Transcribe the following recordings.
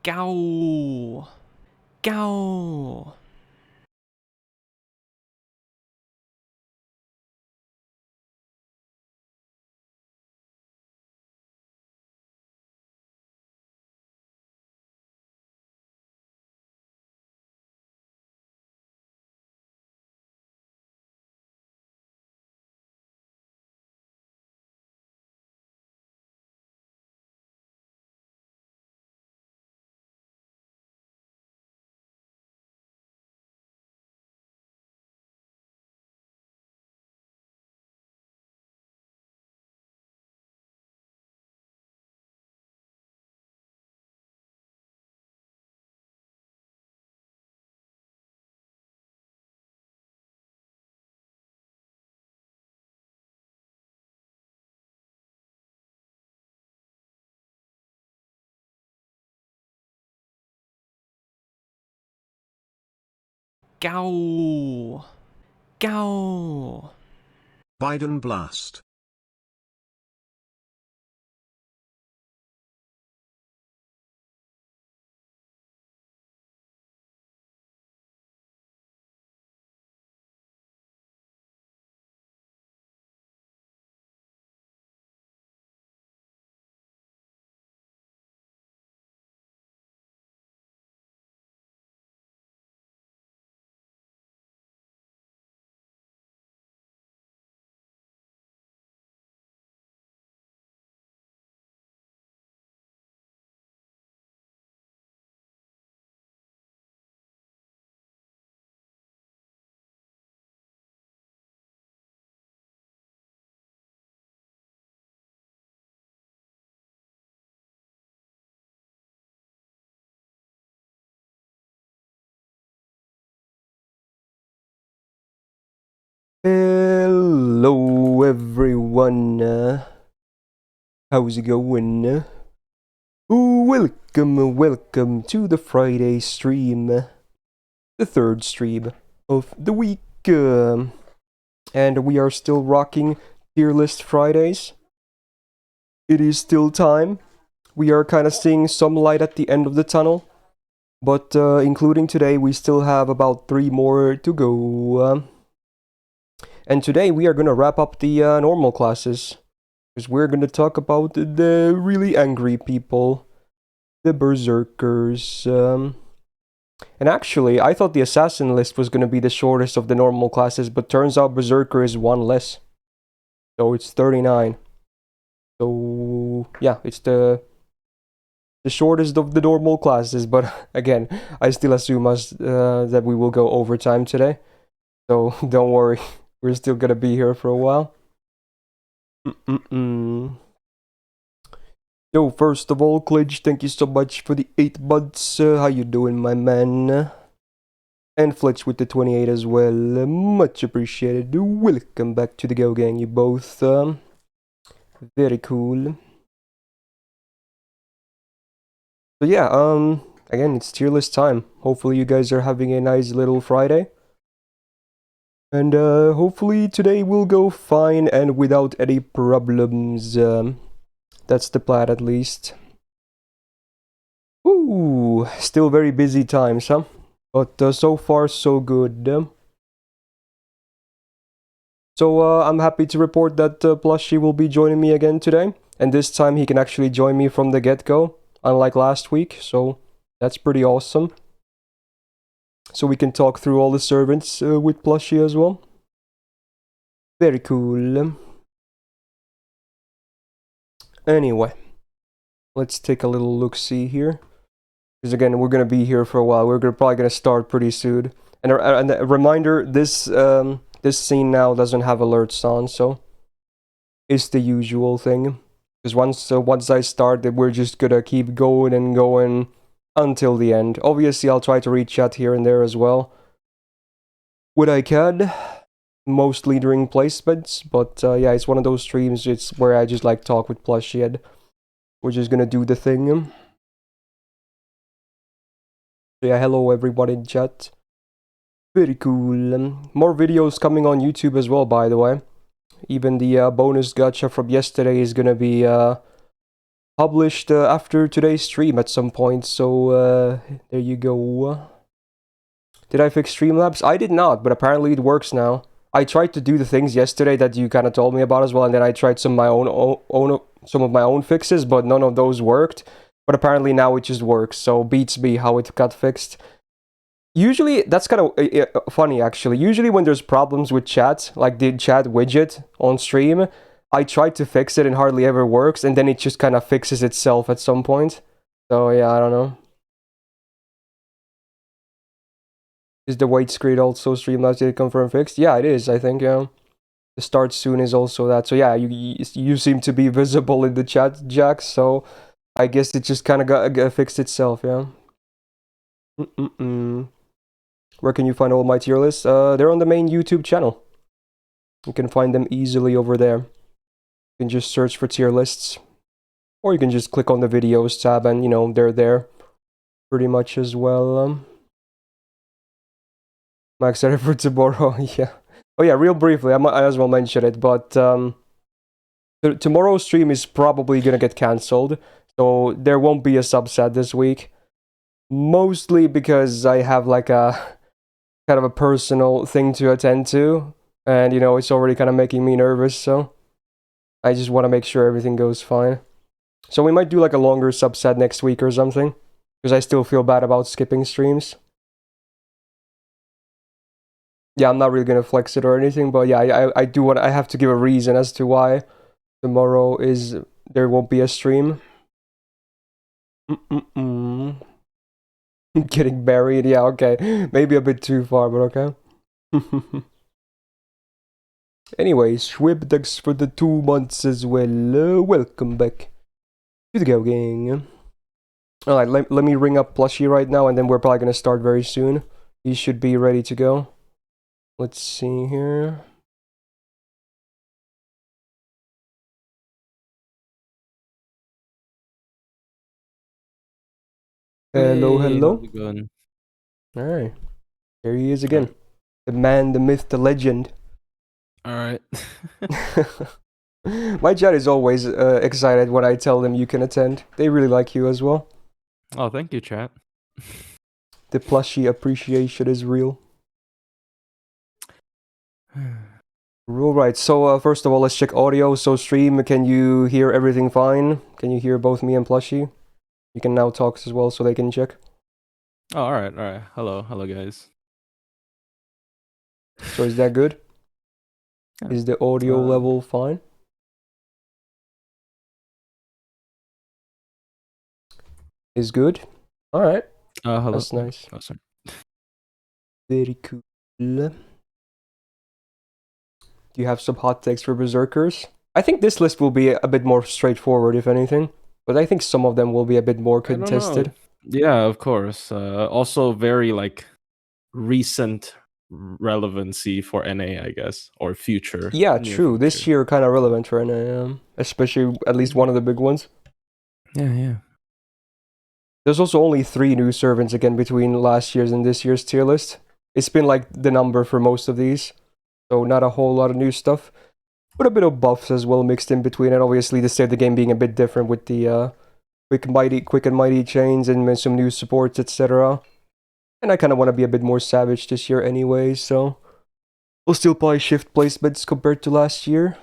Go! Go! Go! Go! Biden blast. Hello everyone, how's it going? Welcome to the Friday stream, the third stream of the week, and we are still rocking tier list Fridays. It is still time. We are kind of seeing some light at the end of the tunnel, but including today, we still have about 3 more to go. And today we are gonna wrap up the normal classes, because we're gonna talk about the really angry people, the Berserkers. And actually, I thought the Assassin list was gonna be the shortest of the normal classes, but turns out Berserker is 1 less. So it's 39. So yeah, it's the shortest of the normal classes, but again, I still assume that we will go overtime today. So don't worry. We're still gonna be here for a while. Yo, first of all, Klidge, thank you so much for the 8 months. How you doing, my man? And Fletch with the 28 as well. Much appreciated. Welcome back to the Go Gang, you both. Very cool. So yeah, again, it's tier list time. Hopefully you guys are having a nice little Friday. And hopefully today will go fine and without any problems. That's the plan at least. Ooh, still very busy times, huh? But so far so good. So I'm happy to report that Plushie will be joining me again today. And this time he can actually join me from the get-go, unlike last week. So that's pretty awesome. So we can talk through all the servants with Plushie as well. Very cool. Anyway, let's take a little look-see here. Because again, we're gonna be here for a while. We're probably gonna start pretty soon. And a reminder: this this scene now doesn't have alerts on, so it's the usual thing. Because once I start, we're just gonna keep going and going until the end. Obviously, I'll try to read chat here and there as well, when I can. Mostly during placements, but yeah, it's one of those streams. It's where I just like talk with Plushie. We're just gonna do the thing. Yeah, hello everybody in chat. Very cool. More videos coming on YouTube as well, by the way. Even the bonus gacha from yesterday is gonna be published after today's stream at some point, so there you go. Did I fix Streamlabs? I did not, but apparently it works now. I tried to do the things yesterday that you kind of told me about as well, and then I tried some of my own fixes, but none of those worked. But apparently now it just works, so beats me how it got fixed. Usually, that's kind of funny actually. Usually when there's problems with chat, like the chat widget on stream, I try to fix it and hardly ever works, and then it just kind of fixes itself at some point. So yeah, I don't know. Is the white screen also Streamlabs did confirm fixed? Yeah, it is, I think, yeah. The start soon is also that. So yeah, you seem to be visible in the chat, Jack, so I guess it just kind of got fixed itself, yeah. Where can you find all my tier lists? They're on the main YouTube channel. You can find them easily over there. You can just search for tier lists. Or you can just click on the videos tab and, you know, they're there pretty much as well. I'm excited for tomorrow, yeah. Oh yeah, real briefly, I might as well mention it, but tomorrow's stream is probably gonna get cancelled, so there won't be a subset this week. Mostly because I have like a kind of a personal thing to attend to, and you know, it's already kind of making me nervous, so I just want to make sure everything goes fine. So we might do like a longer subset next week or something, because I still feel bad about skipping streams. Yeah, I'm not really gonna flex it or anything, but yeah, I have to give a reason as to why tomorrow there won't be a stream. Getting buried, yeah, okay. Maybe a bit too far, but okay. Anyways, Schwib, thanks for the 2 months as well. Welcome back to the Go Gang. Alright, let me ring up Plushie right now, and then we're probably gonna start very soon. He should be ready to go. Let's see here. Hello, hello. How's it going? Alright. Here he is again. The man, the myth, the legend. Alright. My chat is always excited when I tell them you can attend. They really like you as well. Oh, thank you, chat. The Plushie appreciation is real. Alright, so first of all, let's check audio. So stream, can you hear everything fine? Can you hear both me and Plushie? You can now talk as well so they can check. Oh, alright. Hello, guys. So is that good? Yeah. Is the audio level fine? Is good? Alright. Hello. That's nice. Oh, sorry. Very cool. Do you have some hot takes for Berserkers? I think this list will be a bit more straightforward, if anything. But I think some of them will be a bit more contested. Yeah, of course. Also very, like, recent relevancy for NA, I guess. Or future. Yeah, true. This year kind of relevant for NA, especially at least one of the big ones. Yeah. There's also only 3 new servants again between last year's and this year's tier list. It's been like the number for most of these. So not a whole lot of new stuff. But a bit of buffs as well mixed in between, and obviously the state of the game being a bit different with the quick and mighty chains and some new supports, etc. And I kind of want to be a bit more savage this year anyway, so we'll still probably shift placements compared to last year.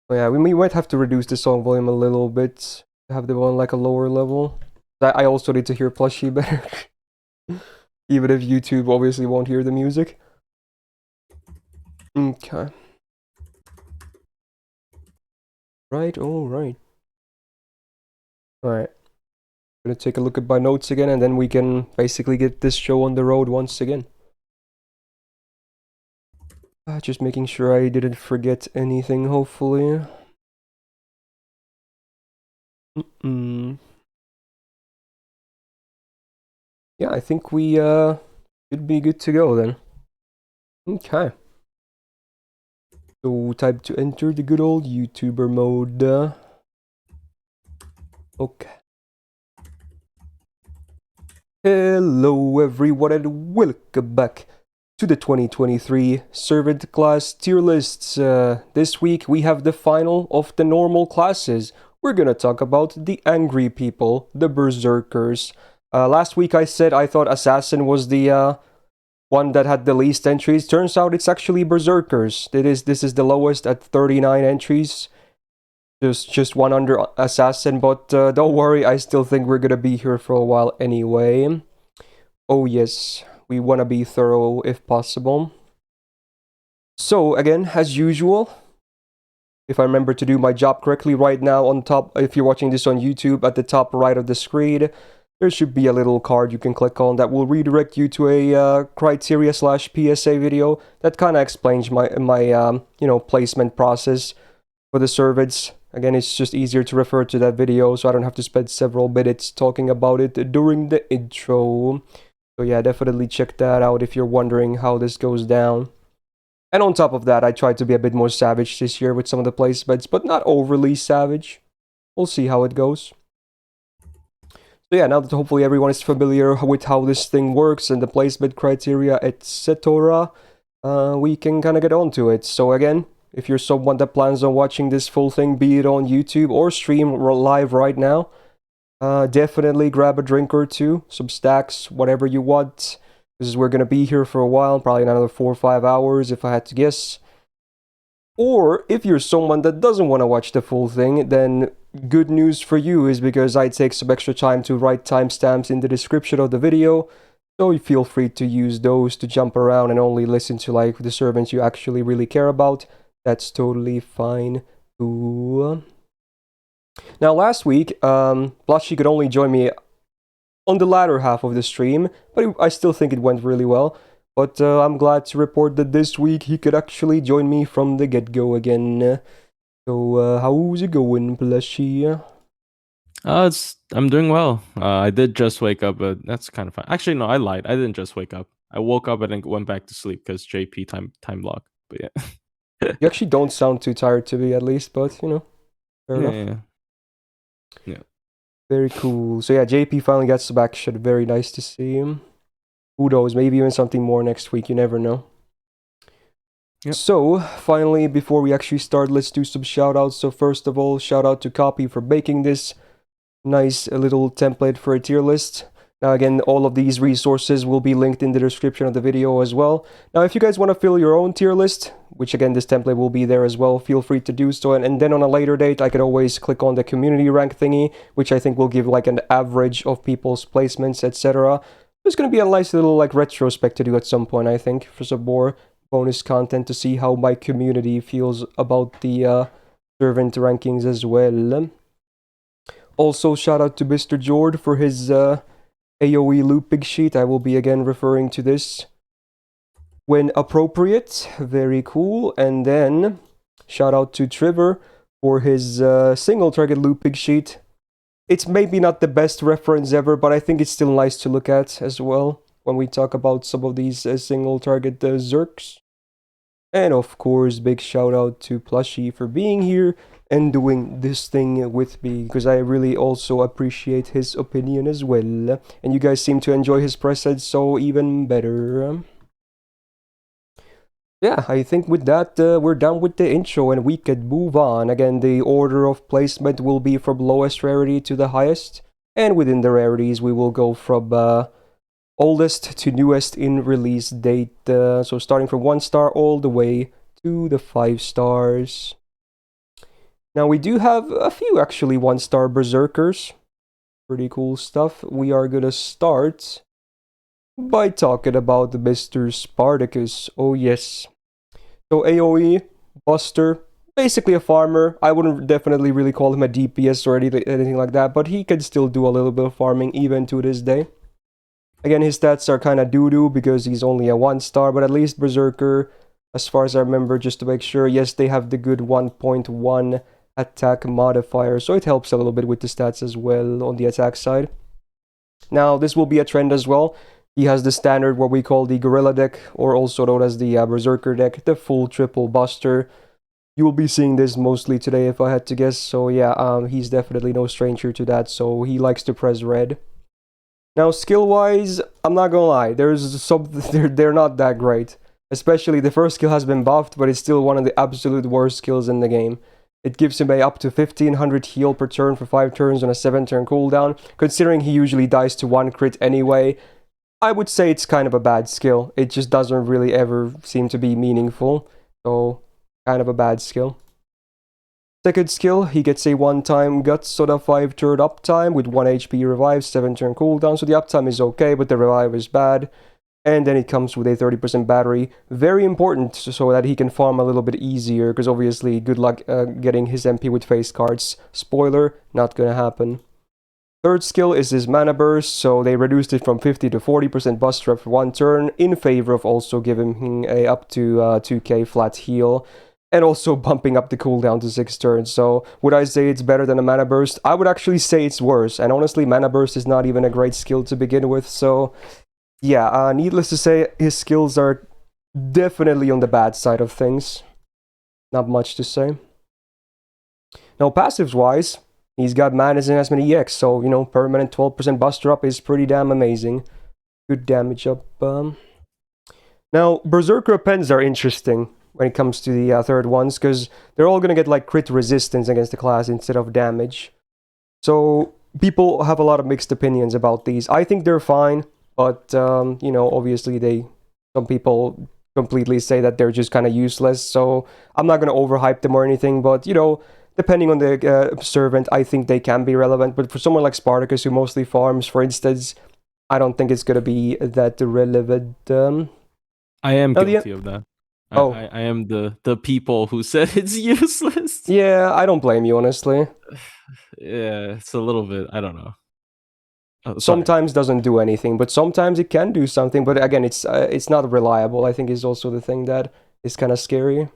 But yeah, we might have to reduce the song volume a little bit to have them on like a lower level. I also need to hear Plushie better. Even if YouTube obviously won't hear the music. Okay. Right, alright. Alright. Gonna take a look at my notes again, and then we can basically get this show on the road once again. Just making sure I didn't forget anything, hopefully. Yeah, I think we should be good to go then. Okay. So time to enter the good old YouTuber mode. Okay. Hello everyone and welcome back to the 2023 Servant Class tier lists. This week we have the final of the normal classes. We're gonna talk about the Angry People, the Berserkers. Last week I said I thought Assassin was the one that had the least entries. Turns out it's actually Berserkers. This is the lowest at 39 entries. Just one under Assassin, but don't worry, I still think we're gonna be here for a while anyway. Oh yes, we wanna be thorough if possible. So again, as usual, if I remember to do my job correctly right now, on top, if you're watching this on YouTube, at the top right of the screen, there should be a little card you can click on that will redirect you to a criteria/PSA video that kind of explains my placement process for the servants. Again, it's just easier to refer to that video, so I don't have to spend several minutes talking about it during the intro. So yeah, definitely check that out if you're wondering how this goes down. And on top of that, I tried to be a bit more savage this year with some of the placements, but not overly savage. We'll see how it goes. So yeah, now that hopefully everyone is familiar with how this thing works and the placement criteria, etc., we can kind of get on to it. So again, if you're someone that plans on watching this full thing, be it on YouTube or stream live right now, definitely grab a drink or two, some stacks, whatever you want, because we're going to be here for a while, probably another 4 or 5 hours if I had to guess. Or if you're someone that doesn't want to watch the full thing, then good news for you is because I take some extra time to write timestamps in the description of the video, so you feel free to use those to jump around and only listen to like the servants you actually really care about. That's totally fine too. Now last week, Plushie could only join me on the latter half of the stream, but I still think it went really well. But I'm glad to report that this week he could actually join me from the get-go again. So how's it going, Plushie? I'm doing well. I did just wake up, but that's kind of fun. Actually, no, I lied. I didn't just wake up. I woke up and then went back to sleep because JP time block. But yeah. You actually don't sound too tired to me, at least, but you know, fair enough. Yeah. Very cool. So yeah, JP finally got some action. Very nice to see him. Who knows, maybe even something more next week, you never know. Yep. So, finally, before we actually start, let's do some shoutouts. So first of all, shout out to Copy for making this nice little template for a tier list. Now again, all of these resources will be linked in the description of the video as well. Now if you guys want to fill your own tier list, which again this template will be there as well, feel free to do so. And then on a later date, I could always click on the community rank thingy, which I think will give like an average of people's placements, etc. There's going to be a nice little like retrospect to do at some point, I think, for some more bonus content to see how my community feels about the servant rankings as well. Also, shout out to Mr. Jord for his AoE looping sheet. I will be again referring to this when appropriate. Very cool. And then shout out to Trevor for his single target looping sheet. It's maybe not the best reference ever, but I think it's still nice to look at as well when we talk about some of these single target Zerks. And of course, big shout out to Plushie for being here and doing this thing with me, because I really also appreciate his opinion as well. And you guys seem to enjoy his presence, so even better. Yeah, I think with that, we're done with the intro and we could move on. Again, the order of placement will be from lowest rarity to the highest. And within the rarities, we will go from oldest to newest in release date. So starting from 1 star all the way to the 5 stars. Now we do have a few actually 1-star Berserkers. Pretty cool stuff. We are gonna start by talking about Mr. Spartacus. Oh yes. So AoE, Buster, basically a farmer. I wouldn't definitely really call him a DPS or anything like that, but he can still do a little bit of farming even to this day. Again, his stats are kind of doo-doo because he's only a 1-star, but at least Berserker, as far as I remember, just to make sure, yes, they have the good 1.1 attack modifier, so it helps a little bit with the stats as well on the attack side. Now, this will be a trend as well. He has the standard, what we call the Gorilla deck, or also known as the Berserker deck, the full triple Buster. You will be seeing this mostly today if I had to guess, so yeah, he's definitely no stranger to that, so he likes to press red. Now, skill-wise, I'm not gonna lie, there's some they're not that great. Especially the first skill has been buffed, but it's still one of the absolute worst skills in the game. It gives him a up to 1500 heal per turn for 5 turns on a 7-turn cooldown. Considering he usually dies to 1 crit anyway, I would say it's kind of a bad skill. It just doesn't really ever seem to be meaningful. So, kind of a bad skill. Second skill, he gets a 1-time Guts Soda 5-turn uptime with 1 HP revive, 7-turn cooldown. So the uptime is okay, but the revive is bad. And then it comes with a 30% battery. Very important so that he can farm a little bit easier, because obviously good luck getting his MP with face cards. Spoiler, not gonna happen. Third skill is his mana burst, so they reduced it from 50 to 40% bust rep for 1 turn, in favor of also giving him a up to 2k flat heal, and also bumping up the cooldown to 6 turns. So would I say it's better than a mana burst? I would actually say it's worse, and honestly mana burst is not even a great skill to begin with, so yeah, needless to say, his skills are definitely on the bad side of things. Not much to say. Now, passives-wise, he's got Madness Enhancement EX, so, you know, permanent 12% buster up is pretty damn amazing. Good damage up. Now, Berserker pens are interesting when it comes to the third ones, because they're all going to get, like, crit resistance against the class instead of damage. So, people have a lot of mixed opinions about these. I think they're fine. But, you know, obviously some people completely say that they're just kind of useless, so I'm not going to overhype them or anything, but, you know, depending on the servant, I think they can be relevant. But for someone like Spartacus, who mostly farms, for instance, I don't think it's going to be that relevant. I am guilty of that. Oh. I am the people who said it's useless. Yeah, I don't blame you, honestly. Yeah, it's a little bit, I don't know. Sometimes doesn't do anything, but sometimes it can do something. But again, it's not reliable. I think is also the thing that is kind of scary.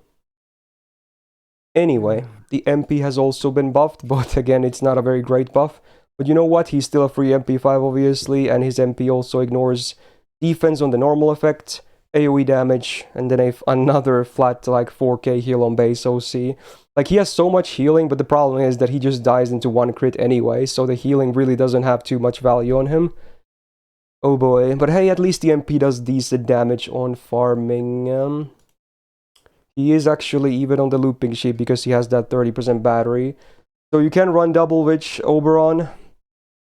Anyway, the MP has also been buffed, but again, it's not a very great buff. But you know what? He's still a free MP5, obviously, and his MP also ignores defense on the normal effect, AoE damage, and then another flat like 4k heal on base OC. Like, he has so much healing, but the problem is that he just dies into 1 crit anyway, so the healing really doesn't have too much value on him. Oh boy. But hey, at least the MP does decent damage on farming. He is actually even on the looping sheet because he has that 30% battery. So you can run double witch Oberon.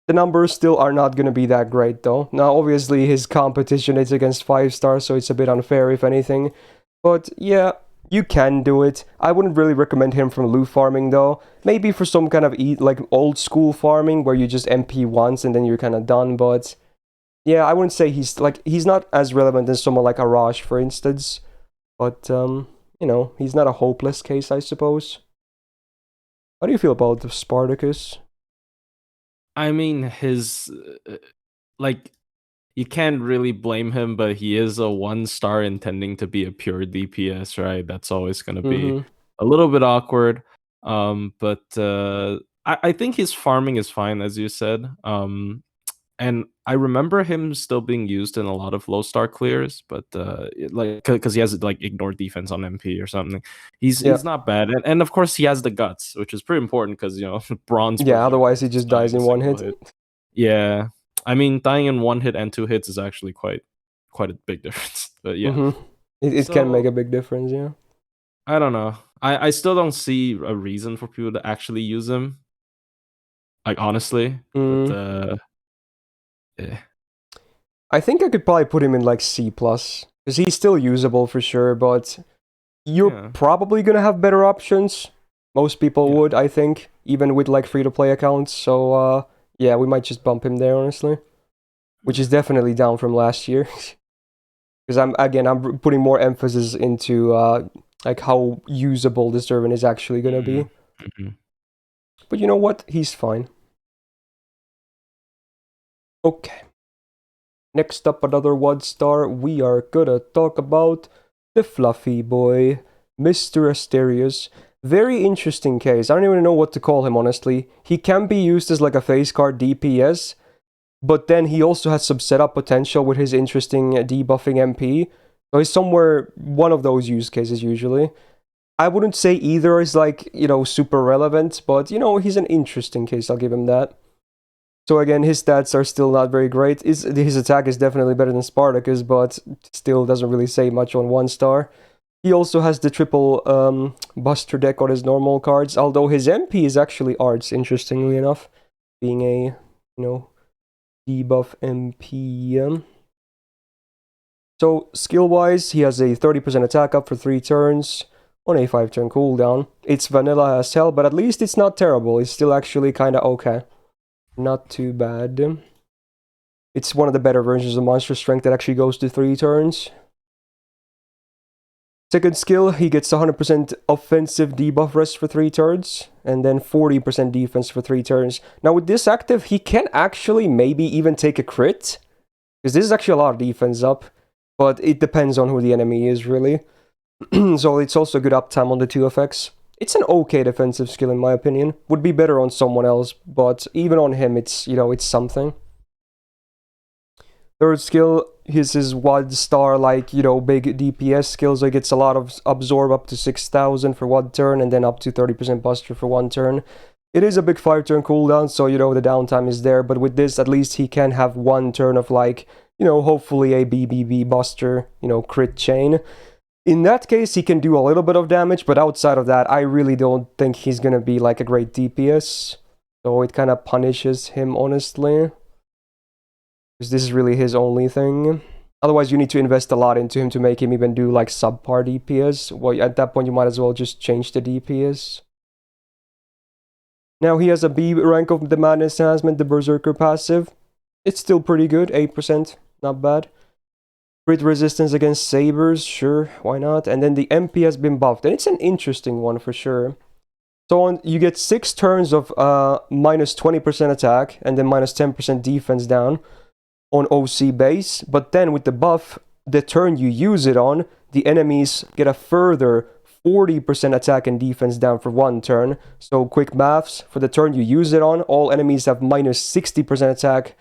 The numbers still are not going to be that great though. Now obviously his competition is against 5 stars, so it's a bit unfair if anything. But yeah, you can do it. I wouldn't really recommend him from loot farming though. Maybe for some kind of like old school farming where you just MP once and then you're kind of done. But yeah, I wouldn't say he's not as relevant as someone like Arash, for instance. But you know, he's not a hopeless case, I suppose. How do you feel about the Spartacus? I mean, his like, you can't really blame him, but he is a 1-star intending to be a pure DPS, right? That's always going to be a little bit awkward. But I think his farming is fine, as you said. And I remember him still being used in a lot of low-star clears, but like, because he has like ignore defense on MP or something. He's not bad, and of course he has the guts, which is pretty important because, you know, bronze. Yeah, otherwise he just dies in 1 hit. Yeah, I mean, dying in 1 hit and 2 hits is actually quite a big difference. But yeah, it can make a big difference. Yeah, I don't know. I still don't see a reason for people to actually use him. Like, honestly, but yeah. I think I could probably put him in like C+, because he's still usable for sure, but you're probably gonna have better options. Most people would, I think, even with like free-to-play accounts. So yeah, we might just bump him there, honestly. Which is definitely down from last year. Because I'm putting more emphasis into like how usable the servant is actually gonna be. But you know what? He's fine. Okay. Next up, another 1-star. We are gonna talk about the fluffy boy, Mr. Asterius. Very interesting case. I don't even know what to call him, honestly. He can be used as like a face card DPS, but then he also has some setup potential with his interesting debuffing MP. So he's somewhere one of those use cases usually. I wouldn't say either is like, you know, super relevant, but you know, he's an interesting case, I'll give him that. So again, his stats are still not very great. His attack is definitely better than Spartacus, but still doesn't really say much on 1-star. He also has the triple Buster deck on his normal cards, although his MP is actually arts, interestingly enough, being a, debuff MP. So skill-wise, he has a 30% attack up for 3 turns on a 5-turn cooldown. It's vanilla as hell, but at least it's not terrible. It's still actually kind of okay. Not too bad. It's one of the better versions of Monster Strength that actually goes to 3 turns. Second skill, he gets 100% offensive debuff rest for 3 turns, and then 40% defense for 3 turns. Now with this active, he can actually maybe even take a crit, because this is actually a lot of defense up, but it depends on who the enemy is, really. So it's also good uptime on the 2 effects. It's an okay defensive skill in my opinion. Would be better on someone else, but even on him, it's, it's something. Third skill, his 1-star, big DPS skill, so he gets a lot of absorb up to 6,000 for 1 turn, and then up to 30% buster for 1 turn. It is a big 5-turn cooldown, so, the downtime is there, but with this, at least he can have 1 turn of, hopefully a BBB buster, crit chain. In that case, he can do a little bit of damage, but outside of that, I really don't think he's gonna be, a great DPS. So it kind of punishes him, honestly. Because this is really his only thing. Otherwise, you need to invest a lot into him to make him even do, subpar DPS. Well, at that point, you might as well just change the DPS. Now, he has a B rank of the Madness Enhancement, the Berserker passive. It's still pretty good, 8%, not bad. Crit resistance against sabers, sure, why not? And then the MP has been buffed, and it's an interesting one for sure. So you get 6 turns of minus 20% attack, and then minus 10% defense down on OC base, but then with the buff, the turn you use it on, the enemies get a further 40% attack and defense down for 1 turn. So quick maths, for the turn you use it on, all enemies have minus 60% attack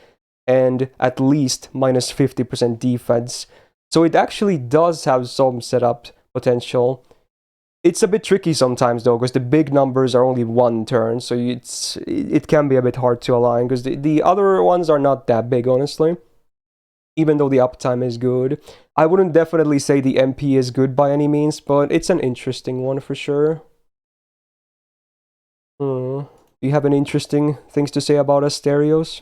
and at least minus 50% defense. So it actually does have some setup potential. It's a bit tricky sometimes though, because the big numbers are only 1 turn, so it can be a bit hard to align, because the other ones are not that big, honestly. Even though the uptime is good. I wouldn't definitely say the MP is good by any means, but it's an interesting one for sure. Do you have any interesting things to say about Asterios?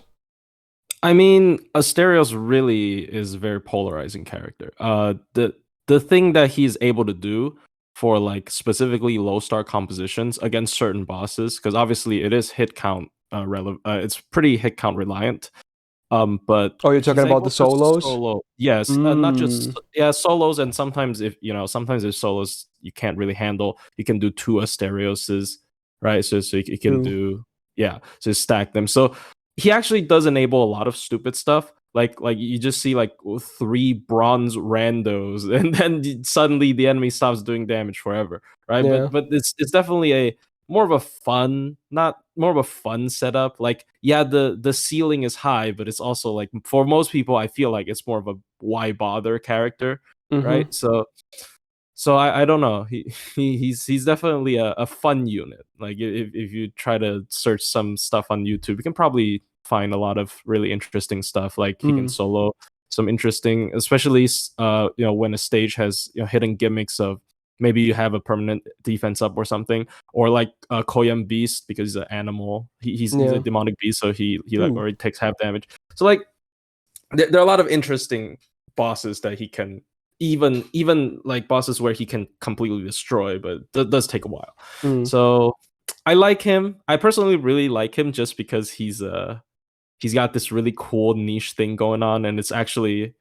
I mean, Asterios really is a very polarizing character. The thing that he's able to do for specifically low star compositions against certain bosses, because obviously it is hit count it's pretty hit count reliant. But you're talking about the solos? Yes, not just solos, and sometimes if solos you can't really handle, you can do 2 Asterioses, right? So you can do so stack them. So he actually does enable a lot of stupid stuff. Like you just see 3 bronze randos, and then suddenly the enemy stops doing damage forever, right? Yeah. But it's definitely more of a fun setup. The ceiling is high, but it's also for most people, I feel like it's more of a why bother character, right? So I don't know. He's definitely a fun unit. If you try to search some stuff on YouTube, you can probably find a lot of really interesting stuff. He can solo some interesting, especially when a stage has hidden gimmicks of maybe you have a permanent defense up or something, or Koyam Beast, because he's an animal. He's a demonic beast, so he already takes half damage. So there are a lot of interesting bosses that he can even bosses where he can completely destroy, but that does take a while. So I like him. I personally really like him just because he's got this really cool niche thing going on, and it's actually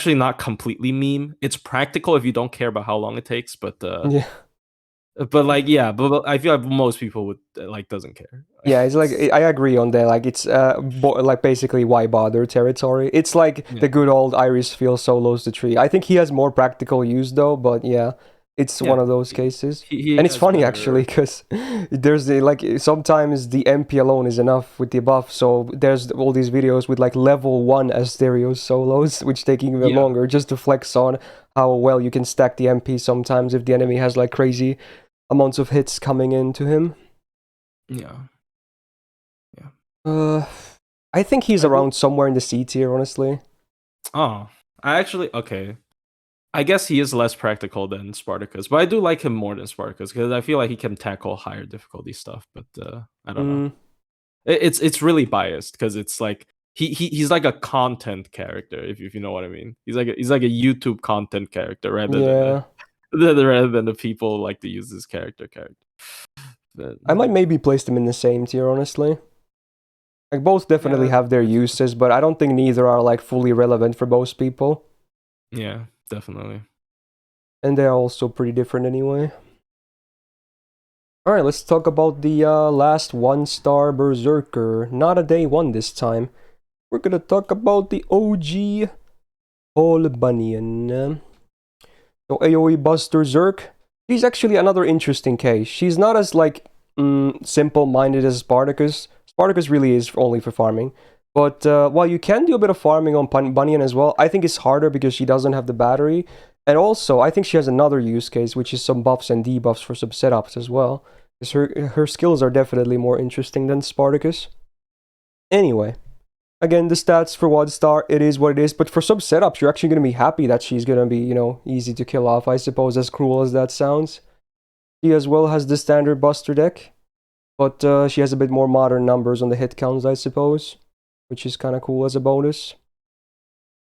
not completely meme. It's practical if you don't care about how long it takes, but but I feel like most people would doesn't care. Yeah, it's I agree on that. It's basically why bother territory. It's the good old Iris Field solos the tree. I think he has more practical use though, but it's one of those cases. And it's funny actually, because there's sometimes the MP alone is enough with the buff. So there's all these videos with level 1 Asterios solos, which take even longer, just to flex on how well you can stack the MP sometimes if the enemy has crazy amounts of hits coming into him. I think he's I do- around somewhere in the C tier, honestly. Oh, I actually okay. I guess he is less practical than Spartacus, but I do like him more than Spartacus because I feel like he can tackle higher difficulty stuff. But I don't know. Mm, It's really biased because it's like he's like a content character if you know what I mean. He's like a YouTube content character yeah. rather than the people like to use this character. But, I might maybe place them in the same tier, honestly. Like, both definitely yeah, have their uses, but I don't think neither are, like, fully relevant for most people. yeah, definitely. And they're also pretty different anyway. Alright, let's talk about the last 1-star Berserker. Not a day 1 this time. We're gonna talk about the OG Paul Bunyan. So AoE Buster Zerk. She's actually another interesting case. She's not as like simple-minded as Spartacus. Spartacus really is only for farming. But while you can do a bit of farming on Bunyan as well, I think it's harder because she doesn't have the battery. And also, I think she has another use case, which is some buffs and debuffs for some setups as well. Because her skills are definitely more interesting than Spartacus. Anyway, again, the stats for 1-star, it is what it is. But for some setups, you're actually going to be happy that she's going to be, easy to kill off, I suppose, as cruel as that sounds. She as well has the standard Buster deck. But she has a bit more modern numbers on the hit counts, I suppose. Which is kind of cool as a bonus.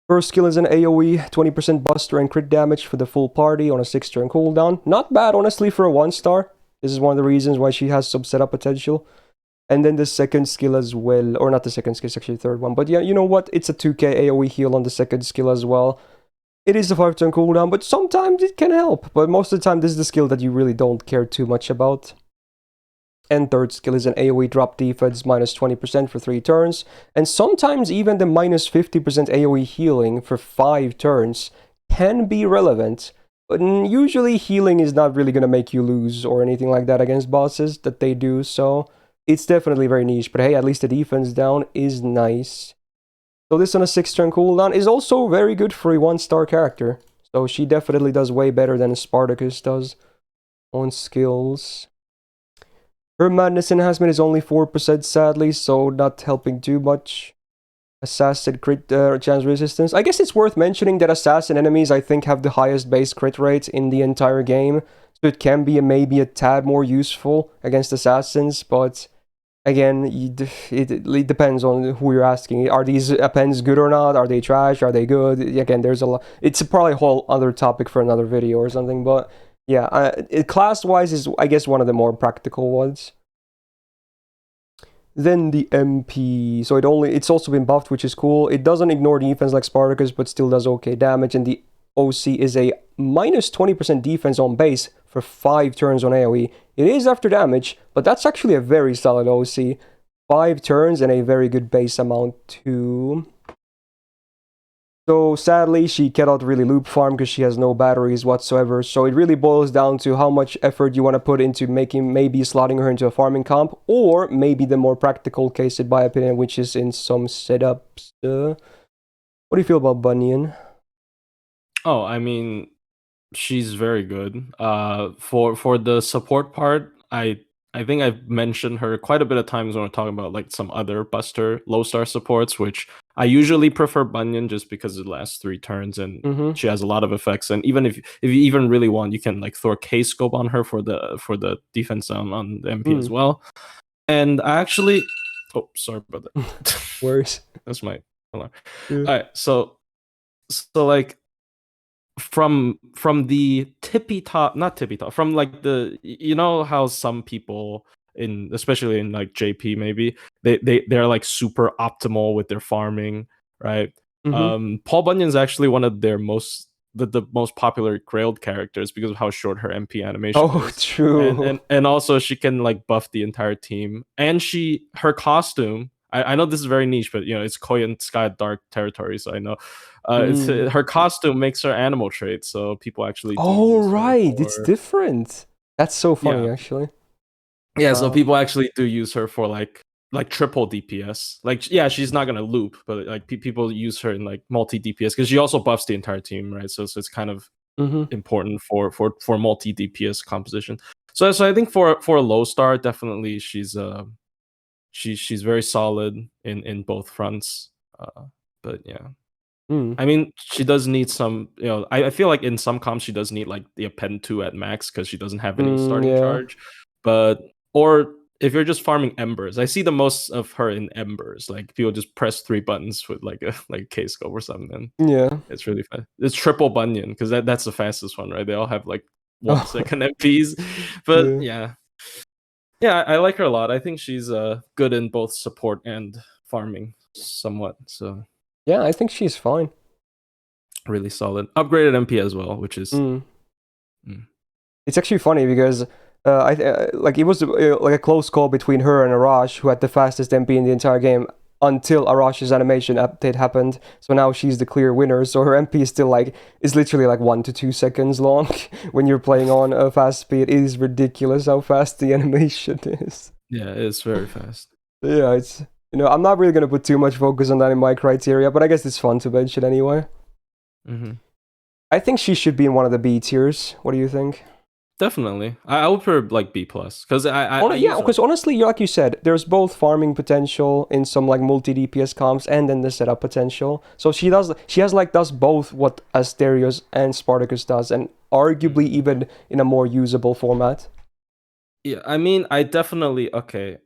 First skill is an AoE, 20% Buster and crit damage for the full party on a 6-turn cooldown. Not bad, honestly, for a 1-star. This is one of the reasons why she has some setup potential. And then the second skill as well, or not the second skill, it's actually the third one. But yeah, you know what? It's a 2k AoE heal on the second skill as well. It is a 5-turn cooldown, but sometimes it can help. But most of the time, this is the skill that you really don't care too much about. And third skill is an AoE drop defense, minus 20% for 3 turns. And sometimes even the minus 50% AoE healing for 5 turns can be relevant. But usually healing is not really going to make you lose or anything like that against bosses that they do, so it's definitely very niche. But hey, at least the defense down is nice. So this on a 6-turn cooldown is also very good for a 1-star character. So she definitely does way better than Spartacus does on skills. Her madness enhancement is only 4% sadly, so not helping too much. Assassin crit chance resistance. I guess it's worth mentioning that assassin enemies I think have the highest base crit rate in the entire game. So it can be maybe a tad more useful against assassins, but again, it depends on who you're asking. Are these appends good or not? Are they trash? Are they good? Again, there's a lot. It's probably a whole other topic for another video or something, but yeah, class-wise is, I guess, one of the more practical ones. Then the MP, so it's also been buffed, which is cool. It doesn't ignore defense like Spartacus, but still does okay damage. And the OC is a minus 20% defense on base for 5 turns on AoE. It is after damage, but that's actually a very solid OC. 5 turns and a very good base amount too. So sadly, she cannot really loop farm because she has no batteries whatsoever. So it really boils down to how much effort you want to put into maybe slotting her into a farming comp, or maybe the more practical case, in my opinion, which is in some setups. What do you feel about Bunyan? Oh, I mean, she's very good. For the support part, I think I've mentioned her quite a bit of times when we're talking about like some other Buster low star supports, which I usually prefer Bunyan just because it lasts 3 turns and she has a lot of effects. And even if you even really want, you can like throw a K scope on her for the defense on the MP as well. And I actually, oh, sorry about that. Worse. That's my alarm. Yeah. All right, so like from the tippy top, not tippy top, from like the, you know how some people in, especially in like JP, maybe they're like super optimal with their farming, right? Paul Bunyan's actually one of their the most popular Grailed characters because of how short her MP animation is. True. And also she can like buff the entire team, and her costume, I know this is very niche, but it's Koyan Sky Dark territory, so I know her costume makes her animal trait, so people actually do use her Right, it's for, different. That's so funny, yeah, actually. yeah. So people actually do use her for like triple DPS. Like, yeah, she's not gonna loop, but like people use her in like multi DPS because she also buffs the entire team, right? So it's kind of important for multi DPS composition. So I think for a low star, definitely she's she's very solid in both fronts. But yeah. Hmm. I mean, she does need some, I feel like in some comps she does need like the append 2 at max because she doesn't have any starting Yeah. charge. But or if you're just farming embers, I see the most of her in embers. Like people just press 3 buttons with like a K scope or something. Yeah. It's really fast. It's triple bunion because that's the fastest one, right? They all have like 1 second MPs. But Yeah. yeah, I like her a lot. I think she's good in both support and farming somewhat. So Yeah, I think she's fine. really solid. Upgraded MP as well, which is It's actually funny because like it was like a close call between her and Arash, who had the fastest MP in the entire game until Arash's animation update happened. So now she's the clear winner. So her MP is still like is literally like 1 to 2 seconds long when you're playing on a fast speed. It is ridiculous how fast the animation is. Yeah, it's very fast. Yeah, it's I'm not really gonna put too much focus on that in my criteria, but I guess it's fun to mention anyway. I think she should be in one of the B tiers. What do you think? Definitely, I would put her like B plus because because honestly, like you said, there's both farming potential in some like multi DPS comps and then the setup potential. So she does both what Asterios and Spartacus does, and arguably even in a more usable format. Yeah, I mean, I definitely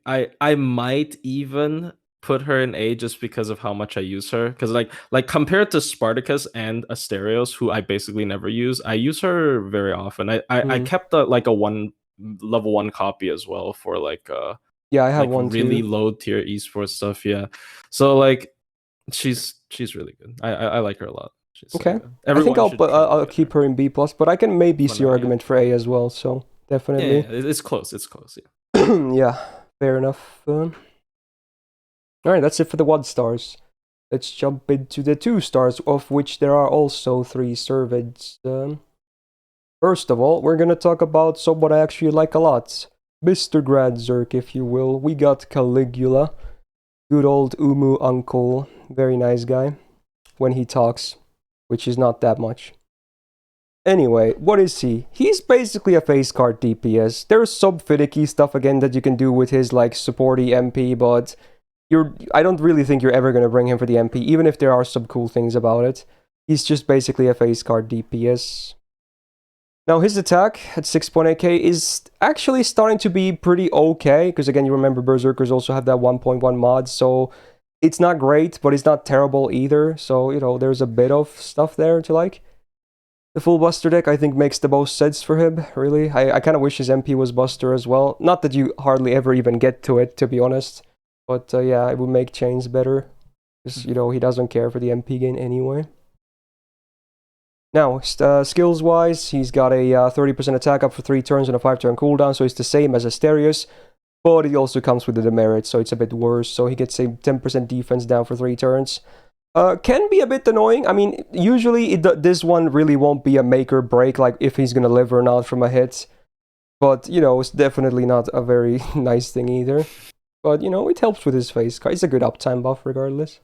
I might even put her in A just because of how much I use her. Because like compared to Spartacus and Asterios, who I basically never use, I use her very often. I kept like a level 1 copy as well for like yeah, I have like one really too. low tier esports stuff. Yeah, so like she's really good. I like her a lot. She's okay. I think I'll keep her in B plus, but I can maybe see your argument for A as well. So definitely. Yeah, it's close. It's close. Yeah. Yeah, fair enough. Alright, that's it for the 1 stars. Let's jump into the 2 stars, of which there are also 3 servants. First of all, we're gonna talk about someone I actually like a lot. Mr. Gradzerk, if you will. We got Caligula. Good old Umu uncle. Very nice guy. When he talks, which is not that much. Anyway, what is he? He's basically a face card DPS. There's some finicky stuff again that you can do with his like supporty MP, but I don't really think you're ever gonna bring him for the MP, even if there are some cool things about it. He's just basically a face card DPS. Now his attack at 6.8k is actually starting to be pretty okay, because again, you remember Berserkers also have that 1.1 mod, so it's not great, but it's not terrible either, so, there's a bit of stuff there to like. The full Buster deck, I think, makes the most sense for him, really. I kind of wish his MP was Buster as well. Not that you hardly ever even get to it, to be honest. But yeah, it would make Chains better. Because, he doesn't care for the MP gain anyway. Now, skills-wise, he's got a 30% attack up for 3 turns and a 5-turn cooldown, so it's the same as Asterios. But it also comes with the demerit, so it's a bit worse. So he gets a 10% defense down for 3 turns. Can be a bit annoying. I mean, usually this one really won't be a make or break, like if he's gonna live or not from a hit. But, it's definitely not a very nice thing either. But, it helps with his face card. It's a good uptime buff regardless.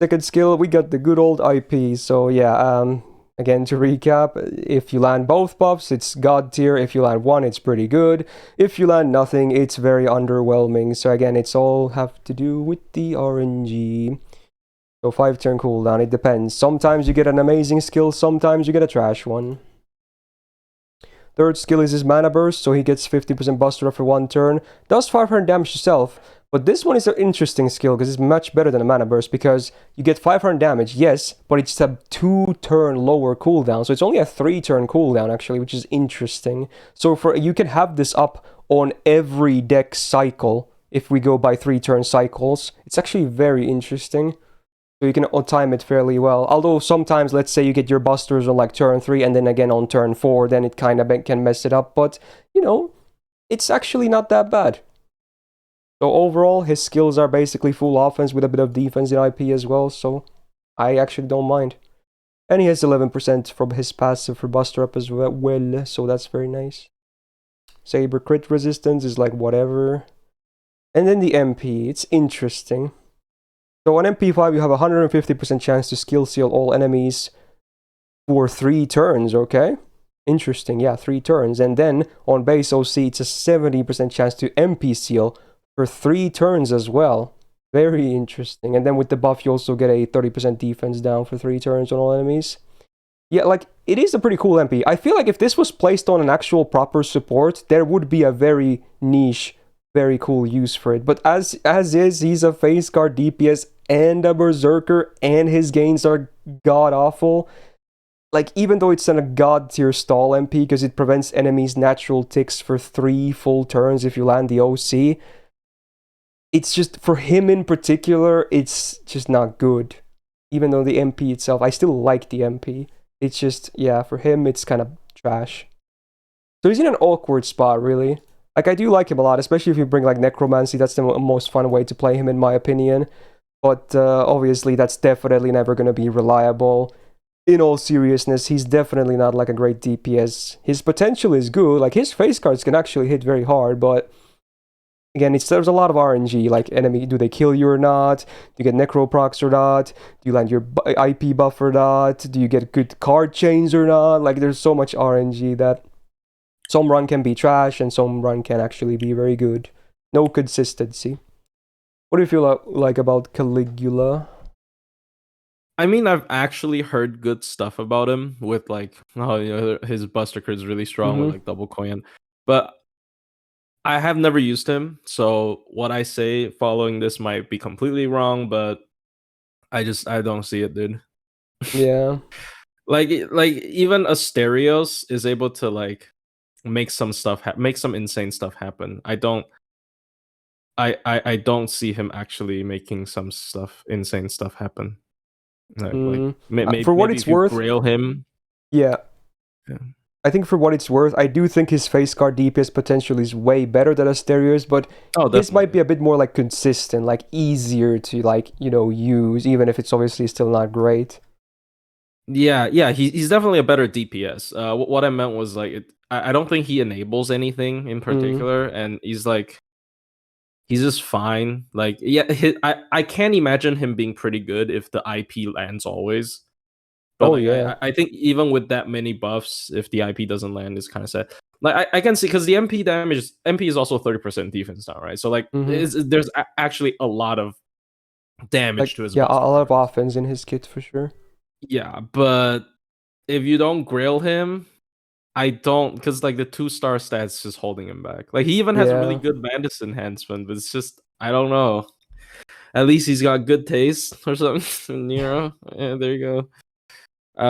Second skill, we got the good old IP. So yeah, again, to recap, if you land both buffs, it's god tier. If you land one, it's pretty good. If you land nothing, it's very underwhelming. So again, it's all have to do with the RNG. So 5-turn cooldown, it depends. Sometimes you get an amazing skill, sometimes you get a trash one. Third skill is his mana burst, so he gets 50% buster up for 1 turn. Does 500 damage yourself, but this one is an interesting skill because it's much better than a mana burst because you get 500 damage, yes, but it's a 2-turn lower cooldown, so it's only a 3-turn cooldown actually, which is interesting. So you can have this up on every deck cycle if we go by 3-turn cycles. It's actually very interesting. So you can time it fairly well. Although sometimes, let's say you get your busters on like turn 3 and then again on turn 4, then it kind of can mess it up. But, it's actually not that bad. So overall, his skills are basically full offense with a bit of defense in IP as well. So I actually don't mind. And he has 11% from his passive for buster up as well. So that's very nice. Saber crit resistance is like whatever. And then the MP, it's interesting. So on MP5, you have a 150% chance to skill seal all enemies for 3 turns, okay? Interesting, yeah, 3 turns. And then on base OC, it's a 70% chance to MP seal for 3 turns as well. Very interesting. And then with the buff, you also get a 30% defense down for 3 turns on all enemies. Yeah, like, it is a pretty cool MP. I feel like if this was placed on an actual proper support, there would be a very niche, very cool use for it. But as is, he's a face guard DPS and a Berserker, and his gains are god-awful. Like, even though it's a god tier stall MP, because it prevents enemies' natural ticks for 3 full turns if you land the OC, it's just, for him in particular, it's just not good. Even though the MP itself, I still like the MP. It's just, yeah, for him, it's kind of trash. So he's in an awkward spot, really. Like, I do like him a lot, especially if you bring, like, Necromancy. That's the most fun way to play him, in my opinion. But, obviously, that's definitely never going to be reliable. In all seriousness, he's definitely not, like, a great DPS. His potential is good. Like, his face cards can actually hit very hard, but... Again, there's a lot of RNG, like enemy, do they kill you or not? Do you get necro procs or not? Do you land your IP buff or not? Do you get good card chains or not? Like, there's so much RNG that some run can be trash and some run can actually be very good. No consistency. What do you feel like about Caligula? I mean, I've actually heard good stuff about him with, like, his Berserker is really strong with, like, double coin. But I have never used him, so what I say following this might be completely wrong, but I don't see it, dude. Yeah. like even Asterios is able to, like, make some stuff make some insane stuff happen. I don't see him actually making some insane stuff happen. Maybe for what it's if you worth, grail him. Yeah. I think for what it's worth, I do think his face card DPS potential is way better than Asterios, but this might be a bit more, like, consistent, like, easier to, like, use, even if it's obviously still not great. Yeah, he's definitely a better DPS. What I meant was, like, I don't think he enables anything in particular, and he's just fine. Like, yeah, I can't imagine him being pretty good if the IP lands always. But I think even with that many buffs, if the IP doesn't land, it's kind of sad. Like, I can see, because the MP is also 30% defense now, right? So, like, there's actually a lot of damage to his buff. Yeah, a lot of cards. offense in his kit for sure. Yeah, but if you don't grail him, I don't, because, like, the 2-star stats just holding him back. Like, he even has a really good Bandits enhancement, but it's just, I don't know. At least he's got good taste or something. Yeah, there you go. I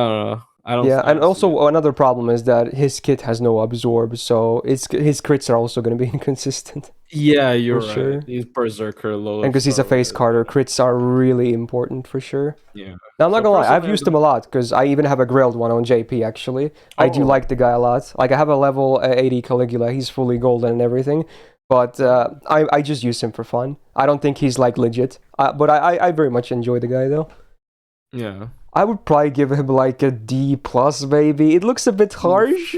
don't know. And also another problem is that his kit has no absorb, so his crits are also going to be inconsistent. Yeah, you're right. Sure. He's Berserker low. And because he's a face carder, crits are really important for sure. Yeah. Now, I'm not gonna lie, I've used him a lot, because I even have a grailed one on JP, actually. I do like the guy a lot. Like, I have a level 80 Caligula, he's fully golden and everything. But I just use him for fun. I don't think he's, like, legit. But I very much enjoy the guy, though. Yeah. I would probably give him, like, a D+, maybe. It looks a bit harsh,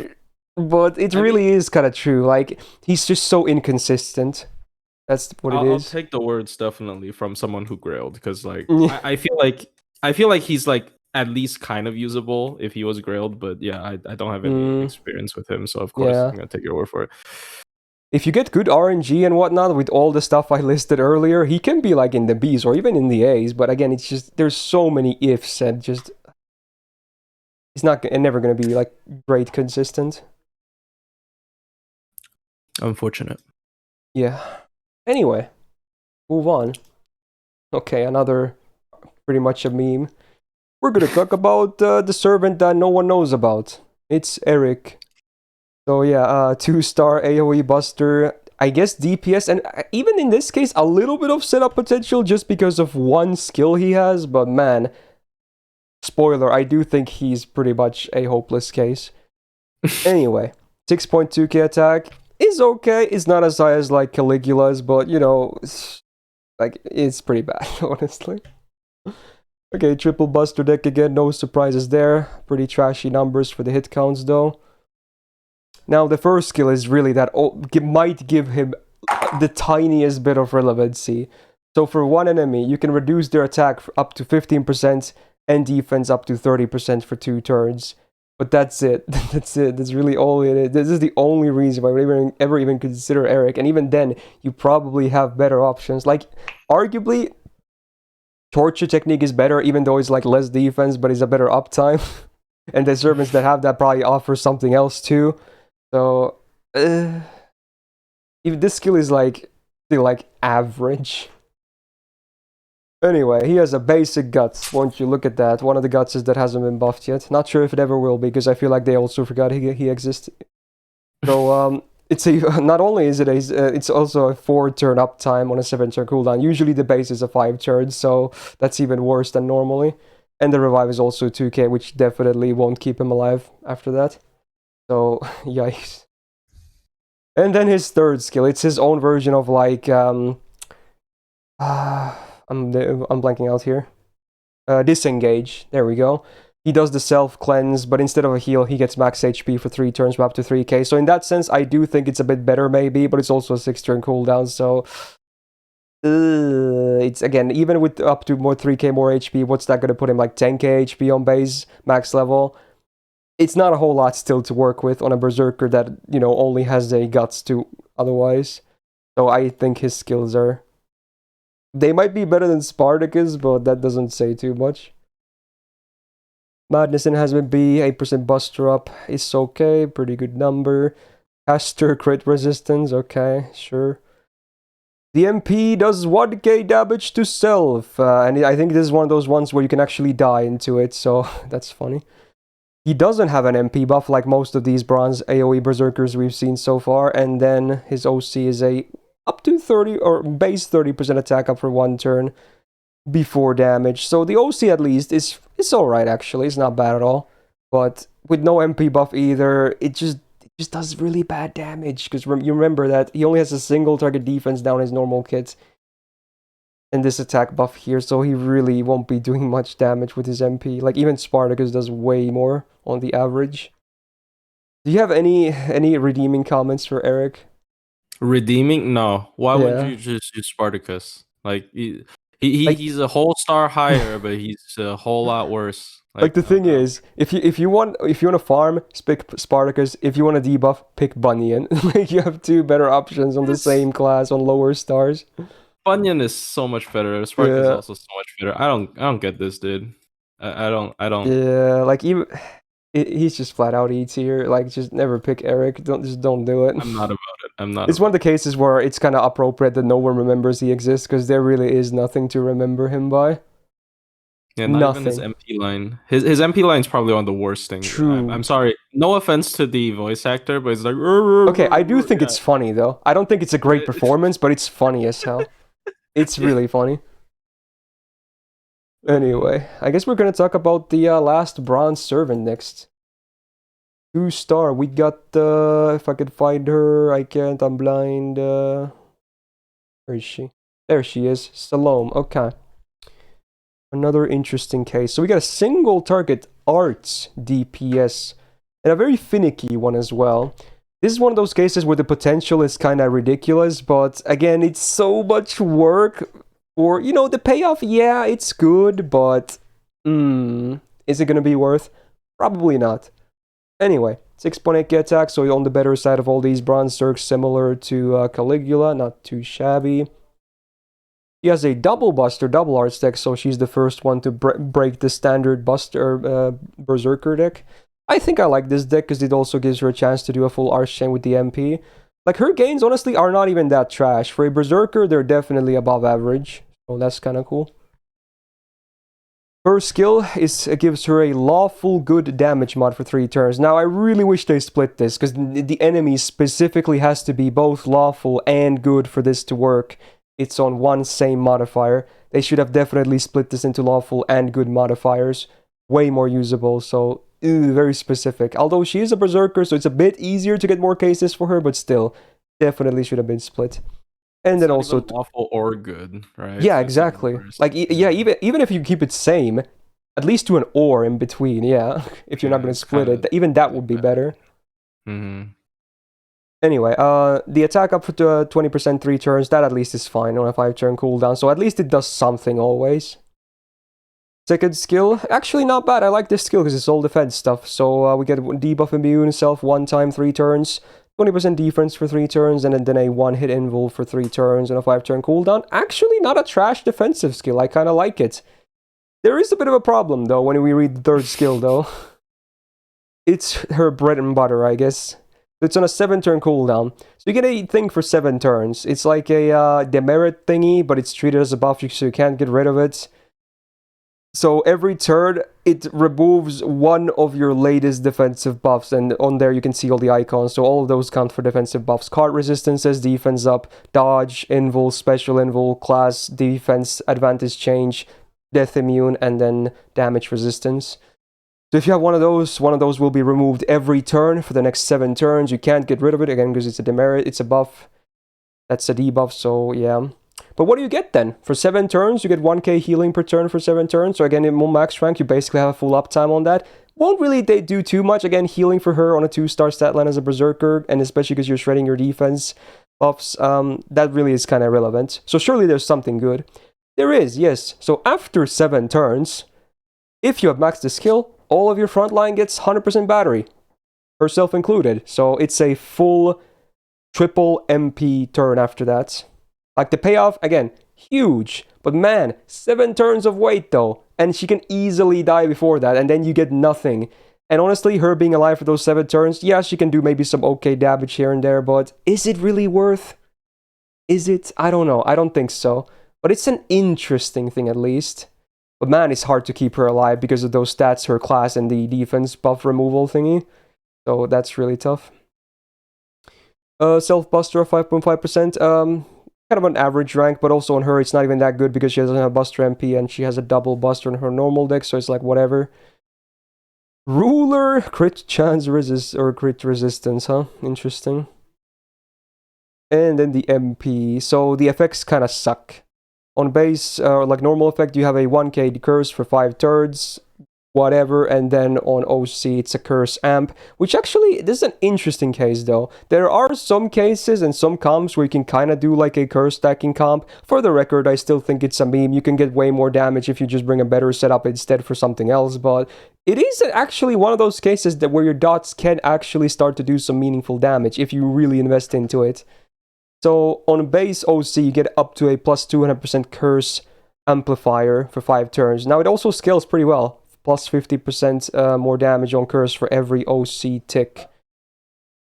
but it really is kind of true. Like, he's just so inconsistent. That's what it is. I'll take the words definitely from someone who grailed, because, like, I feel like he's, like, at least kind of usable if he was grailed, but yeah, I don't have any experience with him, so of course I'm gonna take your word for it. If you get good RNG and whatnot with all the stuff I listed earlier, he can be, like, in the Bs or even in the As, but again, it's just, there's so many ifs and just, it's never gonna be, like, great consistent. Unfortunate. Yeah. Anyway, move on. Okay, another pretty much a meme. We're gonna talk about the servant that no one knows about. It's Eric. So yeah, 2-star AoE buster. I guess DPS, and even in this case, a little bit of setup potential just because of one skill he has, but man, spoiler, I do think he's pretty much a hopeless case. Anyway, 6.2k attack is okay. It's not as high as, like, Caligula's, but, it's pretty bad, honestly. Okay, triple buster deck again, no surprises there. Pretty trashy numbers for the hit counts, though. Now, the first skill is really that might give him the tiniest bit of relevancy. So for one enemy, you can reduce their attack up to 15% and defense up to 30% for 2 turns. But that's it. That's it. That's really all it is. This is the only reason why I would ever even consider Eric. And even then, you probably have better options. Like, arguably, Torture Technique is better, even though it's like less defense, but it's a better uptime. And the servants that have that probably offer something else too. So, even this skill is like still like average. Anyway, he has a basic guts. Won't you look at that? One of the guts is that hasn't been buffed yet. Not sure if it ever will be, because I feel like they also forgot he exists. So it's a not only is it it's also a 4-turn uptime on a 7-turn cooldown. Usually the base is a 5 turn, so that's even worse than normally. And the revive is also 2k, which definitely won't keep him alive after that. So yikes. And then his third skill, it's his own version of like I'm blanking out here. Disengage. There we go. He does the self cleanse, but instead of a heal, he gets max HP for 3 turns, up to 3k. So in that sense, I do think it's a bit better, maybe, but it's also a 6-turn cooldown. So it's again, even with up to more 3k more HP, what's that gonna put him like 10k HP on base max level? It's not a whole lot still to work with on a berserker that only has the guts to otherwise. So I think his skills are. They might be better than Spartacus, but that doesn't say too much. Madness in Hazmat B, 8% Buster Up is okay, pretty good number. Caster crit resistance, okay, sure. The MP does 1k damage to self, and I think this is one of those ones where you can actually die into it, so that's funny. He doesn't have an MP buff like most of these bronze AoE berserkers we've seen so far, and then his OC is a up to 30 or base 30% attack up for 1 turn before damage. So the OC at least is alright actually. It's not bad at all. But with no MP buff either, it just does really bad damage, because you remember that he only has a single target defense down his normal kit. And this attack buff here, so he really won't be doing much damage with his MP. Like even Spartacus does way more on the average. Do you have any redeeming comments for Eric? Redeeming? No. Why would you just use Spartacus? Like he's a whole star higher, but he's a whole lot worse. Like the thing is, if you want to farm, pick Spartacus. If you want to debuff, pick Bunyan. Like you have 2 better options on the same class on lower stars. Bunyan is so much better. Spartacus is also so much better. I don't get this, dude. I don't. Yeah, like even. He's just flat out E tier. Like, just never pick Eric. Don't do it. I'm not about it. I'm not. It's one of the cases where it's kind of appropriate that no one remembers he exists, because there really is nothing to remember him by. Yeah, not even his MP line. His MP line is probably one of the worst things. True. I'm sorry. No offense to the voice actor, but it's like. Okay, I do think it's funny though. I don't think it's a great performance, but it's funny as hell. It's really funny. Anyway, I guess we're gonna talk about the last bronze servant next. 2-star. We got if I could find her, I can't. I'm blind. Where is she? There she is. Salome. Okay. Another interesting case. So we got a single target arts DPS and a very finicky one as well. This is one of those cases where the potential is kind of ridiculous, but again, it's so much work. Or, the payoff, yeah, it's good, but is it going to be worth? Probably not. Anyway, 6.8k attack, so you're on the better side of all these bronze Zergs, similar to Caligula, not too shabby. He has a double buster, double arts deck, so she's the first one to break the standard buster berserker deck. I think I like this deck because it also gives her a chance to do a full arch chain with the MP. Like, her gains, honestly, are not even that trash. For a berserker, they're definitely above average. So that's kind of cool. Her skill gives her a lawful good damage mod for 3 turns. Now, I really wish they split this, because the enemy specifically has to be both lawful and good for this to work. It's on one same modifier. They should have definitely split this into lawful and good modifiers. Way more usable, so very specific. Although she is a berserker, so it's a bit easier to get more cases for her, but still, definitely should have been split. And it's then also lawful or good, right? Yeah, exactly. Like even if you keep it same, at least do an or in between. Yeah, if you're not going to split it, even that would be better. Anyway, the attack up to 20% 3 turns. That at least is fine on a 5-turn cooldown. So at least it does something always. Second skill, actually not bad. I like this skill because it's all defense stuff. So we get debuff immune self 1 time 3 turns, 20% defense for 3 turns, and then a 1-hit invul for 3 turns and a 5-turn cooldown. Actually not a trash defensive skill. I kind of like it. There is a bit of a problem though when we read the third skill though. It's her bread and butter, I guess. It's on a 7-turn cooldown. So you get a thing for 7 turns. It's like a demerit thingy, but it's treated as a buff, so you can't get rid of it. So every turn, it removes one of your latest defensive buffs, and on there you can see all the icons, so all of those count for defensive buffs. Card resistances, defense up, dodge, invul, special invul, class, defense, advantage change, death immune, and then damage resistance. So if you have one of those will be removed every turn for the next 7 turns. You can't get rid of it, again, because it's a demerit, it's a buff. That's a debuff, so yeah. But what do you get then? For 7 turns, you get 1k healing per turn for 7 turns. So again, in max rank, you basically have a full uptime on that. Won't really do too much. Again, healing for her on a 2-star stat line as a Berserker, and especially because you're shredding your defense buffs, that really is kind of irrelevant. So surely there's something good. There is, yes. So after 7 turns, if you have maxed the skill, all of your frontline gets 100% battery, herself included. So it's a full triple MP turn after that. Like the payoff, again, huge. But man, 7 turns of weight though. And she can easily die before that, and then you get nothing. And honestly, her being alive for those 7 turns, yeah, she can do maybe some okay damage here and there, but is it really worth? Is it? I don't know. I don't think so. But it's an interesting thing at least. But man, it's hard to keep her alive because of those stats, her class, and the defense buff removal thingy. So that's really tough. Self-buster of 5.5%. Kind of an average rank, but also on her, it's not even that good because she doesn't have Buster MP and she has a double Buster on her normal deck, so it's like whatever. Ruler, crit chance resist, or crit resistance, huh? Interesting. And then the MP. So the effects kind of suck. On base, like normal effect, you have a 1k curse for 5 turns, whatever, and then on OC, it's a curse amp, which actually, this is an interesting case though. There are some cases and some comps where you can kind of do like a curse stacking comp. For the record, I still think it's a meme. You can get way more damage if you just bring a better setup instead for something else, but it is actually one of those cases that where your dots can actually start to do some meaningful damage if you really invest into it. So on base OC, you get up to a plus 200% curse amplifier for 5 turns. Now it also scales pretty well. Plus 50% more damage on curse for every OC tick.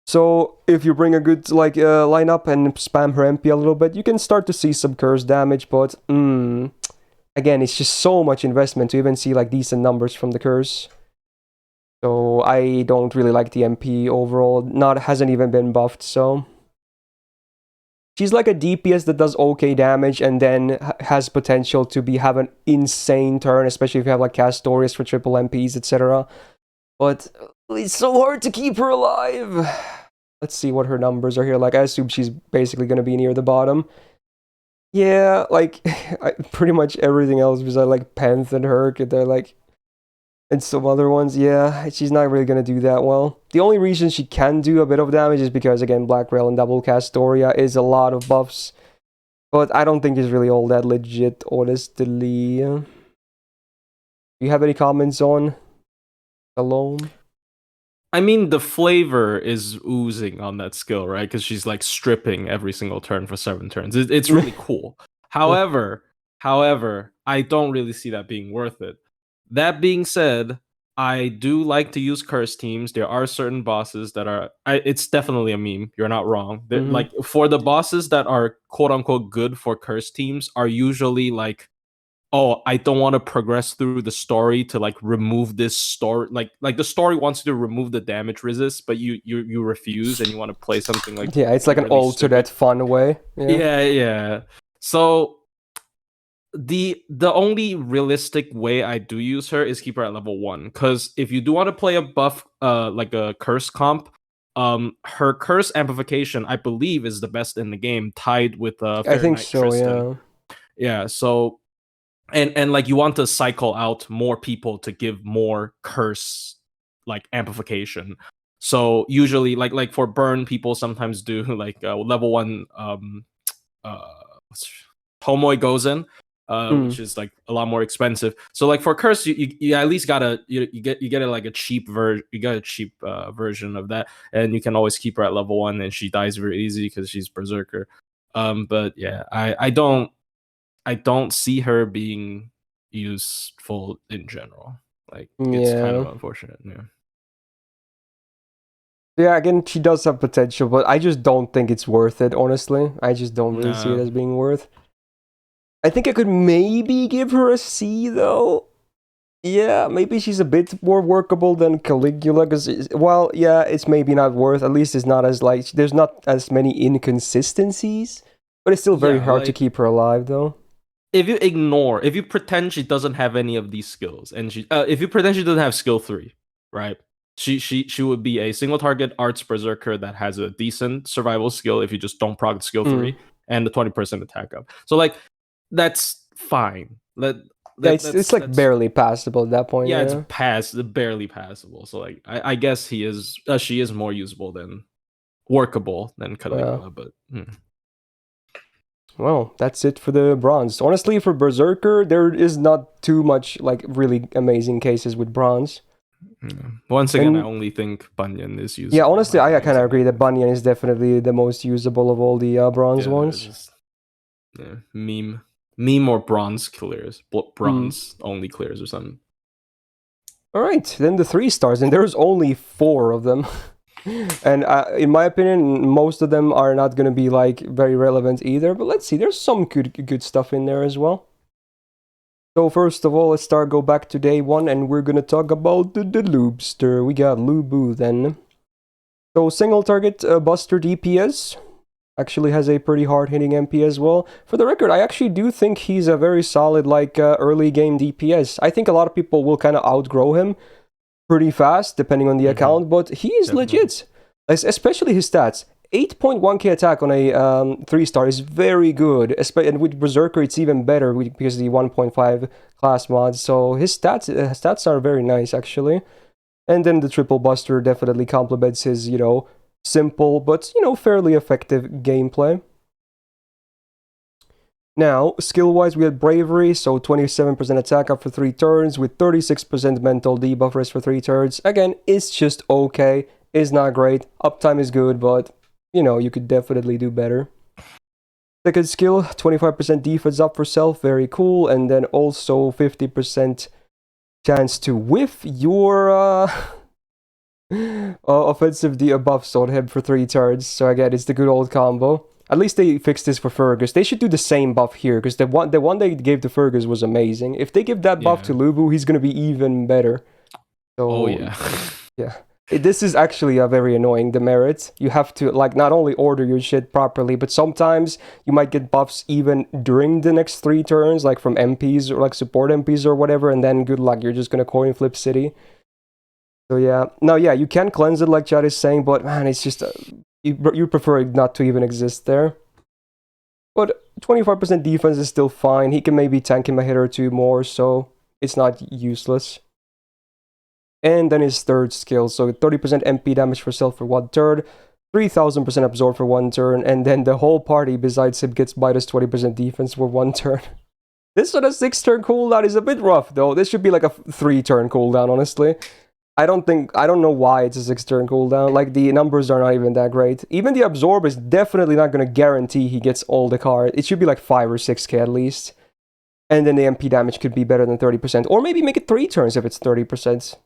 So if you bring a good lineup and spam her MP a little bit, you can start to see some curse damage, but again, it's just so much investment to even see like decent numbers from the curse. So I don't really like the MP overall. Hasn't even been buffed, so she's like a DPS that does okay damage and then has potential to have an insane turn, especially if you have like Castorius for triple MPs, etc. But it's so hard to keep her alive. Let's see what her numbers are here. Like, I assume she's basically going to be near the bottom. Yeah, like, pretty much everything else besides like Penth and Herc, they're like, and some other ones, yeah, she's not really going to do that well. The only reason she can do a bit of damage is because, again, Black Rail and Double Castoria is a lot of buffs. But I don't think it's really all that legit, honestly. Do you have any comments on Alone? I mean, the flavor is oozing on that skill, right? Because she's like stripping every single turn for 7 turns. It's really cool. However, I don't really see that being worth it. That being said, I do like to use curse teams. There are certain bosses that are... it's definitely a meme. You're not wrong. Like, for the bosses that are quote-unquote good for curse teams are usually like, oh, I don't want to progress through the story to like remove this story. Like the story wants you to remove the damage resist, but you refuse and you want to play something like... Yeah, it's like an really alternate fun way. Yeah. So the only realistic way I do use her is keep her at level 1, because if you do want to play a buff like a curse comp, her curse amplification I believe is the best in the game, tied with I think so, Tristan. Yeah, so and like you want to cycle out more people to give more curse like amplification. So usually like for burn, people sometimes do like level 1 Tomoe Gozen. which is like a lot more expensive. So like for curse, you at least gotta you get it like a cheap version of that, and you can always keep her at level 1, and she dies very easy because she's berserker. But yeah, I don't see her being useful in general. Like it's kind of unfortunate. Yeah. Yeah, again, she does have potential, but I just don't think it's worth it, honestly. I just don't really see it as being worth. I think I could maybe give her a C, though. Yeah, maybe she's a bit more workable than Caligula, because, well, yeah, it's maybe not worth, at least it's not as, like, there's not as many inconsistencies, but it's still very hard to keep her alive, though. If you pretend she doesn't have any of these skills, and if you pretend she doesn't have skill 3, right? She would be a single target arts berserker that has a decent survival skill if you just don't proc skill 3 and the 20% attack up. So like that's fine. It's like barely passable at that point. Yeah, it's barely passable. So like I guess she is more usable than workable than Caligula, but well, that's it for the bronze. Honestly, for Berserker, there is not too much like really amazing cases with bronze. Once again, I only think Bunyan is usable. Yeah, honestly, I kind of agree that Bunyan is definitely the most usable of all the bronze ones. Meme or bronze clears, bronze only clears or something. All right, then the 3 stars, and there's only 4 of them. And in my opinion, most of them are not going to be like very relevant either. But let's see, there's some good stuff in there as well. So first of all, let's go back to day 1, and we're going to talk about the Loobster. We got Lubu then. So single target Buster DPS. Actually has a pretty hard-hitting MP as well. For the record, I actually do think he's a very solid like early game DPS. I think a lot of people will kind of outgrow him pretty fast, depending on the account, but he is legit. Especially his stats. 8.1k attack on a 3-star is very good. And with Berserker, it's even better because of the 1.5 class mods. So his stats are very nice, actually. And then the Triple Buster definitely complements his, simple but, fairly effective gameplay. Now, skill-wise, we had Bravery, so 27% attack up for 3 turns, with 36% mental debuff rest for 3 turns. Again, it's just okay. It's not great. Uptime is good, but, you could definitely do better. Second skill, 25% defense up for self, very cool. And then also 50% chance to whiff your offensive buffs on him for 3 turns. So again, it's the good old combo. At least they fixed this for Fergus. They should do the same buff here, because the one they gave to Fergus was amazing. If they give that buff to Lubu, he's going to be even better. So, yeah. This is actually a very annoying demerit. You have to, like, not only order your shit properly, but sometimes you might get buffs even during the next 3 turns, like from MPs or like support MPs or whatever, and then good luck, you're just going to coin flip city. So yeah. Now, yeah, you can cleanse it like Chad is saying, but man, it's just... you prefer it not to even exist there. But 25% defense is still fine. He can maybe tank him a hit or 2 more, so it's not useless. And then his third skill, so 30% MP damage for self for 1 turn, 3000% absorb for 1 turn, and then the whole party besides him gets minus 20% defense for 1 turn. This on a 6-turn cooldown is a bit rough, though. This should be like a 3-turn cooldown, honestly. I don't know why it's a 6-turn cooldown. Like, the numbers are not even that great. Even the absorb is definitely not going to guarantee he gets all the cards. It should be like 5 or 6k at least. And then the MP damage could be better than 30%. Or maybe make it 3 turns if it's 30%.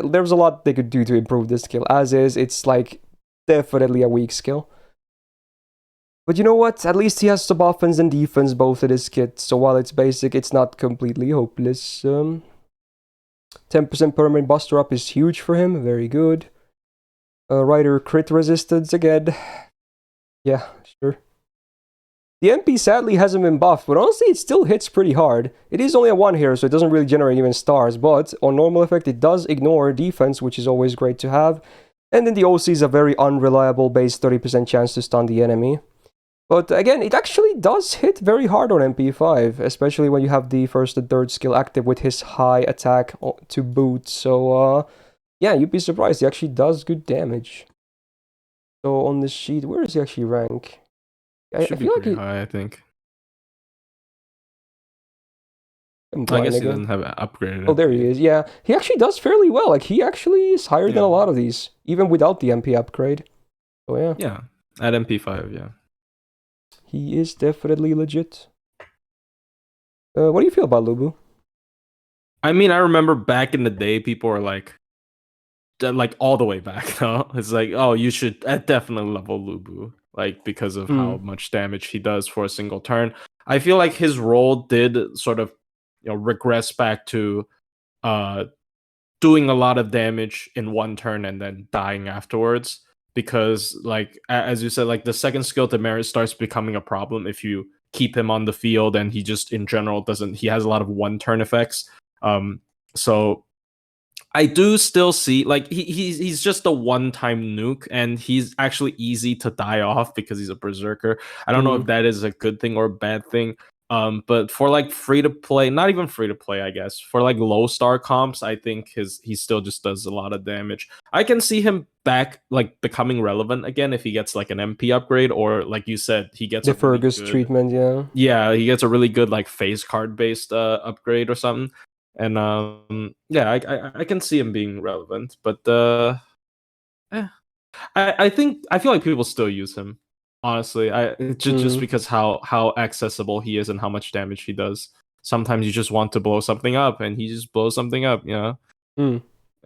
There's a lot they could do to improve this skill. As is, it's like definitely a weak skill. But you know what? At least he has some offense and defense both in his kit. So while it's basic, it's not completely hopeless. 10% permanent buster up is huge for him. Very good. Rider crit resistance again. Yeah, sure. The MP sadly hasn't been buffed, but honestly it still hits pretty hard. It is only a 1 here, so it doesn't really generate even stars, but on normal effect it does ignore defense, which is always great to have. And then the OC is a very unreliable base 30% chance to stun the enemy. But again, it actually does hit very hard on MP5, especially when you have the first and third skill active with his high attack to boot. So, yeah, you'd be surprised. He actually does good damage. So, on this sheet, where does he actually rank? I feel be pretty high, I think. I'm I blind guess he again. doesn't have an upgraded Oh, there he MP. is. Yeah, he actually does fairly well. Like, he actually is higher than a lot of these, even without the MP upgrade. So, yeah. Yeah, at MP5, yeah. He is definitely legit. What do you feel about Lubu? I mean, I remember back in the day, people were like all the way back, no? It's like, oh, you should definitely level Lubu, like, because of how much damage he does for a single turn. I feel like his role did sort of, regress back to doing a lot of damage in one turn and then dying afterwards. Because, like, as you said, like, the second skill to merit starts becoming a problem if you keep him on the field, and he just in general doesn't. He has a lot of one turn effects. So I do still see, like, he's just a one-time nuke, and he's actually easy to die off because he's a berserker. I don't know if that is a good thing or a bad thing. But for like free to play, not even free to play, I guess, for like low star comps, I think he still just does a lot of damage. I can see him back, like, becoming relevant again if he gets like an MP upgrade, or like you said, he gets The a really Fergus good, treatment, yeah. yeah, he gets a really good like face card based upgrade or something. And yeah, I can see him being relevant, but eh. I think I feel like people still use him. Honestly, just because how accessible he is and how much damage he does. Sometimes you just want to blow something up, and he just blows something up. Yeah.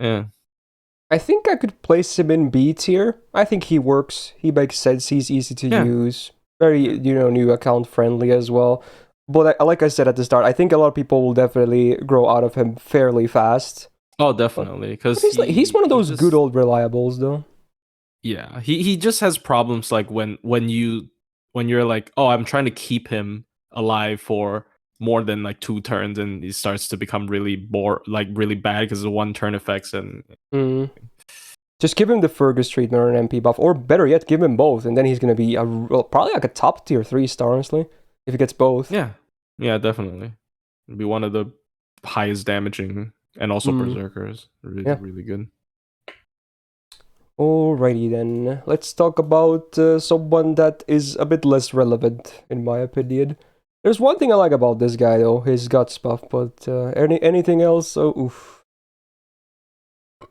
I think I could place him in B tier. I think he works. He makes sense. He's easy to use. Very, new account friendly as well. But like I said at the start, I think a lot of people will definitely grow out of him fairly fast. Oh, definitely, because he's one of those good old reliables, though. Yeah, he just has problems like when you're like, oh, I'm trying to keep him alive for more than like 2 turns, and he starts to become really really bad because of one turn effects. And just give him the Fergus treatment or an MP buff, or better yet, give him both, and then he's gonna be probably like a top tier 3-star, honestly, if he gets both. Yeah, definitely. It'd be one of the highest damaging, and also berserkers. Really good. Alrighty then, let's talk about someone that is a bit less relevant, in my opinion. There's one thing I like about this guy though, his guts buff, but anything else? Oh, oof.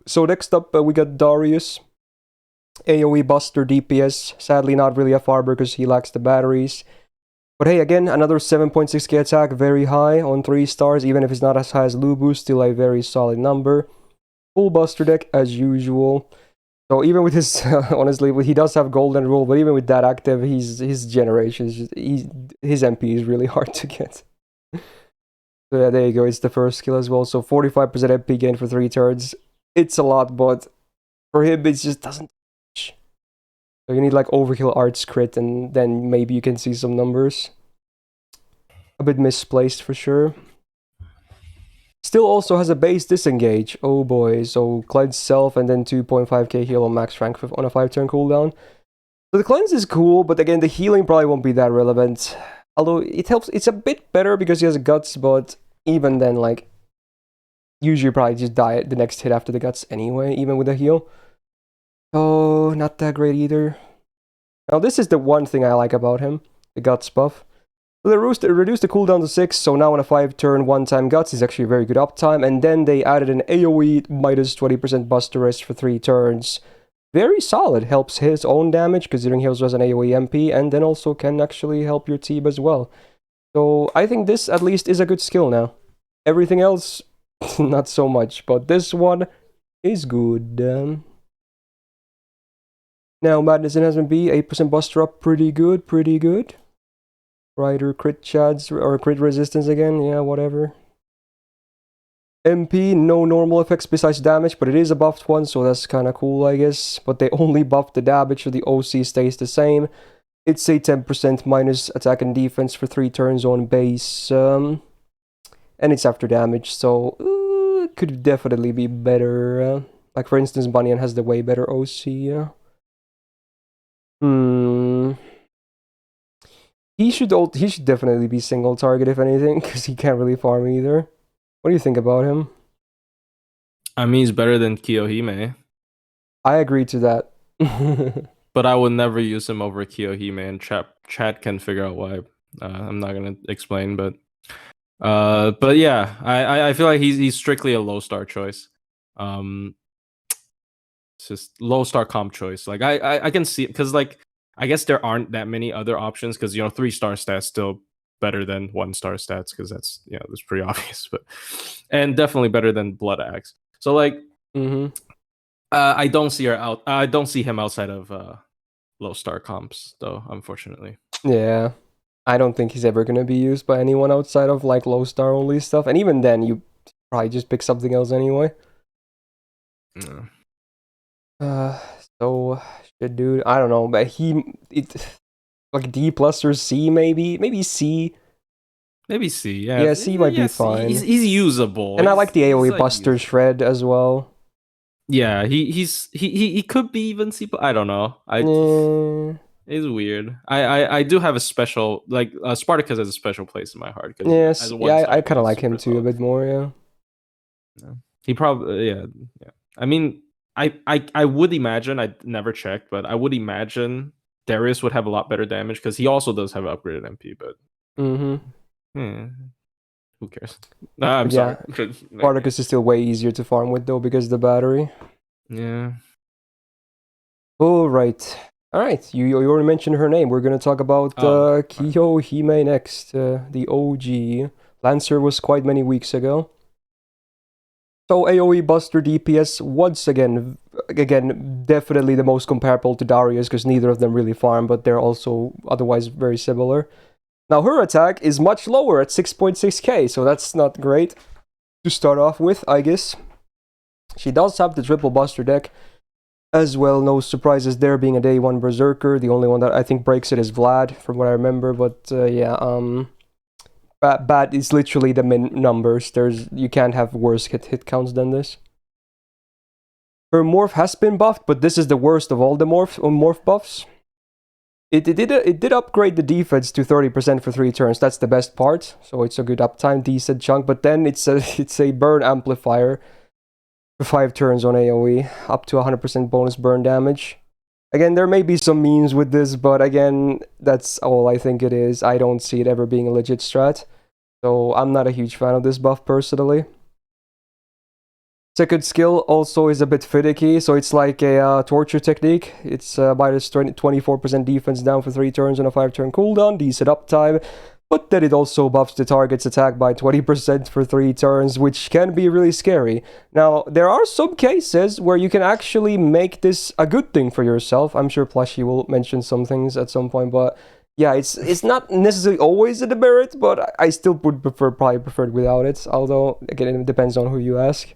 So next up, we got Darius. AoE Buster DPS, sadly not really a farmer because he lacks the batteries. But hey, again, another 7.6k attack, very high on 3 stars, even if it's not as high as Lubu, still a very solid number. Full Buster deck as usual. So even with his, honestly, he does have Golden Rule, but even with that active, his generation, his MP is really hard to get. So yeah, there you go, it's the first skill as well. So 45% MP gain for 3 turns. It's a lot, but for him, it just doesn't. So you need like Overkill Arts crit, and then maybe you can see some numbers. A bit misplaced for sure. Still also has a base disengage. Oh boy, so cleanse self and then 2.5k heal on max rank on a 5-turn cooldown. So the cleanse is cool, but again, the healing probably won't be that relevant. Although it helps, it's a bit better because he has guts, but even then, like, usually probably just die the next hit after the guts anyway, even with a heal. Oh, not that great either. Now this is the one thing I like about him, the guts buff. So they reduced the cooldown to 6, so now on a 5-turn one-time guts is actually a very good uptime, and then they added an AoE minus 20% buster rest for 3 turns. Very solid, helps his own damage, considering he also has an AoE MP, and then also can actually help your team as well. So I think this at least is a good skill now. Everything else, not so much, but this one is good. Now Madness Enhancement B, 8% buster up, pretty good. Rider crit chads, or crit resistance again, yeah, whatever. MP, no normal effects besides damage, but it is a buffed one, so that's kinda cool, I guess. But they only buffed the damage, so the OC stays the same. It's a 10% minus attack and defense for 3 turns on base. And it's after damage, so it could definitely be better. Like, for instance, Bunyan has the way better OC. He should definitely be single target, if anything, because he can't really farm either. What do you think about him? I mean, he's better than Kiyohime. I agree to that. But I would never use him over Kiyohime, and chat can figure out why. I'm not gonna explain, but But yeah, I feel like he's strictly a low star choice. Um, it's just low star comp choice. Like I can see, because like I guess there aren't that many other options, because 3-star stats still better than 1-star stats, because that's pretty obvious, but and definitely better than Blood Axe. So like I don't see her out. I don't see him outside of low star comps though, unfortunately. Yeah. I don't think he's ever gonna be used by anyone outside of like low star only stuff. And even then you probably just pick something else anyway. Yeah. Uh so shit, dude. I don't know, but like D plus or C maybe? Maybe C. Maybe C. Yeah, Yeah, C might be He's fine. usable. And I like the AoE like Buster usable. Shred as well. Yeah, he could be even C. I don't know. It's weird. I do have a special, like Spartacus has a special place in my heart, because as Yes, a yeah, 1-star, I kind of he's like him super too a solid. bit more, yeah. Yeah. He probably yeah. I mean, I would imagine, I never checked, but I would imagine Darius would have a lot better damage, because he also does have upgraded MP. But who cares? Nah, I'm But sorry. yeah, Like, Spartacus is still way easier to farm with though because of the battery. yeah. All right. All right, you already mentioned her name. We're gonna talk about Oh, fine. Kiyohime next. The OG Lancer was quite many weeks ago. So AoE Buster DPS once again, definitely the most comparable to Darius because neither of them really farm, but they're also otherwise very similar. Now her attack is much lower at 6.6k, so that's not great to start off with, I guess. She does have the triple Buster deck as well. No surprises there, being a day 1 Berserker. The only one that I think breaks it is Vlad, from what I remember. But yeah, Bat is literally the min numbers. You can't have worse hit counts than this. Her morph has been buffed, but this is the worst of all the morph buffs. It did upgrade the defense to 30% for 3 turns. That's the best part. So it's a good uptime, decent chunk. But then it's a burn amplifier for 5 turns on AoE, up to 100% bonus burn damage. Again, there may be some memes with this, but again, that's all I think it is. I don't see it ever being a legit strat. So I'm not a huge fan of this buff personally. Second skill also is a bit finicky, so it's like a torture technique. It's minus 24% defense down for 3 turns on a 5-turn cooldown, decent uptime, but then it also buffs the target's attack by 20% for 3 turns, which can be really scary. Now, there are some cases where you can actually make this a good thing for yourself. I'm sure Plushie will mention some things at some point, but yeah, it's not necessarily always a demerit, but I still would probably prefer it without it, although, again, it depends on who you ask.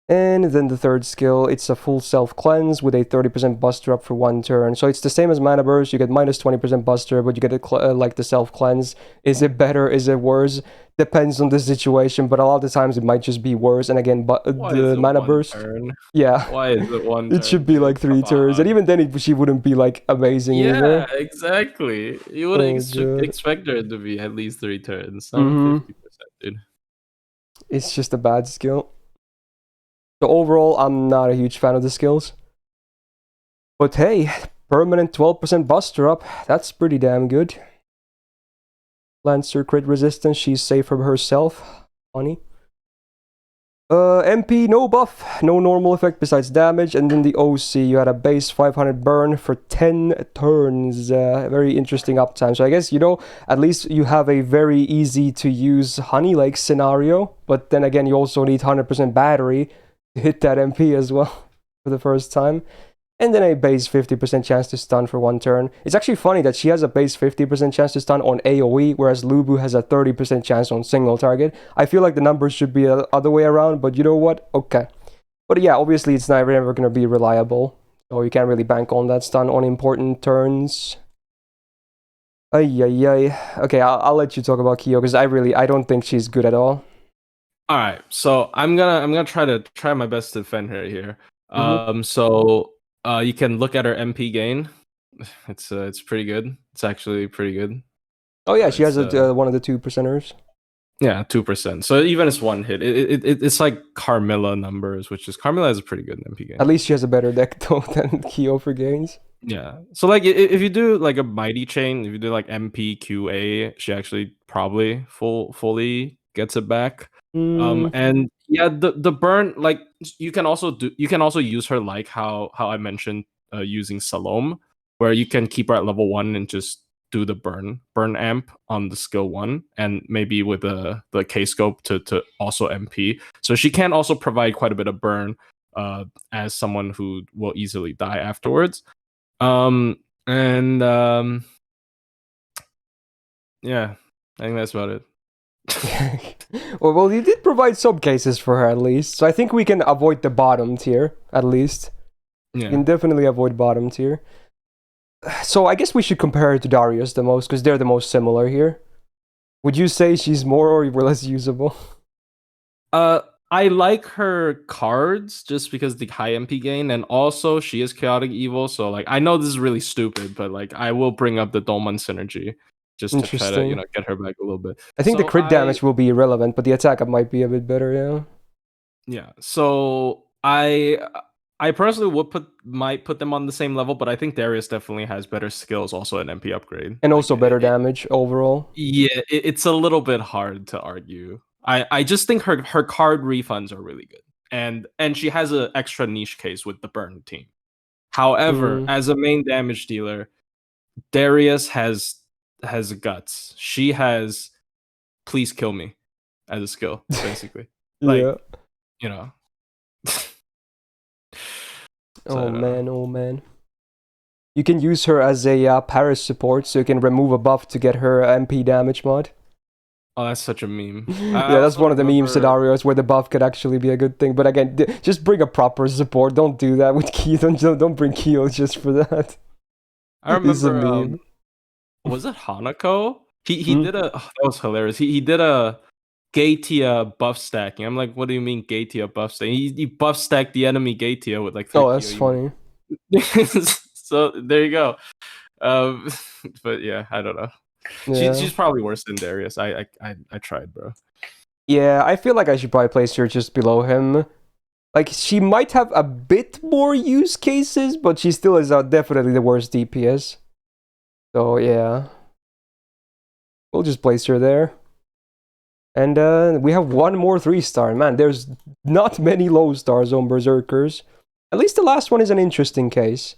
And then the third skill, it's a full self-cleanse with a 30% buster up for 1 turn. So it's the same as Mana Burst, you get minus 20% buster, but you get like the self-cleanse. Is it better, is it worse? Depends on the situation, but a lot of the times it might just be worse. And again, Why is the it Mana 1 Burst, turn? yeah, Why is it 1 it should turn, be dude? like 3 Come turns. And on. even then, she wouldn't be like amazing Yeah, either. exactly. You would Oh, God. expect her to be at least 3 turns, not Mm-hmm. 50%, dude. It's just a bad skill. So overall, I'm not a huge fan of the skills. But hey, permanent 12% buster up, that's pretty damn good. Lancer crit resistance, she's safe from herself. Funny. MP, no buff, no normal effect besides damage, and then the OC, you had a base 500 burn for 10 turns. Very interesting uptime. So I guess, at least you have a very easy to use Honey Lake scenario, but then again, you also need 100% battery to hit that MP as well for the first time. And then a base 50% chance to stun for 1 turn. It's actually funny that she has a base 50% chance to stun on AoE, whereas Lubu has a 30% chance on single target. I feel like the numbers should be the other way around, but you know what? Okay. But yeah, obviously it's never going to be reliable, so you can't really bank on that stun on important turns. Ay. Okay, I'll let you talk about Kyo, because I don't think she's good at all. All right, so I'm gonna try my best to defend her here. So you can look at her MP gain. It's pretty good. It's actually pretty good. Oh yeah, she has It's one of the 2%ers. Yeah, 2%. So even it's 1 hit. It's like Carmilla numbers, which is Carmilla has a pretty good MP gain. At least she has a better deck though than Kyo for gains. Yeah. So like if you do like a mighty chain, if you do like MPQA, she actually probably fully gets it back. Mm, And yeah, the burn, like you can also use her like how I mentioned using Salome, where you can keep her at level 1 and just do the burn amp on the skill 1, and maybe with the K scope to also MP. So she can also provide quite a bit of burn as someone who will easily die afterwards. And yeah, I think that's about it. well, you did provide some cases for her at least, so I think we can avoid the bottom tier at least. You Yeah. can definitely avoid bottom tier. So I guess we should compare her to Darius the most because they're the most similar here. Would you say she's more or less usable? I like her cards just because the high MP gain, and also she is chaotic evil. So like, I know this is really stupid, but like, I will bring up the Dolman synergy just to try to Interesting. get her back a little bit. I think the So crit damage will be irrelevant, but the attack up might be a bit better, yeah. yeah. So I personally might put them on the same level, but I think Darius definitely has better skills, also an MP upgrade, And like also better damage overall. yeah, it's a little bit hard to argue. I just think her card refunds are really good, and she has an extra niche case with the burn team. However, Mm. as a main damage dealer, Darius has guts. She has please kill me as a skill, basically. Like, Yeah. you know. Oh man, oh man. You can use her as a Paris support, so you can remove a buff to get her MP damage mod. Oh, that's such a meme. I Yeah, that's also one of the meme remember. scenarios where the buff could actually be a good thing. But again, just bring a proper support. Don't do that with Kyo. Don't bring Kyo just for that. I It's a remember. meme. Was it Hanako? He Hmm? did a. Oh, that was hilarious. He did a Gaetia buff stacking. I'm like, what do you mean Gaetia buff stacking? He buff stacked the enemy Gaetia with like 3 Oh, Kyo that's funny. emotes. So there you go. Um, but yeah, I don't know. Yeah. She's probably worse than Darius. I tried, bro. Yeah, I feel like I should probably place her just below him. Like, she might have a bit more use cases, but she still is definitely the worst DPS. So, yeah. We'll just place her there. And we have one more 3-star. Man, there's not many low stars on Berserkers. At least the last one is an interesting case.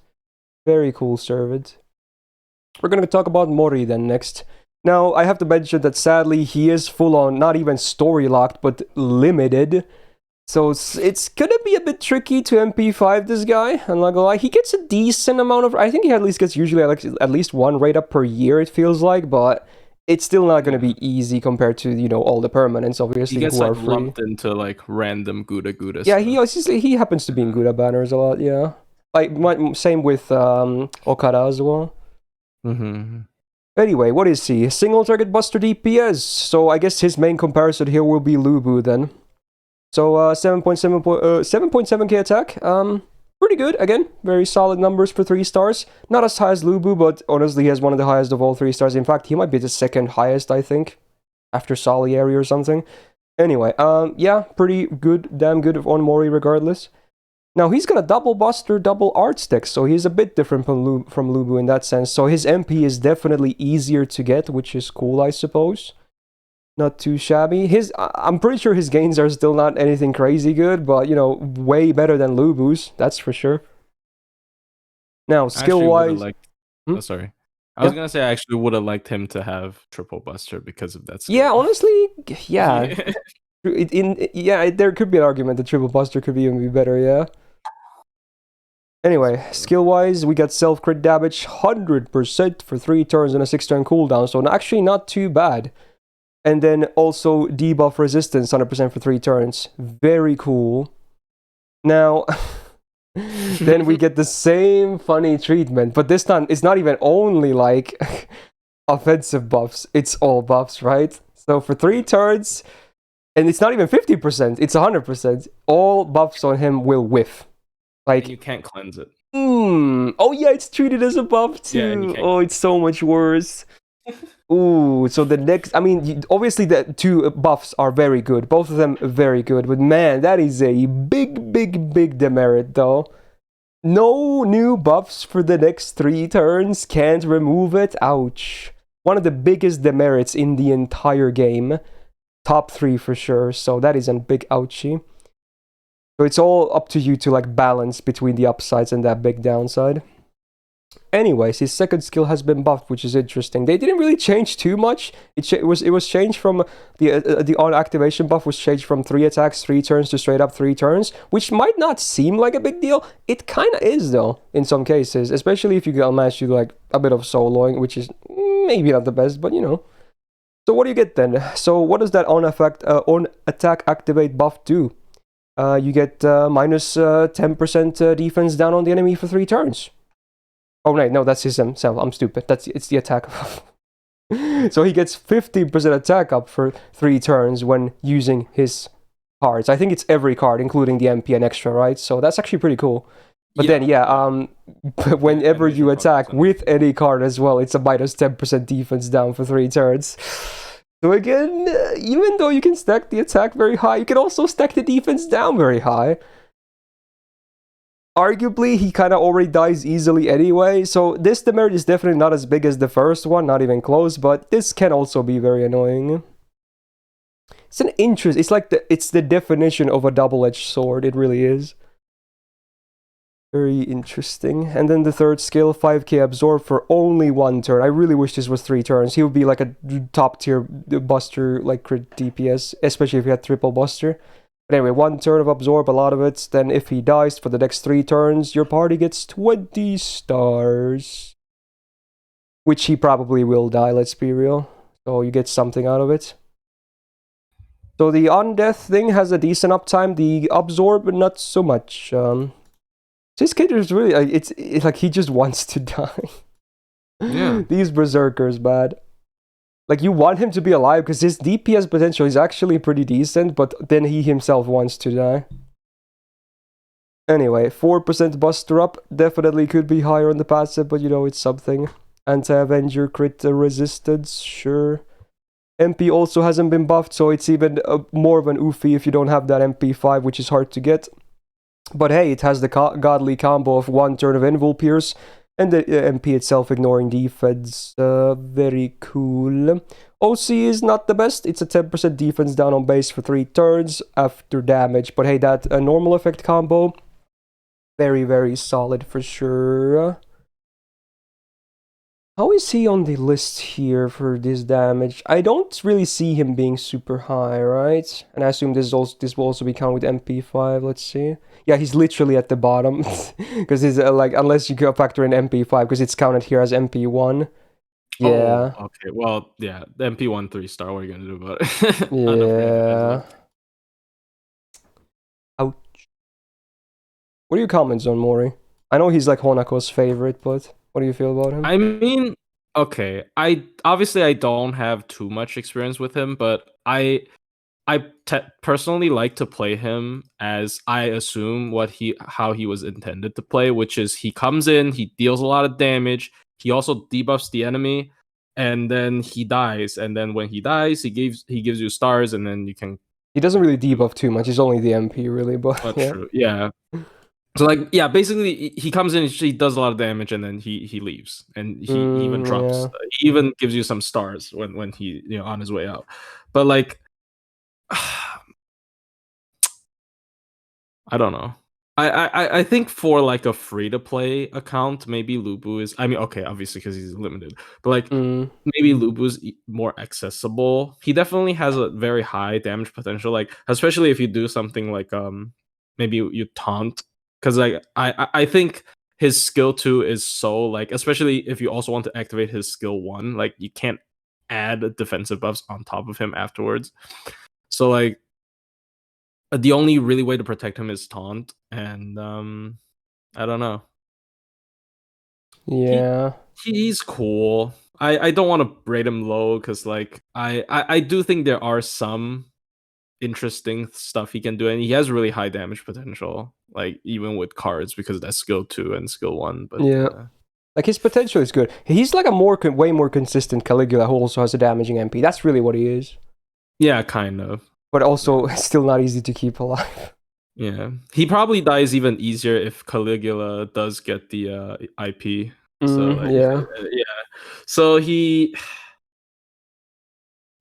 Very cool servant. We're going to talk about Mori then next. Now, I have to mention that sadly he is full on, not even story locked, but limited. So it's gonna be a bit tricky to MP5 this guy. I'm not gonna lie. He gets a decent amount of. I think he at least gets usually like at least one rate up per year. It feels like, but it's still not gonna be easy compared to all the permanents, obviously, He gets who are like free. lumped into like random Gouda Yeah, stuff. he happens to be in Gouda banners a lot. Yeah, like same with Okada as well. Mm-hmm. Anyway, what is he? Single target buster DPS. So I guess his main comparison here will be Lubu then. So 7.7k attack. Pretty good. Again, very solid numbers for 3 stars. Not as high as Lubu, but honestly, he has one of the highest of all 3 stars. In fact, he might be the second highest, I think, after Salieri or something. Anyway, yeah, pretty good, damn good on Mori regardless. Now he's got a double buster, double art stick, so he's a bit different from Lubu in that sense. So his MP is definitely easier to get, which is cool, I suppose. Not too shabby. I'm pretty sure his gains are still not anything crazy good, but way better than Lubu's, that's for sure. Now, skill-wise, Oh, sorry. I was gonna say I actually would have liked him to have triple buster because of that skill. yeah, honestly, yeah. There could be an argument that triple buster could even be better, yeah. Anyway, skill-wise, we got self-crit damage 100% for 3 turns and a 6-turn cooldown, so actually not too bad. And then also debuff resistance 100% for 3 turns. Very cool. Now, then we get the same funny treatment, but this time it's not even only like offensive buffs, it's all buffs, right? So for 3 turns, and it's not even 50%, it's 100%, all buffs on him will whiff. Like, and you can't cleanse it. Oh yeah, it's treated as a buff too. Oh, it's so much worse. Ooh, so the next, I mean, obviously the 2 buffs are very good. Both of them very good. But man, that is a big demerit though. No new buffs for the next 3 turns. Can't remove it. Ouch. One of the biggest demerits in the entire game. Top 3 for sure. So that is a big ouchie. So it's all up to you to like balance between the upsides and that big downside. Anyways, his second skill has been buffed, which is interesting. They didn't really change too much. It was changed from the on activation buff was changed from 3 attacks, 3 turns to straight up 3 turns, which might not seem like a big deal. It kind of is though in some cases, especially if you can manage to do like a bit of soloing, which is maybe not the best, but you know. So what do you get then? So what does that on attack activate buff do? You get minus 10% defense down on the enemy for 3 turns. Oh, no, that's himself. I'm stupid. It's the attack. So he gets 15% attack up for 3 turns when using his cards. I think it's every card, including the MP and extra, right? So that's actually pretty cool. But then, whenever you attack with any card as well, it's a minus 10% defense down for 3 turns. So again, even though you can stack the attack very high, you can also stack the defense down very high. Arguably, he kind of already dies easily anyway, so this demerit is definitely not as big as the first one, not even close, but this can also be very annoying. It's an interest, it's the definition of a double-edged sword, it really is. Very interesting. And then the third skill, 5k absorb for only 1 turn. I really wish this was 3 turns. He would be like a top tier buster, like crit DPS, especially if he had triple buster. But anyway, 1 turn of absorb, a lot of it. Then if he dies for the next 3 turns, your party gets 20 stars. Which he probably will die, let's be real. So you get something out of it. So the undeath thing has a decent uptime. The absorb, not so much. This kid is really, it's like he just wants to die. Yeah. These berserkers, bad. Like, you want him to be alive because his DPS potential is actually pretty decent, but then he himself wants to die. Anyway, 4% buster up. Definitely could be higher on the passive, but you know, it's something. Anti-Avenger crit resistance, sure. MP also hasn't been buffed, so it's even more of an oofy if you don't have that MP5, which is hard to get. But hey, it has the godly combo of 1 turn of Invul Pierce, and the MP itself ignoring defense. Very cool. OC is not the best. It's a 10% defense down on base for 3 turns after damage. But hey, that normal effect combo, very, very solid for sure. How is he on the list here for this damage? I don't really see him being super high, right? And I assume this will also be counted with MP5. Let's see. Yeah, he's literally at the bottom because he's like, unless you go factor in MP5, because it's counted here as MP1. Yeah. Oh, okay. Well, yeah, the MP1 3-star. What are you gonna do about it? Yeah. Ouch. What are your comments on Mori? I know he's like Honako's favorite, but what do you feel about him? I mean, okay. I don't have too much experience with him, but I personally like to play him as I assume how he was intended to play, which is he comes in, he deals a lot of damage, he also debuffs the enemy, and then he dies. And then when he dies, he gives you stars, and then you can. He doesn't really debuff too much. He's only the MP, really, but yeah. True. Yeah. So like, yeah, basically he comes in, he does a lot of damage, and then he leaves, and he even drops, he even gives you some stars when he on his way out. But like, I don't know. I think for like a free to play account, maybe Lubu is. I mean, okay, obviously because he's limited, but like maybe Lubu's more accessible. He definitely has a very high damage potential, like especially if you do something like maybe you taunt, because like I think his skill 2 is so like, especially if you also want to activate his skill 1, like you can't add defensive buffs on top of him afterwards. So like, the only really way to protect him is taunt, and I don't know. Yeah, he's cool. I don't want to rate him low because like I do think there are some interesting stuff he can do, and he has really high damage potential, like even with cards, because that's skill 2 and skill 1. But yeah, like his potential is good. He's like a way more consistent Caligula who also has a damaging MP. That's really what he is. Yeah, kind of. But also, it's still not easy to keep alive. Yeah, he probably dies even easier if Caligula does get the IP. So like, Yeah. yeah. So he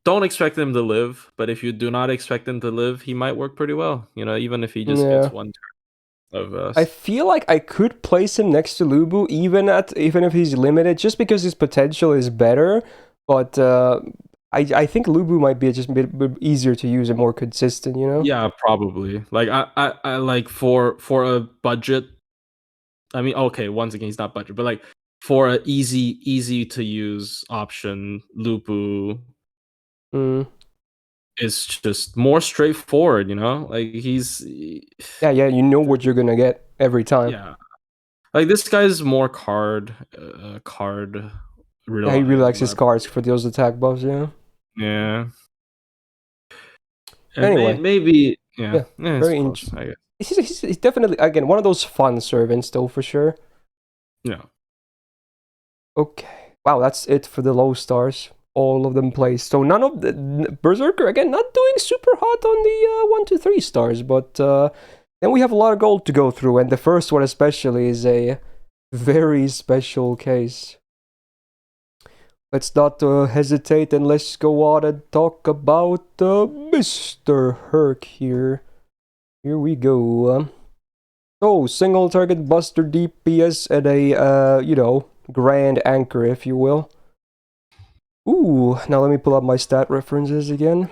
don't expect him to live, but if you do not expect him to live, he might work pretty well. You know, even if he just Yeah. gets one turn of I feel like I could place him next to Lubu even if he's limited, just because his potential is better. But I think Lubu might be just a bit easier to use and more consistent. You know? Yeah, probably. Like I like for a budget. I mean, okay, once again, he's not budget, but like for an easy to use option, Lupu Mm. is just more straightforward. You know, like Yeah, you know what you're gonna get every time. yeah, like this guy's more card Yeah, he really likes reliable. his cards for those attack buffs. Yeah. Yeah, and Anyway, maybe yeah, yeah, it's very close. interesting. I guess. He's definitely again one of those fun servants, though, for sure. Yeah. Okay. Wow, that's it for the low stars. All of them placed. So none of the Berserker again not doing super hot on the 1 to 3 stars, but then we have a lot of gold to go through, and the first one especially is a very special case. Let's not hesitate and let's go on and talk about Mr. Herc here. Here we go. So, single target buster DPS and a, grand anchor, if you will. Ooh, now let me pull up my stat references again.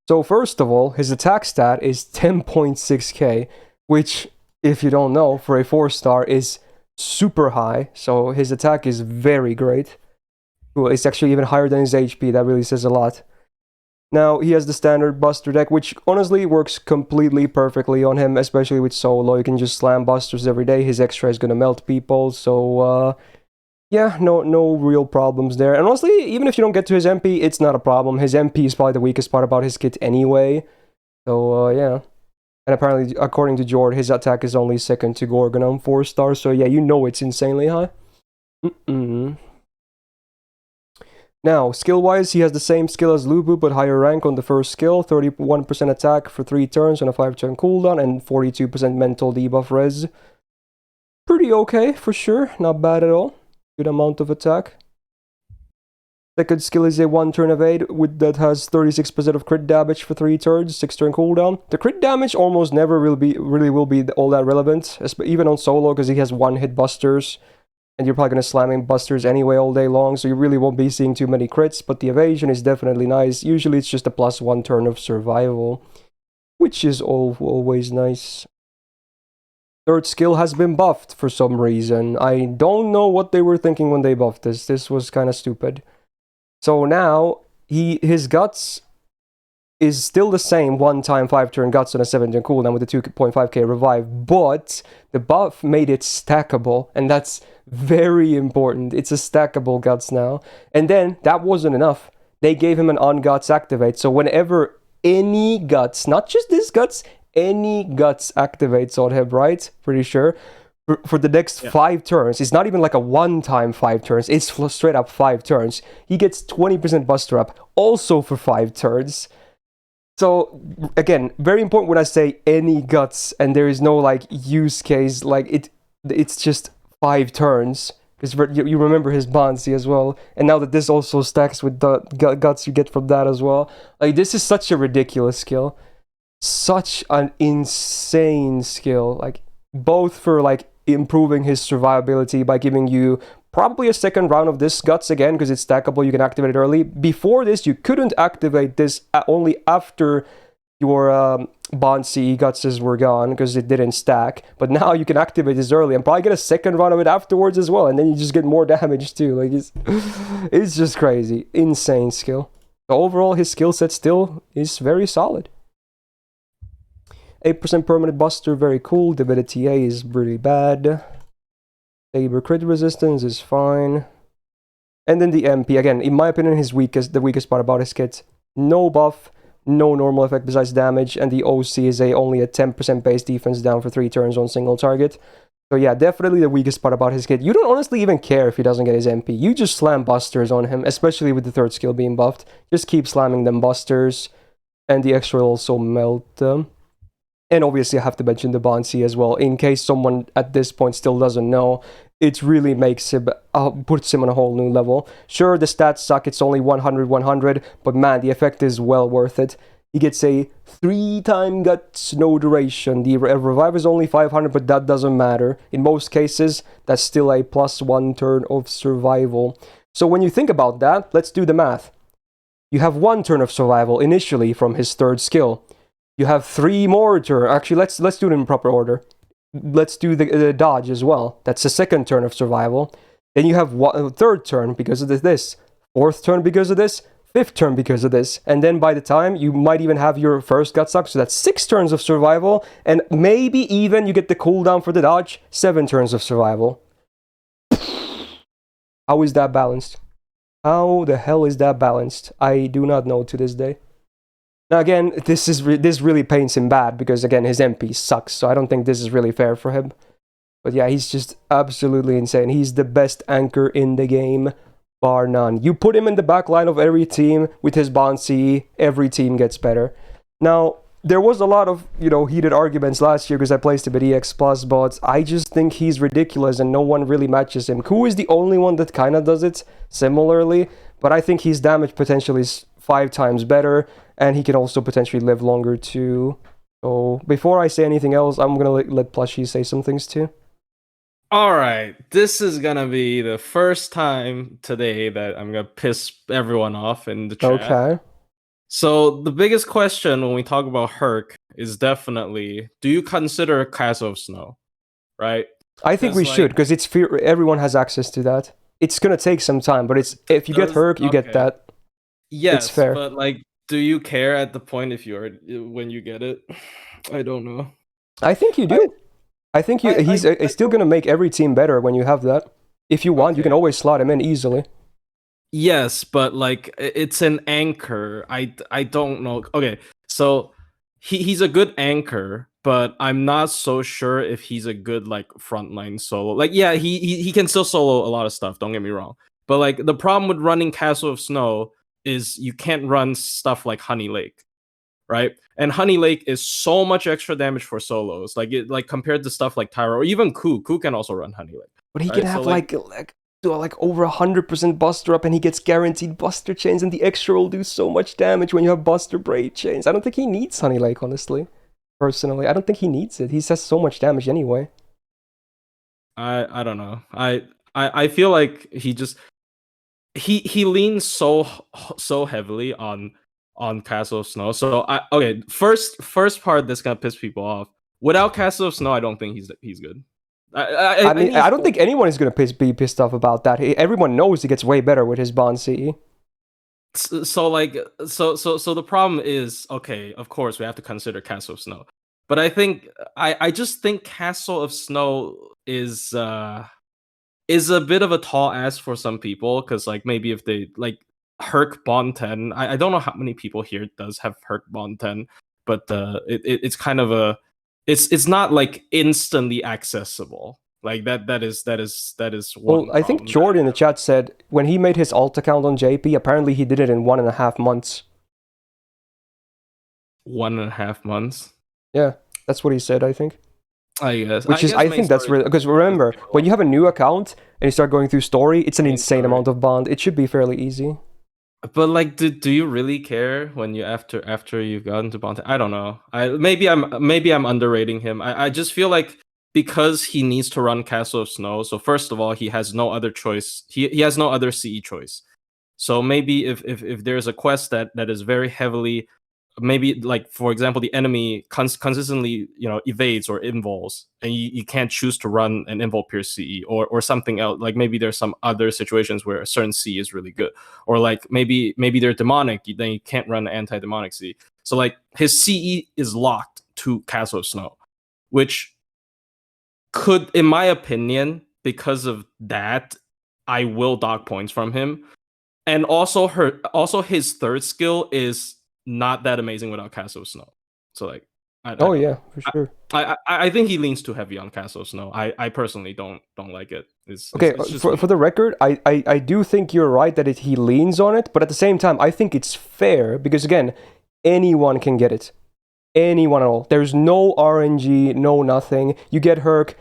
So, first of all, his attack stat is 10.6k, which, if you don't know, for a 4-star is super high. So, his attack is very great. Well, it's actually even higher than his HP. That really says a lot. Now, he has the standard buster deck, which honestly works completely perfectly on him, especially with solo. You can just slam busters every day. His extra is gonna melt people, so yeah, no real problems there. And honestly, even if you don't get to his MP, it's not a problem. His MP is probably the weakest part about his kit anyway. So yeah. And apparently, according to Jord, his attack is only second to Gorgon on 4 stars, so yeah, you know it's insanely high. Now, skill-wise, he has the same skill as Lubu, but higher rank on the first skill, 31% attack for 3 turns on a 5-turn cooldown, and 42% mental debuff res. Pretty okay, for sure. Not bad at all. Good amount of attack. Second skill is a 1-turn evade that has 36% of crit damage for 3 turns, 6-turn cooldown. The crit damage almost never really will be all that relevant, even on solo, because he has 1-hit busters. And you're probably going to slam in busters anyway all day long, so you really won't be seeing too many crits, but the evasion is definitely nice. Usually it's just a +1 turn of survival, which is always nice. Third skill has been buffed for some reason. I don't know what they were thinking when they buffed this. This was kind of stupid. So now, his guts is still the same 1-time 5-turn guts on a 7-turn cooldown with a 2.5k revive, but the buff made it stackable, and that's very important. It's a stackable guts now. And then, that wasn't enough. They gave him an on-guts activate, so whenever any guts, not just this guts, any guts activates on him, right? Pretty sure. For the next 5 turns, it's not even like a 1-time 5 turns, it's straight up 5 turns. He gets 20% buster up, also for 5 turns. So, again, very important when I say any guts, and there is no, like, use case, like, it's just 5 turns, because you remember his Bonsi as well, and now that this also stacks with the guts you get from that as well. Like, this is such a ridiculous skill. Such an insane skill, like, both for, like, improving his survivability by giving you probably a second round of this guts again, because it's stackable, you can activate it early. Before this, you couldn't activate this only after your Bonsi gutses were gone, because it didn't stack. But now you can activate this early and probably get a second round of it afterwards as well, and then you just get more damage too. Like, it's just crazy. Insane skill. So overall, his skill set still is very solid. 8% permanent buster, very cool. Divinity A is really bad. Saber crit resistance is fine. And then the MP, again, in my opinion, the weakest part about his kit. No buff, no normal effect besides damage, and the OC is only a 10% base defense down for 3 turns on single target. So yeah, definitely the weakest part about his kit. You don't honestly even care if he doesn't get his MP. You just slam busters on him, especially with the third skill being buffed. Just keep slamming them busters, and the extra will also melt them. And obviously I have to mention the Bonsi as well, in case someone at this point still doesn't know. It really makes him, puts him on a whole new level. Sure, the stats suck, it's only 100, but man, the effect is well worth it. He gets a 3-time guts, no duration. The revive is only 500, but that doesn't matter. In most cases, that's still a +1 turn of survival. So when you think about that, let's do the math. You have 1 turn of survival initially from his 3rd skill. You have 3 more turns. Actually, let's do it in proper order. Let's do the dodge as well. That's the 2nd turn of survival. Then you have 3rd turn because of this, 4th turn because of this, 5th turn because of this, and then by the time you might even have your first gut suck, so that's 6 turns of survival, and maybe even you get the cooldown for the dodge, 7 turns of survival. How is that balanced? How the hell is that balanced? I do not know to this day. Now again, this really paints him bad because again his MP sucks, so I don't think this is really fair for him. But yeah, he's just absolutely insane. He's the best anchor in the game, bar none. You put him in the back line of every team with his bouncy, every team gets better. Now, there was a lot of, heated arguments last year because I placed him at EX+, but I just think he's ridiculous and no one really matches him. Ku is the only one that kind of does it similarly, but I think his damage potential is 5 times better, and he can also potentially live longer too. So, before I say anything else, I'm gonna let Plushie say some things too. Alright, this is gonna be the first time today that I'm gonna piss everyone off in the chat. Okay. So the biggest question when we talk about Herc is definitely, do you consider Castle of Snow? Right? I think we should, because it's everyone has access to that. It's gonna take some time, but if you get Herc, you get that. Yes, it's fair. But do you care at the point when you get it? I don't know. I think you do. I think he's still going to make every team better when you have that. If you want, you can always slot him in easily. Yes, but it's an anchor. I don't know. Okay, so he's a good anchor, but I'm not so sure if he's a good frontline solo. He can still solo a lot of stuff, don't get me wrong. But the problem with running Castle of Snow is you can't run stuff like Honey Lake. Right, and Honey Lake is so much extra damage for solos, compared to stuff like Tyro or even Ku can also run Honey Lake, but he can have over 100% Buster up, and he gets guaranteed Buster chains, and the extra will do so much damage when you have Buster Braid chains. I don't think he needs Honey Lake, honestly. Personally, I don't think he needs it. He does so much damage anyway. I don't know. I feel like he leans so heavily on Castle of Snow. So first part that's gonna piss people off. Without Castle of Snow, I don't think he's good. I don't think anyone is gonna be pissed off about that. Everyone knows he gets way better with his Bond CE. So the problem is, okay, of course we have to consider Castle of Snow, but I just think Castle of Snow is a bit of a tall ask for some people, because maybe if they Herc Bond 10. I don't know how many people here does have Herc Bond 10, but it's kind of it's not instantly accessible. That is one. Well, I think Jordan in the chat said when he made his alt account on JP, apparently he did it in 1.5 months. 1.5 months? Yeah, that's what he said, I think. I guess. I think that's really, because remember, when you have a new account and you start going through story, it's an insane amount of bond. It should be fairly easy. But do you really care when you after you've gotten to Bond? I don't know. Maybe I'm underrating him. I just feel like because he needs to run Castle of Snow. So first of all, he has no other choice. He has no other CE choice. So maybe if there's a quest that is very heavily, maybe for example, the enemy consistently evades or invols, and you can't choose to run an invol pierce CE or something else. Maybe there's some other situations where a certain CE is really good, or maybe they're demonic, then you can't run anti-demonic CE. So his CE is locked to Castle of Snow, which could, in my opinion, because of that, I will dock points from him. And also his third skill is not that amazing without Castle of Snow. So yeah, for sure. I think he leans too heavy on Castle of Snow. I personally don't like it. It's for the record, I do think you're right that he leans on it, but at the same time, I think it's fair because again, anyone can get it. anyone at all. There's no RNG, no nothing. You get Herc,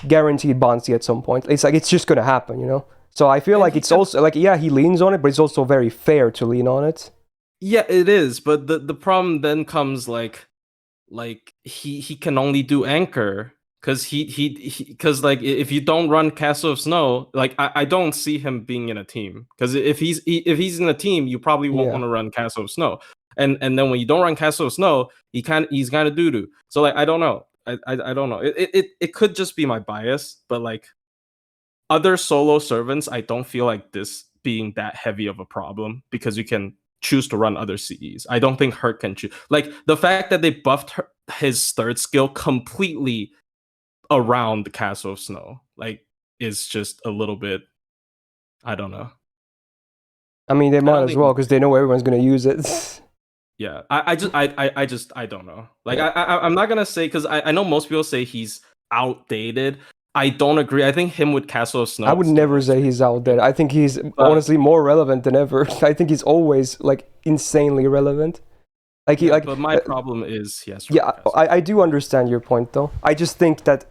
guaranteed bounty at some point. It's like it's just gonna happen, you know. So I feel like it's also like, yeah, he leans on it, but it's also very fair to lean on it. Yeah, it is. But the problem then comes like he can only do anchor because because like if you don't run Castle of Snow, like I don't see him being in a team, because if he's in a team, you probably won't want to run Castle of Snow, and then when you don't run Castle of Snow, he's kind of doo-doo. So like I don't know. I don't know. It could just be my bias, but like other solo servants, I don't feel like this being that heavy of a problem, because you can choose to run other CEs. I don't think Hurt can choose. Like the fact that they buffed his third skill completely around the Castle of Snow, like, is just a little bit, I don't know. I mean, they might as well, because they know everyone's gonna use it. Yeah, I don't know. Like, yeah. I'm not gonna say, because I know most people say he's outdated. I don't agree. I think him with Castle of Snow, I would never say he's outdated. I think he's honestly more relevant than ever. I think he's always like insanely relevant. Like he, but my problem is yes. Yeah, I do understand your point though. I just think that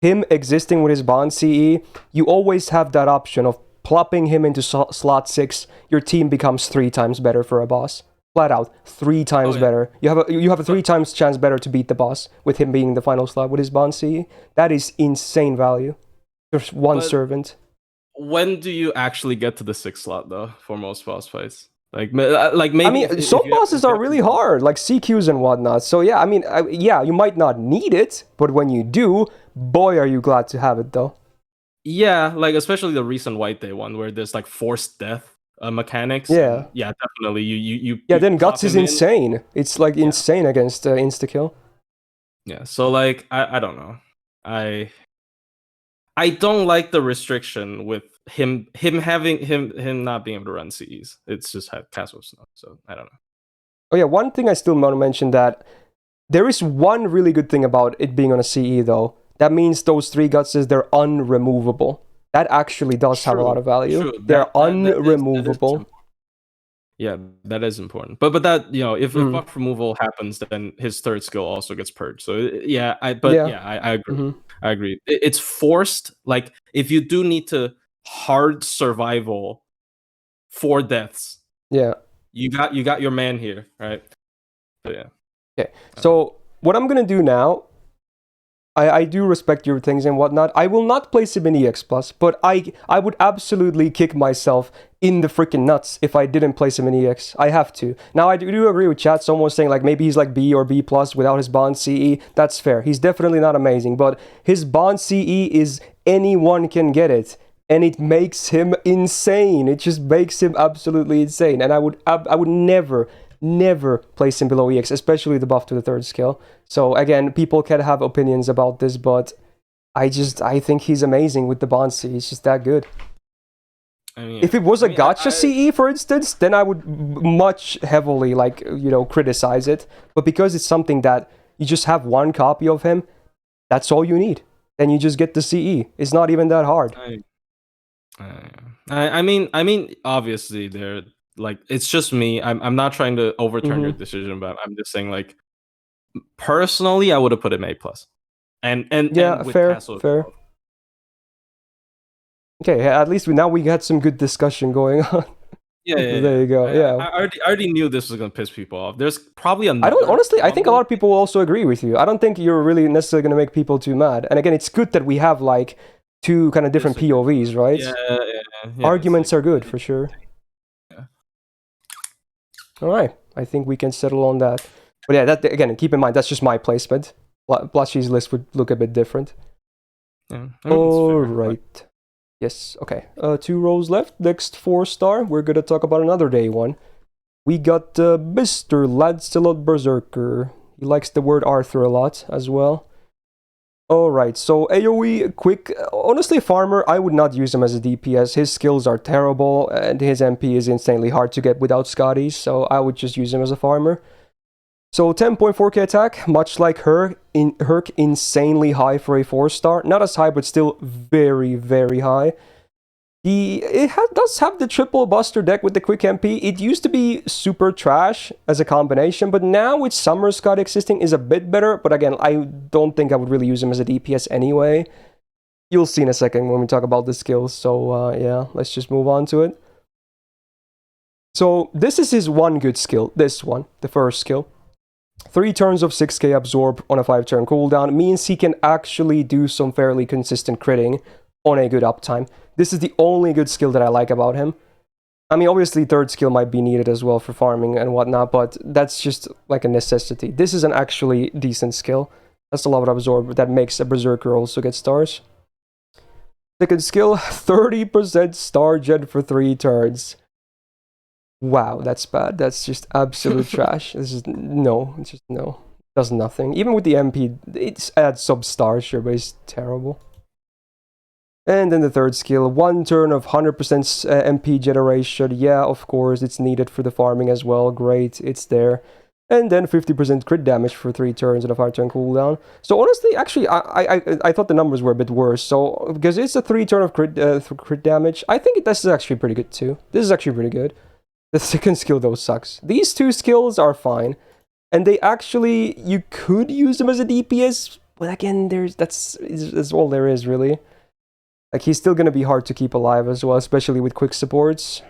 him existing with his Bond CE, you always have that option of plopping him into slot 6. Your team becomes 3 times better for a boss. Flat out, 3 times better. You have a 3 times chance better to beat the boss with him being the final slot with his Bond CE. That is insane value. There's one servant. When do you actually get to the 6th slot though for most boss fights? Like maybe. I mean, some bosses are really hard, like CQs and whatnot. So yeah, I mean, yeah, you might not need it, but when you do, boy, are you glad to have it though. Yeah, like especially the recent White Day one where there's like forced death mechanics. Yeah, yeah, definitely. You yeah, then Guts is insane. It's like insane against insta kill. Yeah, so like I don't know. I don't like the restriction with him not being able to run CEs. It's just had Castle of Snow, so I don't know. Oh yeah, one thing I still want to mention, that there is one really good thing about it being on a CE though. That means those 3 Gutses, they're unremovable. That actually does have a lot of value. They're unremovable. Yeah, that is important. But that, you know, if buff removal happens, then his third skill also gets purged. So yeah, I agree. I agree. It's forced. Like if you do need to hard survival 4 deaths. Yeah. You got your man here, right? But yeah. Okay. So what I'm gonna do now, I do respect your things and whatnot. I will not place him in EX+, but I would absolutely kick myself in the freaking nuts if I didn't place him in EX. I have to. Now, I do agree with chat. Someone was saying, like, maybe he's like B or B+ without his Bond CE. That's fair. He's definitely not amazing, but his Bond CE is anyone can get it. And it makes him insane. It just makes him absolutely insane. And I would never place him below EX, especially the buff to the 3rd skill. So again, people can have opinions about this, but I think he's amazing with the Bond CE. He's just that good. I mean, if it was a gacha CE, for instance, then I would much heavily, like, you know, criticize it. But because it's something that you just have one copy of him, that's all you need. Then you just get the CE. It's not even that hard. I mean, obviously, they're like, it's just me. I'm not trying to overturn your decision, but I'm just saying, like, personally, I would have put him A+. And yeah, and with fair. Okay, at least now we got some good discussion going on. Yeah, there you go. I already knew this was gonna piss people off. There's probably another. I think a lot of people will also agree with you. I don't think you're really necessarily gonna make people too mad. And again, it's good that we have like 2 kind of different POVs, right? Yeah. Arguments are good for sure. Yeah. All right, I think we can settle on that. But yeah, that again, keep in mind that's just my placement. Plushie's list would look a bit different. Yeah. All right. Yes, okay. 2 rows left. Next 4-star, we're gonna talk about another day one. We got Mr. Lancelot Berserker. He likes the word Arthur a lot as well. Alright, so AoE, quick. Honestly, Farmer, I would not use him as a DPS. His skills are terrible, and his MP is insanely hard to get without Scotties, so I would just use him as a Farmer. So 10.4k attack, much like Herc, insanely high for a 4-star. Not as high, but still very, very high. Does have the triple buster deck with the quick MP. It used to be super trash as a combination, but now with Summer Scott existing is a bit better. But again, I don't think I would really use him as a DPS anyway. You'll see in a second when we talk about the skills. So yeah, let's just move on to it. So this is his one good skill. This one, the first skill. 3 turns of 6k absorb on a 5-turn cooldown means he can actually do some fairly consistent critting on a good uptime. This is the only good skill that I like about him. I mean, obviously third skill might be needed as well for farming and whatnot, but that's just like a necessity. This is an actually decent skill. That's a lot of absorb that makes a Berserker also get stars. Second skill, 30% star gen for 3 turns. Wow, that's bad. That's just absolute trash. This is no, it's just no. Does nothing. Even with the MP, it adds some stars, sure, but it's terrible. And then the third skill, 1 turn of 100% MP generation. Yeah, of course, it's needed for the farming as well. Great, it's there. And then 50% crit damage for 3 turns and a 5-turn cooldown. So honestly, actually, I thought the numbers were a bit worse. So because it's a 3 turn of crit damage, I think this is actually pretty good too. This is actually pretty good. The second skill though sucks. These 2 skills are fine, and they actually, you could use them as a DPS, but again, that's all there is really. Like, he's still gonna be hard to keep alive as well, especially with quick supports.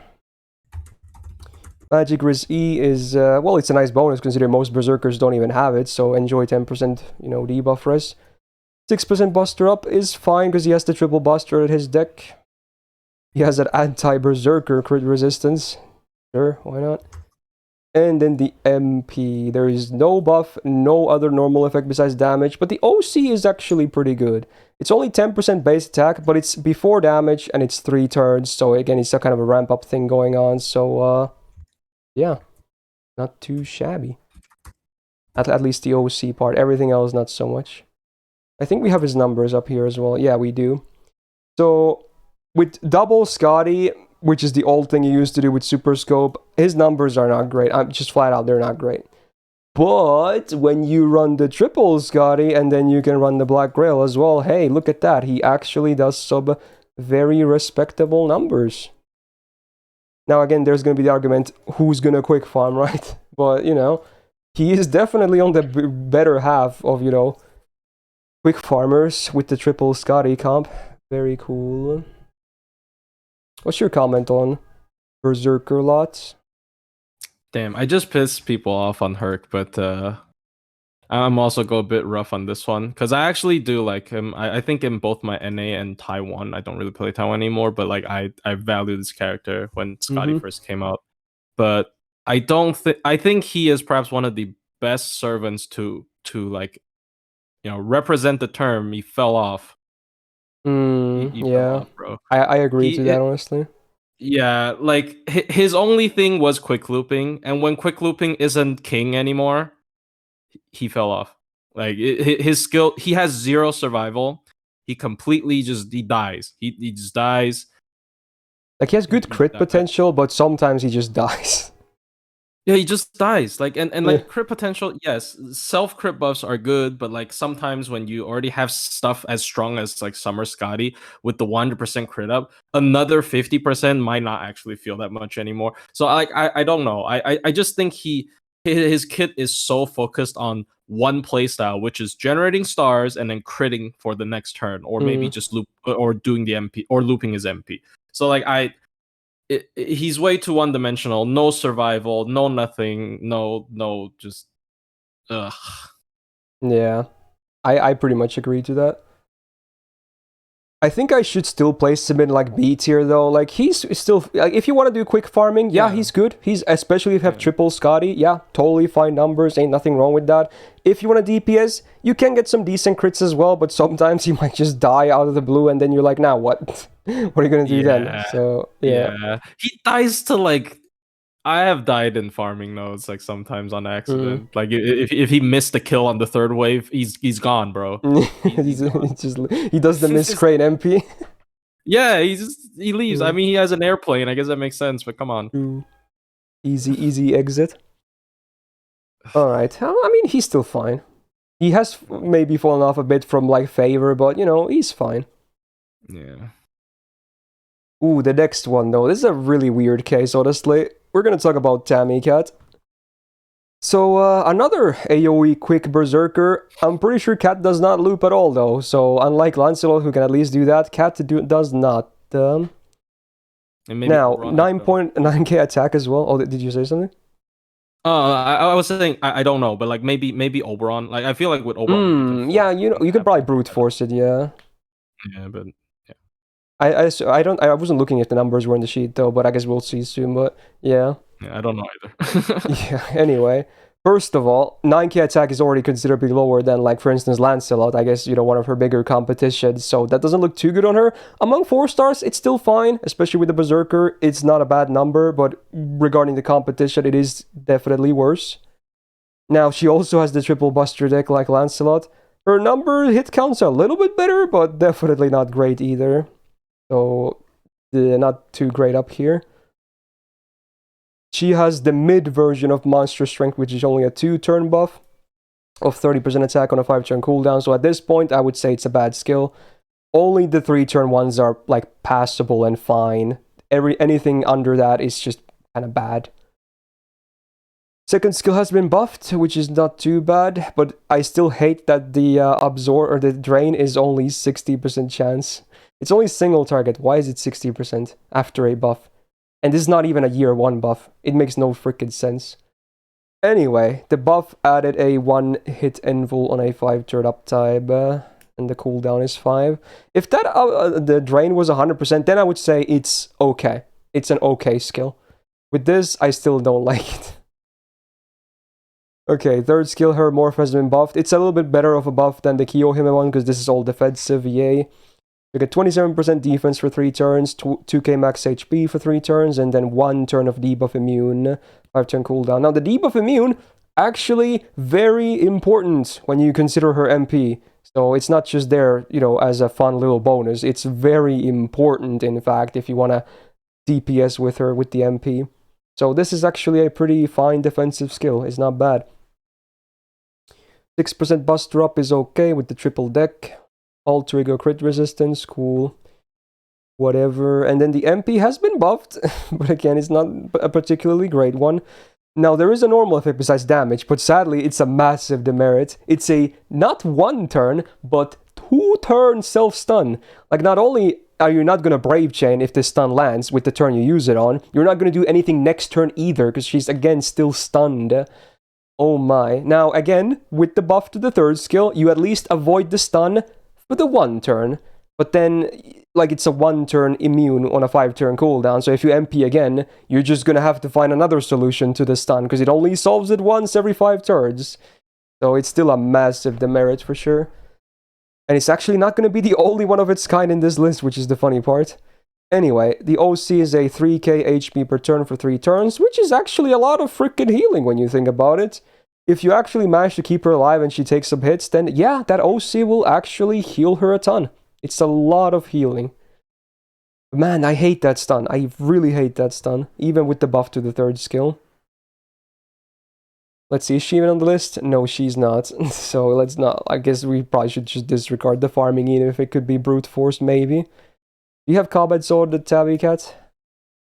Magic Riz E is, well, it's a nice bonus considering most Berserkers don't even have it, so enjoy 10%, you know, debuff res. 6% Buster Up is fine because he has the triple Buster at his deck. He has an anti-Berserker crit resistance. Sure, why not? And then the MP. There is no buff, no other normal effect besides damage, but the OC is actually pretty good. It's only 10% base attack, but it's before damage and it's 3 turns, so again, it's a kind of a ramp up thing going on, so yeah, not too shabby. At least the OC part, everything else not so much. I think we have his numbers up here as well. Yeah, we do. So with double Scotty, which is the old thing you used to do with Super Scope, his numbers are not great. I'm just flat out, they're not great. But when you run the triple Scotty, and then you can run the Black Grail as well, hey, look at that. He actually does some very respectable numbers. Now, again, there's going to be the argument, who's going to quick farm, right? But, you know, he is definitely on the better half of, you know, quick farmers with the triple Scotty comp. Very cool. What's your comment on Berserker lots? Damn, I just pissed people off on Herc, but I'm also go a bit rough on this one because I actually do like him. I think in both my NA and Taiwan, I don't really play Taiwan anymore, but like I value this character when Scotty first came out. But I don't think I think he is perhaps one of the best servants to like, you know, represent the term. He fell off. He Yeah, fell off, bro. I agree to that, honestly. Yeah, like his only thing was quick looping, and when quick looping isn't king anymore, he fell off. Like his skill, he has 0 survival. He completely he dies. He just dies. Like, he has good crit potential, but sometimes he just dies. Yeah, he just dies. Like and like crit potential, yes, self crit buffs are good, but like sometimes when you already have stuff as strong as like Summer Scotty with the 100% crit up, another 50% might not actually feel that much anymore. So I don't know. I just think his kit is so focused on one playstyle, which is generating stars and then critting for the next turn, or maybe just loop or doing the MP or looping his MP. So like he's way too one-dimensional. No survival, no nothing, no just ugh. Yeah, I pretty much agree to that. I think I should still place him in like B tier though. Like, he's still like, if you want to do quick farming, yeah, he's good. He's, especially if you have triple Scotty, yeah, totally fine numbers, ain't nothing wrong with that. If you want a DPS, you can get some decent crits as well, but sometimes he might just die out of the blue, and then you're like, now what? What are you gonna do then? So yeah, he dies to like. I have died in farming nodes like sometimes on accident. Like if he missed the kill on the 3rd wave, he's gone, bro. He does the Miss Crane MP. Yeah, he leaves. I mean, he has an airplane. I guess that makes sense. But come on, easy exit. All right. I mean, he's still fine. He has maybe fallen off a bit from like favor, but you know, he's fine. Yeah. Ooh, the next one though. This is a really weird case, honestly. We're gonna talk about Tammy Cat. So, another AoE quick Berserker. I'm pretty sure Cat does not loop at all, though. So, unlike Lancelot, who can at least do that, Cat does not. And maybe Now, Oberon as well. 9.9k attack as well. Oh, did you say something? I was saying I don't know, but like maybe Oberon. Like I feel like with Oberon, Yeah, you can probably brute force it. Yeah. Yeah, but yeah. I wasn't looking if the numbers were in the sheet though, but I guess we'll see soon. But yeah. Yeah, I don't know either. Yeah, anyway. First of all, 9k attack is already considerably lower than, like, for instance, Lancelot. I guess, one of her bigger competitions, so that doesn't look too good on her. Among 4 stars, it's still fine, especially with the Berserker. It's not a bad number, but regarding the competition, it is definitely worse. Now, she also has the triple buster deck like Lancelot. Her number hit counts are a little bit better, but definitely not great either. So, not too great up here. She has the mid version of Monster Strength, which is only a 2-turn buff of 30% attack on a 5-turn cooldown. So at this point, I would say it's a bad skill. Only the 3-turn ones are like passable and fine. Anything under that is just kind of bad. Second skill has been buffed, which is not too bad, but I still hate that the absorb or the drain is only 60% chance. It's only single target. Why is it 60% after a buff? And this is not even a year 1 buff. It makes no freaking sense. Anyway, the buff added a 1-hit invul on a 5-turn uptime, and the cooldown is 5. If that the drain was 100%, then I would say it's okay. It's an okay skill. With this, I still don't like it. Okay, third skill, her morph has been buffed. It's a little bit better of a buff than the Kiyohime one, because this is all defensive, yay. You get 27% defense for 3 turns, 2k max HP for 3 turns, and then 1 turn of debuff immune, 5-turn cooldown. Now, the debuff immune, actually very important when you consider her MP. So it's not just there, as a fun little bonus. It's very important, in fact, if you want to DPS with her with the MP. So this is actually a pretty fine defensive skill. It's not bad. 6% bust drop is okay with the triple deck. All trigger crit resistance, cool. Whatever. And then the MP has been buffed, but again, it's not a particularly great one. Now, there is a normal effect besides damage, but sadly, it's a massive demerit. It's a not 1 turn, but 2-turn self-stun. Like, not only are you not going to Brave Chain if the stun lands with the turn you use it on, you're not going to do anything next turn either, because she's, again, still stunned. Oh my. Now, again, with the buff to the third skill, you at least avoid the stun for the 1 turn, but then, like, it's a 1-turn immune on a 5-turn cooldown, so if you MP again, you're just gonna have to find another solution to the stun, because it only solves it once every 5 turns. So it's still a massive demerit for sure. And it's actually not gonna be the only one of its kind in this list, which is the funny part. Anyway, the OC is a 3k HP per turn for 3 turns, which is actually a lot of freaking healing when you think about it. If you actually manage to keep her alive and she takes some hits, then yeah, that OC will actually heal her a ton. It's a lot of healing. Man, I hate that stun. I really hate that stun, even with the buff to the third skill. Let's see, is she even on the list? No, she's not. So let's not. I guess we probably should just disregard the farming, even if it could be brute force, maybe. Do you have comments on the Tabby Cat?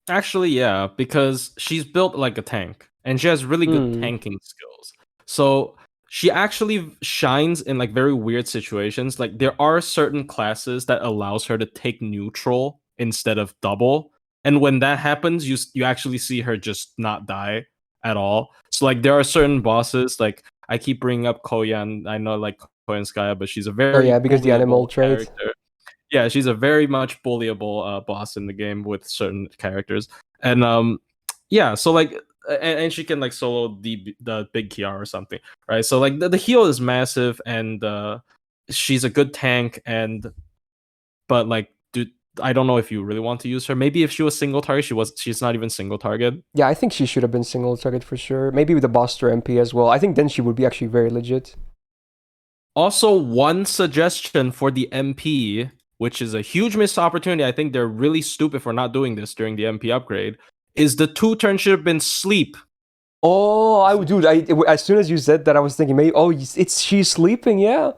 Actually, yeah, because she's built like a tank, and she has really good tanking skills. So she actually shines in like very weird situations. Like there are certain classes that allows her to take neutral instead of double, and when that happens, you actually see her just not die at all. So like there are certain bosses, like I keep bringing up Koyan. I know like Koyanskaya, but she's a very because the animal trait. character. Yeah, she's a very much bullyable boss in the game with certain characters, and yeah, so like, and she can like solo the big Kiara or something, right? So like the heal is massive, and she's a good tank, but like, dude, I don't know if you really want to use her. Maybe if she was single target, she's not even single target. Yeah, I think she should have been single target for sure. Maybe with the Buster MP as well. I think then she would be actually very legit. Also, one suggestion for the MP, which is a huge missed opportunity. I think they're really stupid for not doing this during the MP upgrade, is the 2-turn should have been sleep. Oh, dude, as soon as you said that, I was thinking, maybe, she's sleeping, yeah.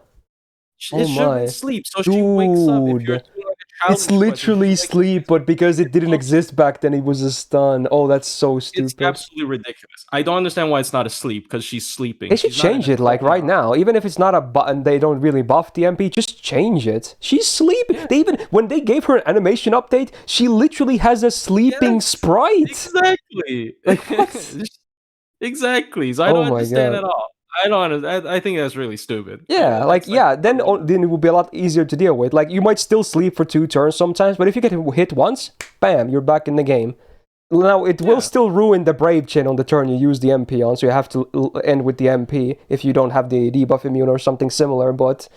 It should sleep, so she wakes up if you're doing like a It's childish question. literally sleep, but because it didn't exist back then, it was a stun. Oh, that's so It's stupid. absolutely ridiculous. I don't understand why it's not asleep because she's sleeping. They should She's not in change a it like right coma. now. Even if it's not a button, they don't really buff the MP. Just change it. She's sleeping. They even when they gave her an animation update, she literally has a sleeping Yes, sprite. exactly. Like what? Exactly. So I Oh don't my understand god. at all. I don't understand. I think that's really stupid. Yeah, like That's like yeah. Then then it will be a lot easier to deal with. Like you might still sleep for 2 turns sometimes, but if you get hit once, bam, you're back in the game. Now, it will yeah, still ruin the Brave Chin on the turn you use the MP on, so you have to end with the MP if you don't have the debuff immune or something similar, but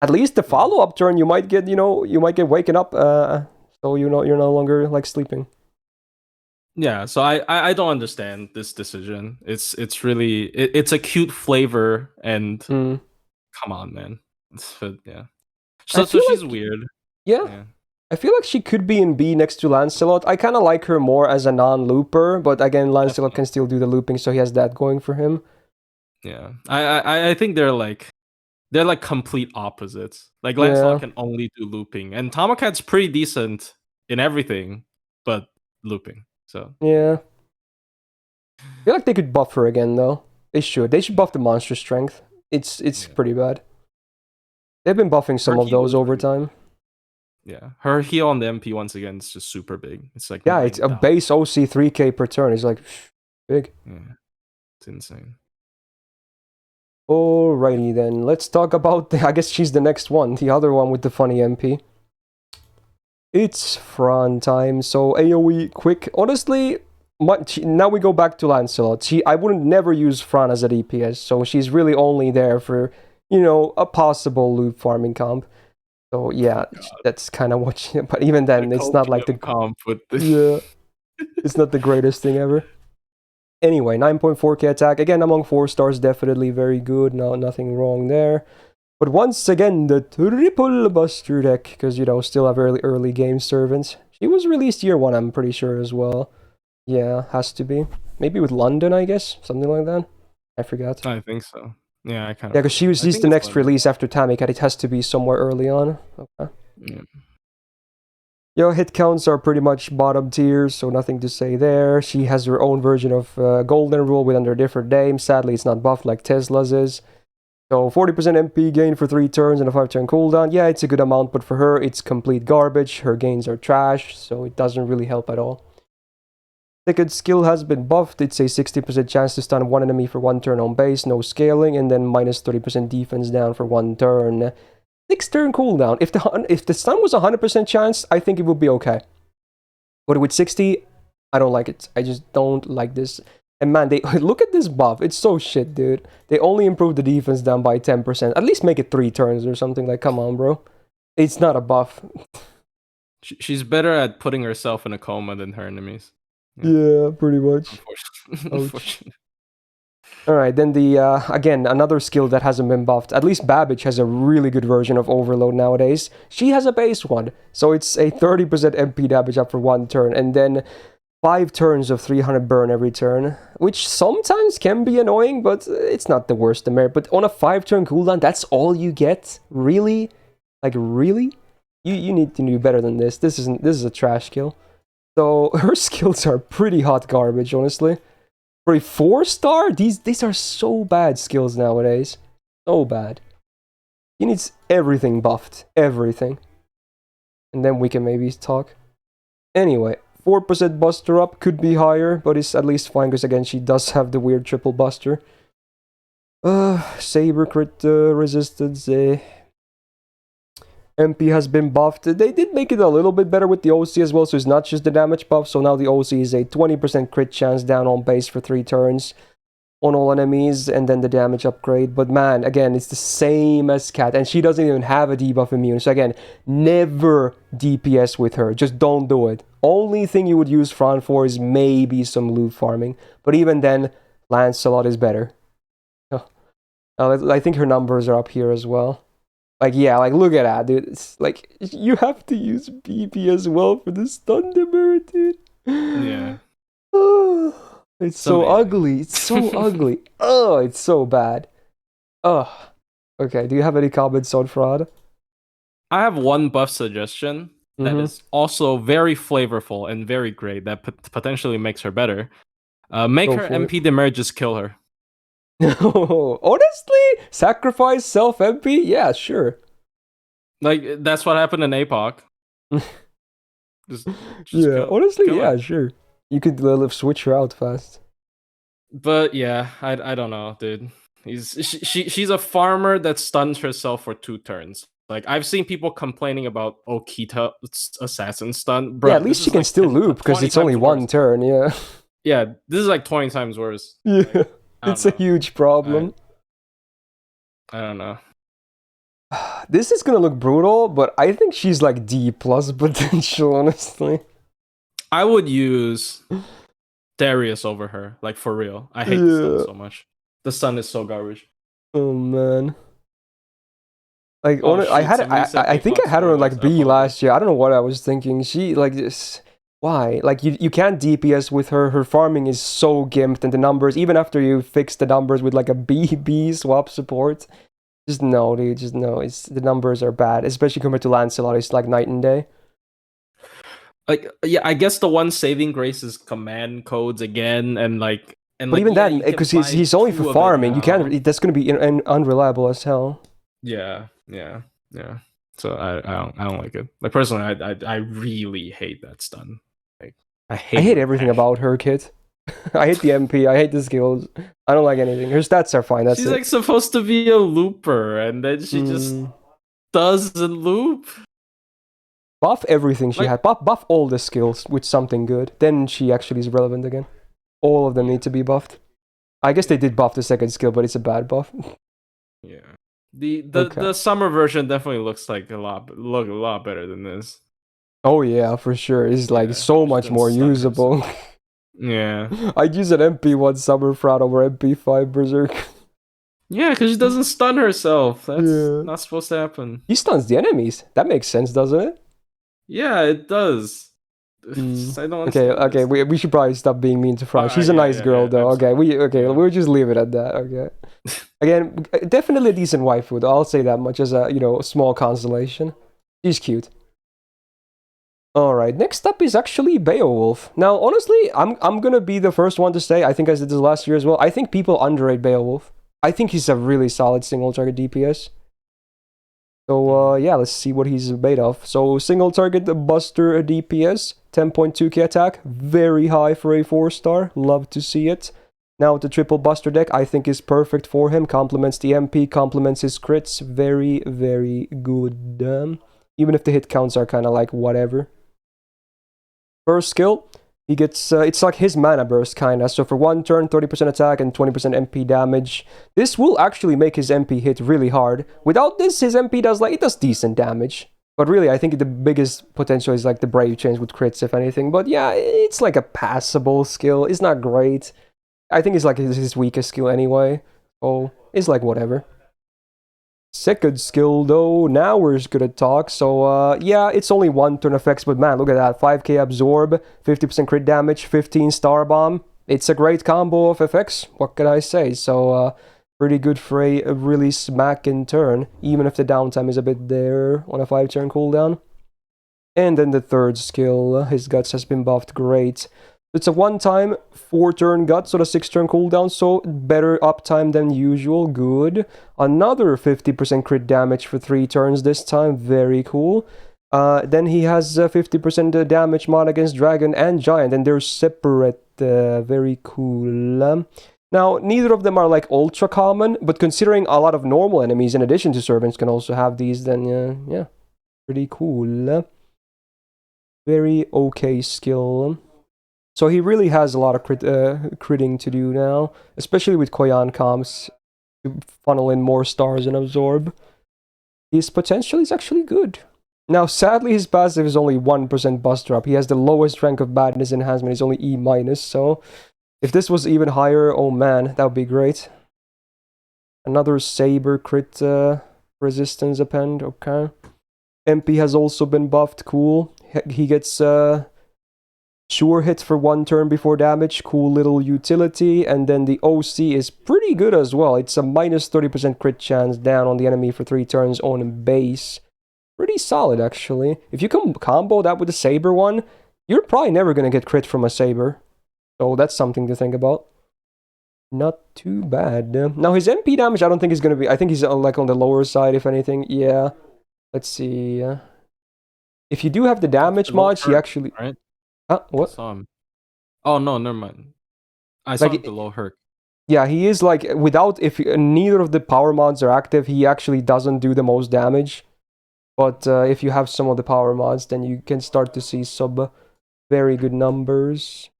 at least the follow-up turn you might get, you might get waken up, so you're no longer, like, sleeping. yeah. So I don't understand this decision. It's really it's a cute flavor and Mm. come on, man. Yeah. I So feel she's like, weird. yeah, Yeah. I feel like she could be in B next to Lancelot. I kind of like her more as a non-looper, but again, Lancelot can still do the looping, so he has that going for him. Yeah. I think they're like complete opposites. Like Lancelot Yeah, can only do looping, and Tomocat's pretty decent in everything, but looping. So yeah. I feel like they could buff her again, though. They should. They should buff the monster strength. It's yeah. pretty bad. They've been buffing some Her of heal those is over really time. yeah. Her heal on the MP once again is just super big. It's like Yeah, it's a 9,000. base OC 3k per turn. It's like big. Yeah, it's insane. Alrighty then, let's talk about I guess she's the next one, the other one with the funny MP. It's Fran time, so AoE quick. Honestly, now we go back to Lancelot. I wouldn't never use Fran as a DPS, so she's really only there for, a possible loot farming comp. So yeah, that's kind of what but even then, The it's not like copium comp with the yeah, it's not the greatest thing ever. Anyway, 9.4k attack. Again, among 4 stars, definitely very good. No, nothing wrong there. But once again, the triple buster deck, because, still have early game servants. She was released year 1, I'm pretty sure, as well. Yeah, has to be. Maybe with London, I guess. Something like that. I forgot. I think so. Yeah, I kind of. Yeah, because she was I just think the it's next London. release after Tamikat. It has to be somewhere early on. Okay. Yeah. Hit counts are pretty much bottom tier, so nothing to say there. She has her own version of Golden Rule with under different names. Sadly, it's not buffed like Tesla's is. So 40% MP gain for 3 turns and a 5-turn cooldown. Yeah, it's a good amount, but for her, it's complete garbage. Her gains are trash, so it doesn't really help at all. Second skill has been buffed. It's a 60% chance to stun one enemy for 1 turn on base, no scaling, and then minus 30% defense down for 1 turn. 6-turn cooldown. If the stun was 100% chance, I think it would be okay. But with 60, I don't like it. I just don't like this. And man, they look at this buff. It's so shit, dude. They only improved the defense down by 10%. At least make it 3 turns or something. Like, come on, bro. It's not a buff. She's better at putting herself in a coma than her enemies. Yeah, pretty much. Unfortunately. Alright, then again, another skill that hasn't been buffed. At least Babbage has a really good version of Overload nowadays. She has a base one, so it's a 30% MP damage up for 1 turn, and then 5 turns of 300 burn every turn, which sometimes can be annoying, but it's not the worst merit. But on a 5-turn cooldown, that's all you get? Really? Like, really? You need to do better than this. This is a trash skill. So, her skills are pretty hot garbage, honestly. For a 4-star, these are so bad skills nowadays. So bad. He needs everything buffed. Everything. And then we can maybe talk. Anyway, 4% buster up could be higher, but it's at least fine because again, she does have the weird triple buster. Saber crit resistance. MP has been buffed. They did make it a little bit better with the OC as well, so it's not just the damage buff. So now the OC is a 20% crit chance down on base for 3 turns on all enemies, and then the damage upgrade. But man, again, it's the same as Cat, and she doesn't even have a debuff immune. So again, never DPS with her. Just don't do it. Only thing you would use Fran for is maybe some loot farming. But even then, Lancelot is better. I think her numbers are up here as well. Like, yeah, like, look at that, dude. It's like, you have to use BP as well for this thunder merit, dude. Yeah. It's so amazing. ugly. It's so ugly. Oh, it's so bad. Oh. Okay, do you have any comments on Fraud? I have one buff suggestion. that is also very flavorful and very great that potentially makes her better. Make Go her for it. MP Demir, just kill her. Honestly, sacrifice self MP? Yeah, sure. Like that's what happened in APOC. Just Yeah, honestly, kill yeah, her. sure. You could switch her out fast. But yeah, I don't know, dude. She's a farmer that stuns herself for 2 turns. Like I've seen people complaining about Okita assassin stun, Yeah, at bruh. This least she is can like still loop because 20 it's only times one worse. turn. Yeah, Yeah, this is like 20 times worse. yeah, Like, I don't it's a know. huge problem. I don't know. This is gonna look brutal, but I think she's like D plus potential. Honestly, I would use Darius over her, like for real. I hate the stun yeah. so much. The stun is so garbage. Oh man. Like Oh I shoot! had Somebody said I big think I box had her on spoilers. like I B apologize. last year. I don't know what I was thinking. She like this. Why? Like you can't DPS with her. Her farming is so gimped, and the numbers even after you fix the numbers with like a B swap support. Just no, dude. Just no. It's the numbers are bad, especially compared to Lancelot. It's like night and day. Like yeah, I guess the one saving grace is command codes again, and But even yeah, that, you can because buy he's only for 2 of it farming. You now. can't. That's gonna be unreliable as hell. Yeah, yeah, yeah. So I don't like it. Like personally, I really hate that stun. Like I I hate it hate with everything passion. about her, kid. I hate the MP. I hate the skills. I don't like anything. Her stats are fine. That's She's it. like supposed to be a looper, and then she just Mm. doesn't loop. Buff everything she Like had. Buff all the skills with something good. Then she actually is relevant again. All of them need to be buffed. I guess they did buff the second skill, but it's a bad buff. yeah, the Okay. the summer version definitely looks like a lot better than this. Oh yeah, for sure. It's like Yeah, so she much doesn't more stun usable. herself. Yeah, I'd use an MP1 Summer Frat over MP5 Berserker. yeah, because she doesn't stun herself. That's Yeah. not supposed to happen. He stuns the enemies. That makes sense, doesn't it? Yeah, it does. Mm. I don't Okay, understand okay, this. we should probably stop being mean to Fry. She's a Yeah, nice girl though. I'm Okay, sorry. Yeah. we'll just leave it at that. Okay. Again, definitely a decent waifu though. I'll say that much as a small consolation. She's cute. Alright, next up is actually Beowulf. Now, honestly, I'm gonna be the first one to say, I think I said this last year as well, I think people underrate Beowulf. I think he's a really solid single target DPS. So, yeah, let's see what he's made of. So, single target Buster DPS, 10.2k attack, very high for a 4-star, love to see it. Now, the triple Buster deck, I think is perfect for him, complements the MP, complements his crits, very, very good. Even if the hit counts are kind of like whatever. First skill, he gets, it's like his mana burst kinda, so for 1 turn, 30% attack and 20% MP damage. This will actually make his MP hit really hard. Without this, his MP it does decent damage. But really, I think the biggest potential is like the Brave Chains with crits, if anything. But yeah, it's like a passable skill. It's not great. I think it's like his weakest skill anyway. So, it's like whatever. Second skill though, now we're gonna talk. So yeah, it's only 1 turn effects, but man, look at that. 5k absorb, 50% crit damage, 15 star bomb. It's a great combo of effects, what can I say? So pretty good for a really smacking turn, even if the downtime is a bit there on a 5 turn cooldown. And then the third skill, his guts has been buffed, great. It's a 1-time 4-turn guts on a 6-turn cooldown, so better uptime than usual, good. Another 50% crit damage for 3 turns this time, very cool. Then he has 50% damage mod against Dragon and Giant, and they're separate, very cool. Now, neither of them are like ultra common, but considering a lot of normal enemies in addition to servants can also have these, then yeah, pretty cool. Very okay skill. So he really has a lot of critting to do now, especially with Koyan comps to funnel in more stars and absorb. His potential is actually good. Now, sadly, his passive is only 1% bust drop. He has the lowest rank of badness enhancement. He's only E-, so if this was even higher, oh man, that would be great. Another Saber crit resistance append, okay. MP has also been buffed, cool. He gets sure hit for 1 turn before damage, cool little utility, and then the OC is pretty good as well. It's a minus 30% crit chance down on the enemy for 3 turns on base. pretty solid, actually. If you can combo that with the Saber one, you're probably never gonna get crit from a Saber. So that's something to think about. Not too bad. Now his MP damage, I don't think is gonna be. I think he's like on the lower side, if anything. Yeah. Let's see. If you do have the damage mods, he actually. Right? What? I saw him. Oh no, never mind. I saw Like, him below Herc. yeah, he is like without if neither of the power mods are active, he actually doesn't do the most damage. But if you have some of the power mods, then you can start to see some very good numbers.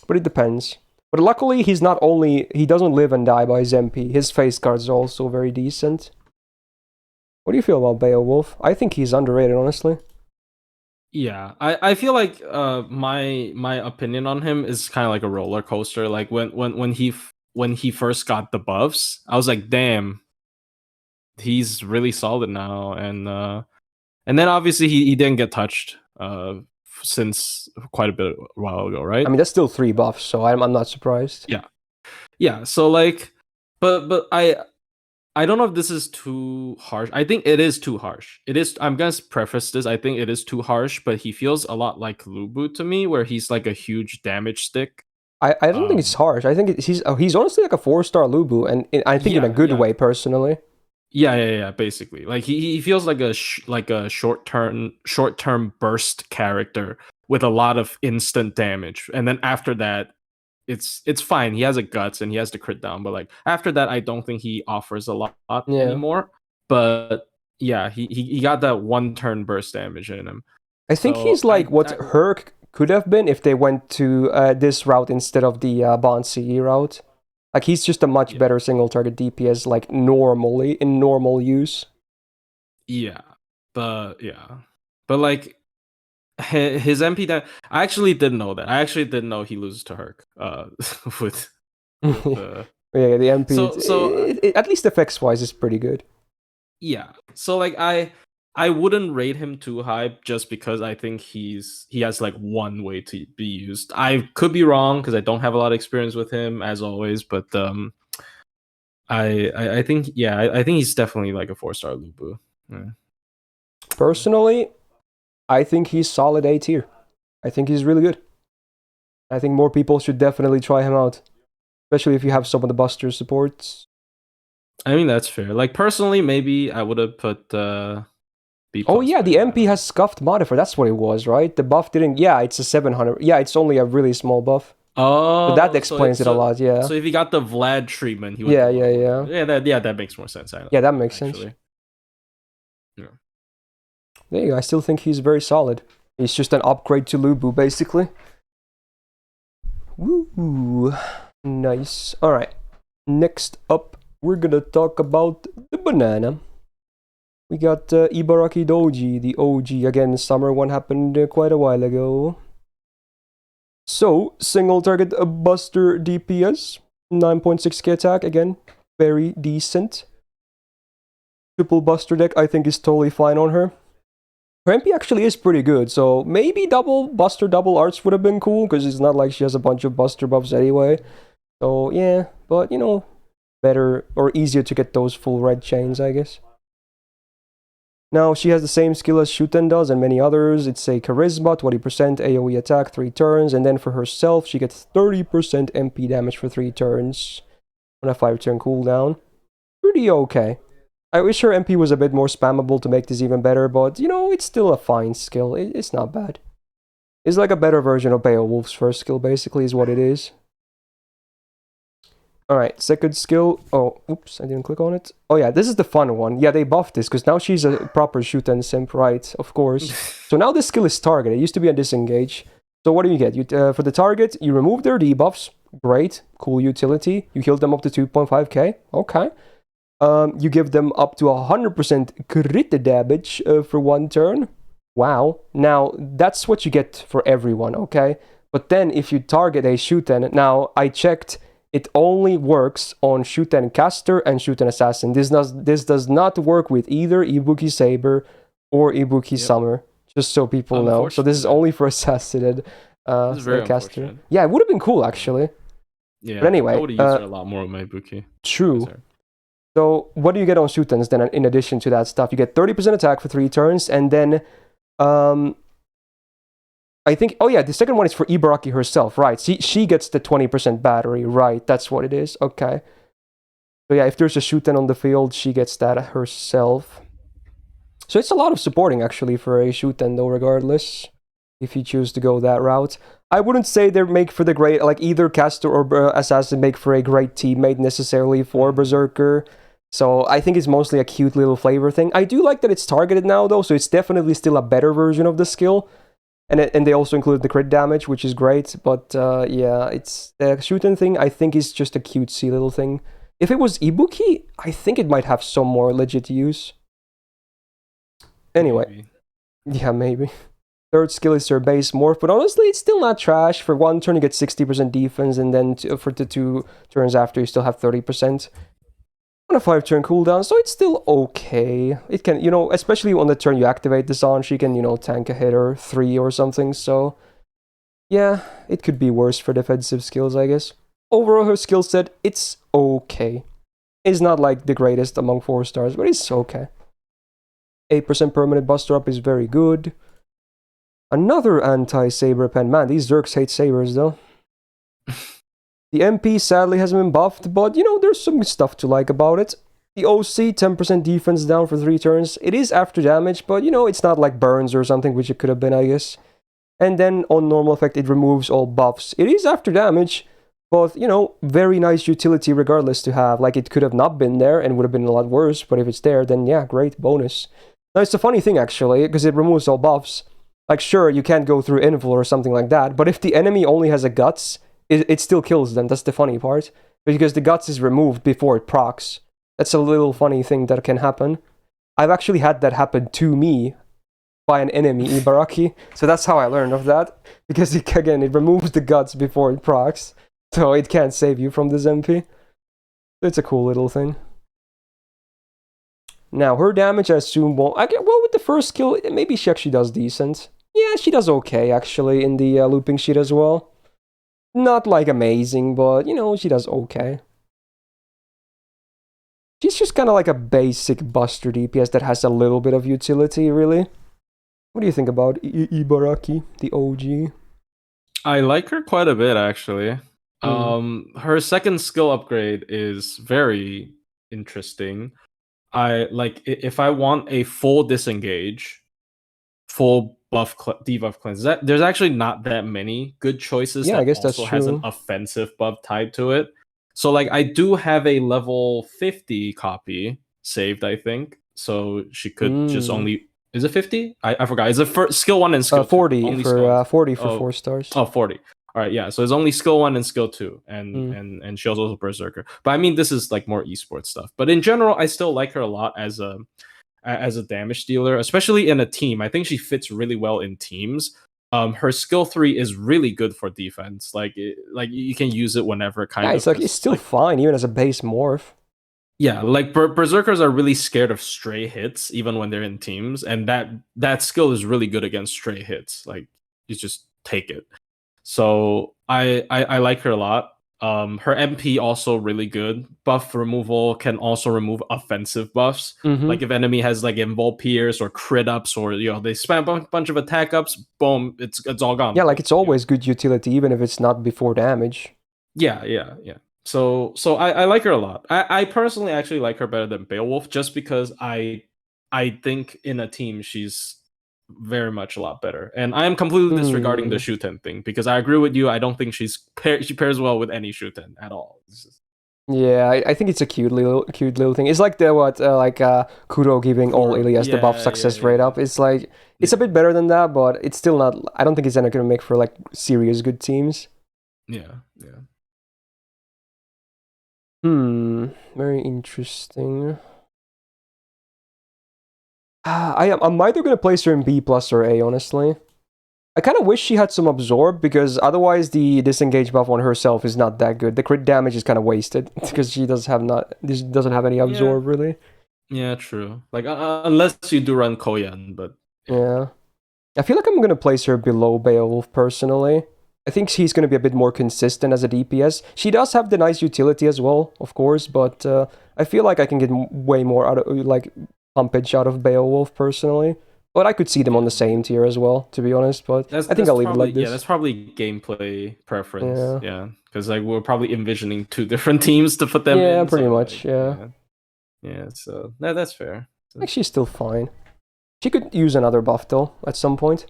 But it depends. But luckily, he doesn't live and die by his MP. His face cards are also very decent. What do you feel about Beowulf? I think he's underrated, honestly. Yeah, I feel like my opinion on him is kind of like a roller coaster. Like when he first got the buffs, I was like, damn, he's really solid now, and then obviously he didn't get touched since quite a bit a while ago, right? I mean, that's still 3 buffs, so I'm not surprised. Yeah. So like, but I don't know if this is too harsh. I think it is too harsh. It is. I'm gonna preface this. I think it is too harsh, but he feels a lot like Lubu to me, where he's like a huge damage stick. I don't think it's harsh. I think he's honestly like a 4-star Lubu, and I think in a good way, personally. Yeah. Basically, like he feels like a short term burst character with a lot of instant damage, and then after that, it's fine. He has a guts and he has the crit down, but like after that, I don't think he offers a lot anymore. But yeah, he got that 1 turn burst damage in him. I think he's like what Herc could have been if they went to this route instead of the Bond CE route. Like he's just a much better single target DPS, like normally in normal use. Yeah, but like his MP that I actually didn't know that. I actually didn't know he loses to Herc. With yeah, the MP. So at least effects wise, is pretty good. Yeah. So like I wouldn't rate him too high just because I think he has like one way to be used. I could be wrong because I don't have a lot of experience with him as always, but I think I think he's definitely like a 4-star Lubu. Yeah. Personally, I think he's solid A tier. I think he's really good. I think more people should definitely try him out, especially if you have some of the Buster supports. I mean that's fair. Like personally, maybe I would have put B+. Oh yeah, the MP has scuffed modifier. That's what it was, right? The buff didn't. Yeah, it's a 700. Yeah, it's only a really small buff. Oh, so that explains it a lot. Yeah. So if he got the Vlad treatment, he would. Yeah. That makes more sense. Yeah, that makes sense. Yeah. There you go. I still think he's very solid. He's just an upgrade to Lubu, basically. Woo! Nice. All right. Next up, we're gonna talk about the banana. We got Ibaraki Doji, the OG. Again, summer one happened quite a while ago. So, single target Buster DPS, 9.6k attack, again, very decent. Triple Buster deck, I think, is totally fine on her. Her MP actually is pretty good, so maybe double Buster, double arts would have been cool, because it's not like she has a bunch of Buster buffs anyway. So, yeah, but, you know, better or easier to get those full red chains, I guess. Now, she has the same skill as Shuten does and many others. It's a Charisma, 20% AoE attack, 3 turns, and then for herself, she gets 30% MP damage for 3 turns on a 5-turn cooldown. Pretty okay. I wish her MP was a bit more spammable to make this even better, but, you know, it's still a fine skill. It's not bad. It's like a better version of Beowulf's first skill, basically, is what it is. Alright, second skill. Oh, oops, I didn't click on it. Oh yeah, this is the fun one. Yeah, they buffed this, because now she's a proper Shuten simp, right? Of course. So now this skill is target. It used to be a disengage. So what do you get? For the target, you remove their debuffs. Great. Cool utility. You heal them up to 2.5k. Okay. You give them up to 100% crit damage for 1 turn. Wow. Now, that's what you get for everyone, okay? But then if you target a Shuten, now I checked, it only works on Shuten Caster and Shuten Assassin. This does not work with either Ibuki Saber or Ibuki Summer, just so people know. So this is only for Assassin and Caster. Yeah, it would have been cool, actually. Yeah, but anyway, I would have used her a lot more with my Ibuki. True. So what do you get on Shutens then in addition to that stuff? You get 30% attack for 3 turns, and then I think, oh yeah, the second one is for Ibaraki herself, right? She gets the 20% battery, right? That's what it is, okay. So yeah, if there's a Shuten on the field, she gets that herself. So it's a lot of supporting actually for a Shuten though, regardless, if you choose to go that route. I wouldn't say they make for the great, like either Caster or Assassin make for a great teammate necessarily for Berserker. So I think it's mostly a cute little flavor thing. I do like that it's targeted now though, so it's definitely still a better version of the skill. And they also include the crit damage, which is great. But yeah, it's the Shuten thing. I think is just a cutesy little thing. If it was Ibuki, I think it might have some more legit use. Anyway, maybe. Yeah, maybe. Third skill is your base morph, but honestly, it's still not trash. For 1 turn, you get 60% defense, and then for the 2 turns after, you still have 30%. On a 5-turn cooldown, so it's still okay. It can, especially on the turn you activate the Zan, she can, tank a hit or 3 or something, so yeah, it could be worse for defensive skills, I guess. Overall, her skill set, it's okay. It's not like the greatest among 4 stars, but it's okay. 8% permanent buster up is very good. Another anti-saber pen. Man, these Zerks hate sabers, though. The MP sadly hasn't been buffed, but there's some stuff to like about it. The OC, 10% defense down for 3 turns. It is after damage, but it's not like burns or something, which it could have been, I guess. And then on normal effect, it removes all buffs. It is after damage, but very nice utility regardless to have. Like, it could have not been there and would have been a lot worse, but if it's there, then yeah, great bonus. Now, it's a funny thing actually, because it removes all buffs. Like, sure, you can't go through Invul or something like that, but if the enemy only has a Guts, it still kills them. That's the funny part. Because the Guts is removed before it procs. That's a little funny thing that can happen. I've actually had that happen to me by an enemy, Ibaraki. So that's how I learned of that. Because, it removes the Guts before it procs. So it can't save you from this MP. It's a cool little thing. Now, her damage, I assume, won't... well, with the first skill, maybe she actually does decent. Yeah, she does okay, actually, in the looping sheet as well. Not, like, amazing, but, she does okay. She's just kind of like a basic Buster DPS that has a little bit of utility, really. What do you think about Ibaraki, the OG? I like her quite a bit, actually. Her second skill upgrade is very interesting. I like if I want a full disengage, full buff debuff cleanse. There's actually not that many good choices. Yeah, that I guess also that's true. has an offensive buff tied to it. So like I do have a level 50 copy saved, I think. So she could just only. Is it 50? I forgot. Is it for skill 1 and skill 40 2? Only for 40 for 4 stars. Oh, 40. All right, yeah. So it's only skill 1 and skill 2, and she also Berserker. But I mean, this is like more esports stuff. But in general, I still like her a lot as a damage dealer, especially in a team. I think she fits really well in teams. Her skill 3 is really good for defense. Like you can use it whenever. It's still fine even as a base morph. Yeah, like Berserkers are really scared of stray hits even when they're in teams, and that skill is really good against stray hits. Like you just take it. So I like her a lot. Her MP also really good. Buff removal can also remove offensive buffs. Like if enemy has like invul pierce or crit ups, or they spam a bunch of attack ups, boom, it's all gone. Yeah, like it's always good utility even if it's not before damage. Yeah. So I like her a lot. I personally actually like her better than Beowulf, just because I think in a team she's very much a lot better. And I am completely disregarding the Shuten thing, because I agree with you. I don't think she pairs well with any Shuten at all. Yeah, I think it's a cute little thing. It's like Kuro giving all Ilias the buff success rate up. It's like it's a bit better than that, but it's still not. I don't think it's gonna make for like serious good teams. Yeah. Very interesting. I'm either gonna place her in B plus or A, honestly. I kind of wish she had some absorb, because otherwise the disengage buff on herself is not that good. The crit damage is kind of wasted because she doesn't have any absorb really. Yeah, true. Like unless you do run Koyan, but yeah. I feel like I'm gonna place her below Beowulf personally. I think she's gonna be a bit more consistent as a DPS. She does have the nice utility as well, of course, but I feel like I can get way more out of, like, pumpage out of Beowulf, personally. But I could see them on the same tier as well, to be honest. But I think I'll leave it like this. that's probably gameplay preference. Yeah. Because like we're probably envisioning 2 different teams to put them in. Yeah, pretty so, much, like, yeah. Yeah, so that's fair. I think she's still fine. She could use another buff, though, at some point.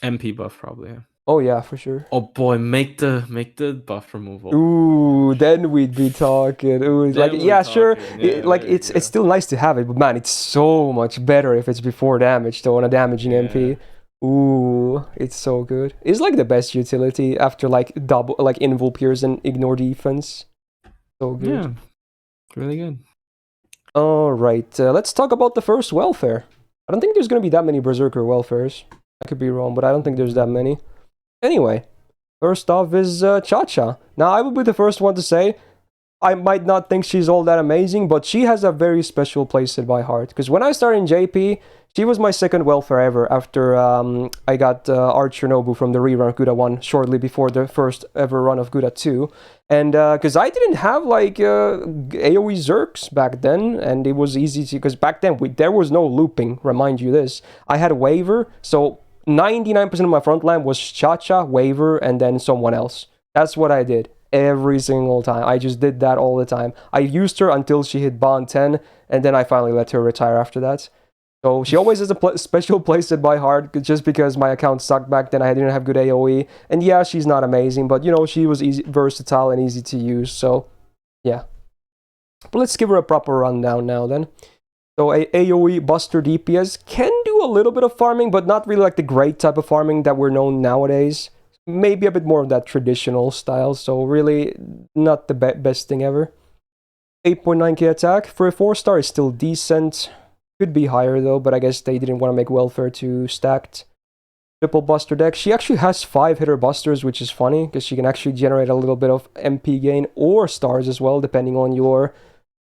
MP buff probably. Yeah. Oh, yeah, for sure. Oh boy, make the buff removal. Ooh, then we'd be talking. Ooh, like, yeah, sure. Like, it's still nice to have it, but man, it's so much better if it's before damage, though, on a damaging MP. Ooh, it's so good. It's like the best utility after like double, like invul pierce and ignore defense. So good. Yeah, really good. All right, let's talk about the first welfare. I don't think there's gonna be that many Berserker welfares. I could be wrong, but I don't think there's that many. Anyway, first off is Cha-Cha. Now, I will be the first one to say, I might not think she's all that amazing, but she has a very special place in my heart. Because when I started in JP, she was my second welfare ever after I got Archer Nobu from the rerun of Guda 1 shortly before the first ever run of Guda 2. And because I didn't have like AoE Zerks back then, and it was easy to, because back then there was no looping, remind you this. I had a Waver, so 99% of my front line was Cha-Cha, Waver, and then someone else. That's what I did every single time. I just did that all the time. I used her until she hit Bond 10, and then I finally let her retire after that. So she always has a special place in my heart, just because my account sucked back then. I didn't have good AoE. And yeah, she's not amazing, but you know, she was versatile and easy to use, so yeah. But let's give her a proper rundown now then. So a AoE Buster DPS can do a little bit of farming, but not really like the great type of farming that we're known nowadays. Maybe a bit more of that traditional style, so really not the best thing ever. 8.9k attack for a 4-star is still decent. Could be higher though, but I guess they didn't want to make welfare too stacked. Triple Buster deck. She actually has 5-hitter busters, which is funny, because she can actually generate a little bit of MP gain or stars as well, depending on your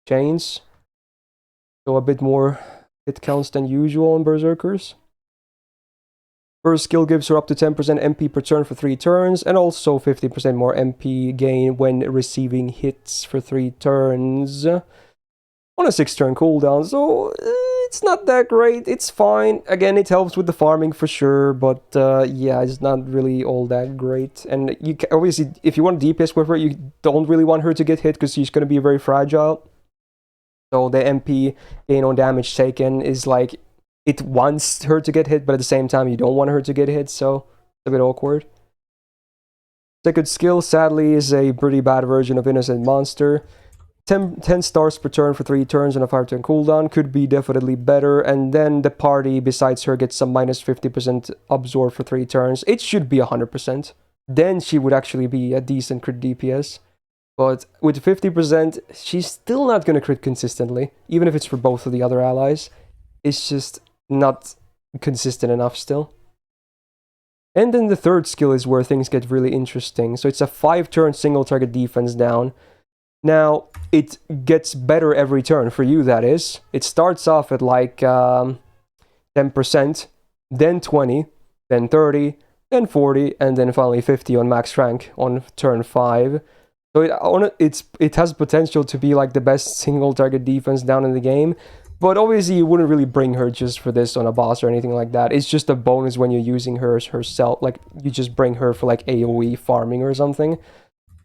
chains. So a bit more hit counts than usual on Berserkers. First skill gives her up to 10% MP per turn for 3 turns, and also 50% more MP gain when receiving hits for 3 turns. On a 6-turn cooldown, so it's not that great. It's fine. Again, it helps with the farming for sure, but yeah, it's not really all that great. And you obviously, if you want DPS with her, you don't really want her to get hit because she's going to be very fragile. So the MP gain on damage taken is like, it wants her to get hit, but at the same time, you don't want her to get hit, so it's a bit awkward. Second skill, sadly, is a pretty bad version of Innocent Monster. 10 stars per turn for 3 turns on a 5-turn cooldown could be definitely better, and then the party besides her gets some minus 50% absorb for 3 turns. It should be 100%. Then she would actually be a decent crit DPS. But with 50%, she's still not going to crit consistently, even if it's for both of the other allies. It's just not consistent enough still. And then the third skill is where things get really interesting. So it's a 5-turn single target defense down. Now, it gets better every turn, for you that is. It starts off at like 10%, then 20, then 30, then 40, and then finally 50 on max rank on turn 5. So it has potential to be like the best single target defense down in the game. But obviously you wouldn't really bring her just for this on a boss or anything like that. It's just a bonus when you're using her herself. Like, you just bring her for like AoE farming or something.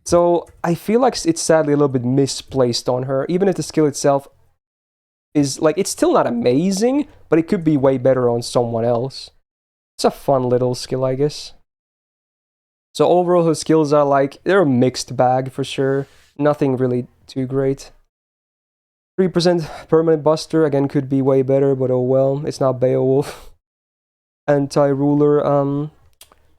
So I feel like it's sadly a little bit misplaced on her. Even if the skill itself is like, it's still not amazing, but it could be way better on someone else. It's a fun little skill, I guess. So overall her skills are like, they're a mixed bag for sure. Nothing really too great. 3% permanent buster, again, could be way better, but oh well, it's not Beowulf. Anti-ruler,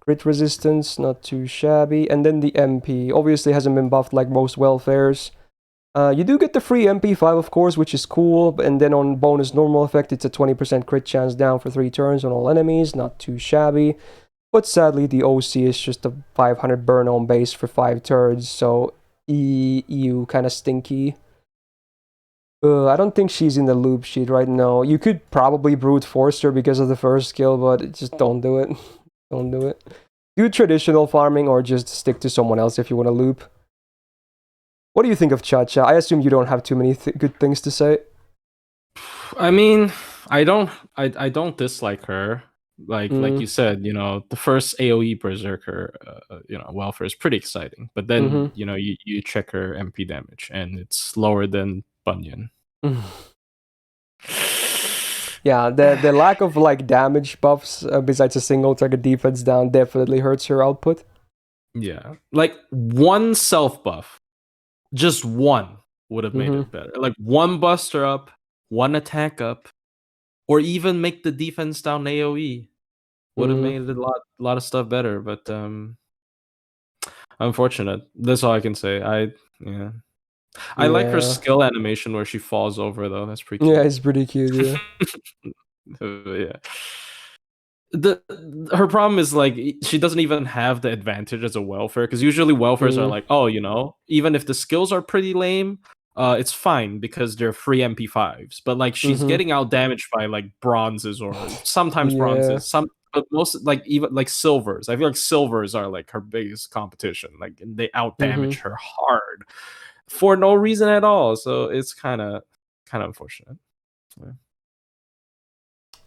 crit resistance, not too shabby. And then the MP, obviously hasn't been buffed like most welfares. You do get the free MP5, of course, which is cool, and then on bonus normal effect, it's a 20% crit chance down for 3 turns on all enemies, not too shabby. But sadly, the OC is just a 500 burn on base for 5 turns, so EU kind of stinky. I don't think she's in the loop sheet right now. You could probably brute force her because of the first skill, but just don't do it. Don't do it. Do traditional farming or just stick to someone else if you want to loop. What do you think of Cha-Cha? I assume you don't have too many good things to say. I mean, I don't dislike her. Like you said, the first AoE Berserker, welfare is pretty exciting. But then, you check her MP damage, and it's lower than Bunyan. Yeah, the lack of like damage buffs besides a single target defense down definitely hurts her output. Yeah, like one self buff, just one would have made it better. Like one buster up, one attack up, or even make the defense down AoE would have made a lot of stuff better. But unfortunate. That's all I can say. I like her skill animation where she falls over though. That's pretty cute. Yeah, it's pretty cute. Yeah. Yeah. Her problem is like she doesn't even have the advantage as a welfare, because usually welfares are like, even if the skills are pretty lame, it's fine because they're free MP5s. But like she's getting out damaged by like bronzes or sometimes bronzes, but most like even like silvers. I feel like silvers are like her biggest competition. Like they out damage her hard for no reason at all. So it's kind of unfortunate. Yeah.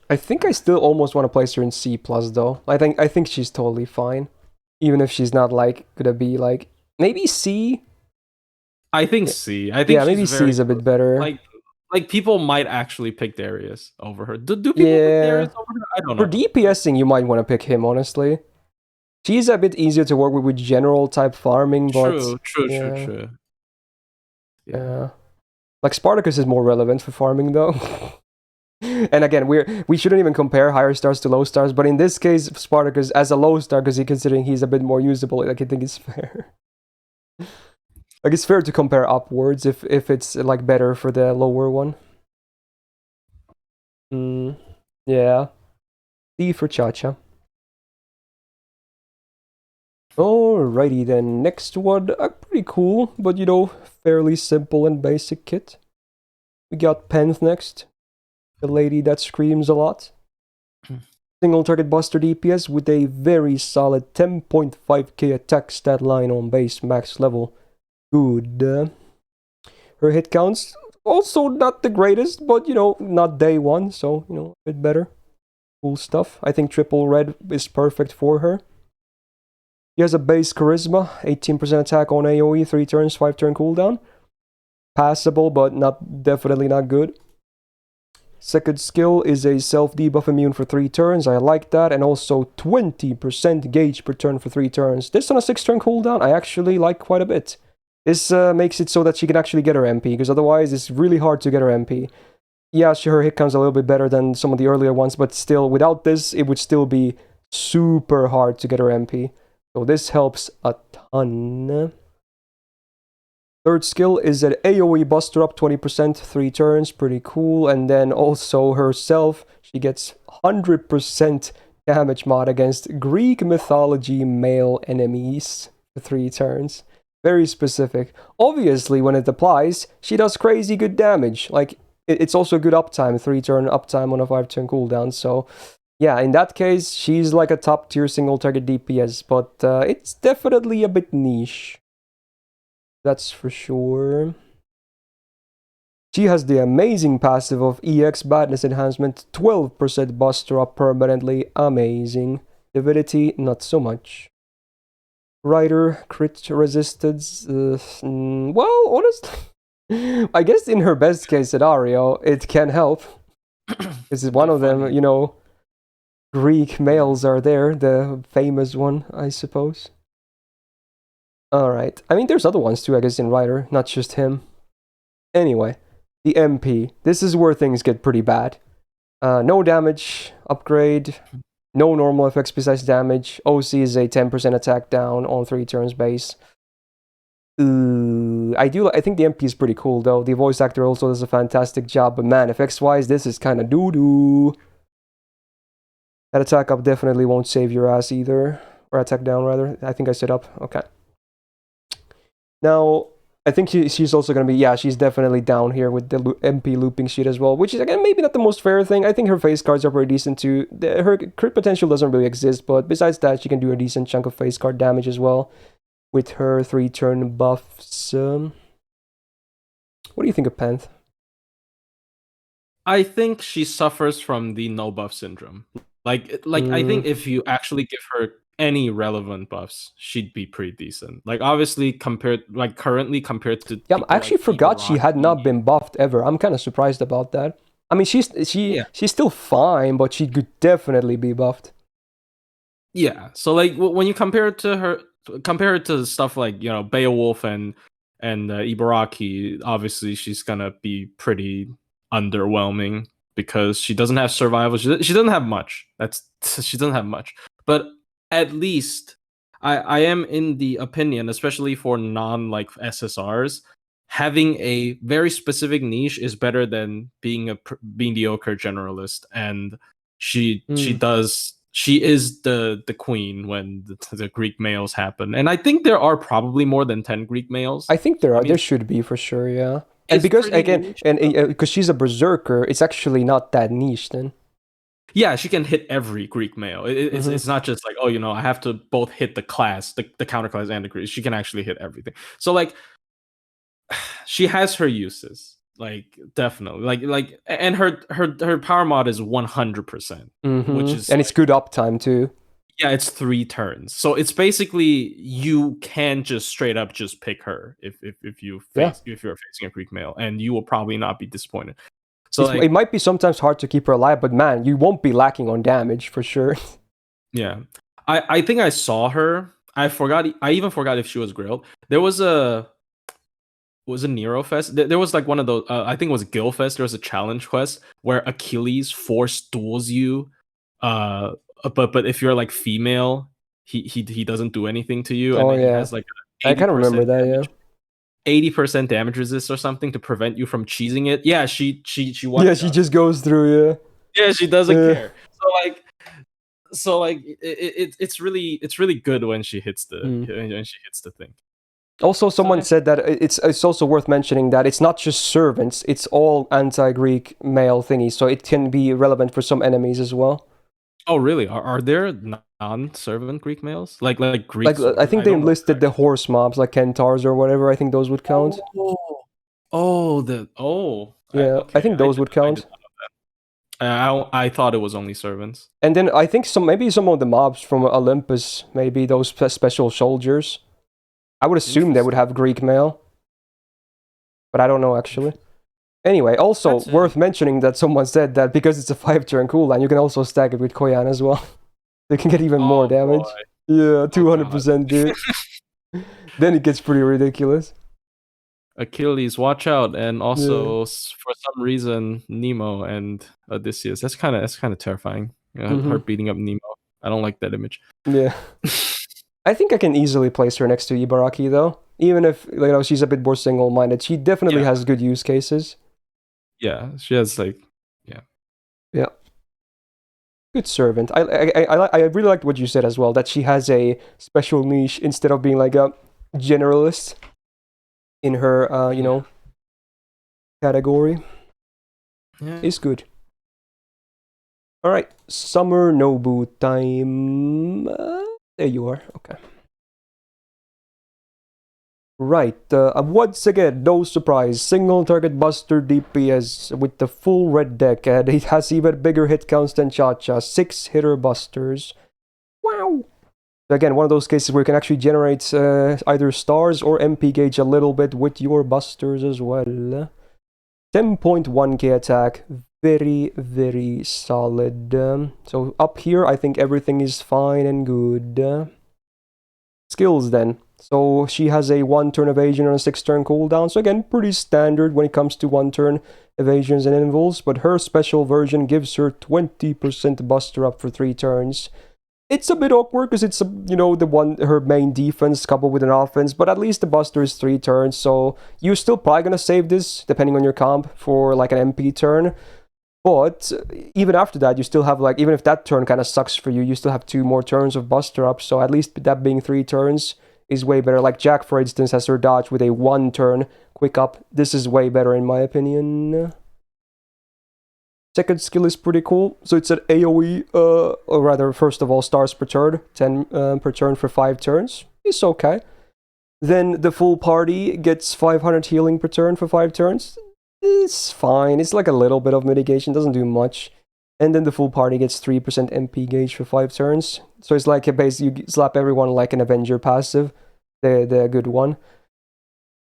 I think I still almost want to place her in C plus though. I think she's totally fine, even if she's not like gonna be like maybe C. I think C. I think maybe C is a bit better. Like people might actually pick Darius over her. Do people pick Darius over her? I don't know. For DPSing, you might want to pick him honestly. She's a bit easier to work with general type farming, but true. Yeah. Like Spartacus is more relevant for farming though. And again, we shouldn't even compare higher stars to low stars, but in this case, Spartacus as a low star, because considering he's a bit more usable, like I think it's fair. Like it's fair to compare upwards if it's like better for the lower one. Yeah. D for Cha-Cha. Alrighty then, next one, a pretty cool, but fairly simple and basic kit. We got Penth next. The lady that screams a lot. Single target buster DPS with a very solid 10.5k attack stat line on base max level. Good. Her hit counts also not the greatest, but not day one, so a bit better. Cool stuff. I think triple red is perfect for her. She has a base charisma, 18% attack on AoE, 3 turns, 5 turn cooldown. Passable, but definitely not good. Second skill is a self-debuff immune for 3 turns. I like that. And also 20% gauge per turn for 3 turns. This on a 6-turn cooldown, I actually like quite a bit. This makes it so that she can actually get her MP, because otherwise it's really hard to get her MP. Yeah, her hit counts a little bit better than some of the earlier ones, but still, without this, it would still be super hard to get her MP. So this helps a ton. Third skill is an AoE buster up 20%, 3 turns, pretty cool. And then also herself, she gets 100% damage mod against Greek mythology male enemies for 3 turns. Very specific. Obviously, when it applies, she does crazy good damage. Like, it's also good uptime, 3-turn uptime on a 5-turn cooldown. So, yeah, in that case, she's like a top-tier single-target DPS. But it's definitely a bit niche. That's for sure. She has the amazing passive of EX Badness Enhancement, 12% buster up permanently, amazing. Divinity, not so much. Rider, crit resistance, well, honestly, I guess in her best case scenario, it can help. This is one of them, Greek males are there, the famous one, I suppose. Alright, I mean, there's other ones too, I guess, in Rider, not just him. Anyway, the MP. This is where things get pretty bad. No damage, upgrade, no normal effects besides damage. OC is a 10% attack down on 3 turns base. I think the MP is pretty cool though. The voice actor also does a fantastic job, but man, effects-wise, this is kind of doo-doo. That attack up definitely won't save your ass either. Or attack down, rather. I think I set up. Okay. Now, I think she's also going to be, she's definitely down here with the MP looping sheet as well, which is, again, maybe not the most fair thing. I think her face cards are pretty decent too. Her crit potential doesn't really exist, but besides that, she can do a decent chunk of face card damage as well with her 3-turn buffs. What do you think of Penth? I think she suffers from the no buff syndrome. Like I think if you actually give her any relevant buffs, she'd be pretty decent. Like obviously currently compared to Yeah, I people actually like forgot she had Ibaraki. not been buffed ever. I'm kind of surprised about that. I mean, Yeah. she's still fine, but she could definitely be buffed. Yeah. So like when you compare it to stuff like, you know, Beowulf and Ibaraki, obviously she's gonna be pretty underwhelming because she doesn't have survival. She doesn't have much. She doesn't have much. But at least I am in the opinion, especially for non like SSRs, having a very specific niche is better than being a mediocre generalist. And she is the queen when the Greek males happen, and I think there are probably more than 10 Greek males. I think there I are. There mean, should be for sure. Yeah. And it's because pretty again, niche. and because she's a berserker, it's actually not that niche then. Yeah, she can hit every Greek male. It's not just like, oh, you know, I have to both hit the class, the counter class, and the Greek. She can actually hit everything. So like, she has her uses, like definitely, and her power mod is 100%, which is And it's good uptime too. yeah, it's 3 turns. So it's basically you can just straight up just pick her if you're facing a Greek male, and you will probably not be disappointed. So It might be sometimes hard to keep her alive, but man, you won't be lacking on damage for sure. yeah. I think I saw her. I even forgot if she was grilled. There was a Nero Fest. There was like one of those I think it was Gil Fest. There was a challenge quest where Achilles force duels you. But if you're like female, he doesn't do anything to you, and Oh then he yeah, has like I kind of remember 80% that. damage, Yeah. 80% damage resist or something to prevent you from cheesing it. Yeah, she one Yeah, she just goes through. yeah, she doesn't Yeah. care. So like it's really good when she hits the thing. Also, someone So said that it's also worth mentioning that it's not just servants; it's all anti-Greek male thingies, so it can be relevant for some enemies as well. oh really? Are there non-servant Greek males like Greek Like I sword? think I they don't know. listed the horse mobs, like centaurs or whatever. I think those would count. Yeah, I Okay. think those would I did count. I thought it was only servants. And then I think maybe some of the mobs from Olympus, maybe those special soldiers. I would assume they would Interesting. have Greek male, but I don't know actually. Anyway, also That's worth mentioning that someone said that because it's a 5-turn cooldown, you can also stack it with Koyan as well. They can get even more oh boy. damage. Yeah, Oh god. 200%, dude. Then it gets pretty ridiculous. Achilles, watch out, and Yeah. also for some reason Nemo and Odysseus. That's kind of terrifying. You know, her beating up Nemo. I don't like that image. Yeah. I think I can easily place her next to Ibaraki though. Even if she's a bit more single-minded, she definitely Yeah. has good use cases. Yeah, she has like yeah. Yeah. Good servant. I really liked what you said as well, that she has a special niche instead of being like a generalist in her category. Yeah. Is good. All right, Summer Nobu time. There you are. Okay. Right. Once again, no surprise. Single target buster DPS with the full red deck, and it has even bigger hit counts than Cha-Cha. 6 hitter busters. Wow. Again, one of those cases where you can actually generate either stars or MP gauge a little bit with your busters as well. 10.1k attack. Very, very solid. So up here, I think everything is fine and good. Skills then. So she has a 1-turn evasion and a 6-turn cooldown. So again, pretty standard when it comes to 1-turn evasions and invuls. But her special version gives her 20% buster up for 3 turns. It's a bit awkward because it's her main defense coupled with an offense, but at least the buster is 3 turns, so you're still probably gonna save this depending on your comp for like an MP turn. But even after that, you still have even if that turn kind of sucks for you, you still have 2 more turns of buster up. So at least that being 3 turns is way better. Like Jack, for instance, has her dodge with a 1-turn quick up. This is way better in my opinion. Second skill is pretty cool. So it's an AoE, or rather, first of all, stars per turn, 10 per turn for 5 turns. It's okay. Then the full party gets 500 healing per turn for 5 turns. It's fine. It's like a little bit of mitigation, doesn't do much. And then the full party gets 3% MP gauge for 5 turns. So it's like basically you slap everyone like an Avenger passive, the good one.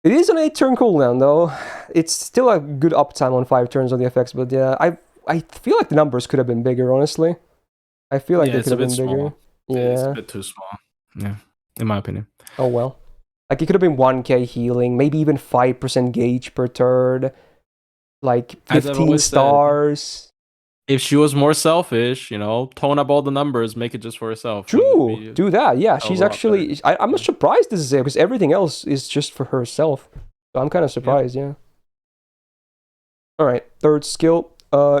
It is an 8-turn cooldown though. It's still a good uptime on 5 turns on the effects, but yeah, I feel like the numbers could have been bigger, honestly. I feel like they could have been bigger. Yeah. It's a bit too small. Yeah, in my opinion. Oh well. Like it could have been 1k healing, maybe even 5% gauge per turn. Like 15 stars. If she was more selfish, tone up all the numbers, make it just for herself. True, do that. Yeah, she's actually. I'm not surprised this is it because everything else is just for herself. So I'm kind of surprised. Yeah. All right, third skill.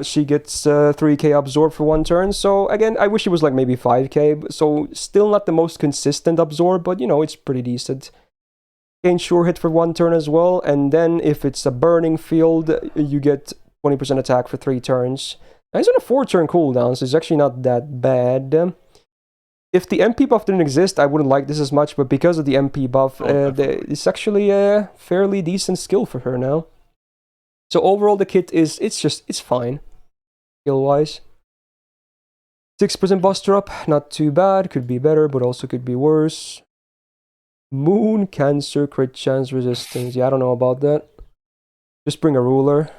She gets 3k absorb for 1 turn. So again, I wish it was like maybe 5k. So still not the most consistent absorb, but it's pretty decent. Gain sure hit for 1 turn as well, and then if it's a burning field, you get 20% attack for 3 turns. Now he's on a 4-turn cooldown, so it's actually not that bad. If the MP buff didn't exist, I wouldn't like this as much, but because of the MP buff, it's actually a fairly decent skill for her now. So overall, the kit it's fine, skill-wise. 6% buster up, not too bad. Could be better, but also could be worse. Moon, Cancer, crit chance, resistance. Yeah, I don't know about that. Just bring a ruler.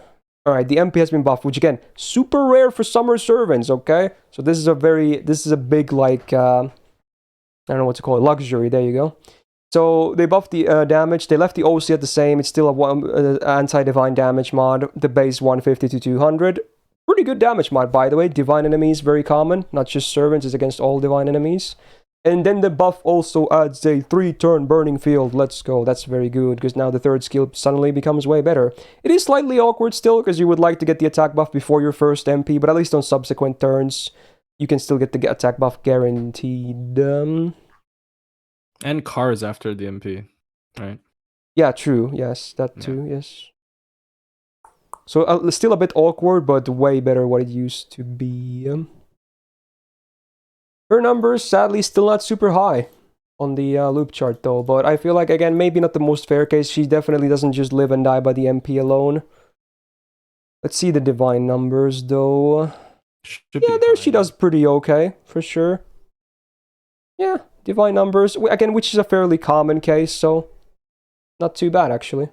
Alright, the MP has been buffed, which again, super rare for summer servants, okay? So this is a big, like, I don't know what to call it, luxury, there you go. So they buffed the damage, they left the OC at the same, it's still a anti-divine damage mod, the base 150 to 200. Pretty good damage mod, by the way. Divine enemies, very common, not just servants, it's against all divine enemies. And then the buff also adds a 3-turn burning field. Let's go. That's very good, because now the third skill suddenly becomes way better. It is slightly awkward still, because you would like to get the attack buff before your first MP, but at least on subsequent turns, you can still get the attack buff guaranteed. And cars after the MP, right? Yeah, true. Yes, that too, yes. So still a bit awkward, but way better what it used to be. Her numbers, sadly, still not super high on the loop chart, though. But I feel like, again, maybe not the most fair case. She definitely doesn't just live and die by the MP alone. Let's see the divine numbers, though. Yeah, there she does pretty okay, for sure. Yeah, divine numbers. Again, which is a fairly common case, so not too bad, actually.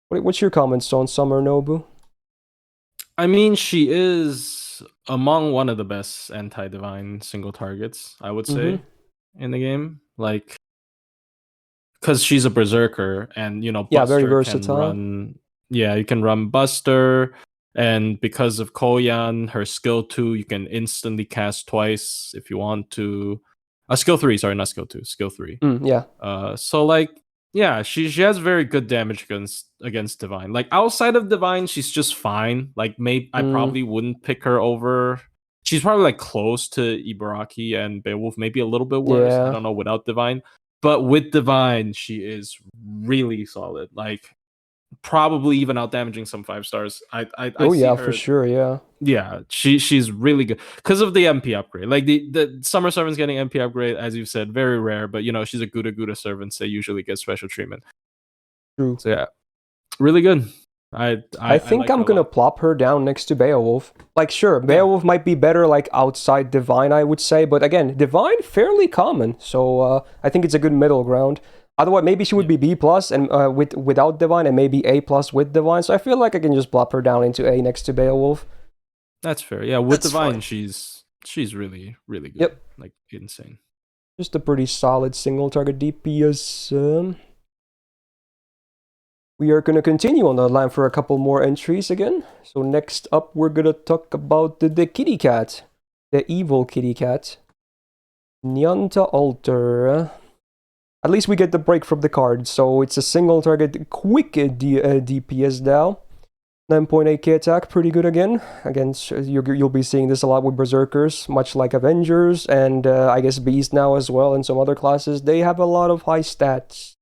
What's your comments on Summer Nobu? I mean, she is among one of the best anti-divine single targets, I would say, in the game. Like, because she's a Berserker, and Buster very versatile. can run. Yeah, you can run Buster, and because of Koyan, her skill 2, you can instantly cast twice if you want to. Skill 3, sorry, not skill 2, skill 3. Yeah. So like, yeah, she has very good damage against Divine. Like outside of Divine, she's just fine. Like maybe I probably wouldn't pick her over. She's probably like close to Ibaraki and Beowulf, maybe a little bit worse. Yeah. I don't know without Divine, but with Divine, she is really solid. Like probably even out damaging some 5 stars. I see her, for sure. Yeah, she's really good because of the MP upgrade. Like the summer servants getting MP upgrade, as you've said, very rare. But she's a Gouda servant, so they usually get special treatment. True. So yeah, really good. I think like I'm gonna plop her down next to Beowulf. Like, sure, Beowulf might be better like outside Divine, I would say, but again, Divine fairly common. So I think it's a good middle ground. Otherwise, maybe she would be B+ and without Divine, and maybe A+ with Divine. So I feel like I can just plop her down into A next to Beowulf. That's fair. Yeah, with Divine, she's really really good. Yep, like insane. Just a pretty solid single target DPS. We are gonna continue on the line for a couple more entries again. So next up, we're gonna talk about the kitty cat, the evil kitty cat, Nyanta Alter. At least we get the break from the card, so it's a single target quick DPS now. 9.8k attack, pretty good again. You'll be seeing this a lot with Berserkers, much like Avengers, and I guess Beast now as well, and some other classes. They have a lot of high stats.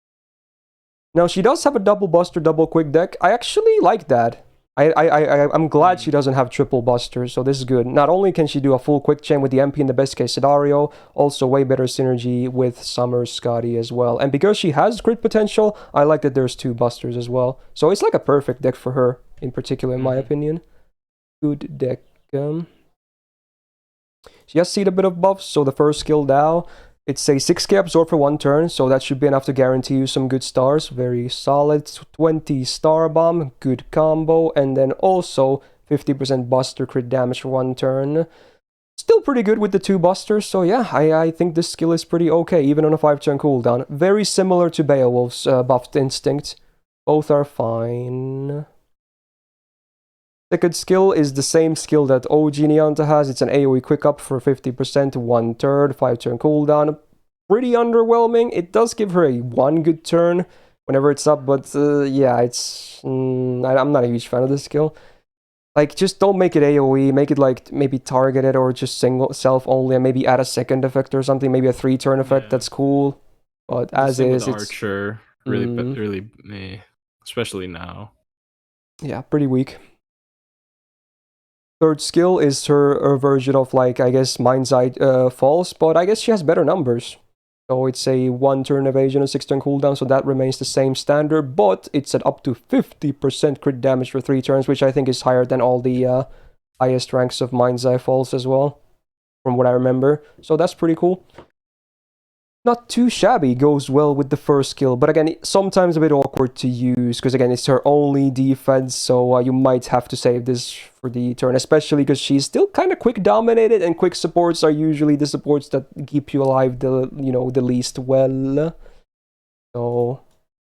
Now, she does have a double Buster, double Quick deck. I actually like that. I'm glad she doesn't have triple busters, so this is good. Not only can she do a full quick chain with the MP in the best case scenario, also way better synergy with Summer Scotty as well. And because she has crit potential, I like that there's 2 busters as well. So it's like a perfect deck for her, in particular, in my opinion. Good deck. She has seen a bit of buffs, so the first skill now, it's a 6k absorb for 1 turn, so that should be enough to guarantee you some good stars. Very solid. 20 star bomb, good combo, and then also 50% buster crit damage for 1 turn. Still pretty good with the 2 busters, so yeah, I think this skill is pretty okay, even on a 5-turn cooldown. Very similar to Beowulf's buffed instinct. Both are fine. Second skill is the same skill that OG Neonta has. It's an AoE quick up for 50%, 1 turn, 5-turn cooldown. Pretty underwhelming. It does give her a 1 good turn whenever it's up, but yeah, it's... I'm not a huge fan of this skill. Like, just don't make it AoE, make it like maybe targeted or just single self only, and maybe add a second effect or something, maybe a 3-turn effect, that's cool. But as is, it's... Archer, really, especially now. Yeah, pretty weak. Third skill is her version of, like, I guess, Mind's Eye Falls, but I guess she has better numbers. So it's a 1-turn evasion and 6-turn cooldown, so that remains the same standard, but it's at up to 50% crit damage for 3 turns, which I think is higher than all the highest ranks of Mind's Eye Falls as well, from what I remember. So that's pretty cool. Not too shabby, goes well with the first skill, but again, sometimes a bit awkward to use, because again, it's her only defense, so you might have to save this for the turn, especially because she's still kind of quick dominated, and quick supports are usually the supports that keep you alive the least well. So,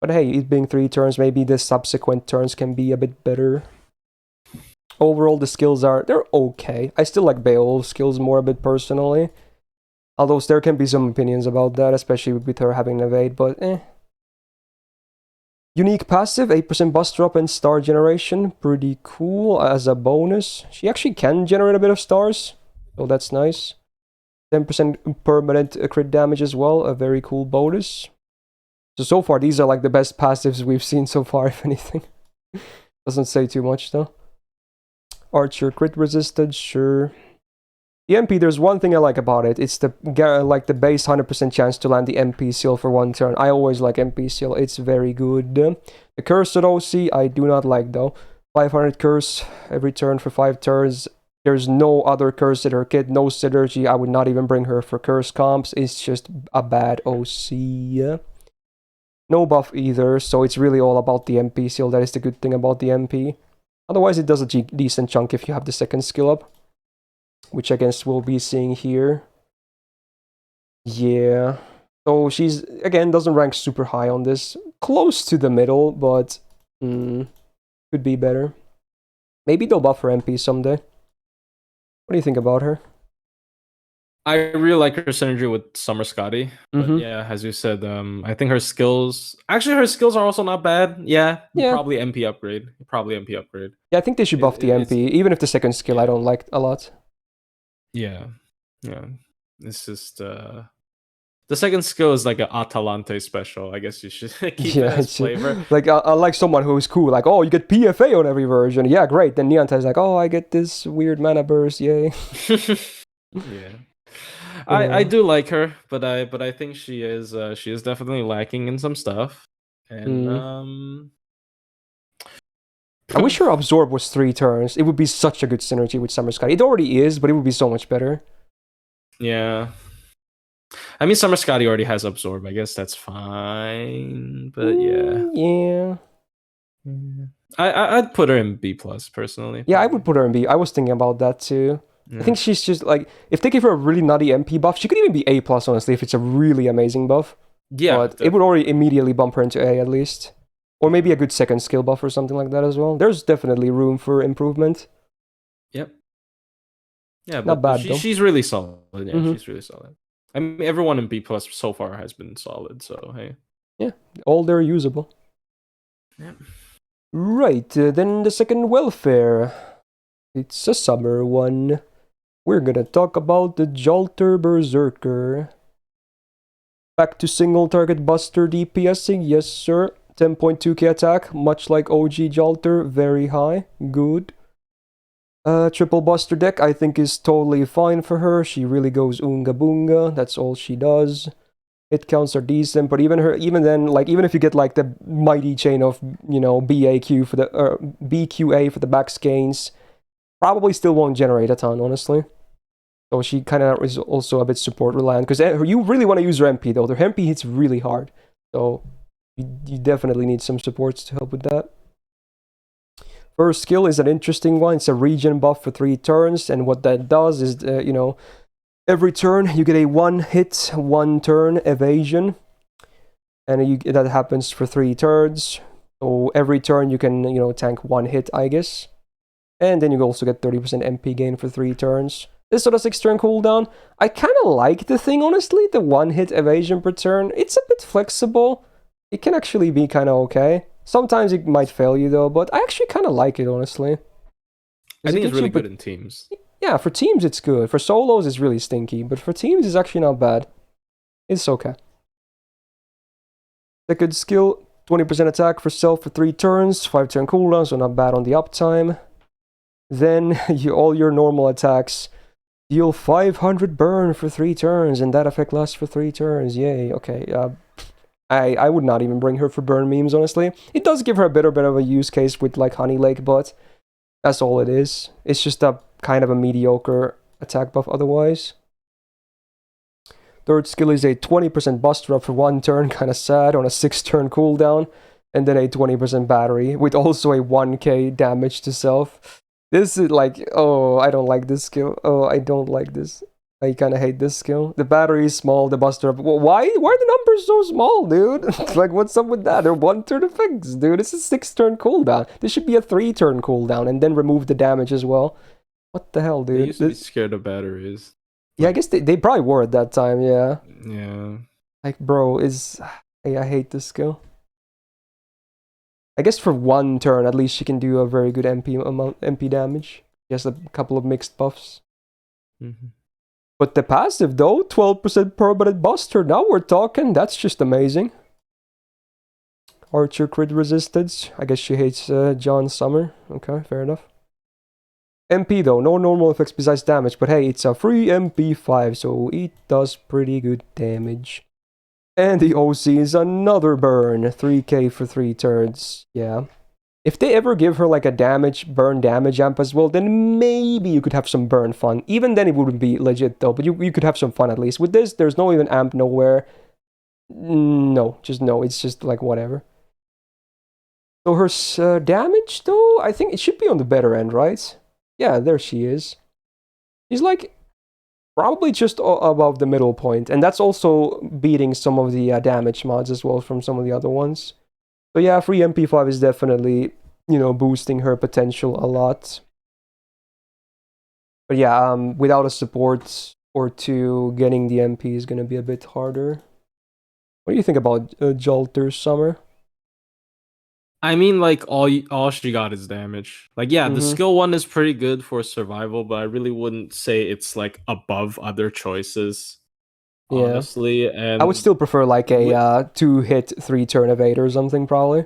but hey, it being 3 turns, maybe the subsequent turns can be a bit better. Overall, the skills they're okay. I still like Beowulf's skills more a bit personally. Although there can be some opinions about that, especially with her having an evade, but eh. Unique passive, 8% buster up and star generation. Pretty cool as a bonus. She actually can generate a bit of stars, so that's nice. 10% permanent crit damage as well, a very cool bonus. So far, these are like the best passives we've seen so far, if anything. Doesn't say too much, though. Archer crit resisted, sure. The MP, there's one thing I like about it. It's the base 100% chance to land the MP seal for 1 turn. I always like MP seal. It's very good. The Cursed OC, I do not like though. 500 curse every turn for 5 turns. There's no other curse in her kit. No synergy. I would not even bring her for curse comps. It's just a bad OC. No buff either, so it's really all about the MP seal. That is the good thing about the MP. Otherwise, it does a decent chunk if you have the second skill up, which I guess we'll be seeing here. Yeah. So she's, again, doesn't rank super high on this. Close to the middle, but could be better. Maybe they'll buff her MP someday. What do you think about her? I really like her synergy with Summer Scotty. But yeah, as you said, I think her skills are also not bad. Yeah. Probably MP upgrade. Yeah, I think they should buff the MP, even if the second skill I don't like a lot. Yeah. It's just the second skill is like an Atalante special. I guess you should keep it as flavor. Like I like someone who's cool. Like, oh, you get PFA on every version. Yeah, great. Then Neonta is like, oh, I get this weird mana burst. Yay. Yeah. I do like her, but I think she is definitely lacking in some stuff. And I wish her absorb was 3 turns. It would be such a good synergy with Summer Scotty. It already is, but it would be so much better. Yeah. I mean, Summer Scotty already has absorb. I guess that's fine. But yeah. I'd put her in B plus personally. Yeah, I would put her in B. I was thinking about that too. Yeah. I think she's just like, if they give her a really nutty MP buff, she could even be A plus, honestly, if it's a really amazing buff. Yeah, but it would already immediately bump her into A at least. Or maybe a good second skill buff or something like that as well. There's definitely room for improvement. Yep. Yeah, not bad though. She's really solid. Yeah, she's really solid. I mean, everyone in B plus so far has been solid. So hey. Yeah, all they're usable. Yeah. Right. Then the second welfare. It's a summer one. We're gonna talk about the Jolter Berserker. Back to single target buster DPSing, yes sir. 10.2k attack, much like OG Jalter, very high, good. Triple Buster deck, I think, is totally fine for her. She really goes Oonga Boonga, that's all she does. Hit counts are decent, but even then, like, even if you get like the mighty chain of, you know, BAQ for the BQA for the back skeins, probably still won't generate a ton, honestly. So she kind of is also a bit support reliant, because you really want to use her MP though. Their MP hits really hard, so you definitely need some supports to help with that. First skill is an interesting one. It's a regen buff for 3 turns, and what that does is, you know, every turn you get a 1-hit, 1-turn evasion, and that happens for 3 turns. So every turn you can, you know, tank 1 hit, I guess. And then you also get 30% MP gain for 3 turns. This sort of 6-turn cooldown, I kind of like the thing, honestly. The 1-hit evasion per turn, it's a bit flexible. It can actually be kind of okay. Sometimes it might fail you though, but I actually kind of like it, honestly. I think it's really good in teams. Yeah, for teams it's good. For solos it's really stinky, but for teams it's actually not bad. It's okay. Second skill, 20% attack for self for 3 turns, 5-turn cooldown, so not bad on the uptime. Then all your normal attacks deal 500 burn for 3 turns, and that effect lasts for 3 turns. Yay, okay. I would not even bring her for burn memes, honestly. It does give her a bit of a use case with like Honey Lake, but that's all it is. It's just a kind of a mediocre attack buff otherwise. Third skill is a 20% buster up for 1 turn, kind of sad, on a 6-turn cooldown, and then a 20% battery, with also a 1k damage to self. This is like, oh, I don't like this skill. Oh, I don't like this. I kind of hate this skill. The battery is small, the buster up. Why are the numbers so small, dude? Like, what's up with that? They're 1-turn effects, dude. It's a 6-turn cooldown. This should be a 3-turn cooldown, and then remove the damage as well. What the hell, dude? They used to be scared of batteries. Yeah, I guess they probably were at that time, yeah. Yeah. Like, bro, I hate this skill. I guess for 1 turn, at least she can do a very good MP damage. She has a couple of mixed buffs. Mm-hmm. But the passive, though, 12% permanent buster. Now we're talking. That's just amazing. Archer crit resistance. I guess she hates John Summer. Okay, fair enough. MP, though, no normal effects besides damage. But hey, it's a free MP5, so it does pretty good damage. And the OC is another burn. 3k for 3 turns. Yeah. If they ever give her like a burn damage amp as well, then maybe you could have some burn fun. Even then it wouldn't be legit though, but you could have some fun at least. With this, there's no even amp nowhere. No, just no. It's just like whatever. So her damage though, I think it should be on the better end, right? Yeah, there she is. She's like probably just above the middle point, and that's also beating some of the damage mods as well from some of the other ones. So yeah, free MP5 is definitely, you know, boosting her potential a lot. But yeah, without a support or 2, getting the MP is gonna be a bit harder. What do you think about Jolter's Summer? I mean, like, all she got is damage. Like, yeah, the skill 1 is pretty good for survival, but I really wouldn't say it's like above other choices. Yeah. Honestly, and I would still prefer like a 2-hit 3-turn evade or something, probably.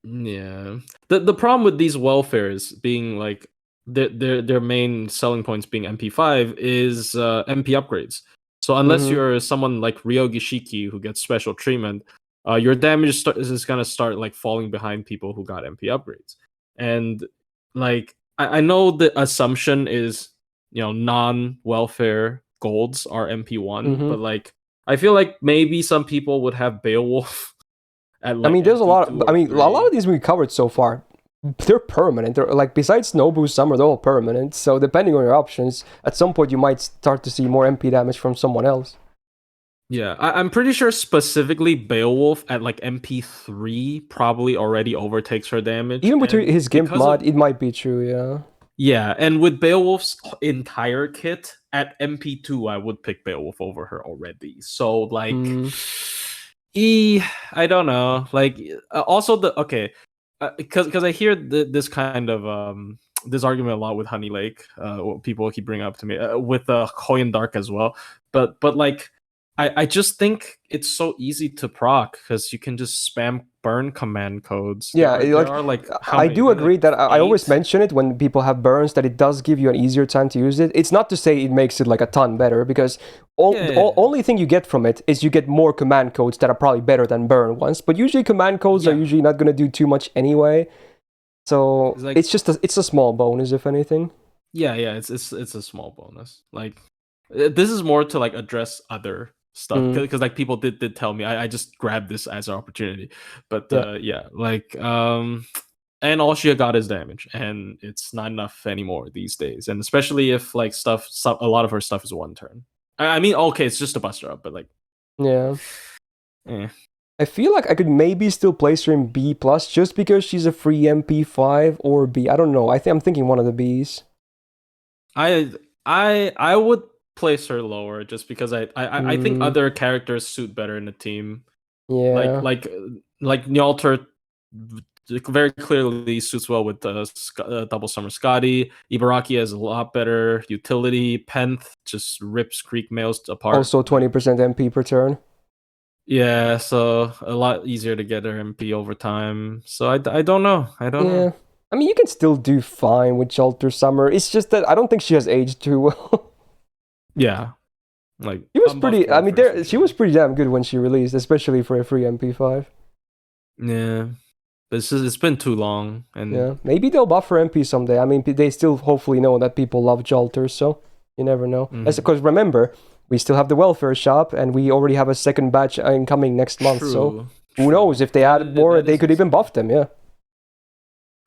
Yeah. The problem with these welfares being like their main selling points being MP5 is MP upgrades. So unless you're someone like Ryogi Shiki who gets special treatment, your damage is gonna start like falling behind people who got MP upgrades. And like I know the assumption is, you know, non-welfare golds are MP1, but like I feel like maybe some people would have Beowulf at, like, I mean, there's a lot. I mean, 3. a lot of these we covered so far, they're permanent. They're like, besides Nobu Summer, they're all permanent. So depending on your options, at some point you might start to see more MP damage from someone else. Yeah, I'm pretty sure specifically Beowulf at like MP3 probably already overtakes her damage. Even with his Gimp mod, it might be true, yeah. Yeah, and with Beowulf's entire kit at MP2, I would pick Beowulf over her already. So like, I don't know. Like, also because I hear this kind of this argument a lot with Honey Lake. What people keep bringing up to me with Hoyan Dark as well. But like, I just think it's so easy to proc because you can just spam burn command codes. Yeah, There are like how I many? do There are agree like that I always 8. mention it when people have burns that it does give you an easier time to use it. It's not to say it makes it like a ton better because Yeah, only thing you get from it is you get more command codes that are probably better than burn ones. But usually command codes are yeah. usually not going to do too much anyway. So It's like it's just it's a small bonus if anything. yeah. It's a small bonus. Like this is more to like address other stuff Mm, because like people did tell me I just grabbed this as an opportunity, but yeah. yeah, like and all she got is damage, and it's not enough anymore these days, and especially if like a lot of her stuff is one turn. I mean, okay, it's just a buster up, but like, Yeah. eh. I feel like I could maybe still place her in B plus just because she's a free MP5 or B. I don't know. I'm thinking one of the Bs. I would place her lower just because I think Mm, other characters suit better in the team. Like yeah. like like Nyalter very clearly suits well with double summer Scotty. Ibaraki has a lot better utility. Penth just rips Creek males apart. Also Like 20% MP per turn. yeah, so a lot easier to get her MP over time. So I don't know. I don't know. Yeah. I mean, you can still do fine with Shelter Summer. It's just that I don't think she has aged too well. Yeah, like She was unbuffed pretty. I mean, Morphers for she was sure. pretty damn good when she released, especially for a free MP5. Yeah, it's been too long, and Yeah, maybe they'll buff her MP someday. I mean, they still hopefully know that people love Jolters, so you never know. That's mhm. because remember, we still have the welfare shop, and we already have a second batch incoming next month. So True, who knows true. if they add more, That they is could even also buff them. Yeah,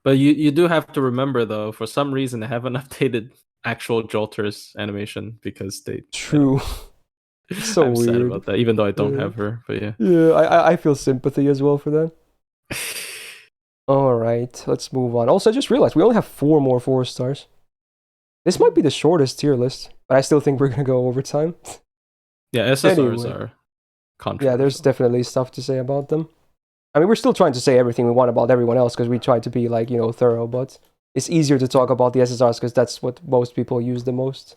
but you do have to remember though, for some reason they haven't updated actual Jolter's animation because they true. It's so I'm sad weird. about that, even though I don't Yeah, have her. But yeah. yeah. I feel sympathy as well for that. All right, let's move on. Also, I just realized we only have 4 more 4 stars. This might be the shortest tier list, but I still think we're gonna go overtime. Yeah, SSRs Anyway, are yeah, there's controversial. definitely stuff to say about them. I mean, we're still trying to say everything we want about everyone else because we try to be like, thorough, but it's easier to talk about the SSRs because that's what most people use the most.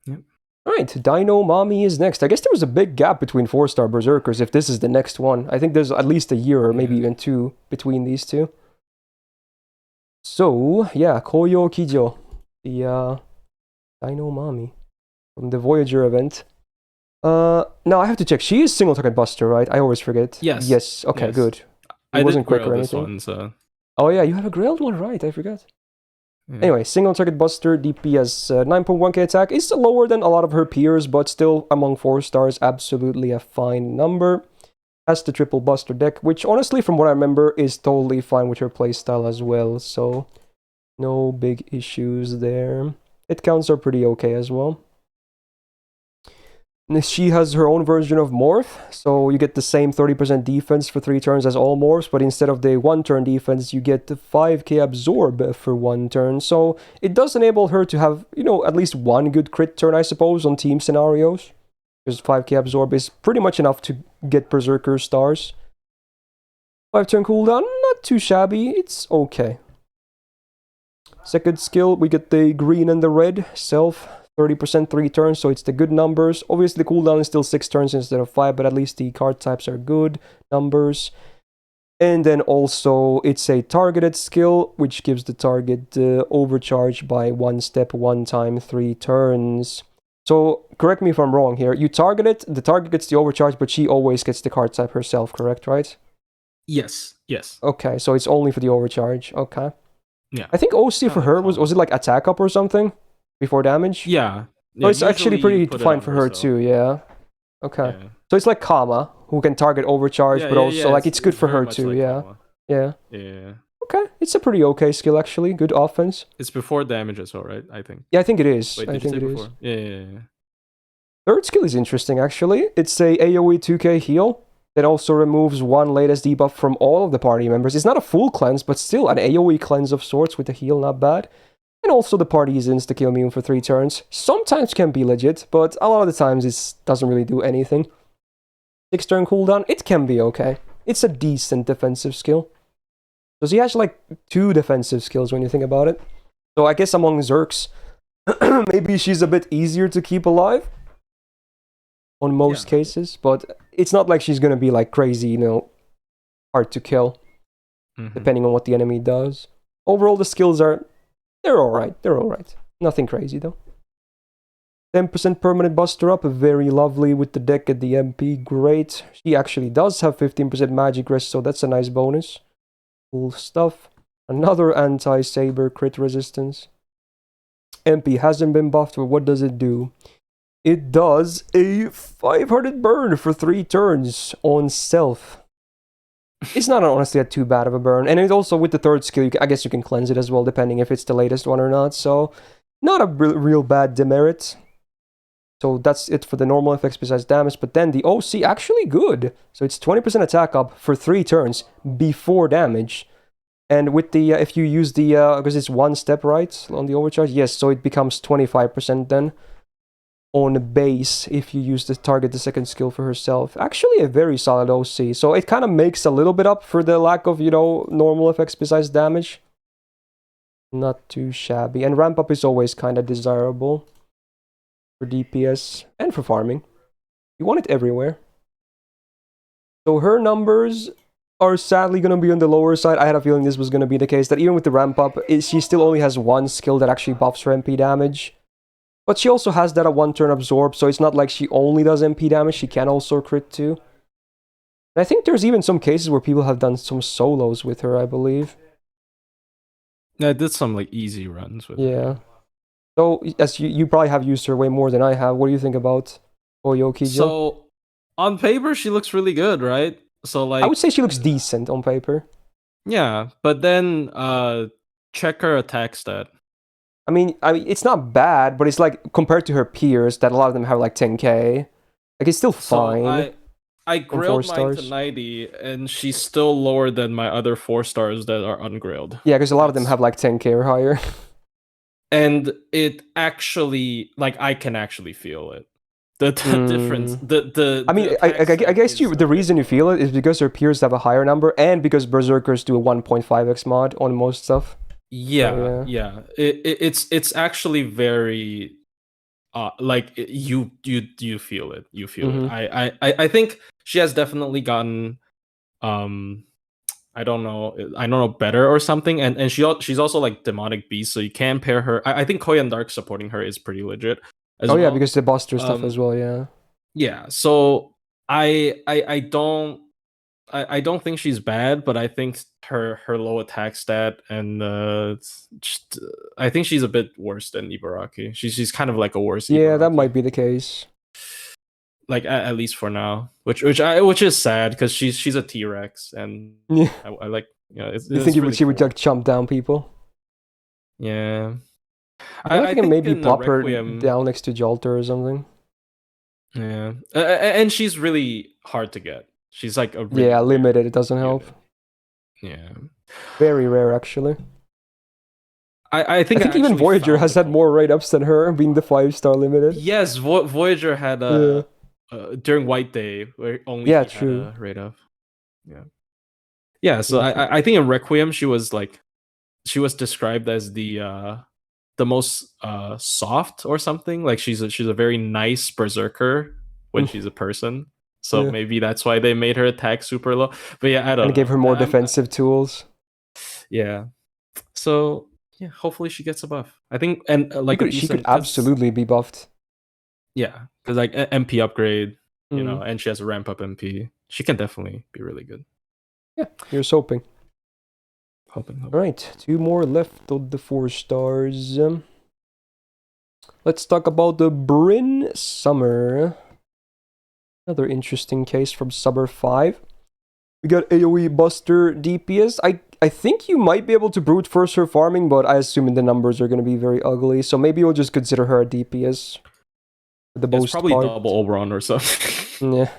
Yep. All right, Dino Mommy is next. I guess there was a big gap between 4-star Berserkers if this is the next one. I think there's at least a year or maybe Yeah. even 2 between these two. So, yeah, Koyo Kijo, the Dino Mommy from the Voyager event. Now I have to check. She is single target buster, right? I always forget. Yes. Yes. Okay, Yes. good. It I wasn't did quick grail or this anything. one, so Oh yeah, you have a grailed one, right? I forgot. yeah. Anyway, single target buster, DP has 9.1k attack. It's lower than a lot of her peers, but still among 4 stars, absolutely a fine number. Has the triple buster deck, which honestly, from what I remember, is totally fine with her playstyle as well. So no big issues there. Hit counts are pretty okay as well. She has her own version of Morph, so you get the same 30% defense for 3 turns as all Morphs, but instead of the 1-turn defense, you get the 5k Absorb for 1 turn. So it does enable her to have, at least one good crit turn, I suppose, on team scenarios. Because 5k Absorb is pretty much enough to get Berserker stars. 5-turn cooldown, not too shabby, it's okay. Second skill, we get the green and the red, self. 30% 3 turns, so it's the good numbers. Obviously, the cooldown is still 6 turns instead of 5, but at least the card types are good numbers. And then also, it's a targeted skill, which gives the target overcharge by 1 step, 1 time, 3 turns. So, correct me if I'm wrong here. You target it, the target gets the overcharge, but she always gets the card type herself, correct, right? Yes. Yes. Okay, so it's only for the overcharge. Okay. Yeah. I think OC Kinda for like her was it like attack up or something? Before damage? Yeah. So Yeah. it's actually Usually you pretty put it fine on for her herself. too, yeah. Okay. Yeah. So it's like Kama, who can target overcharge, but also like it's good It's for very her much too, like yeah. Kama. Yeah. Yeah. Okay. It's a pretty okay skill actually. Good offense. It's before damage as well, right? I think. Yeah, I think it is. Wait, I did you think say it before? is. Yeah. Third skill is interesting actually. It's a AoE 2k heal that also removes one latest debuff from all of the party members. It's not a full cleanse, but still an AoE cleanse of sorts with a heal, not bad. And also the party is insta-kill immune for 3 turns. Sometimes can be legit, but a lot of the times it doesn't really do anything. 6-turn cooldown, it can be okay. It's a decent defensive skill. So she has like 2 defensive skills when you think about it. So I guess among Zerks, maybe she's a bit easier to keep alive. on most cases, but it's not like she's gonna be like crazy, you know, hard to kill, depending on what the enemy does. Overall, the skills they're alright. They're alright. Nothing crazy though. 10% permanent buster up, very lovely with the deck at the MP, great. She actually does have 15% magic rest, so that's a nice bonus. Cool stuff. Another anti-saber crit resistance. MP hasn't been buffed, but what does it do? It does a 500 burn for 3 turns on self. It's not honestly too bad of a burn, and it also with the third skill, I guess you can cleanse it as well, depending if it's the latest one or not, so not a real bad demerit. So that's it for the normal effects besides damage, but then the OC actually good. So it's 20% attack up for 3 turns before damage. And with the, if you use the, because it's 1 step, right, on the overcharge, yes, so it becomes 25% then on base if you use the target the second skill for herself. Actually a very solid OC, so it kind of makes a little bit up for the lack of, you know, normal effects besides damage. Not too shabby, and ramp up is always kind of desirable for DPS and for farming. You want it everywhere. So her numbers are sadly going to be on the lower side. I had a feeling this was going to be the case, that even with the ramp up, she still only has 1 skill that actually buffs her MP damage. But she also has that at 1 turn absorb, so it's not like she only does MP damage, she can also crit too. And I think there's even some cases where people have done some solos with her, I believe. Yeah, I did some like easy runs with her. So, as you probably have used her way more than I have. What do you think about Oyoki Jill? So, on paper, she looks really good, right? So, like, I would say she looks decent on paper. Yeah, but then check her attack stat. I mean, it's not bad, but it's like compared to her peers, that a lot of them have like 10k. Like it's still fine. So I grilled mine to 90, and she's still lower than my other 4 stars that are ungrilled. Yeah, because a lot of them have like 10k or higher. And it actually, like, I can actually feel it. The difference. I mean, I guess the reason you feel it is because her peers have a higher number, and because Berserkers do a 1.5x mod on most stuff. Yeah. It's actually very like you feel it. You feel it. I think she has definitely gotten I don't know better or something, and she's also like demonic beast, so you can pair her. I think Koyan Dark supporting her is pretty legit as well. Oh yeah, because the buster stuff as well, yeah. So I don't think she's bad, but I think her low attack stat and I think she's a bit worse than Ibaraki. She's kind of like a worse. Yeah, Ibaraki. that might be the case. Like at least for now, which is sad because she's a T-Rex, and I like, you know, you think she would like chomp down people? Yeah, I think maybe plop her down next to Jolter or something. Yeah, and she's really hard to get. She's like a really limited. It doesn't help. Yeah, very rare actually. I think even Voyager has had more rate-ups than her, being the 5-star limited. Yes, Voyager had during White Day where only he had a rate up. Yeah. So I think in Requiem she was described as the most soft or something. Like she's a very nice berserker when she's a person. So maybe that's why they made her attack super low. But yeah, I don't know. And gave her more defensive tools. Yeah. So yeah, hopefully she gets a buff. I think, and she could absolutely be buffed. Yeah, because like MP upgrade, you know, and she has a ramp up MP. She can definitely be really good. Yeah, here's hoping. Hoping. All right, 2 more left of the 4 stars. Let's talk about the Bryn Summer. Another interesting case from Summer 5. We got AoE Buster DPS. I think you might be able to brute force her farming, but I assume the numbers are going to be very ugly. So maybe we'll just consider her a DPS. It's probably double Oberon or something. Yeah.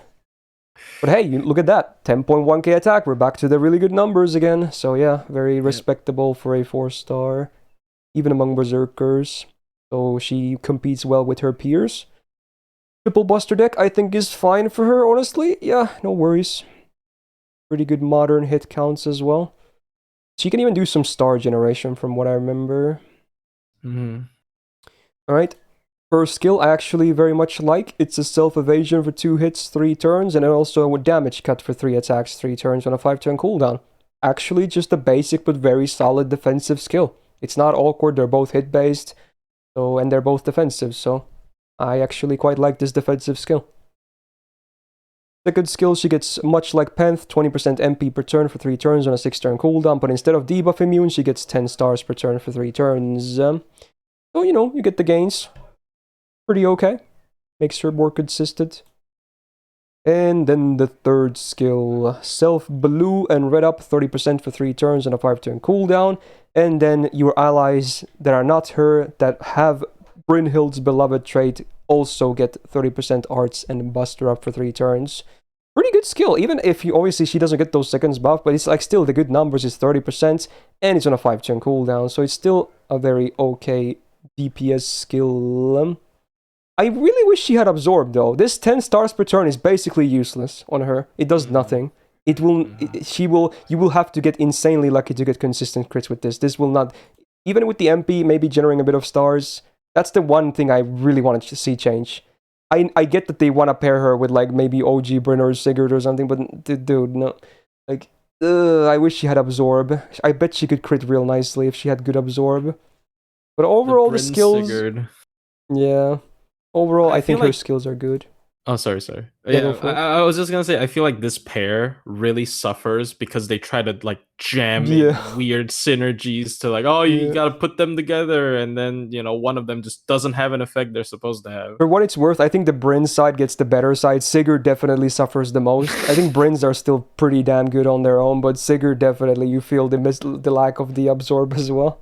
But hey, look at that. 10.1k attack. We're back to the really good numbers again. So yeah, very respectable for a 4-star. Even among Berserkers. So she competes well with her peers. Triple Buster deck, I think, is fine for her, honestly. Yeah, no worries. Pretty good modern hit counts as well. She can even do some star generation from what I remember. Mm-hmm. Alright. Her skill I actually very much like. It's a self-evasion for 2 hits, 3 turns, and then also a damage cut for 3 attacks, 3 turns on a 5-turn cooldown. Actually, just a basic but very solid defensive skill. It's not awkward, they're both hit-based, and they're both defensive, so I actually quite like this defensive skill. Second skill, she gets much like Penth, 20% MP per turn for 3 turns on a 6-turn cooldown, but instead of debuff immune, she gets 10 stars per turn for 3 turns. So, you get the gains. Pretty okay. Makes her more consistent. And then the third skill, Self Blue and Red Up, 30% for 3 turns on a 5-turn cooldown. And then your allies that are not her, that have Brynhild's beloved trait, also get 30% arts and Buster Up for 3 turns. Pretty good skill, even if obviously she doesn't get those seconds buff, but it's like still the good numbers is 30%, and it's on a 5-turn cooldown, so it's still a very okay DPS skill. I really wish she had Absorb though. This 10 stars per turn is basically useless on her. It does nothing. You will have to get insanely lucky to get consistent crits with this. This will not, even with the MP maybe generating a bit of stars. That's the one thing I really wanted to see change. I get that they want to pair her with like maybe OG Bryn or Sigurd or something, but dude, no. Like, I wish she had Absorb. I bet she could crit real nicely if she had good Absorb. But overall, the skills... Sigurd. Yeah. Overall, I think her skills are good. Oh, sorry. Yeah, I was just gonna say, I feel like this pair really suffers because they try to like jam in weird synergies to like, you gotta put them together, and then one of them just doesn't have an effect they're supposed to have. For what it's worth, I think the Bryn side gets the better side. Sigurd definitely suffers the most. I think Bryns are still pretty damn good on their own, but Sigurd definitely, you feel the lack of the Absorb as well.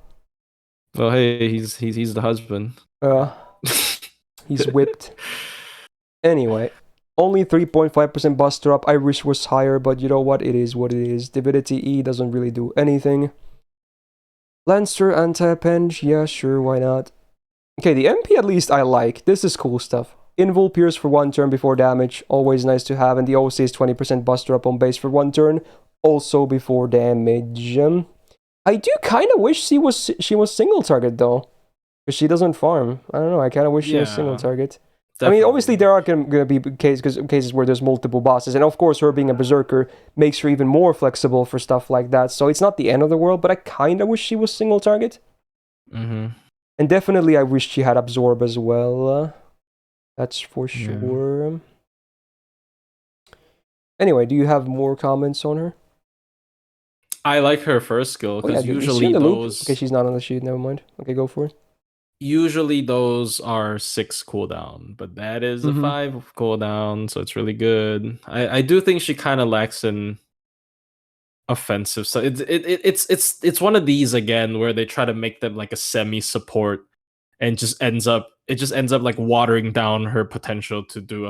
Well, hey, he's the husband. He's whipped. Anyway, only 3.5% Buster Up. I wish was higher, but you know what? It is what it is. Divinity E doesn't really do anything. Lancer anti-append. Yeah, sure, why not? Okay, the MP at least I like. This is cool stuff. Invul Pierce for 1 turn before damage. Always nice to have. And the OC is 20% Buster Up on base for 1 turn. Also before damage. I do kind of wish she was single target though. Because she doesn't farm. I don't know, I kind of wish she was single target. Definitely. I mean, obviously there are going to be cases where there's multiple bosses, and of course her being a Berserker makes her even more flexible for stuff like that, so it's not the end of the world, but I kind of wish she was single target. And definitely I wish she had Absorb as well. That's for sure. Anyway, do you have more comments on her? I like her first skill, because usually those... Okay, she's not on the sheet, never mind. Okay, go for it. Usually those are 6 cooldown, but that is a 5 cooldown, so it's really good. I do think she kind of lacks in offensive, so it's one of these again where they try to make them like a semi-support, and just ends up like watering down her potential to do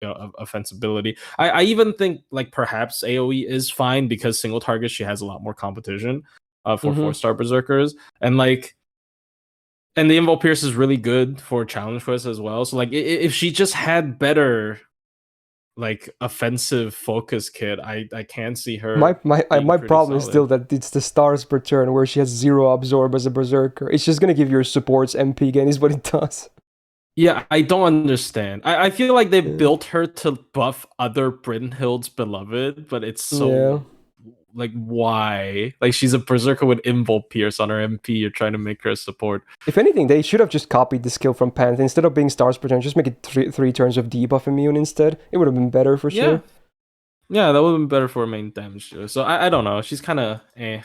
offensibility. I even think like perhaps AoE is fine because single target she has a lot more competition for 4-star Berserkers, and the Invul Pierce is really good for challenge quests as well. So like if she just had better like offensive focus kit, I can see her. My problem is still that it's the stars per turn where she has 0 Absorb as a Berserker. It's just gonna give your supports MP gain is what it does. Yeah, I don't understand. I feel like they built her to buff other Brynhild's beloved, but it's so like, why? Like, she's a Berserker with Invul Pierce on her MP. You're trying to make her a support. If anything, they should have just copied the skill from Panth. Instead of being stars per turn, just make it 3 turns of debuff immune instead. It would have been better for sure. Yeah, that would have been better for main damage too. So I don't know. She's kind of eh.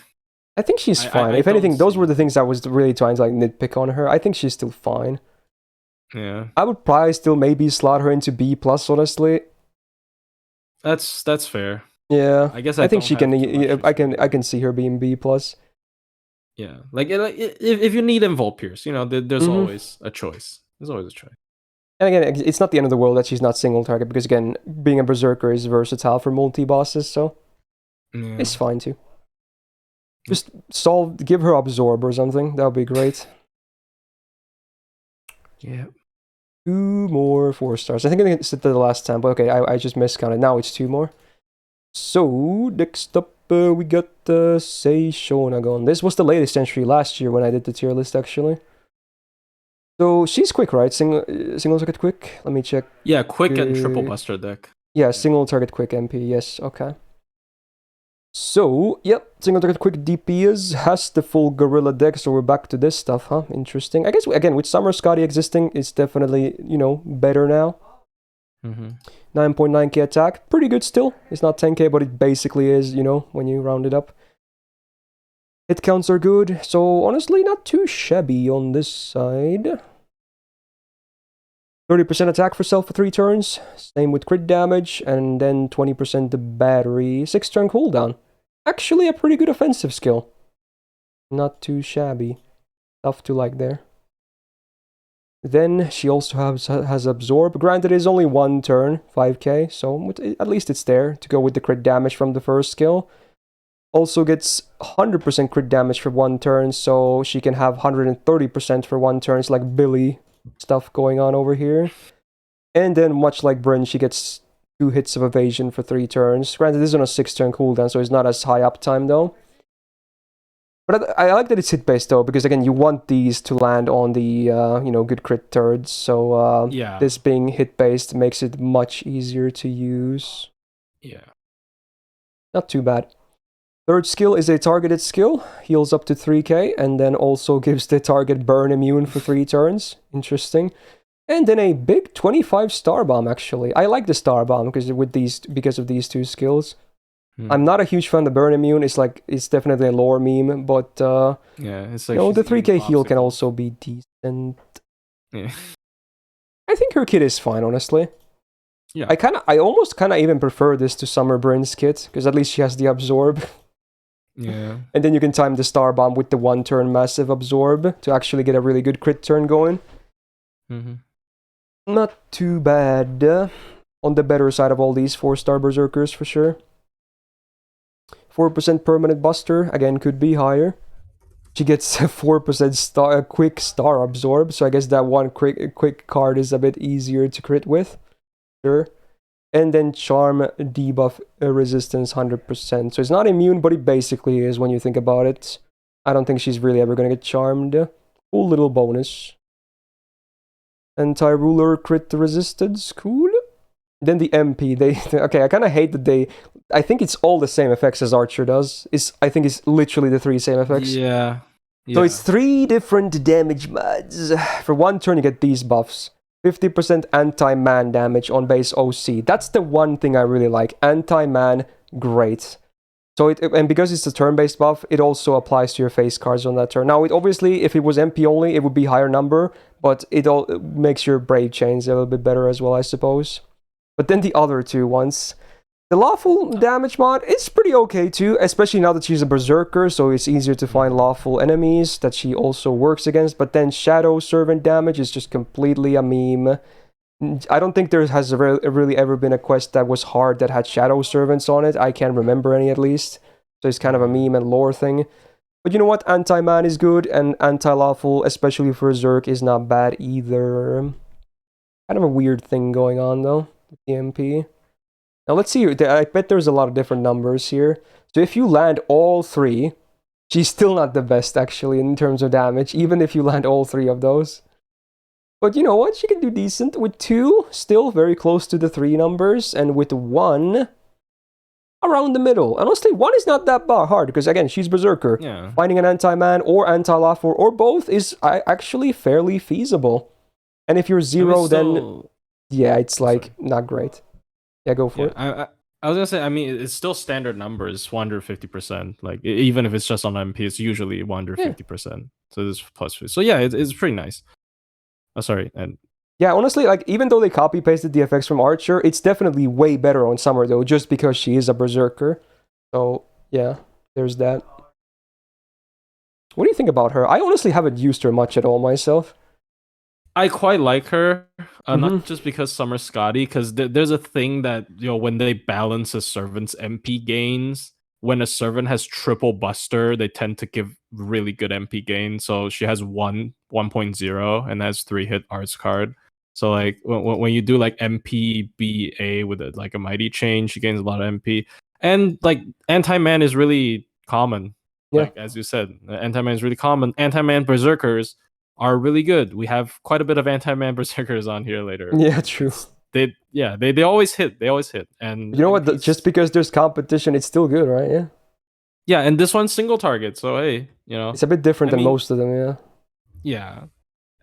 I think she's fine. If anything, those were the things I was really trying to like nitpick on her. I think she's still fine. Yeah. I would probably still maybe slot her into B+, honestly. That's fair. Yeah, I guess I think she can. I can see her being B+. Yeah, like if you need Invul Pierce, there's always a choice. There's always a choice. And again, it's not the end of the world that she's not single target, because again, being a Berserker is versatile for multi bosses, so it's fine too. Just give her Absorb or something. That would be great. Yeah. 2 more 4 stars. I think I said that the last time, but okay, I just miscounted. Now it's 2 more. So, next up, we got Sei Shonagon. This was the latest entry last year when I did the tier list, actually. So she's quick, right? Single target quick. Let me check. Yeah, quick and triple buster deck. Yeah, single target quick MP. Yes. Okay. So, yep, single target quick DPS has the full gorilla deck, so we're back to this stuff, huh? Interesting. I guess, again, with Summer Scotty existing, it's definitely, better now. 9.9k attack, pretty good still. It's not 10k, but it basically is, when you round it up. Hit counts are good, so honestly, not too shabby on this side. 30% attack for self for 3 turns, same with crit damage, and then 20% the battery, 6 turn cooldown. Actually a pretty good offensive skill. Not too shabby. Tough to like there. Then she also has absorb. Granted, it's only 1 turn, 5k, so at least it's there to go with the crit damage from the first skill. Also gets 100% crit damage for 1 turn, so she can have 130% for 1 turn. It's like Billy stuff going on over here. And then, much like Bryn, she gets 2 hits of evasion for 3 turns. Granted, this is on a 6 turn cooldown, so it's not as high uptime though. But I like that it's hit based though, because again, you want these to land on the good crit turds. So yeah, this being hit based makes it much easier to use. Yeah, not too bad. Third skill is a targeted skill, heals up to 3k, and then also gives the target burn immune for 3 turns. Interesting. And then a big 25 star bomb. Actually, I like the star bomb because of these 2 skills. I'm not a huge fan of burn immune. It's definitely a lore meme, but yeah, it's like the 3k heal can also be decent. Yeah, I think her kit is fine, honestly. Yeah, I almost even prefer this to Summer Bryn's kit because at least she has the absorb. Yeah, and then you can time the star bomb with the 1 turn massive absorb to actually get a really good crit turn going. Not too bad. On the better side of all these 4-star berserkers for sure. 4% permanent buster, again, could be higher. She gets a 4% quick star absorb, so I guess that one quick card is a bit easier to crit with. Sure. And then charm debuff resistance 100%. So it's not immune, but it basically is when you think about it. I don't think she's really ever gonna get charmed. Cool little bonus. Anti-ruler crit resistance, cool. Then the MP, okay, I kind of hate that I think it's all the same effects as Archer does. I think it's literally the 3 same effects. Yeah. So it's 3 different damage mods. For 1 turn, you get these buffs. 50% anti-man damage on base OC. That's the one thing I really like. Anti-man, great. So and because it's a turn-based buff, it also applies to your face cards on that turn. Now, obviously, if it was MP only, it would be higher number, but it makes your Brave Chains a little bit better as well, I suppose. But then the other 2 ones. The lawful damage mod is pretty okay too, especially now that she's a berserker, so it's easier to find lawful enemies that she also works against. But then shadow servant damage is just completely a meme. I don't think there has really ever been a quest that was hard that had shadow servants on it. I can't remember any at least. So it's kind of a meme and lore thing. But you know what? Anti-man is good, and anti-lawful, especially for Zerk, is not bad either. Kind of a weird thing going on though, with the MP. Now let's see, I bet there's a lot of different numbers here. So if you land all 3, she's still not the best actually in terms of damage, even if you land all 3 of those. But you know what, she can do decent. With 2, still very close to the 3 numbers, and with 1, around the middle. Honestly, 1 is not that hard, because again, she's Berserker. Yeah. Finding an anti-man or anti-lawful or both is actually fairly feasible. And if you're 0, then yeah, it's not great. Yeah, go for it. I was gonna say, I mean, it's still standard numbers, 150%. Like even if it's just on MP, it's usually 150%. So it's plus 50. So yeah, it's pretty nice. Oh, sorry, and yeah, honestly, even though they copy pasted the effects from Archer, it's definitely way better on Summer though, just because she is a berserker. So yeah, there's that. What do you think about her? I honestly haven't used her much at all myself. I quite like her, not just because Summer Scotty, because there's a thing that, when they balance a servant's MP gains, when a servant has triple buster, they tend to give really good MP gain. So she has 1.0 and has 3 hit arts card. So like when you do like MP BA with a mighty chain, she gains a lot of MP. And like anti-man is really common. Yeah. Like as you said, anti-man is really common. Anti-man berserkers are really good. We have quite a bit of anti-man berserkers on here later. Yeah, true. They always hit. They always hit. And You know what? MPs, Just because there's competition, it's still good, right? Yeah. yeah, and this one's single target. So hey, It's a bit different than most of them, yeah. yeah,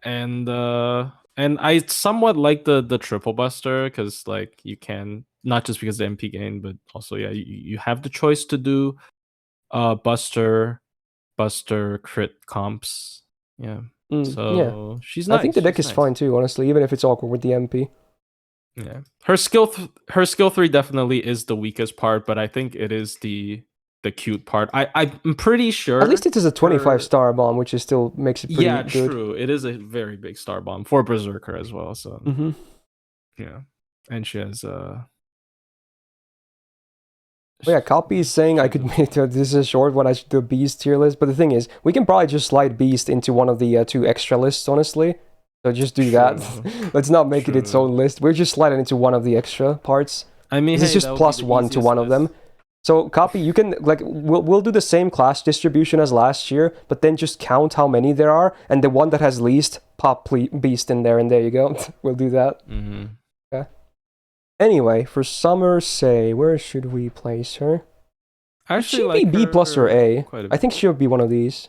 and I somewhat like the triple buster because like you can not just because the MP gain, but also yeah, you have the choice to do buster crit comps. Yeah. Yeah. So she's I nice. think the deck she's is nice. fine too, honestly, even if it's awkward with the MP. Yeah. Her skill 3 definitely is the weakest part, but I think it is the cute part. I'm pretty sure At least it is a 25 star bomb, which is still makes it pretty good. True. It is a very big star bomb for Berserker as well. So yeah. And she has Well, yeah, Copy is saying I could make this is a short one. I should do a Beast tier list, but the thing is, we can probably just slide Beast into one of the 2 extra lists, honestly. So just do that. Let's not make it its own list. We're just sliding into one of the extra parts. I mean, it's just +1 to one of them. So Copy, you can like we'll do the same class distribution as last year, but then just count how many there are, and the one that has least pop Beast in there, and there you go. We'll do that. Okay. Anyway, for Summer Say, where should we place her? Actually, should she be B+ or A? I think she'll be one of these.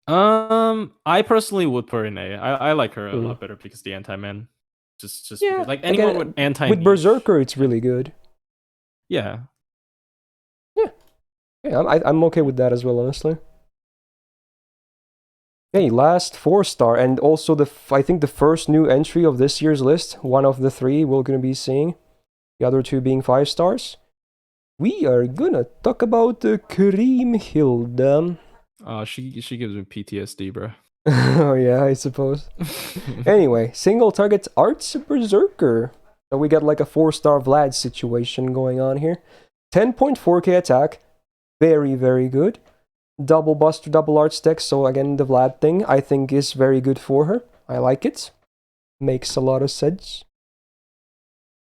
I personally would put her in A. I like her a lot better because the anti-man. Just yeah, like anyone again, with anti. With Berserker, it's really good. Yeah. Yeah, I'm okay with that as well, honestly. Okay, last 4-star, and also I think the first new entry of this year's list. One of the 3 we're gonna be seeing. The other 2 being 5 stars. We are gonna talk about Kriemhild. She gives me PTSD, bro. Oh yeah, I suppose. Anyway, single target Arts Berserker. So we got like a 4-star Vlad situation going on here. 10.4k attack. Very, very good. Double buster, double arts deck. So again, the Vlad thing I think is very good for her. I like it. Makes a lot of sense.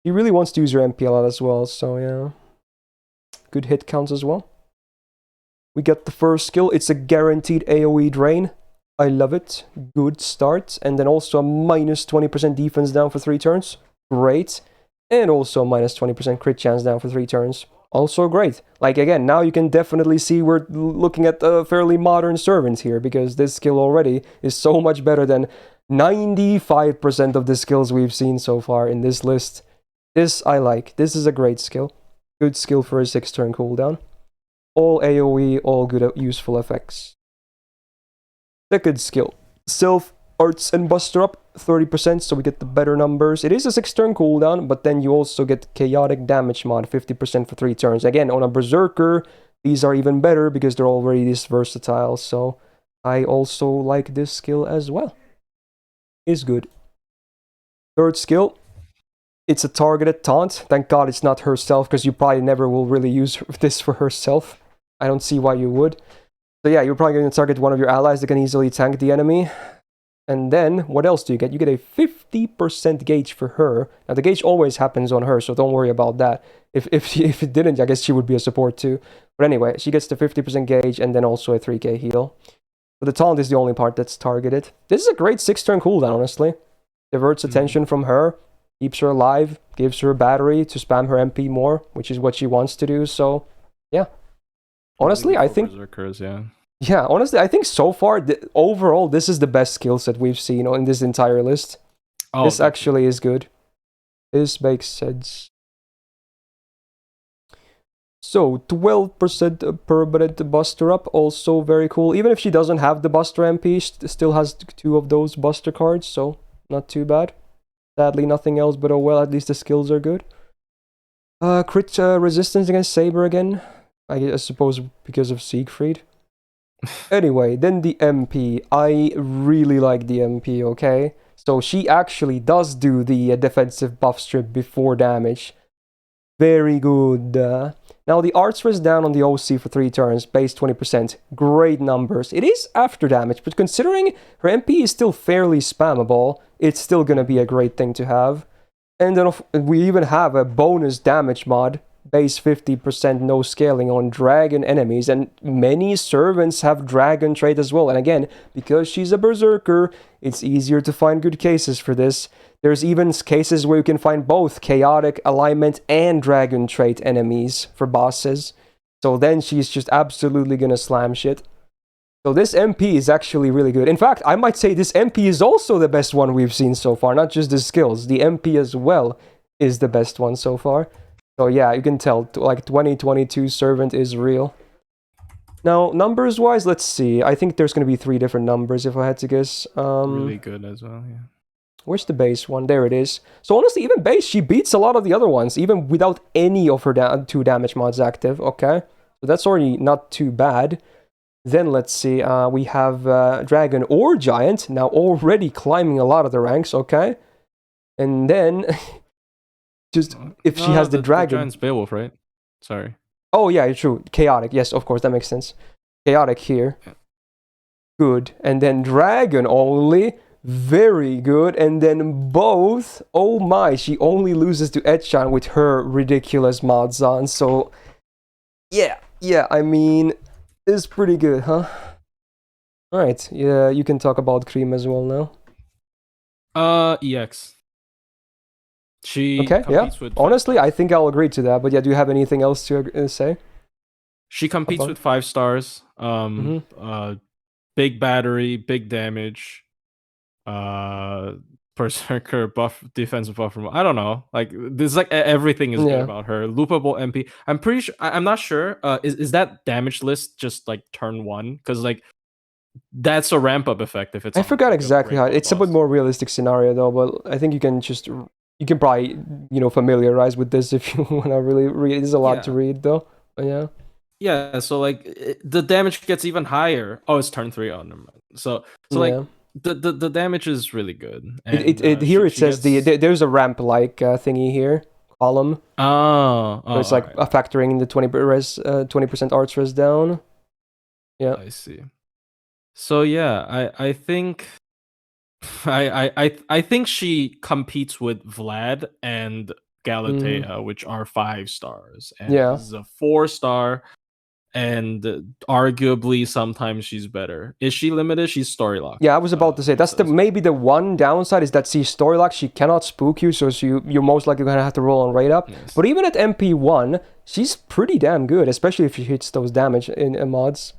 She really wants to use her MP a lot as well. So yeah. Good hit counts as well. We get the first skill. It's a guaranteed AoE drain. I love it. Good start. And then also a minus 20% defense down for 3 turns. Great. And also minus 20% crit chance down for 3 turns. Also great. Like again, now you can definitely see we're looking at a fairly modern servant here, because this skill already is so much better than 95% of the skills we've seen so far in this list. This I like. This is a great skill. Good skill for a 6-turn cooldown. All AoE, all good useful effects. Second skill. Self Arts and Buster up 30%, so we get the better numbers. It is a 6-turn cooldown, but then you also get Chaotic Damage mod, 50% for 3 turns. Again, on a Berserker, these are even better because they're already this versatile, so I also like this skill as well. Is good. Third skill. It's a targeted taunt. Thank God it's not herself, because you probably never will really use this for herself. I don't see why you would. So yeah, you're probably going to target one of your allies that can easily tank the enemy. And then, what else do you get? You get a 50% gauge for her. Now, the gauge always happens on her, so don't worry about that. If it didn't, I guess she would be a support too. But anyway, she gets the 50% gauge and then also a 3k heal. But the taunt is the only part that's targeted. This is a great 6-turn cooldown, honestly. Diverts attention from her, keeps her alive, gives her a battery to spam her MP more, which is what she wants to do, so yeah. Honestly, I think... Berserkers, yeah. Yeah, honestly, I think so far, overall, this is the best skill set we've seen in this entire list. Oh, this actually is good. This makes sense. So, 12% permanent buster up, also very cool. Even if she doesn't have the buster MP, she still has 2 of those buster cards, so not too bad. Sadly, nothing else, but oh well, at least the skills are good. Crit resistance against Saber again. I suppose because of Siegfried. Anyway, then the MP. I really like the MP, okay? So she actually does do the defensive buff strip before damage. Very good. Now the arts was down on the OC for 3 turns, base 20%. Great numbers. It is after damage, but considering her MP is still fairly spammable, it's still gonna be a great thing to have. And then we even have a bonus damage mod base 50% no scaling on dragon enemies, and many servants have dragon trait as well. And again, because she's a berserker, it's easier to find good cases for this. There's even cases where you can find both chaotic alignment and dragon trait enemies for bosses. So then she's just absolutely gonna slam shit. So this MP is actually really good. In fact, I might say this MP is also the best one we've seen so far, not just the skills. The MP as well is the best one so far. So yeah, you can tell, like 2022 Servant is real. Now, numbers-wise, let's see. I think there's going to be 3 different numbers if I had to guess. Really good as well, yeah. Where's the base one? There it is. So honestly, even base, she beats a lot of the other ones, even without any of her 2 damage mods active, okay? So that's already not too bad. Then let's see, we have Dragon or Giant, now already climbing a lot of the ranks, okay? And then, just, if she has the Dragon... The Giant's Beowulf, right? Sorry. Oh yeah, true. Chaotic, yes, of course, that makes sense. Chaotic here. Good. And then Dragon only, very good. And then both, oh my, she only loses to Etchan with her ridiculous mods on, so... Yeah, I mean... is pretty good, huh? Alright, yeah, you can talk about Cream as well now. EX. She okay, yeah. with honestly, I think I'll agree to that, but yeah, do you have anything else to say? She competes with 5 stars. Big battery, big damage. Berserker, buff, defensive buffer. I don't know. Like this, like everything is good about her. Loopable MP. I'm pretty sure. I'm not sure. Is that damage list just like turn 1? Because like that's a ramp up effect if it's. I forgot exactly how. It's a bit more realistic scenario though, but I think you can probably familiarize with this if you want to really read. There's a lot to read though. But yeah. Yeah. So like the damage gets even higher. Oh, it's turn 3. Oh, never mind. So like. The damage is really good. And, here it says there's a ramp like thingy here, column. So it's like factoring the 20% arts res down. Yeah, I see. So yeah, I think I think she competes with Vlad and Galatea, which are 5 stars, and this is a 4-star. And arguably sometimes she's better. Is she limited? She's story locked. Yeah, I was about to say that's maybe the one downside is that she's story locked. She cannot spook you, so you're most likely gonna have to roll on rate up. But even at MP1, she's pretty damn good, especially if she hits those damage in mods.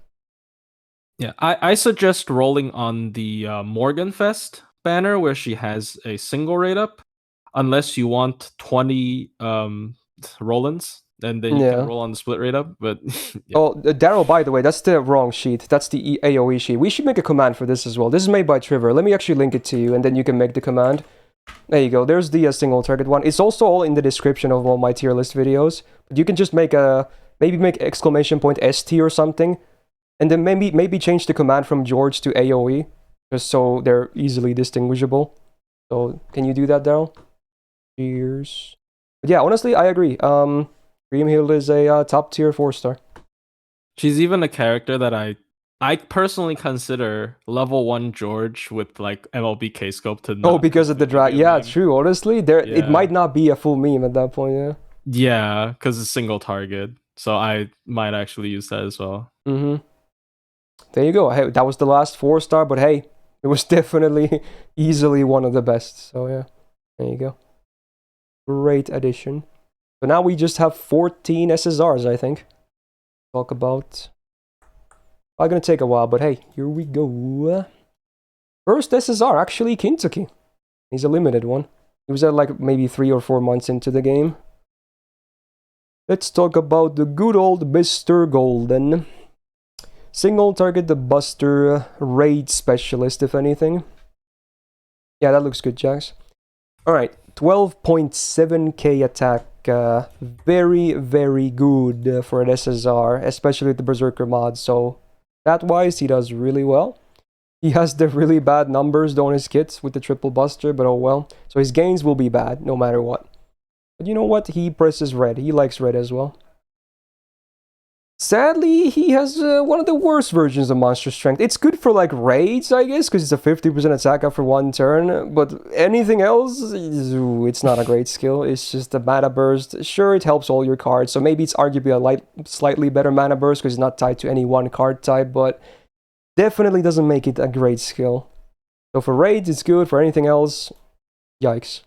Yeah, I suggest rolling on the Morganfest banner where she has a single rate up, unless you want 20 roll-ins. And then you can roll on the split rate up, but... Oh, Daryl, by the way, that's the wrong sheet. That's the AoE sheet. We should make a command for this as well. This is made by Trevor. Let me actually link it to you, and then you can make the command. There you go. There's the single target one. It's also all in the description of all my tier list videos. But you can just make maybe make exclamation point ST or something, and then maybe change the command from George to AoE, just so they're easily distinguishable. So, can you do that, Daryl? Cheers. But yeah, honestly, I agree. Creamhill is a top tier 4-star. She's even a character that I personally consider level 1 George with like MLB K scope to. Oh, because of the drag. Yeah, true. Honestly, it might not be a full meme at that point. Yeah. Yeah, because it's single target, so I might actually use that as well. There you go. Hey, that was the last 4-star, but hey, it was definitely easily one of the best. So yeah, there you go. Great addition. So now we just have 14 SSRs, I think. Talk about. Probably gonna take a while, but hey, here we go. First SSR, actually Kentucky. He's a limited one. He was at like maybe 3 or 4 months into the game. Let's talk about the good old Mr. Golden. Single target the Buster raid specialist, if anything. Yeah, that looks good, Jax. Alright, 12.7k attack. Very, very good for an SSR, especially with the Berserker mod. So, that-wise, he does really well. He has the really bad numbers on his kits with the triple buster, but oh well. So his gains will be bad, no matter what. But you know what? He presses red. He likes red as well. Sadly, he has one of the worst versions of Monster Strength. It's good for like raids, I guess, because it's a 50% attack after one turn, but anything else, it's not a great skill. It's just a mana burst. Sure, it helps all your cards, so maybe it's arguably a slightly better mana burst because it's not tied to any one card type, but definitely doesn't make it a great skill. So for raids, it's good. For anything else, yikes.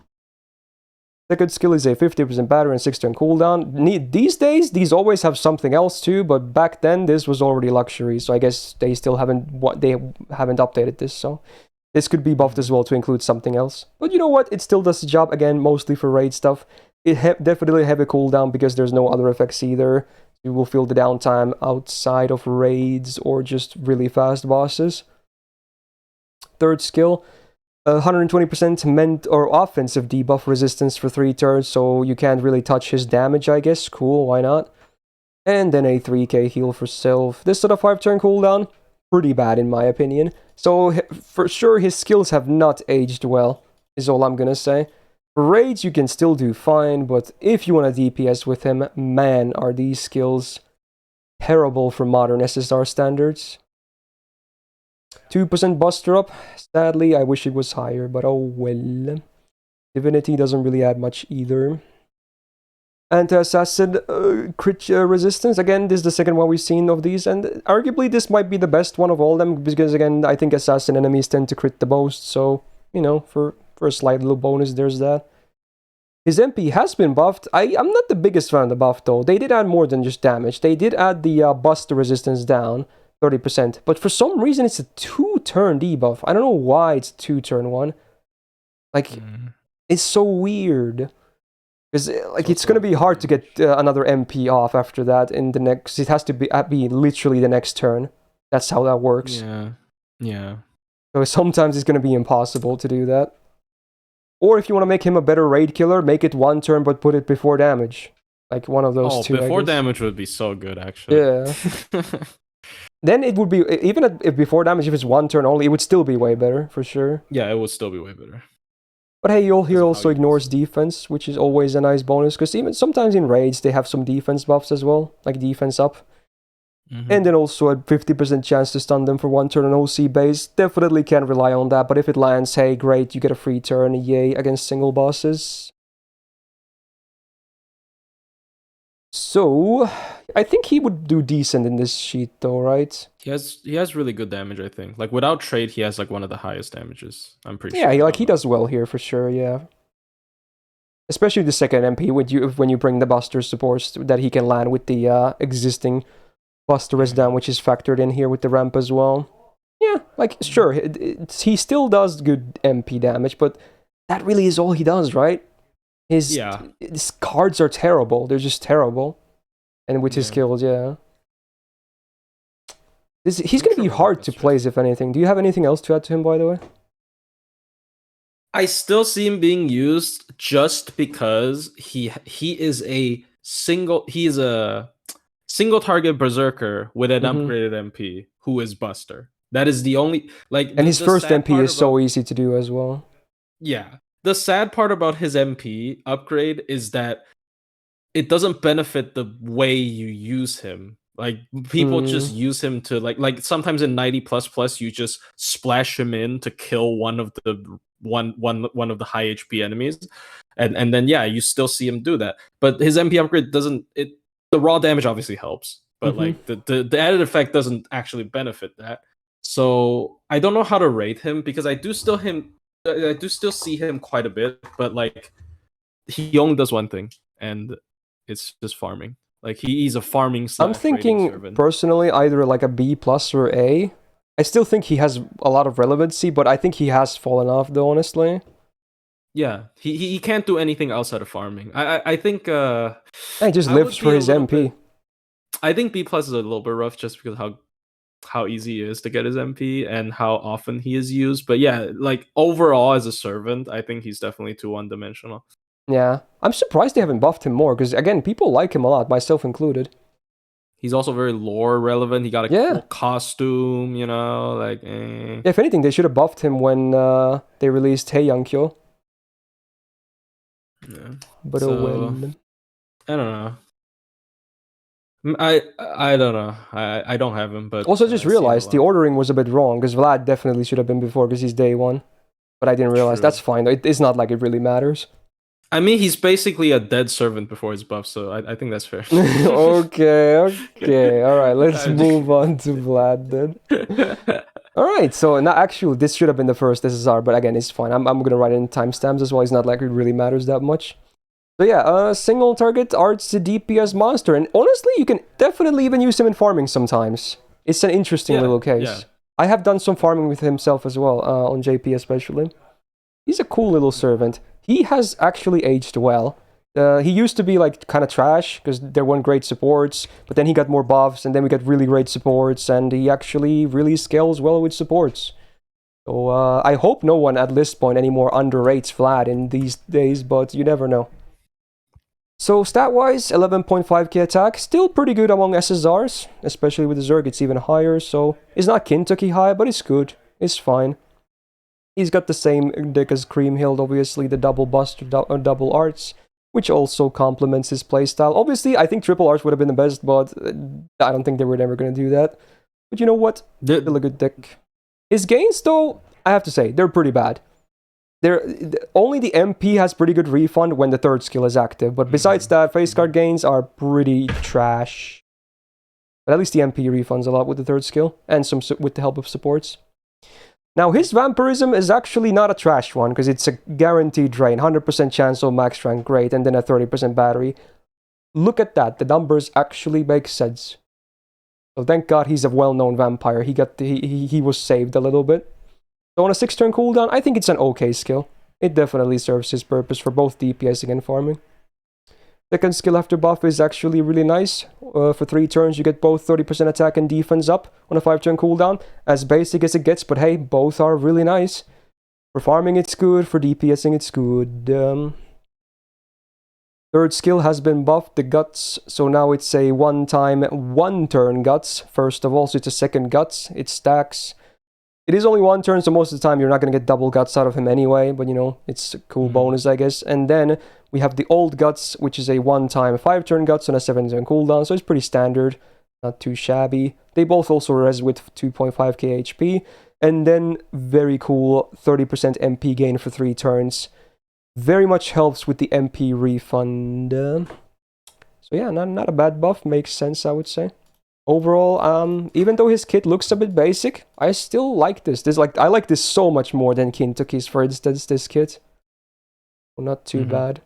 Second skill is a 50% battery and 6-turn cooldown. These days, these always have something else too, but back then this was already luxury, so I guess they still haven't updated this, so this could be buffed as well to include something else. But you know what? It still does the job, again, mostly for raid stuff. It definitely have a cooldown because there's no other effects either. You will feel the downtime outside of raids or just really fast bosses. Third skill, 120% meant or offensive debuff resistance for 3 turns, so you can't really touch his damage, I guess. Cool, why not? And then a 3k heal for self. This sort of 5-turn cooldown, pretty bad in my opinion. So for sure his skills have not aged well, is all I'm gonna say. For raids you can still do fine, but if you want to DPS with him, man, are these skills terrible for modern SSR standards. 2% buster up. Sadly, I wish it was higher, but oh well. Divinity doesn't really add much either. Anti-assassin crit resistance. Again, this is the second one we've seen of these, and arguably this might be the best one of all of them, because again, I think assassin enemies tend to crit the most, so, you know, for a slight little bonus, there's that. His MP has been buffed. I'm not the biggest fan of the buff, though. They did add more than just damage. They did add the buster resistance down. 30%, but for some reason it's a 2-turn debuff. I don't know why it's a 2-turn one. Like, it's so weird. Because like it's gonna be hard to get another MP off after that in the next. It has to be literally the next turn. That's how that works. Yeah. So sometimes it's gonna be impossible to do that. Or if you want to make him a better raid killer, make it 1 turn but put it before damage. Like one of those two. Before damage would be so good, actually. Yeah. Then it would be, even if before damage, if it's 1 turn only, it would still be way better, for sure. Yeah, it would still be way better. But hey, he also ignores defense, which is always a nice bonus, because even sometimes in raids, they have some defense buffs as well, like defense up. And then also a 50% chance to stun them for 1 turn on OC base. Definitely can rely on that, but if it lands, hey, great, you get a free turn, yay, against single bosses. So, I think he would do decent in this sheet though, right? He has really good damage, I think. Like without trade, he has like one of the highest damages. I'm pretty sure. Yeah, he does well here for sure, yeah. Especially the second MP when you bring the buster supports that he can land with the existing buster res down, which is factored in here with the ramp as well. Yeah, like sure, he still does good MP damage, but that really is all he does, right? His cards are terrible. They're just terrible. And with his skills, yeah. He's going to be hard to place, if anything. Do you have anything else to add to him, by the way? I still see him being used just because he is a single target berserker with an upgraded MP who is Buster. That is the only and his first MP is so easy to do as well. Yeah. The sad part about his MP upgrade is that it doesn't benefit the way you use him. Like people just use him to like sometimes in 90++ you just splash him in to kill one of the high HP enemies, and then yeah, you still see him do that. But his MP upgrade doesn't. The raw damage obviously helps, but like the added effect doesn't actually benefit that. So I don't know how to rate him because I do still see him quite a bit, but like he only does one thing, and it's just farming. Like he's a farming / I'm thinking servant. Personally either like a B+ or A. I still think he has a lot of relevancy, but I think he has fallen off though, honestly. Yeah, he can't do anything outside of farming. I think he just lives for his MP. I think B+ is a little bit rough just because how easy it is to get his MP and how often he is used. But yeah, like overall as a servant, I think he's definitely too one-dimensional. Yeah, I'm surprised they haven't buffed him more, because again, people like him a lot, myself included. He's also very lore relevant. He got a cool costume, you know, like If anything, they should have buffed him when they released Hey Yankyo. Yeah. But oh well. I don't know. I don't know. I don't have him, but Also, just I see him a realized the lot. ordering was a bit wrong, because Vlad definitely should have been before, because he's day 1. But I didn't realize. True. That's fine. It's not like it really matters. I mean, he's basically a dead servant before his buff, so I think that's fair. Okay. All right, let's I'm just move on to Vlad then. kidding. All right, so now actually this should have been the first SSR, but again, it's fine. I'm gonna write in timestamps as well. It's not like it really matters that much. So yeah, single target arts DPS monster, and honestly, you can definitely even use him in farming sometimes. It's an interesting little case. Yeah. I have done some farming with himself as well, on JP especially. He's a cool little servant. He has actually aged well. He used to be like kind of trash because there weren't great supports, but then he got more buffs, and then we got really great supports, and he actually really scales well with supports. So I hope no one at this point anymore underrates Vlad in these days, but you never know. So stat-wise, 11.5k attack, still pretty good among SSRs, especially with the Zerg, it's even higher, so it's not Kentucky high, but it's good, it's fine. He's got the same deck as Creamhild, obviously, the double buster, double arts, which also complements his playstyle. Obviously, I think triple arts would have been the best, but I don't think they were ever going to do that. But you know what? Still a good deck. His gains, though, I have to say, they're pretty bad. Only the MP has pretty good refund when the third skill is active, but besides that, face card gains are pretty trash. But at least the MP refunds a lot with the third skill, and some with the help of supports. Now, his vampirism is actually not a trash one, because it's a guaranteed drain, 100% chance of max rank, great, and then a 30% battery. Look at that, the numbers actually make sense. So thank God he's a well-known vampire. He was saved a little bit. So on a 6-turn cooldown, I think it's an okay skill. It definitely serves his purpose for both DPSing and farming. Second skill after buff is actually really nice. For 3 turns, you get both 30% attack and defense up on a 5-turn cooldown. As basic as it gets, but hey, both are really nice. For farming, it's good. For DPSing, it's good. Third skill has been buffed, the Guts. So now it's a 1-time, 1-turn Guts. First of all, so it's a second Guts. It stacks. It is only 1 turn, so most of the time you're not going to get double Guts out of him anyway, but you know, it's a cool bonus, I guess. And then we have the Old Guts, which is a 1-time 5-turn Guts on a 7-turn cooldown, so it's pretty standard, not too shabby. They both also res with 2.5k HP. And then, very cool, 30% MP gain for 3 turns. Very much helps with the MP refund. So yeah, not a bad buff, makes sense, I would say. Overall, even though his kit looks a bit basic, I still like this. I like this so much more than Kentucky's, for instance, this kit. Well, not too bad.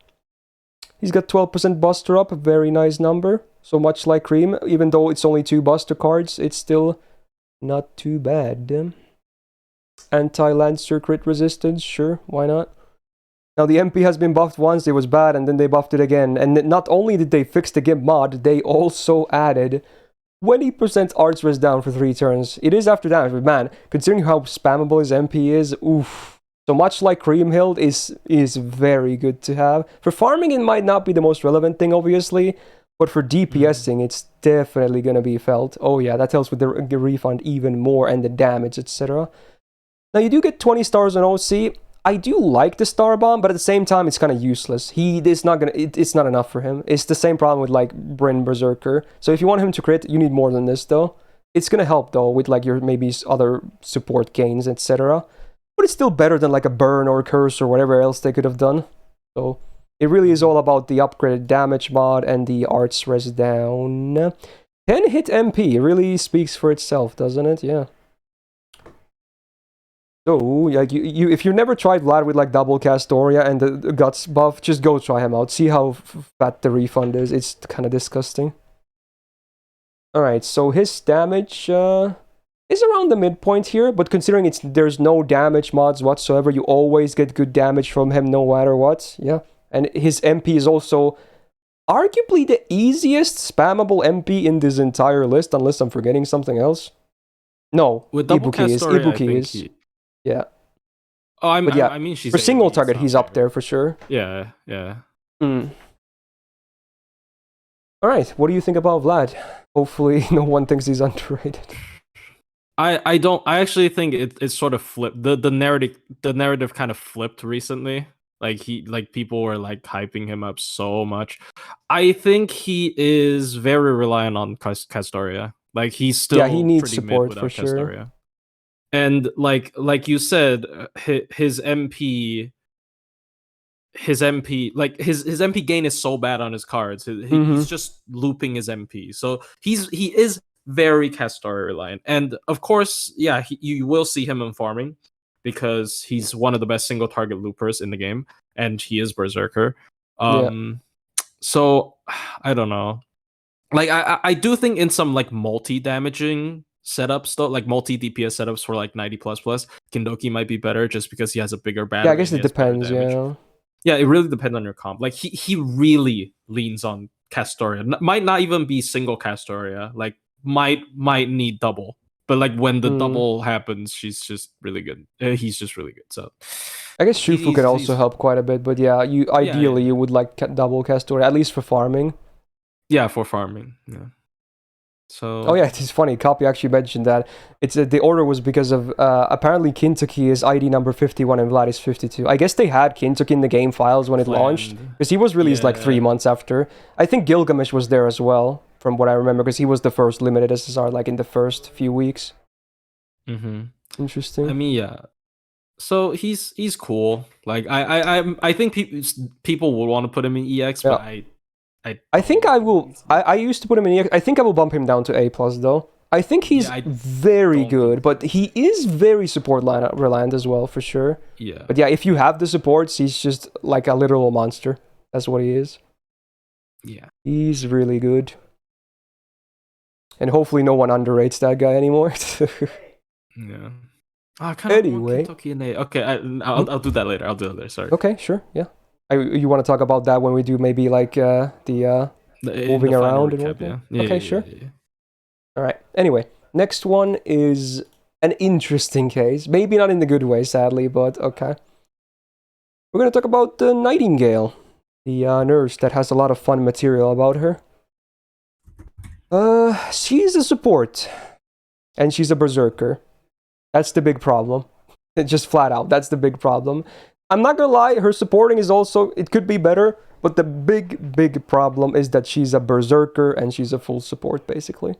He's got 12% Buster up, a very nice number. So much like Cream, even though it's only 2 Buster cards, it's still not too bad. Anti-Lancer crit resistance, sure, why not? Now the MP has been buffed once, it was bad, and then they buffed it again. And not only did they fix the GIMP mod, they also added 20% arts res down for 3 turns. It is after damage, but man, considering how spammable his MP is, oof. So much like Creamhild is very good to have. For farming, it might not be the most relevant thing, obviously, but for DPSing, it's definitely gonna be felt. Oh yeah, that helps with the refund even more and the damage, etc. Now you do get 20 stars on OC. I do like the Star Bomb, but at the same time, it's kind of useless. It's not enough for him. It's the same problem with like Bryn Berserker. So if you want him to crit, you need more than this though. It's gonna help though with like your maybe other support gains, etc. But it's still better than like a burn or a curse or whatever else they could have done. So it really is all about the upgraded damage mod and the arts res down. 10 hit MP really speaks for itself, doesn't it? Yeah. So, like if you never tried Vlad with like double Castoria and the Guts buff, just go try him out. See how fat the refund is. It's kind of disgusting. Alright, so his damage is around the midpoint here, but considering there's no damage mods whatsoever, you always get good damage from him no matter what. Yeah, and his MP is also arguably the easiest spammable MP in this entire list, unless I'm forgetting something else. No, with double Castoria, Ibuki is. Yeah. Oh, I mean, she's for single target, he's up there for sure. Yeah. All right, what do you think about Vlad? Hopefully, no one thinks he's underrated. I don't. I actually think it's sort of flipped. The narrative kind of flipped recently. Like people were like hyping him up so much. I think he is very reliant on Castoria. Like he's Yeah, he still needs pretty mid support for without sure. Castoria. And like you said, his MP like his MP gain is so bad on his cards. He's just looping his MP. So he is very Castoria reliant. And of course, yeah, you will see him in farming because he's one of the best single target loopers in the game, and he is Berserker. Yeah. So I don't know. Like I do think in some like multi-damaging setups though, like multi DPS setups for like 90 plus plus, Kindoki might be better just because he has a bigger Yeah, I battery guess and he it has better depends, damage. yeah. Yeah, it really depends on your comp. Like he really leans on Castoria. Might not even be single Castoria. Like might need double. But like when the double happens, she's just really good. He's just really good. So I guess Shufu can also help quite a bit, but yeah, ideally you would like double Castoria, at least for farming. Yeah, for farming. Yeah. So. Oh yeah, it's funny. Copy actually mentioned that. It's the order was because of apparently Kintoki is ID number 51 and Vlad is 52. I guess they had Kintoki in the game files when it launched because he was released like 3 months after. I think Gilgamesh was there as well, from what I remember, because he was the first limited SSR like in the first few weeks. Interesting. I mean, yeah. So he's cool. Like I think people would want to put him in EX, but I think I will. I used to put him in EX. I think I will bump him down to A plus though. I think he's very good, but he is very support reliant as well for sure. Yeah. But yeah, if you have the supports, he's just like a literal monster. That's what he is. Yeah. He's really good. And hopefully no one underrates that guy anymore. Yeah. I kind of anyway. want Kentucky in A. Okay, I'll do that later. I'll do that later. Sorry. Okay, sure. Yeah. You want to talk about that when we do maybe like the moving around and whatnot? Yeah. Okay, sure. All right. Anyway, next one is an interesting case. Maybe not in the good way, sadly, but okay. We're going to talk about the Nightingale, the nurse that has a lot of fun material about her. She's a support, and she's a berserker. That's the big problem. Just flat out, that's the big problem. I'm not gonna lie, her supporting is also, it could be better, but the big problem is that she's a berserker and she's a full support, basically.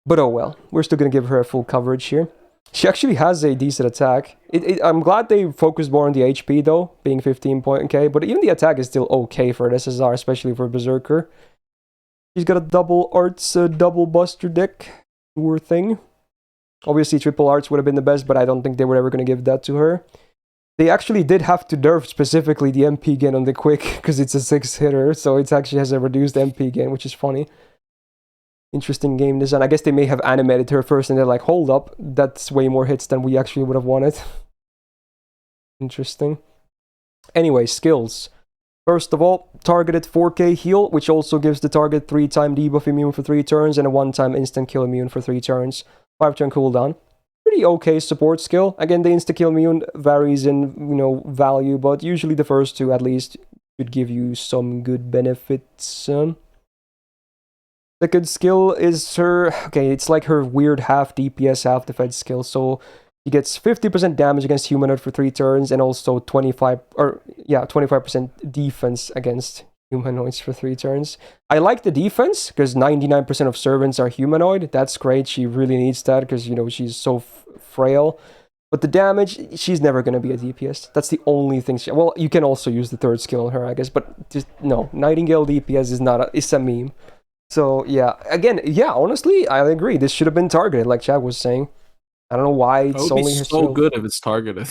But oh well, we're still gonna give her a full coverage here. She actually has a decent attack. I'm glad they focused more on the HP though, being 15.k, but even the attack is still okay for an SSR, especially for berserker. She's got a double arts, double buster deck, thing. Obviously, triple arts would have been the best, but I don't think they were ever going to give that to her. They actually did have to nerf specifically the MP gain on the quick, because it's a 6-hitter, so it actually has a reduced MP gain, which is funny. Interesting game design. I guess they may have animated her first, and they're like, hold up, that's way more hits than we actually would have wanted. Interesting. Anyway, skills. First of all, targeted 4k heal, which also gives the target 3-time debuff immune for 3 turns, and a 1-time instant kill immune for 3 turns. 5-turn cooldown. Pretty okay support skill. Again, the insta-kill immune varies in, value, but usually the first 2 at least should give you some good benefits. Second skill is her... Okay, it's like her weird half DPS, half defense skill. So she gets 50% damage against humanoid for 3 turns, and also 25% defense against humanoids for 3 turns. I like the defense because 99% of servants are humanoid. That's great. She really needs that because, she's so frail. But the damage, she's never going to be a DPS. That's the only thing. Well, you can also use the third skill on her, I guess. But just no, Nightingale DPS is not it's a meme. So yeah, again, yeah, honestly, I agree. This should have been targeted, like Chad was saying. I don't know why it's only her. So good if it's targeted.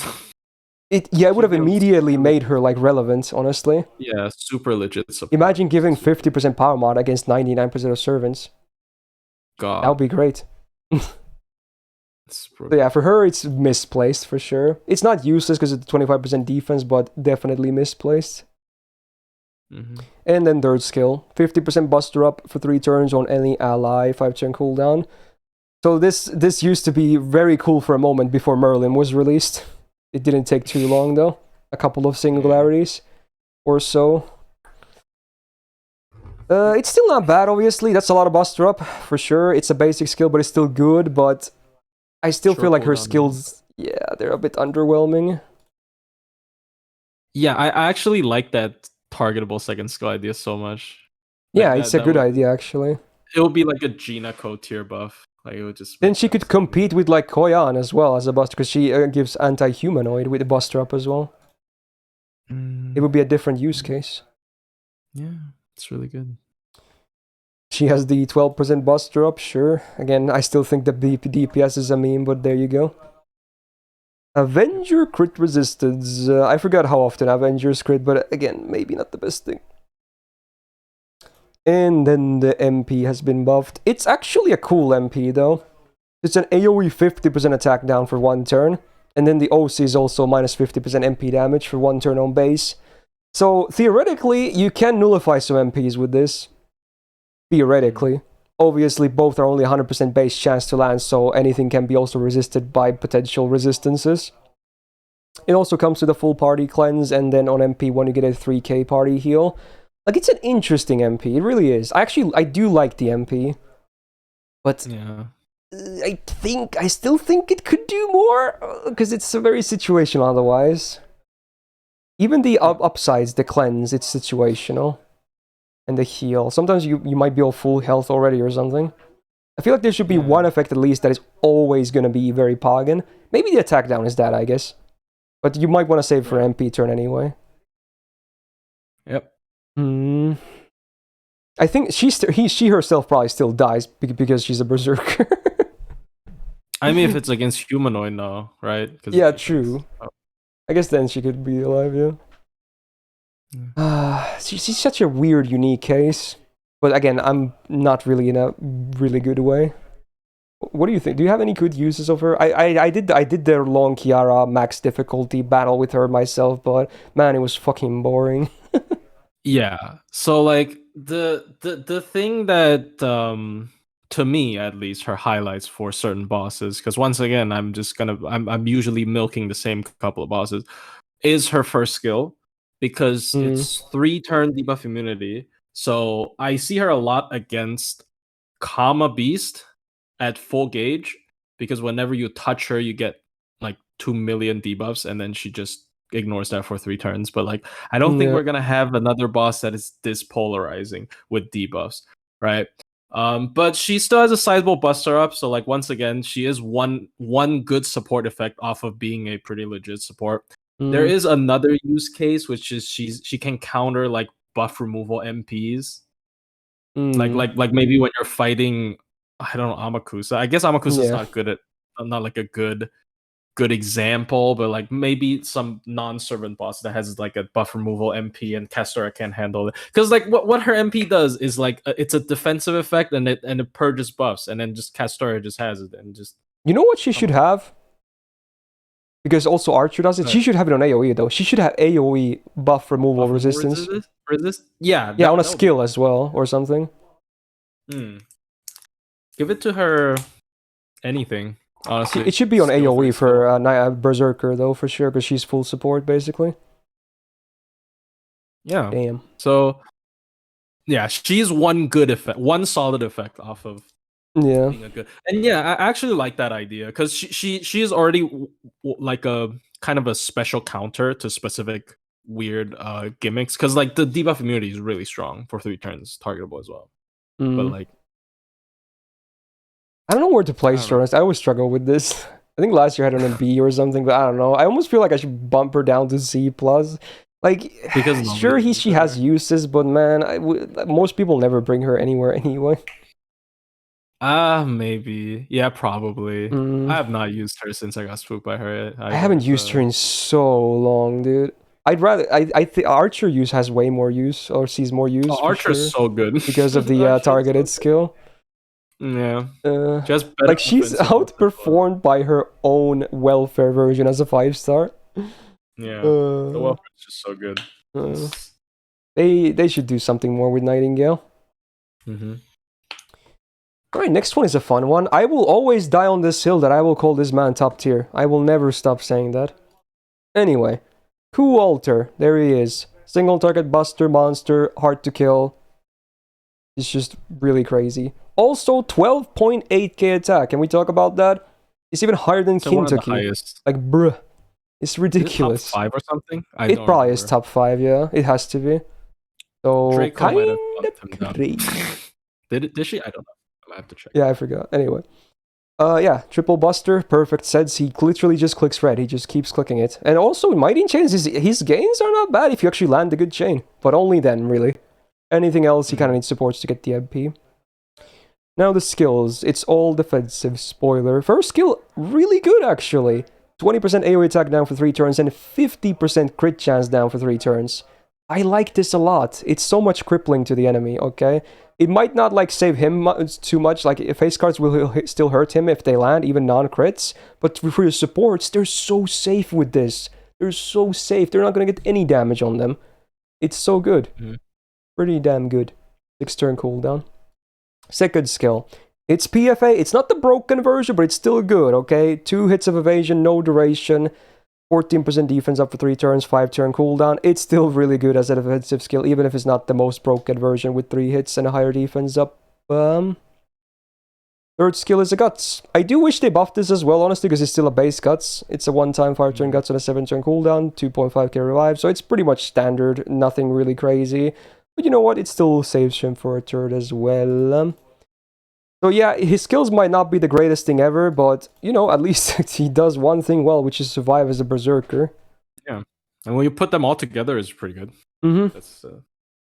It would have immediately made her like relevant, honestly. Yeah, super legit support. Imagine giving 50% power mod against 99% of servants. God. That would be great. So yeah, for her it's misplaced for sure. It's not useless because it's 25% defense, but definitely misplaced. And then third skill, 50% buster up for 3 turns on any ally, 5-turn cooldown. So this used to be very cool for a moment before Merlin was released. It didn't take too long though. A couple of singularities or so. It's still not bad, obviously. That's a lot of buster up, for sure. It's a basic skill, but it's still good. But I still feel like her skills, yeah, they're a bit underwhelming. Yeah, I actually like that targetable second skill idea so much. Yeah, Like it's that a that good would idea actually. it would be like a Gina code tier buff. Like it would just Then make she could sense to me. compete with like Koyan as well as a buster because she gives anti-humanoid with the buster up as well. It would be a different use case. Yeah, it's really good. She has the 12% buster up, sure. Again, I still think the DPS is a meme, but there you go. Avenger crit resistance. I forgot how often Avengers crit, but again, maybe not the best thing. And then the MP has been buffed. It's actually a cool MP though. It's an AoE 50% attack down for 1 turn. And then the OC is also minus 50% MP damage for 1 turn on base. So theoretically, you can nullify some MPs with this. Theoretically. Obviously, both are only 100% base chance to land, so anything can be also resisted by potential resistances. It also comes with a full party cleanse, and then on MP1 you get a 3k party heal. Like, it's an interesting MP, it really is. I do like the MP. But Yeah. I still think it could do more, because it's very situational otherwise. Even the upsides, the cleanse, it's situational. And the heal. Sometimes you might be all full health already or something. I feel like there should be one effect at least that is always going to be very poggin. Maybe the attack down is that, I guess. But you might want to save for MP turn anyway. Yep. I think she herself probably still dies because she's a berserker. I mean, if it's against humanoid, no, right? Yeah, true. I guess then she could be alive, yeah. She's such a weird, unique case. But again, I'm not really in a really good way. What do you think? Do you have any good uses of her? I did the long Kiara max difficulty battle with her myself, but man, it was fucking boring. Yeah. So like the thing that to me at least her highlights for certain bosses, because once again I'm usually milking the same couple of bosses, is her first skill, because it's 3-turn debuff immunity. So I see her a lot against Kama Beast at full gauge, because whenever you touch her, you get like 2 million debuffs, and then she just ignores that for 3 turns. But like, I don't think we're gonna have another boss that is this polarizing with debuffs, right? But she still has a sizable buster up, so like once again, she is one good support effect off of being a pretty legit support. There is another use case, which is she can counter like buff removal MPs. Like maybe when you're fighting, I don't know, Amakusa. I guess Amakusa is not like a good example, but like maybe some non-servant boss that has like a buff removal MP and Castora can't handle it. Because like what her MP does is like it's a defensive effect, and it purges buffs, and then just Castora just has it and just. You know what she should have? Because also Archer does it. She should have it on AoE though. She should have AoE buff removal resistance. Yeah, yeah, on a skill as well or something. Give it to her. Anything. Honestly, it should be on AoE for Berserker though, for sure, because she's full support basically. Yeah. Damn. So, yeah, she's one good effect, one solid effect off of being a good. And yeah, I actually like that idea, because she is already like a kind of a special counter to specific weird gimmicks, because like the debuff immunity is really strong for 3 turns, targetable as well. But like, I don't know where to place her. I always struggle with this. I think last year I had her on B or something, but I don't know. I almost feel like I should bump her down to C plus. Like, because sure, she has uses, but man, most people never bring her anywhere anyway. Maybe. Yeah, probably. I have not used her since I got spooked by her. I haven't used her in so long, dude. I'd rather. I think Archer use has way more use, or sees more use. Archer's so good because of the targeted skill. Yeah. Just like she's outperformed by her own welfare version as a 5-star. Yeah. The welfare is just so good. They should do something more with Nightingale. Alright, next one is a fun one. I will always die on this hill that I will call this man top tier. I will never stop saying that. Anyway, Coup Alter, there he is. Single target buster monster, hard to kill. It's just really crazy. Also, 12.8k attack. Can we talk about that? It's even higher than Kintoki. Like, bruh. It's Is it top ridiculous. 5 or something? I It don't probably is remember. top 5, yeah. It has to be. So Draco might have bumped him kinda down. crazy. Did she? I don't know. I might have to check. Yeah, I forgot. Anyway. Yeah, triple buster, perfect sense. He literally just clicks red. He just keeps clicking it. And also, mighty chains, his gains are not bad if you actually land a good chain. But only then, really. Anything else, he kind of needs supports to get the MP. Now the skills. It's all defensive, spoiler. First skill, really good, actually. 20% AoE attack down for 3 turns and 50% crit chance down for 3 turns. I like this a lot. It's so much crippling to the enemy, okay? It might not like save him too much, like face cards will still hurt him if they land, even non-crits, but for your supports, they're so safe with this. They're so safe, they're not gonna get any damage on them. It's so good. Pretty damn good. 6 turn cooldown. Second skill. It's PFA, it's not the broken version, but it's still good, okay? 2 hits of evasion, no duration, 14% defense up for 3 turns, 5 turn cooldown. It's still really good as a defensive skill, even if it's not the most broken version with 3 hits and a higher defense up. Third skill is a Guts. I do wish they buffed this as well, honestly, because it's still a base Guts. It's a 1-time 5 turn Guts and a 7 turn cooldown, 2.5k revive, so it's pretty much standard, nothing really crazy. But you know what, it still saves him for a turn as well. So yeah, his skills might not be the greatest thing ever, but, you know, at least he does one thing well, which is survive as a Berserker. Yeah. And when you put them all together, it's pretty good. That's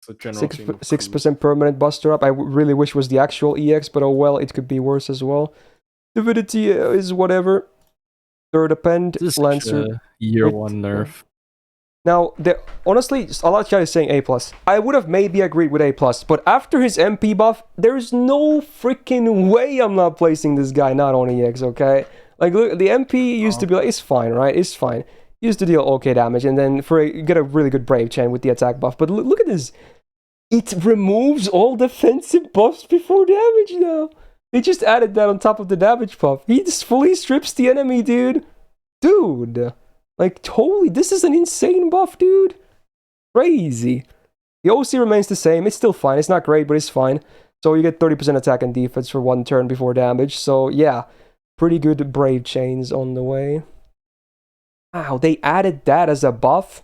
a general 6% permanent buster up. I really wish was the actual EX, but oh well, it could be worse as well. Divinity is whatever. Third append, this is Lancer. year 1 nerf. Now, honestly, a lot of guys saying A+. I would have maybe agreed with A+, but after his MP buff, there's no freaking way I'm not placing this guy not on EX, okay? Like, look, the MP used to be like, it's fine, right? It's fine. Used to deal okay damage, and then get a really good Brave Chain with the attack buff. But look at this. It removes all defensive buffs before damage now. They just added that on top of the damage buff. He just fully strips the enemy, dude. Dude. Like, holy, this is an insane buff, dude. Crazy. The OC remains the same. It's still fine. It's not great, but it's fine. So you get 30% attack and defense for 1 turn before damage. So, yeah. Pretty good Brave Chains on the way. Wow, they added that as a buff?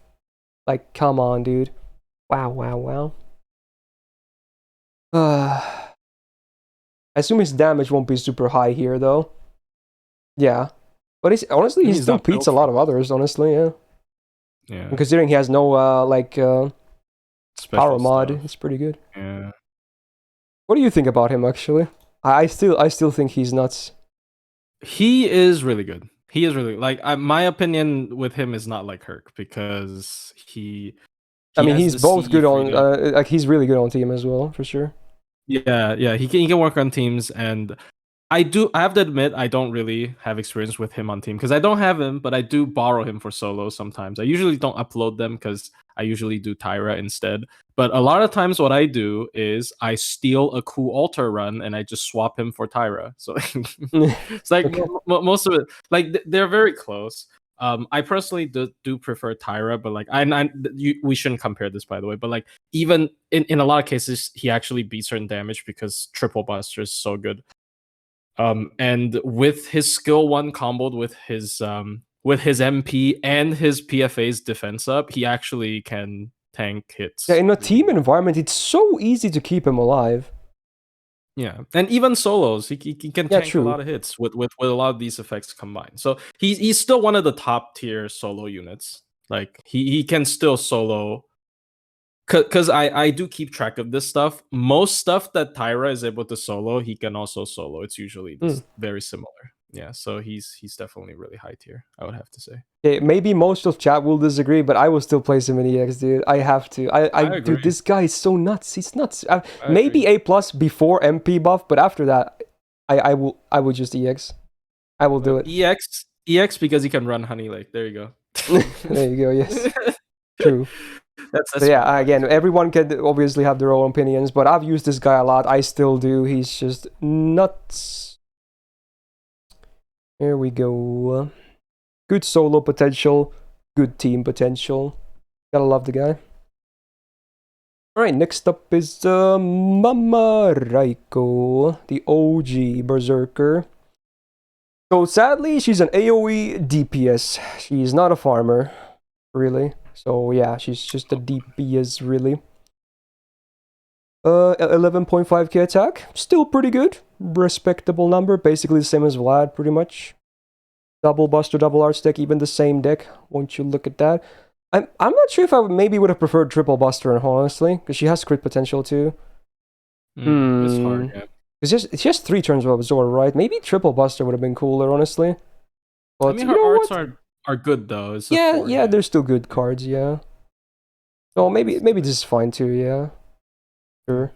Like, come on, dude. Wow, wow, wow. I assume his damage won't be super high here, though. Yeah. But honestly, he still beats a lot of others, honestly, yeah. Yeah. And considering he has no, power mod, it's pretty good. Yeah. What do you think about him, actually? I still think he's nuts. He is really good. He is really, like, my opinion with him is not like Herc, because I mean, he's both good on, like, he's really good on team as well, for sure. Yeah, he can work on teams, and I have to admit, I don't really have experience with him on team, because I don't have him, but I do borrow him for solos sometimes. I usually don't upload them, because I usually do Tyra instead. But a lot of times what I do is I steal a cool altar run, and I just swap him for Tyra. So it's like, okay. Most of it, like, they're very close. I personally do prefer Tyra, but like, we shouldn't compare this, by the way. But like, even in a lot of cases, he actually beats certain damage because triple buster is so good. And with his skill 1 comboed with his MP and his PFA's defense up, he actually can tank hits. Yeah, in a team environment, it's so easy to keep him alive. Yeah, and even solos, he can tank a lot of hits with a lot of these effects combined. So he's still one of the top tier solo units. Like, he can still solo. Because I do keep track of this stuff. Most stuff that Tyra is able to solo, he can also solo. It's usually very similar. Yeah, so he's definitely really high tier, I would have to say. Okay, maybe most of chat will disagree, but I will still place him in EX, dude. I have to. I dude, this guy is so nuts. He's nuts. Maybe A+ before MP buff, but after that, I will just EX. I will do it. EX because he can run Honey Lake. There you go. There you go. Yes. True. That's yeah, again, everyone can obviously have their own opinions, but I've used this guy a lot. I still do. He's just nuts. Here we go. Good solo potential, good team potential. Gotta love the guy. Alright, next up is Mama Raiko, the OG Berserker. So sadly, she's an AoE DPS. She's not a farmer, really. So yeah, she's just a DPS, really. 11.5k attack, still pretty good. Respectable number, basically the same as Vlad, pretty much. Double Buster, double Arch deck, even the same deck. Won't you look at that? I'm not sure if I maybe would have preferred triple Buster, honestly, because she has crit potential too. It's hard, yeah. It's just 3 turns of Absorb, right? Maybe triple Buster would have been cooler, honestly. But I mean, you her know arts what? are good though. It's Yeah, a 4, yeah, they're still good cards, yeah. Oh, maybe this is fine too, yeah. Sure.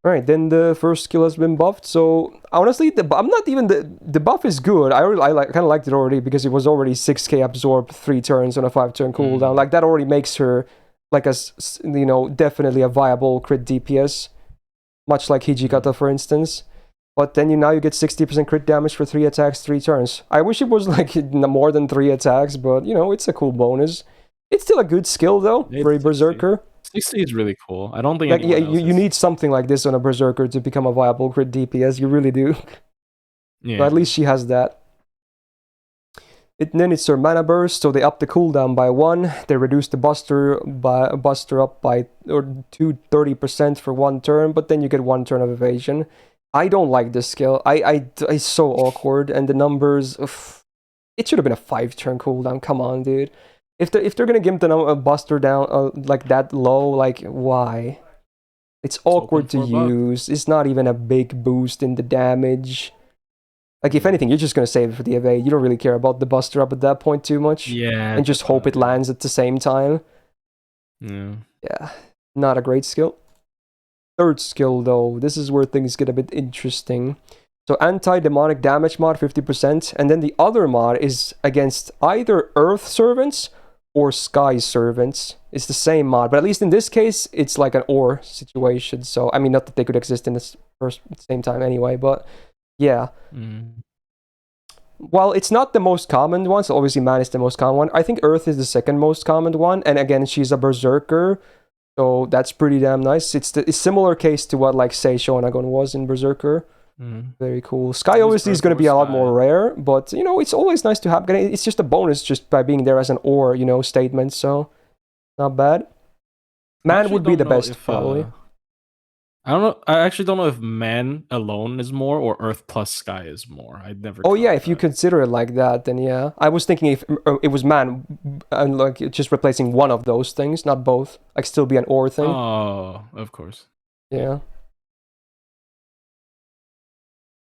Alright, then the first skill has been buffed, so honestly, the buff is good. I kind of liked it already because it was already 6k absorb 3 turns on a 5-turn cooldown. Like, that already makes her, like, definitely a viable crit DPS. Much like Hijikata, for instance. But then now you get 60% crit damage for 3 attacks, 3 turns. I wish it was like more than 3 attacks, but it's a cool bonus. It's still a good skill though, for a Berserker. 60 is really cool. I don't think like, yeah, you need something like this on a Berserker to become a viable crit DPS. You really do. Yeah. So at least she has that. Then it's her mana burst, so they up the cooldown by 1. They reduce the buster up by 30% for 1 turn, but then you get 1 turn of evasion. I don't like this skill. It's so awkward, and the numbers. It should have been a 5-turn cooldown. Come on, dude. If they're gonna give the buster down like that low, like why? It's awkward to use. It's not even a big boost in the damage. Like, if anything, you're just gonna save it for the evade. You don't really care about the buster up at that point too much. Yeah. And just hope it lands at the same time. Yeah. Yeah. Not a great skill. Third skill, though. This is where things get a bit interesting. So, anti-demonic damage mod, 50%. And then the other mod is against either Earth Servants or Sky Servants. It's the same mod. But at least in this case, it's like an or situation. So, I mean, not that they could exist in the same time anyway, but... yeah. While it's not the most common one, so obviously Man is the most common one, I think Earth is the second most common one, and again, she's a Berserker, so that's pretty damn nice. It's a similar case to what, like, say, Shonagon was in Berserker. Very cool. Sky obviously is going to be a lot more rare, but, it's always nice to have. It's just a bonus just by being there as an or, statement, so not bad. Man would be the best, probably. I don't know. I actually don't know if Man alone is more or Earth plus Sky is more. I'd never. Oh yeah, if you consider it like that, then yeah. I was thinking if it was Man, and like just replacing one of those things, not both. Like still be an or thing. Oh, of course. Yeah.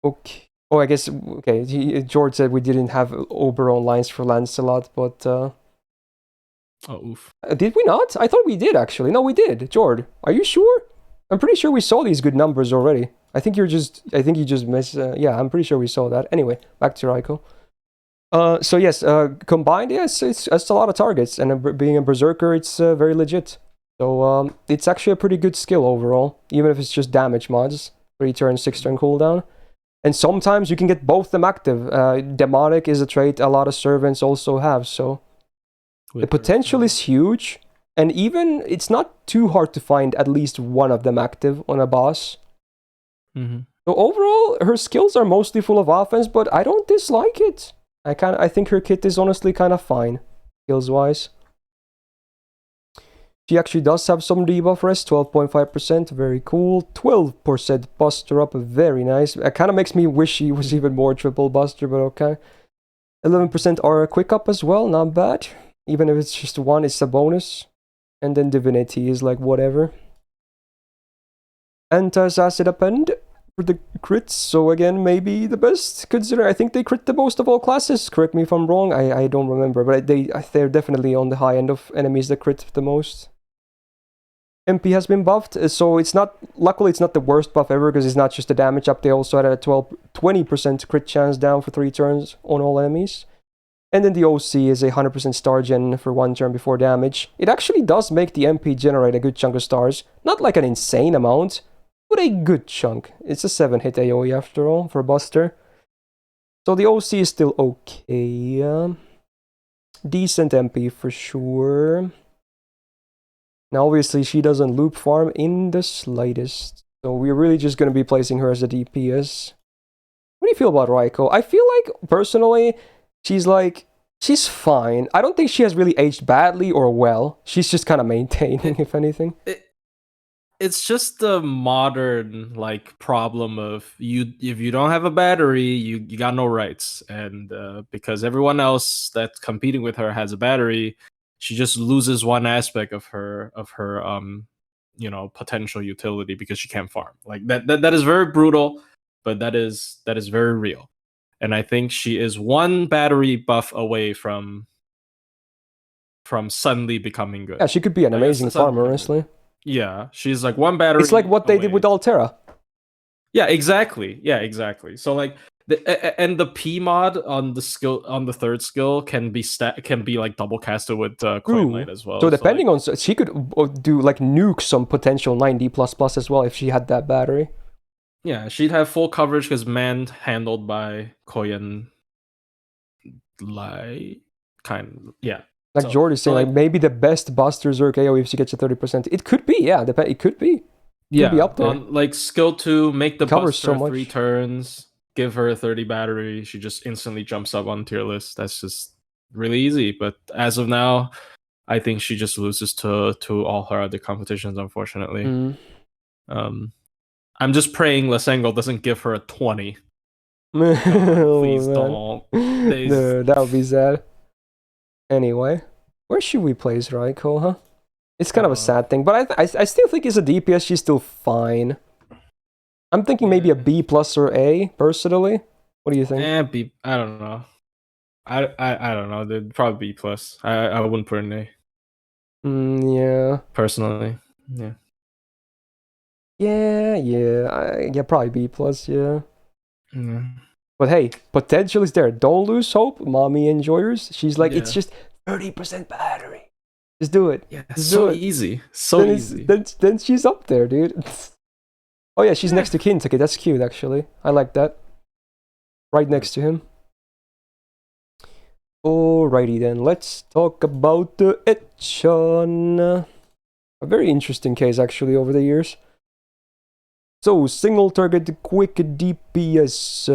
Okay. Oh, I guess okay. George said we didn't have Oberon lines for Lancelot, but. Oh oof. Did we not? I thought we did actually. No, we did. George, are you sure? I'm pretty sure we saw these good numbers already. I think you just missed. Yeah, I'm pretty sure we saw that. Anyway, back to Raiko. So yes, combined, yes, it's a lot of targets, and being a Berserker, it's very legit. So it's actually a pretty good skill overall, even if it's just damage mods. 3 turn, 6 turn cooldown. And sometimes you can get both them active. Demonic is a trait a lot of servants also have, so the potential is huge. And even, it's not too hard to find at least one of them active on a boss. So overall, her skills are mostly full of offense, but I don't dislike it. I think her kit is honestly kind of fine, skills-wise. She actually does have some debuff rest, 12.5%, very cool. 12% buster up, very nice. It kind of makes me wish she was even more triple buster, but okay. 11% aura quick up as well, not bad. Even if it's just 1, it's a bonus. And then Divinity is like whatever. Anti-acid append for the crits. So again, maybe the best. Consider I think they crit the most of all classes. Correct me if I'm wrong. I don't remember, but they're definitely on the high end of enemies that crit the most. MP has been buffed, so it's not. Luckily, it's not the worst buff ever because it's not just the damage up. They also had a 20% crit chance down for 3 turns on all enemies. And then the OC is a 100% star gen for 1 turn before damage. It actually does make the MP generate a good chunk of stars. Not like an insane amount, but a good chunk. It's a 7-hit AoE after all, for Buster. So the OC is still okay. Decent MP for sure. Now obviously she doesn't loop farm in the slightest. So we're really just going to be placing her as a DPS. What do you feel about Raiko? I feel like, personally, she's fine. I don't think she has really aged badly or well. She's just kind of maintaining, if anything. It's just the modern like problem of if you don't have a battery, you got no rights, and because everyone else that's competing with her has a battery, she just loses one aspect of her potential utility because she can't farm. Like that is very brutal, but that is very real. And I think she is one battery buff away from suddenly becoming good. Yeah, she could be an amazing farmer, honestly. Yeah, she's like one battery. It's like what they did with Altera. Yeah, exactly. Yeah, exactly. So like the P mod on the third skill can be like double casted with Coin Light as well. So depending on, she could do like nuke some potential 9D++ as well if she had that battery. Yeah, she'd have full coverage because man handled by Koyan Light yeah. Like Jordy's saying, like maybe the best Buster Zerk AoE if she gets to 30%. It could be, yeah. It could be. Yeah, be up there. On like skill 2, make the covers Buster so much. 3 turns, give her a 30 battery. She just instantly jumps up on tier list. That's just really easy. But as of now, I think she just loses to all her other competitions, unfortunately. I'm just praying Lasengo doesn't give her a 20. Please don't. No, that would be sad. Anyway, where should we place Raiko, huh? It's kind of a sad thing, but I still think as a DPS, she's still fine. I'm thinking maybe a B+ or A, personally. What do you think? B. I don't know. I don't know. They'd probably B+. I wouldn't put an A. Yeah. Personally, yeah. Yeah, probably B+, yeah. Yeah. But hey, potential is there. Don't lose hope, mommy enjoyers. She's like, it's just 30% battery. Just do it. Yeah, just so do it. easy. So easy. Then she's up there, dude. Oh yeah, she's next to Kintake. That's cute, actually. I like that. Right next to him. Alrighty then, let's talk about the Echan. A very interesting case, actually, over the years. So, single target, quick DPS.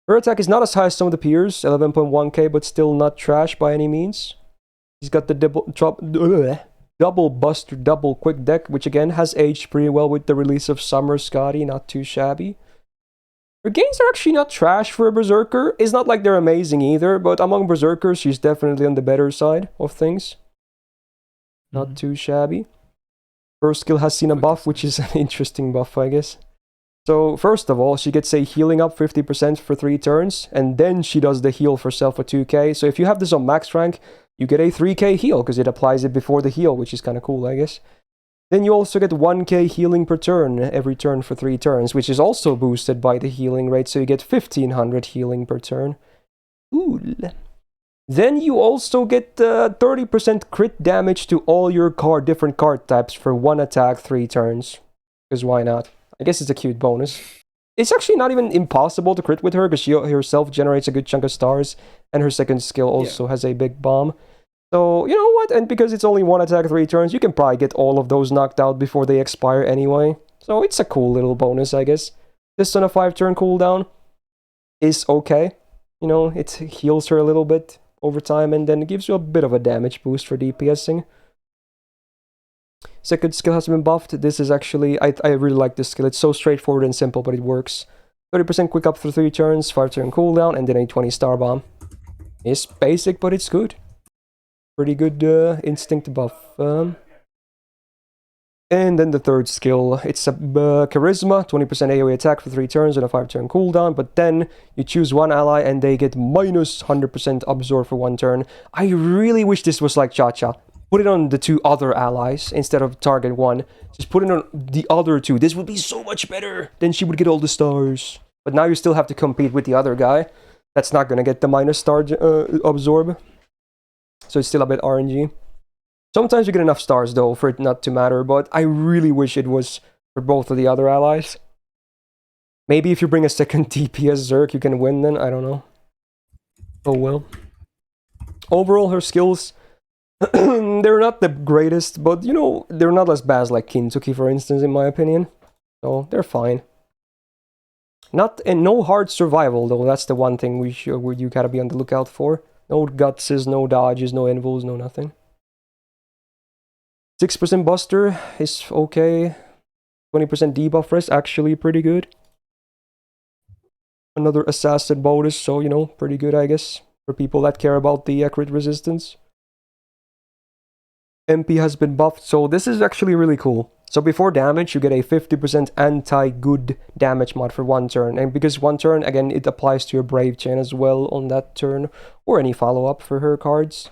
Her attack is not as high as some of the peers, 11.1k, but still not trash by any means. He's got the double buster, double quick deck, which again has aged pretty well with the release of Summer Scotty, not too shabby. Her gains are actually not trash for a Berserker. It's not like they're amazing either, but among Berserkers, she's definitely on the better side of things. Not too shabby. First skill has seen a buff, which is an interesting buff, I guess. So, first of all, she gets a healing up 50% for 3 turns, and then she does the heal for self for 2k. So if you have this on max rank, you get a 3k heal, because it applies it before the heal, which is kind of cool, I guess. Then you also get 1k healing per turn, every turn for 3 turns, which is also boosted by the healing rate, so you get 1500 healing per turn. Cool. Then you also get 30% crit damage to all your different card types for 1 attack, 3 turns. Because why not? I guess it's a cute bonus. It's actually not even impossible to crit with her, because she herself generates a good chunk of stars, and her second skill also has a big bomb. So, you know what? And because it's only 1 attack, 3 turns, you can probably get all of those knocked out before they expire anyway. So it's a cool little bonus, I guess. This on a 5-turn cooldown is okay. You know, it heals her a little bit over time, and then it gives you a bit of a damage boost for DPSing. Second skill has been buffed. This is actually, I really like this skill. It's so straightforward and simple, but it works. 30% quick up for 3 turns, 5-turn cooldown, and then a 20 star bomb. It's basic, but it's good. Pretty good instinct buff. And then the third skill, it's a charisma, 20% AoE attack for 3 turns and a 5-turn cooldown, but then you choose one ally and they get minus 100% absorb for 1 turn. I really wish this was like Cha-Cha. Put it on the 2 other allies instead of target 1. Just put it on the other 2. This would be so much better. Then she would get all the stars. But now you still have to compete with the other guy. That's not gonna get the minus star absorb. So it's still a bit RNG. Sometimes you get enough stars though for it not to matter, but I really wish it was for both of the other allies. Maybe if you bring a second DPS Zerk, you can win then, I don't know. Oh well. Overall, her skills, they're not the greatest, but you know, they're not as bad as like Kintuki, for instance, in my opinion. So they're fine. No hard survival though. That's the one thing you gotta be on the lookout for. No gutses, no dodges, no invulns, no nothing. 6% buster is okay. 20% debuff rest, actually pretty good. Another assassin bonus, so pretty good, I guess, for people that care about the crit resistance. MP has been buffed, so this is actually really cool. So before damage, you get a 50% anti-good damage mod for 1 turn. And because 1 turn, again, it applies to your Brave Chain as well on that turn, or any follow-up for her cards.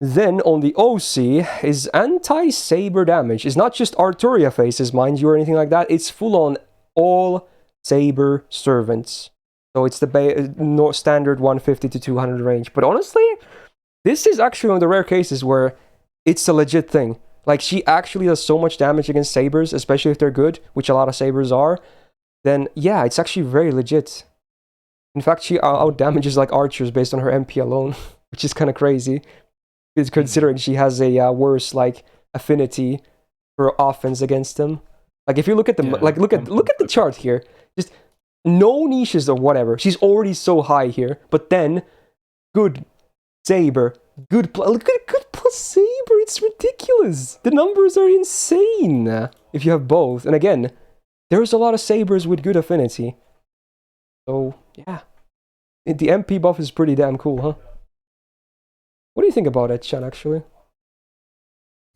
Then on the OC is anti-saber damage. It's not just Arturia faces, mind you, or anything like that. It's full-on all saber servants. So it's the standard 150 to 200 range. But honestly, this is actually one of the rare cases where it's a legit thing. Like, she actually does so much damage against sabers, especially if they're good, which a lot of sabers are. Then, yeah, it's actually very legit. In fact, she out-damages like archers based on her MP alone, which is kind of crazy. Considering she has a worse, like, affinity for offense against them. Like, if you look at the look at the chart here, just no niches or whatever. She's already so high here, but then good saber, good plus saber. It's ridiculous. The numbers are insane if you have both. And again, there's a lot of sabers with good affinity. So yeah, the MP buff is pretty damn cool, huh? What do you think about it, Chan, actually?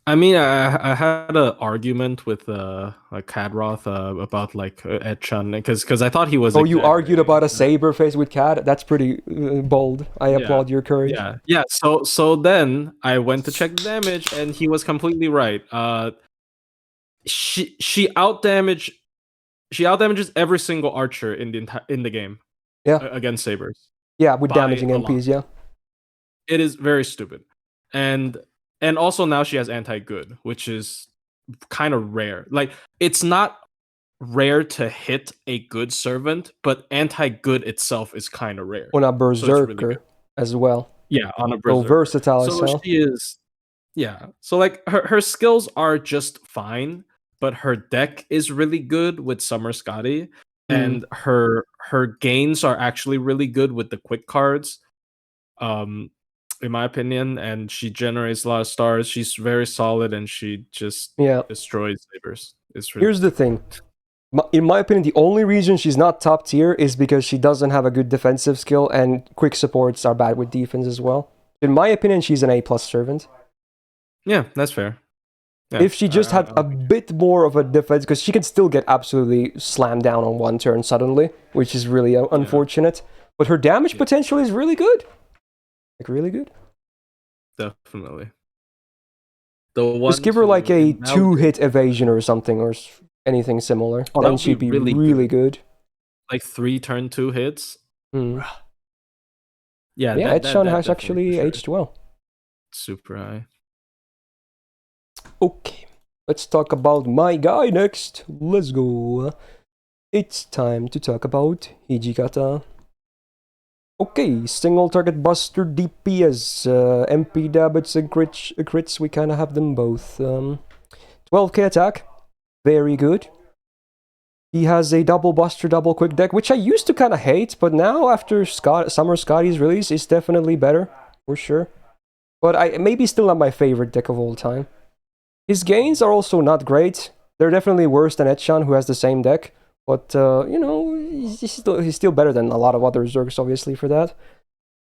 I mean, I had an argument with Kadroth about like Etchan because I thought he was. Oh, you argued about a saber face with Cad? That's pretty bold. I applaud your courage. Yeah. So then I went to check the damage, and he was completely right. She outdamages every single archer in the game. Yeah. Against sabers. Yeah, with damaging MPs. Yeah. It is very stupid, and also now she has anti-good, which is kind of rare. Like, it's not rare to hit a good servant, but anti-good itself is kind of rare. On a Berserker really as well. Yeah, on a Berserker. So versatile as hell. She is, yeah. So like her skills are just fine, but her deck is really good with Summer Scotty, and her gains are actually really good with the quick cards. In my opinion, and she generates a lot of stars. She's very solid, and she just destroys sabers. Here's the thing. In my opinion, the only reason she's not top tier is because she doesn't have a good defensive skill, and quick supports are bad with defense as well. In my opinion, she's an A+ servant. Yeah, that's fair. Yeah, if she just had a bit more of a defense, because she can still get absolutely slammed down on 1 turn suddenly, which is really unfortunate. But her damage potential is really good. Like, really good. Definitely. Just give her like a 2-hit evasion or something, or anything similar. Then she'd be really good. Like 3 turn 2 hits. Yeah, Etchan has actually aged well. Super high. Okay, let's talk about my guy next. Let's go. It's time to talk about Hijikata. Okay, single target buster DPS, MP damage and crits, we kind of have them both. 12k attack, very good. He has a double buster, double quick deck, which I used to kind of hate, but now after Summer Scotty's release, it's definitely better, for sure. But maybe still not my favorite deck of all time. His gains are also not great. They're definitely worse than Etchan, who has the same deck. But, he's still better than a lot of other Zergs, obviously, for that.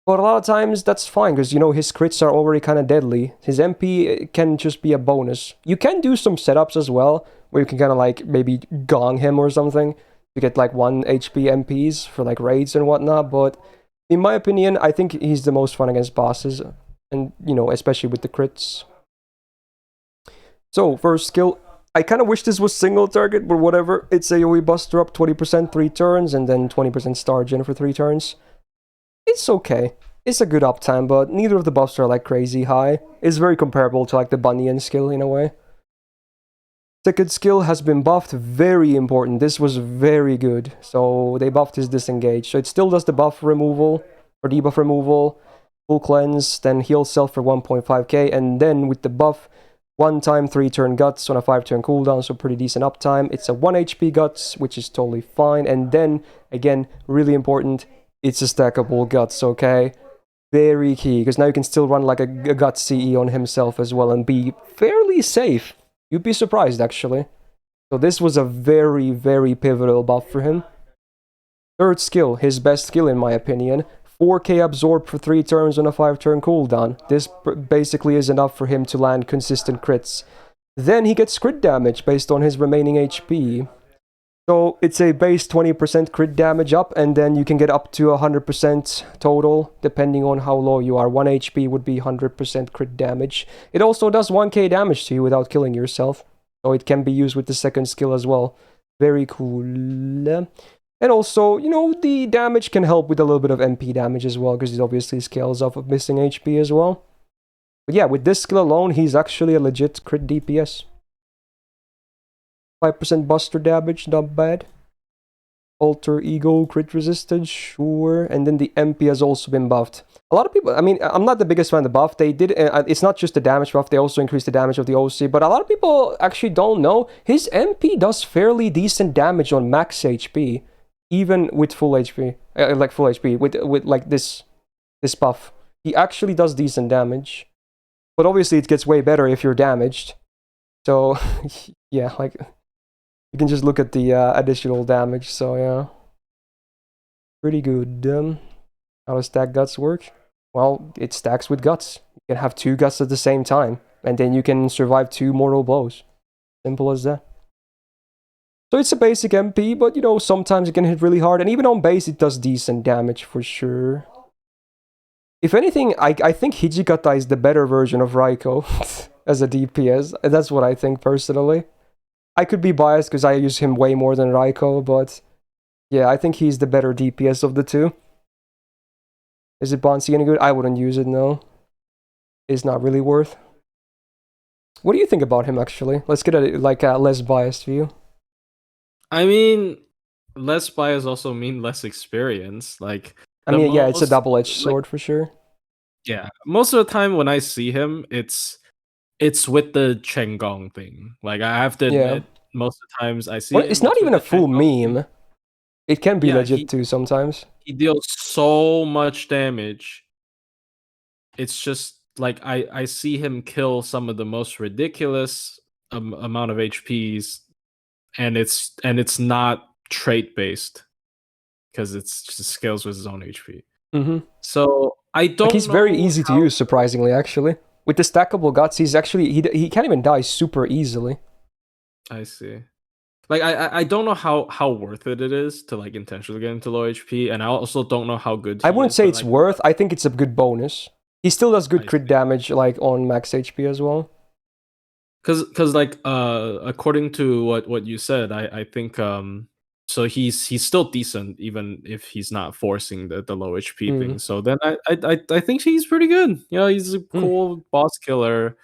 But a lot of times, that's fine, because, his crits are already kind of deadly. His MP can just be a bonus. You can do some setups as well, where you can kind of, like, maybe gong him or something to get, like, 1 HP MPs for, like, raids and whatnot. But, in my opinion, I think he's the most fun against bosses. And, especially with the crits. So, first skill... I kind of wish this was single target, but whatever. It's AoE buster up 20% 3 turns, and then 20% star gen for 3 turns. It's okay. It's a good uptime, but neither of the buffs are like crazy high. It's very comparable to like the Bunyan skill in a way. Second skill has been buffed, very important. This was very good. So they buffed his disengage. So it still does the buff removal, or debuff removal, full cleanse, then heal self for 1.5k, and then with the buff, 1 time 3 turn guts on a 5 turn cooldown, so pretty decent uptime. It's a 1 HP guts, which is totally fine. And then, again, really important, it's a stackable guts, okay? Very key, because now you can still run like a guts CE on himself as well and be fairly safe. You'd be surprised, actually. So this was a very, very pivotal buff for him. Third skill, his best skill in my opinion. 4k absorb for 3 turns on a 5 turn cooldown. This basically is enough for him to land consistent crits. Then he gets crit damage based on his remaining HP. So it's a base 20% crit damage up, and then you can get up to 100% total, depending on how low you are. 1 HP would be 100% crit damage. It also does 1k damage to you without killing yourself. So it can be used with the second skill as well. Very cool. And also, you know, the damage can help with a little bit of MP damage as well, because it obviously scales off of missing HP as well. But yeah, with this skill alone, he's actually a legit crit DPS. 5% buster damage, not bad. Alter Ego, crit resistance, sure. And then the MP has also been buffed. A lot of people, I mean, I'm not the biggest fan of the buff. They did, it's not just the damage buff, they also increased the damage of the OC. But a lot of people actually don't know, his MP does fairly decent damage on max HP. Even with full HP, like full HP, with like this buff, he actually does decent damage. But obviously, it gets way better if you're damaged. So yeah, like you can just look at the additional damage. So yeah, pretty good. How does stack guts work? Well, it stacks with guts. You can have 2 guts at the same time, and then you can survive 2 mortal blows. Simple as that. So it's a basic MP, but you know, sometimes it can hit really hard, and even on base it does decent damage for sure. If anything, I think Hijikata is the better version of Raiko as a DPS. That's what I think personally. I could be biased because I use him way more than Raiko, but yeah, I think he's the better DPS of the two. Is it Bonsi any good? I wouldn't use it, no. It's not really worth. What do you think about him, actually? Let's get a less biased view. I mean, less bias also mean less experience. Like, I mean, yeah, it's a double-edged sword for sure. Yeah, most of the time when I see him, it's with the Chengong thing. Like, I have to admit, most of the times I see him, it's not even a full meme. It can be legit too sometimes. He deals so much damage. It's just like I see him kill some of the most ridiculous amount of HPs, and it's not trait based because it's just scales with his own HP. So I don't. Like, he's very easy to use, surprisingly. Actually, with the stackable guts, he's actually he can't even die super easily. I see. Like, I don't know how worth it is to like intentionally get into low HP, and I also don't know how good. I wouldn't say it's worth. I think it's a good bonus. He still does good crit damage, like on max HP as well. Because like according to what you said, I think so he's still decent even if he's not forcing the low HP thing. So then I think he's pretty good. You know, he's a cool boss killer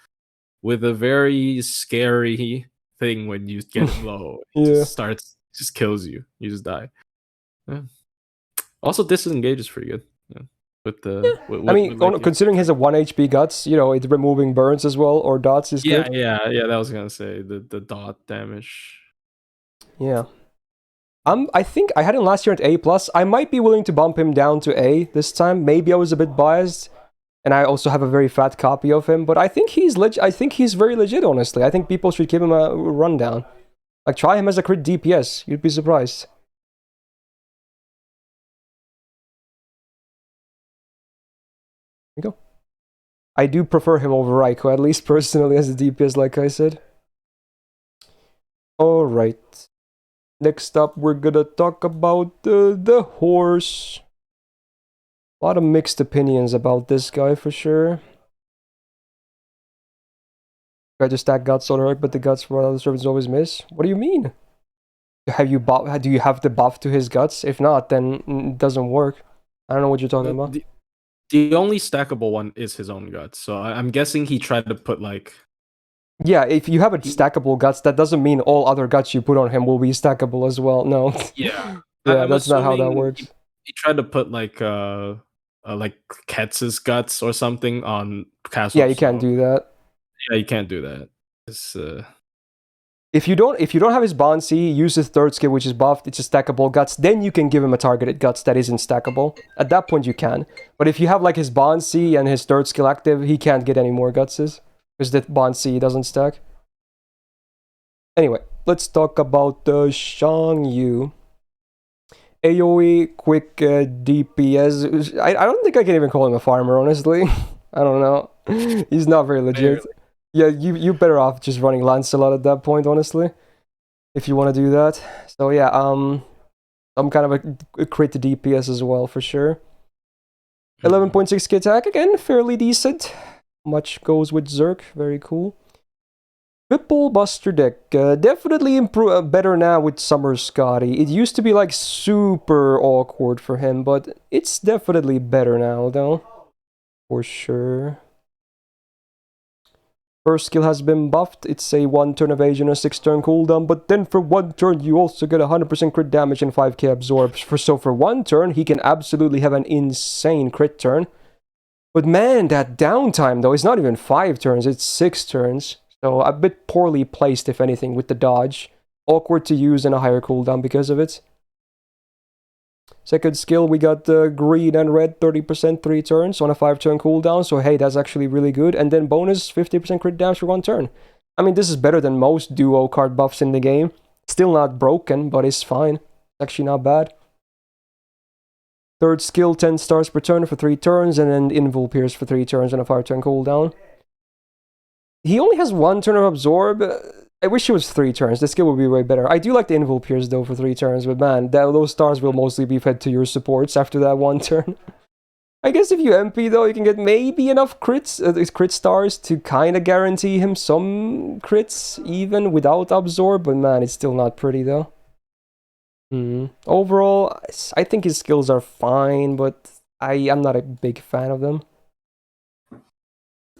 with a very scary thing when you get him low. He just kills you. You just die. Yeah. Also, disengage is pretty good. Yeah. I mean, considering he's a 1 HP guts, you know, it's removing burns as well, or dots is good. Yeah, that was gonna say the dot damage. Yeah. I think I had him last year at A+. I might be willing to bump him down to A this time. Maybe I was a bit biased, and I also have a very fat copy of him, but I think he's very legit, honestly. I think people should give him a rundown. Like, try him as a crit DPS. You'd be surprised. There you go. I do prefer him over Raiko, at least personally, as a DPS, like I said. Alright. Next up, we're gonna talk about the horse. A lot of mixed opinions about this guy, for sure. Try to stack guts on her, but the guts for other servants always miss. What do you mean? Do you have the buff to his guts? If not, then it doesn't work. I don't know what you're talking about. The only stackable one is his own guts, so I'm guessing he tried to put like... Yeah, if you have a stackable guts, that doesn't mean all other guts you put on him will be stackable as well. No. Yeah. Yeah, that's not how that works. He tried to put like Ketz's guts or something on Castle. Yeah, you can't do that. Yeah, you can't do that. It's, If you don't have his Bonsi, use his third skill, which is buffed, it's a stackable guts, then you can give him a targeted guts that isn't stackable. At that point you can. But if you have like his Bonsi and his third skill active, he can't get any more gutses. Because the Bonsi doesn't stack. Anyway, let's talk about Shang Yu. AoE, quick DPS. I don't think I can even call him a farmer, honestly. I don't know. He's not very legit. Yeah, you better off just running Lancelot at that point, honestly, if you want to do that. So yeah, I'm kind of a crit to DPS as well for sure. 11.6k attack again, fairly decent. Much goes with Zerk, very cool. Triple Buster deck, definitely better now with Summer Scotty. It used to be like super awkward for him, but it's definitely better now though, for sure. First skill has been buffed. It's a 1 turn evasion, a 6 turn cooldown, but then for 1 turn you also get 100% crit damage and 5k absorb. So for 1 turn he can absolutely have an insane crit turn. But man, that downtime though is not even 5 turns, it's 6 turns. So a bit poorly placed if anything with the dodge. Awkward to use and a higher cooldown because of it. Second skill, we got green and red, 30% 3 turns on a 5 turn cooldown, so hey, that's actually really good. And then bonus, 50% crit damage for 1 turn. I mean, this is better than most duo card buffs in the game. Still not broken, but it's fine. It's actually not bad. Third skill, 10 stars per turn for 3 turns, and then Invul Pierce for 3 turns on a 5 turn cooldown. He only has 1 turn of Absorb. I wish it was 3 turns. This skill would be way better. I do like the Invul Pierce though for 3 turns, but man, those stars will mostly be fed to your supports after that 1 turn. I guess if you MP though, you can get maybe enough crit stars to kind of guarantee him some crits even without Absorb, but man, it's still not pretty though. Overall, I think his skills are fine, but I'm not a big fan of them.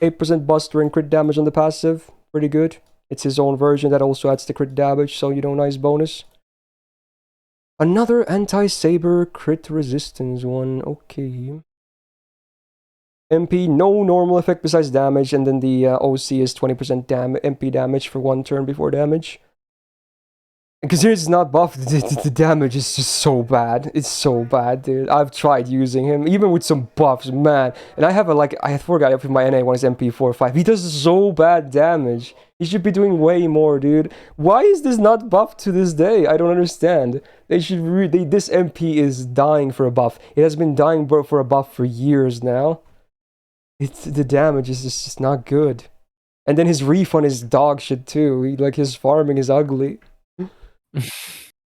8% Buster and crit damage on the passive, pretty good. It's his own version that also adds the crit damage, so nice bonus. Another anti-saber crit resistance one, okay. MP, no normal effect besides damage, and then the OC is 20% MP damage for 1 turn before damage. And considering it's not buffed, the damage is just so bad. It's so bad, dude. I've tried using him, even with some buffs, man. And I have I forgot if my NA one is MP 4/5. He does so bad damage. He should be doing way more, dude. Why is this not buffed to this day? I don't understand. They should this MP is dying for a buff. It has been dying for a buff for years now. The damage is just not good. And then his refund is dog shit too. His farming is ugly.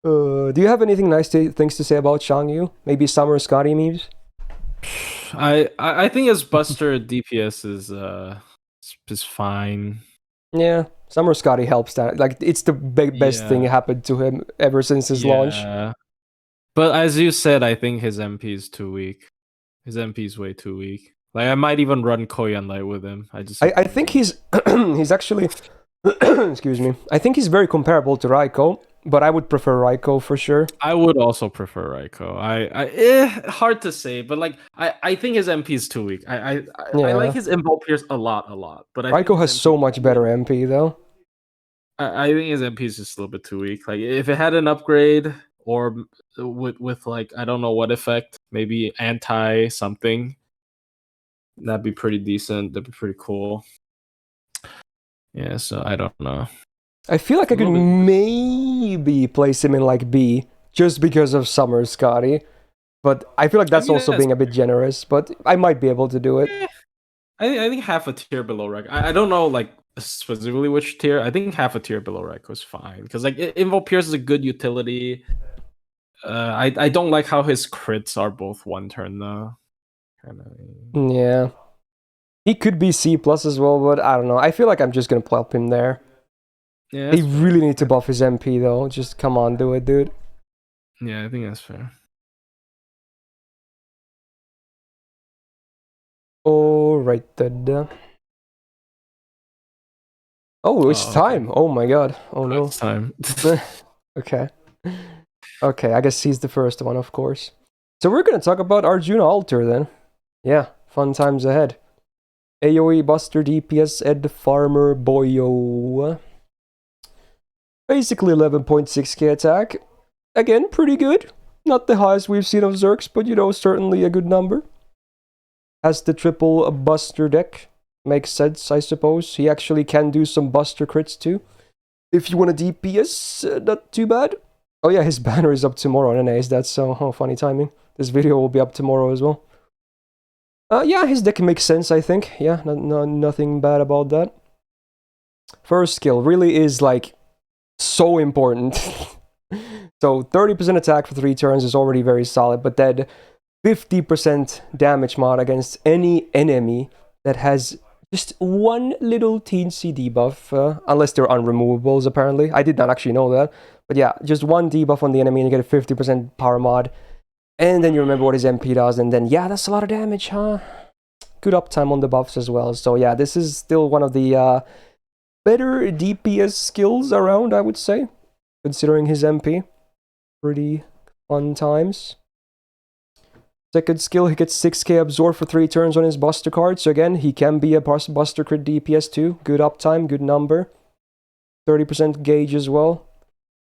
Do you have anything things to say about Shang Yu? Maybe Summer Scotty memes? I think his Buster DPS is fine. Yeah, Summer Scotty helps that. It's the best thing that happened to him ever since his launch. But as you said, I think his MP is too weak. His MP is way too weak. I might even run Koyan Light with him. I think he's he's actually excuse me. I think he's very comparable to Raiko, but I would prefer Raiko for sure. I would also prefer Raiko. Hard to say, but I think his MP is too weak. I like his Invul Pierce a lot. But Raiko has so much better MP though. I think his MP is just a little bit too weak. If it had an upgrade or with I don't know what effect, maybe anti something, that'd be pretty decent. That'd be pretty cool. Yeah, so I don't know. I feel like I could maybe place him in B just because of Summer Scotty, but I feel like that's also being a bit generous. But I might be able to do it. I think half a tier below Raiko. I don't know specifically which tier. I think half a tier below Raiko is fine because Invul Pierce is a good utility. I don't like how his crits are both 1 turn though. Yeah. He could be C+ as well, but I don't know. I feel like I'm just gonna plop him there. Yeah, they really need to buff his MP though. Just come on, do it, dude. Yeah, I think that's fair. Alright then. Oh, it's time. Okay. Oh my god. Oh no. It's time. Okay. Okay, I guess he's the first one, of course. So we're gonna talk about Arjuna Altar then. Yeah, fun times ahead. AoE Buster DPS Ed Farmer Boyo. Basically 11.6k attack. Again, pretty good. Not the highest we've seen of Zerks, but certainly a good number. Has the triple Buster deck. Makes sense, I suppose. He actually can do some Buster crits too. If you want a DPS, not too bad. Oh yeah, his banner is up tomorrow on NAs. That's so funny timing. This video will be up tomorrow as well. Yeah, his deck makes sense, I think. Yeah, nothing bad about that. First skill really is like so important. So 30% attack for 3 turns is already very solid, but then 50% damage mod against any enemy that has just one little teensy debuff, unless they're unremovables apparently. I did not actually know that. But yeah, just one debuff on the enemy and you get a 50% power mod. And then you remember what his MP does, and then yeah, that's a lot of damage, huh? Good uptime on the buffs as well. So yeah, this is still one of the better DPS skills around, I would say, considering his MP. Pretty fun times. Second skill, he gets 6k absorb for 3 turns on his Buster card. So again, he can be a Buster crit DPS too. Good uptime, good number. 30% gauge as well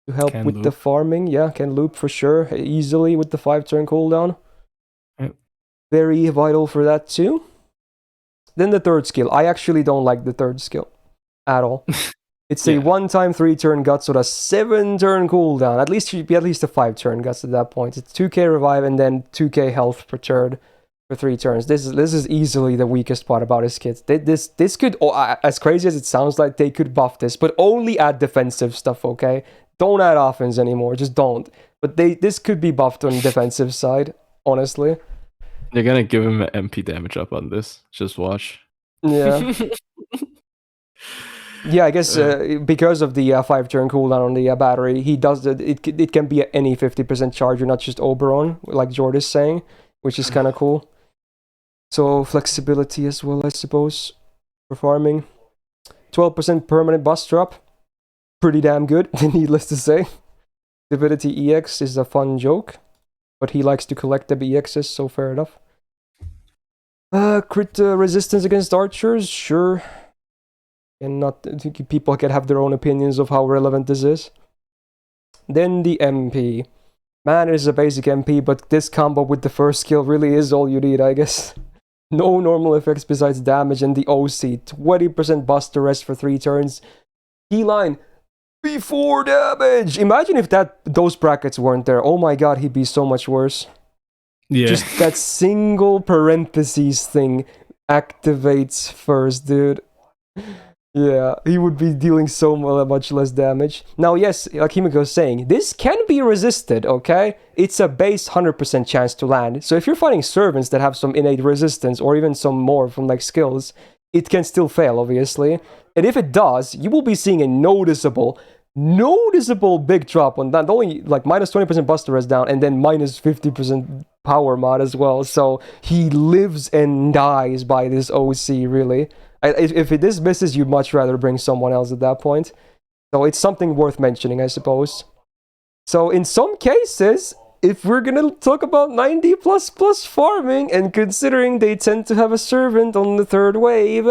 to help with loop. the farming. Yeah, can loop for sure. Easily with the 5-turn cooldown. Yep. Very vital for that too. Then the third skill. I actually don't like the third skill at all. It's a 1-time 3-turn guts with a 7-turn cooldown. At least it should be at least a 5-turn guts at that point. It's 2k revive and then 2k health per turn for 3 turns. This is easily the weakest part about his kit. This could, as crazy as it sounds like, they could buff this, but only add defensive stuff, okay? Don't add offense anymore, just don't. But this could be buffed on the defensive side, honestly. They're gonna give him an MP damage up on this. Just watch. Yeah. Yeah, I guess because of the 5-turn cooldown on the battery, he does it can be any 50% charger, not just Oberon, like Jord is saying, which is kind of cool. So flexibility as well, I suppose, for farming. 12% permanent bust drop. Pretty damn good, needless to say. Divinity EX is a fun joke, but he likes to collect the EXs, so fair enough. Crit resistance against archers, sure. And not people can have their own opinions of how relevant this is. Then the MP. Man, it is a basic MP, but this combo with the first skill really is all you need, I guess. No normal effects besides damage and the OC. 20% buster rest for 3 turns. Keyline, before damage! Imagine if those brackets weren't there. Oh my god, he'd be so much worse. Yeah. Just that single parentheses thing activates first, dude. Yeah, he would be dealing so much less damage. Now, yes, like Himiko was saying, this can be resisted, okay? It's a base 100% chance to land. So if you're fighting servants that have some innate resistance, or even some more from like skills, it can still fail, obviously. And if it does, you will be seeing a noticeable big drop on that. Only like minus 20% buster rest down, and then minus 50% power mod as well. So he lives and dies by this OC, really. If this misses, you'd much rather bring someone else at that point. So it's something worth mentioning, I suppose. So in some cases, if we're gonna talk about 90 plus farming, and considering they tend to have a servant on the third wave,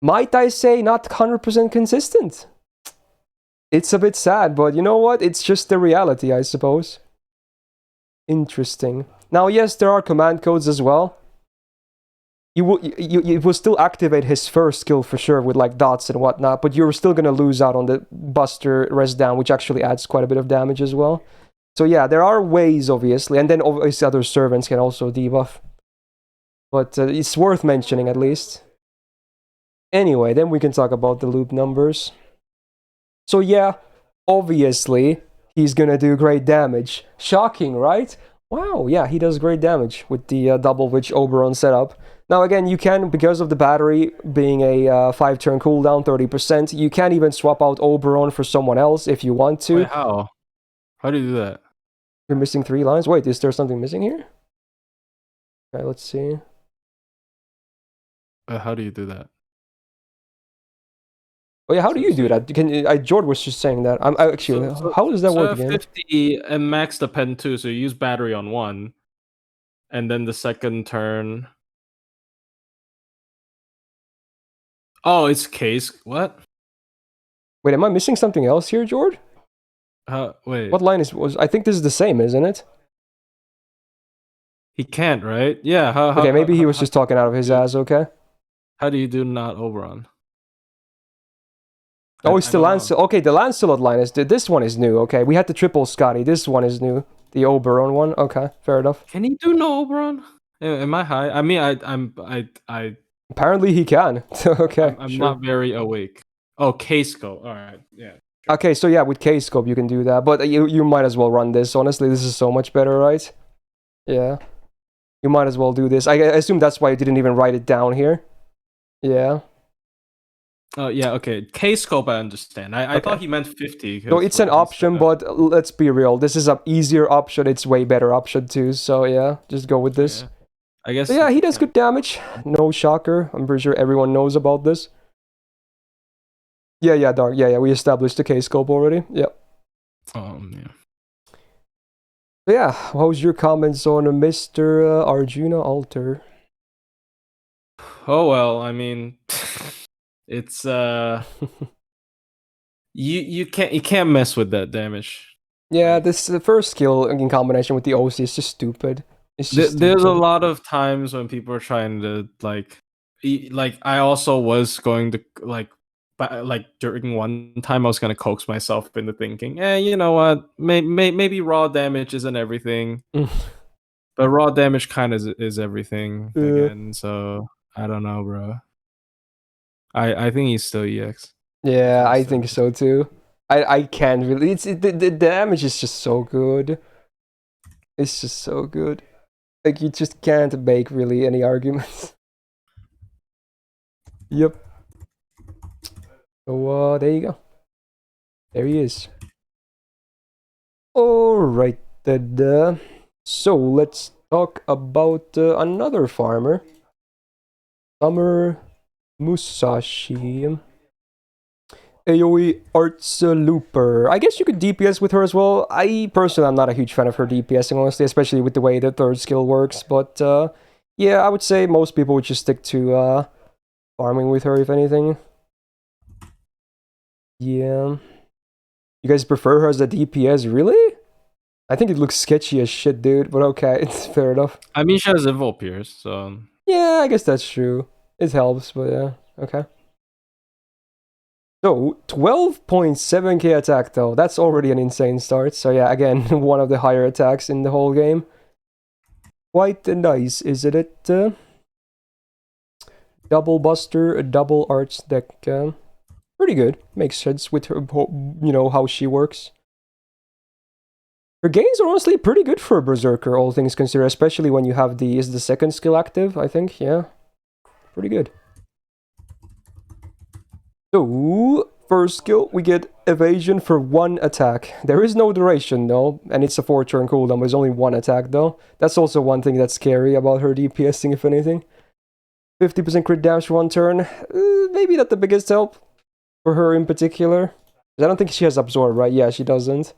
might I say not 100% consistent? It's a bit sad, but you know what? It's just the reality, I suppose. Interesting. Now, yes, there are command codes as well. You will still activate his first skill for sure with like dots and whatnot, but you're still gonna lose out on the Buster rest down, which actually adds quite a bit of damage as well. So yeah, there are ways, obviously, and then obviously other servants can also debuff. But it's worth mentioning at least. Anyway, then we can talk about the loop numbers. So yeah, obviously, he's gonna do great damage. Shocking, right? Wow, yeah, he does great damage with the double witch Oberon setup. Now again, you can, because of the battery being a 5-turn cooldown, 30%, you can even swap out Oberon for someone else if you want to. Wait, how? How do you do that? You're missing 3 lines? Wait, is there something missing here? Okay, let's see. How do you do that? Oh yeah, how do you do that? Jord was just saying that. Actually, how does that work again? 50 and max the pen too, so you use battery on 1. And then the second turn... Oh, it's case. What? Wait, am I missing something else here, George? Wait. What line was... I think this is the same, isn't it? He can't, right? Yeah. Okay, maybe he was just talking out of his ass, okay? How do you do not Oberon? Oh, it's the Lancelot. Okay, the Lancelot line is... This one is new, okay. We had the triple Scotty. This one is new. The Oberon one. Okay, fair enough. Can he do no Oberon? Am I high? I mean, I Apparently he can. Okay, I'm sure. not very awake. Oh, K-Scope. All right, yeah. Okay, so yeah, with K-Scope you can do that. But you might as well run this. Honestly, this is so much better, right? Yeah. You might as well do this. I assume that's why you didn't even write it down here. Yeah. Oh, yeah, okay. K-Scope, I understand. I thought he meant 50. No, it's an option, but let's be real. This is an easier option. It's way better option too. So yeah, just go with this. Yeah. I guess. So yeah, he does good damage. No shocker. I'm pretty sure everyone knows about this. Yeah, Dark. Yeah, we established the K-Scope already. Yep. Yeah. So yeah, how's your comments on Mr. Arjuna Alter? Oh well, I mean, it's you can't mess with that damage. Yeah, this the first skill in combination with the OC is just stupid. It's just There's a stupid. lot of times when people are trying to like I also was going to like during one time I was gonna coax myself into thinking, you know what, maybe raw damage isn't everything, but raw damage kind of is everything again. So I don't know, bro. I think he's still EX. Yeah, I think so too. I can't really. The damage is just so good. It's just so good. Like you just can't make really any arguments. Yep. So there you go. There he is. Alright then. So let's talk about another farmer. Summer Musashi. AoE Arts Looper. I guess you could DPS with her as well. I personally am not a huge fan of her DPSing, honestly, especially with the way the third skill works. But yeah, I would say most people would just stick to farming with her, if anything. Yeah. You guys prefer her as a DPS, really? I think it looks sketchy as shit, dude, but okay, it's fair enough. I mean, she has Evil Pierce, so... Yeah, I guess that's true. It helps, but yeah, okay. So, 12.7k attack though, that's already an insane start. So yeah, again, one of the higher attacks in the whole game. Quite nice, isn't it? Double Buster, double Arts deck. Pretty good. Makes sense with her, you know, how she works. Her gains are honestly pretty good for a Berserker, all things considered, especially when you have the second skill active, I think, yeah. Pretty good. So, first skill, we get evasion for one attack. There is no duration though, and it's a 4-turn cooldown, there's only one attack though. That's also one thing that's scary about her DPSing, if anything. 50% crit damage for 1 turn. Maybe not the biggest help for her in particular. I don't think she has Absorb, right? Yeah, she doesn't.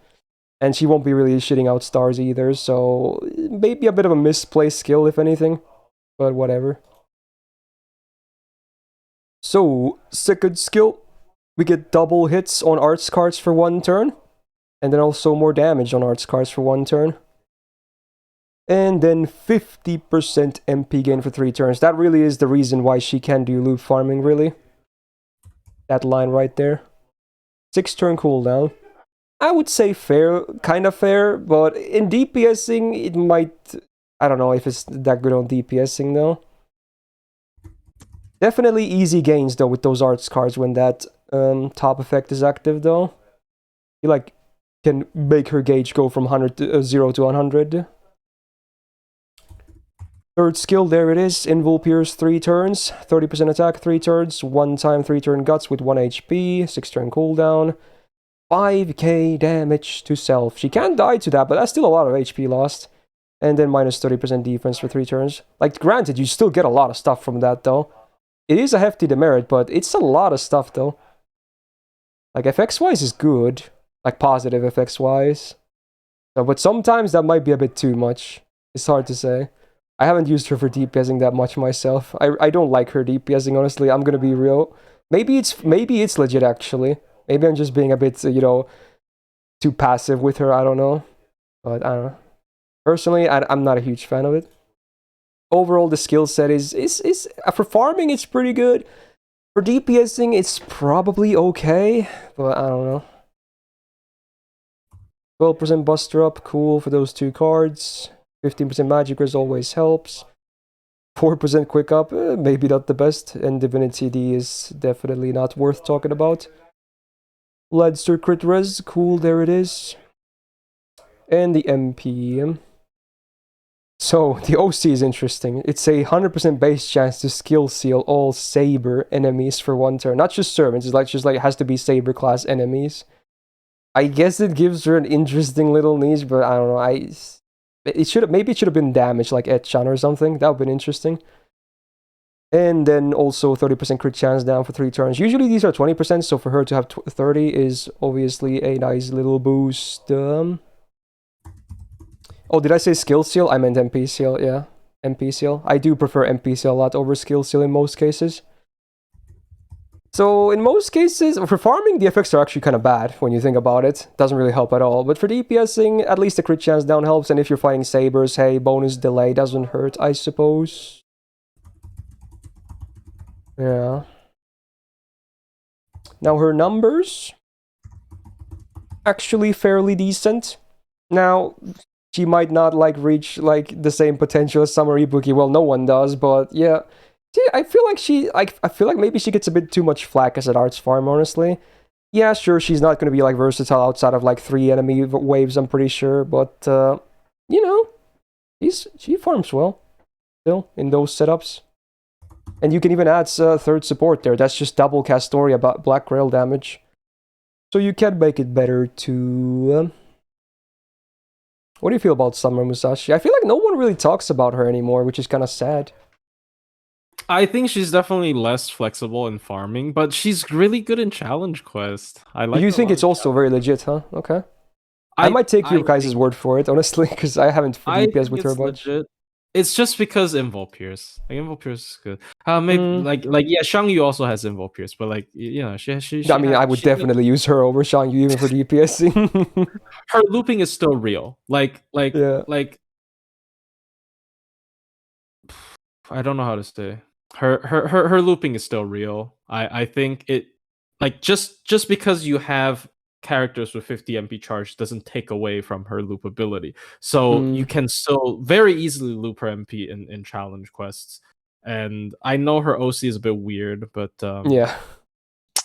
And she won't be really shitting out stars either, so maybe a bit of a misplaced skill, if anything. But whatever. So, second skill. We get double hits on arts cards for 1 turn. And then also more damage on arts cards for 1 turn. And then 50% MP gain for 3 turns. That really is the reason why she can do loop farming, really. That line right there. 6-turn cooldown. I would say fair, kind of fair, but in DPSing, it might... I don't know if it's that good on DPSing, though. Definitely easy gains, though, with those arts cards when that top effect is active, though. You, like, can make her gauge go from 0 to 100. Third skill, there it is. Invul Pierce 3 turns. 30% attack, 3 turns. 1-time 3-turn guts with 1 HP. 6-turn cooldown. 5k damage to self. She can die to that, but that's still a lot of HP lost. And then minus 30% defense for 3 turns. Like, granted, you still get a lot of stuff from that, though. It is a hefty demerit, but it's a lot of stuff, though. Like, FX-wise is good. Like, positive FX-wise. So, but sometimes that might be a bit too much. It's hard to say. I haven't used her for DPSing that much myself. I don't like her DPSing, honestly. I'm gonna be real. Maybe it's legit actually. Maybe I'm just being a bit, too passive with her. I don't know, but I don't know. Personally, I'm not a huge fan of it. Overall, the skill set is for farming, it's pretty good. For DPSing, it's probably okay, but I don't know. 12% Buster Up, cool for those 2 cards. 15% Magic Resist always helps. 4% Quick Up, maybe not the best. And Divinity D is definitely not worth talking about. Ledster Crit Res, cool, there it is. And the MP. So, the OC is interesting. It's a 100% base chance to skill seal all Saber enemies for 1 turn. Not just servants, it's just like it has to be Saber class enemies. I guess it gives her an interesting little niche, but I don't know. Maybe it should have been damage like Etchan or something. That would have been interesting. And then also 30% crit chance down for 3 turns. Usually these are 20%, so for her to have 30 is obviously a nice little boost. Oh, did I say skill seal? I meant MP seal, yeah. MP seal. I do prefer MP seal a lot over skill seal in most cases. So in most cases, for farming, the effects are actually kind of bad when you think about it. Doesn't really help at all. But for DPSing, at least the crit chance down helps. And if you're fighting sabers, hey, bonus delay doesn't hurt, I suppose. Yeah. Now her numbers, actually fairly decent. Now, she might not reach the same potential as Summer Ibuki. Well, no one does, but yeah. See, I feel like maybe she gets a bit too much flack as an arts farm, honestly. Yeah, sure, she's not going to be versatile outside of 3 enemy waves, I'm pretty sure, but she farms well still in those setups. And you can even add 3rd support there. That's just double cast story about Black Grail damage. So you can make it better too. What do you feel about Summer Musashi? I feel like no one really talks about her anymore, which is kind of sad. I think she's definitely less flexible in farming, but she's really good in challenge quest. I like. You think it's also very legit, huh? Okay. I might take your guys' word for it, honestly, because I haven't DPS with her much. Legit. It's just because Invul Pierce. Invul Pierce is good. Maybe yeah, Shang Yu also has Invul Pierce, but she I mean, I would definitely use her over Shang Yu even for DPSing. Her looping is still real. Yeah. I don't know how to say. Her looping is still real. I think it just because you have characters with 50 MP charge doesn't take away from her loopability. So you can still very easily loop her MP in challenge quests. And I know her OC is a bit weird, but yeah.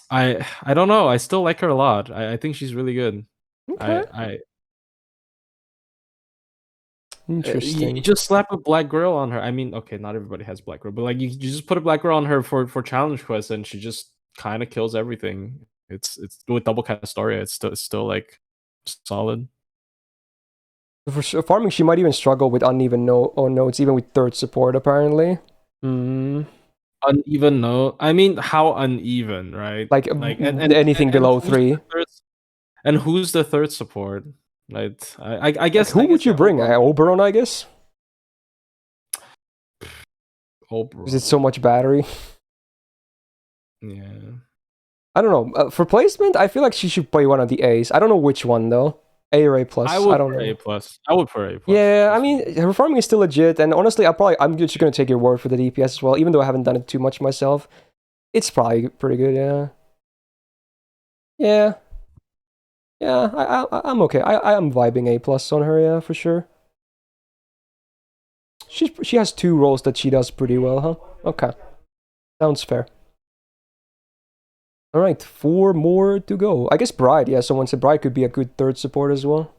I don't know. I still like her a lot. I think she's really good. Okay. Interesting. You just slap a Black Girl on her. I mean, okay, not everybody has Black Girl, but you just put a Black Girl on her for challenge quests, and she just kind of kills everything. It's with double cast Astoria. It's still solid. For farming, she might even struggle with uneven nodes, even with 3rd support, apparently. Uneven node. I mean, how uneven, right? And anything below 3. And who's the 3rd support? Right. I guess. Who would you bring? Oberon, I guess. Oberon. Because it's so much battery. Yeah. I don't know. For placement, I feel like she should play one of the A's. I don't know which one though. A or A plus. I don't know. A plus. I would for A plus. Yeah, I mean, her farming is still legit, and honestly, I'm just gonna take your word for the DPS as well. Even though I haven't done it too much myself, it's probably pretty good. Yeah. Yeah. Yeah, I'm okay. I am vibing A plus on her, yeah, for sure. She has 2 roles that she does pretty well, huh? Okay. Sounds fair. Alright, 4 more to go. I guess Bride, yeah, someone said Bride could be a good 3rd support as well.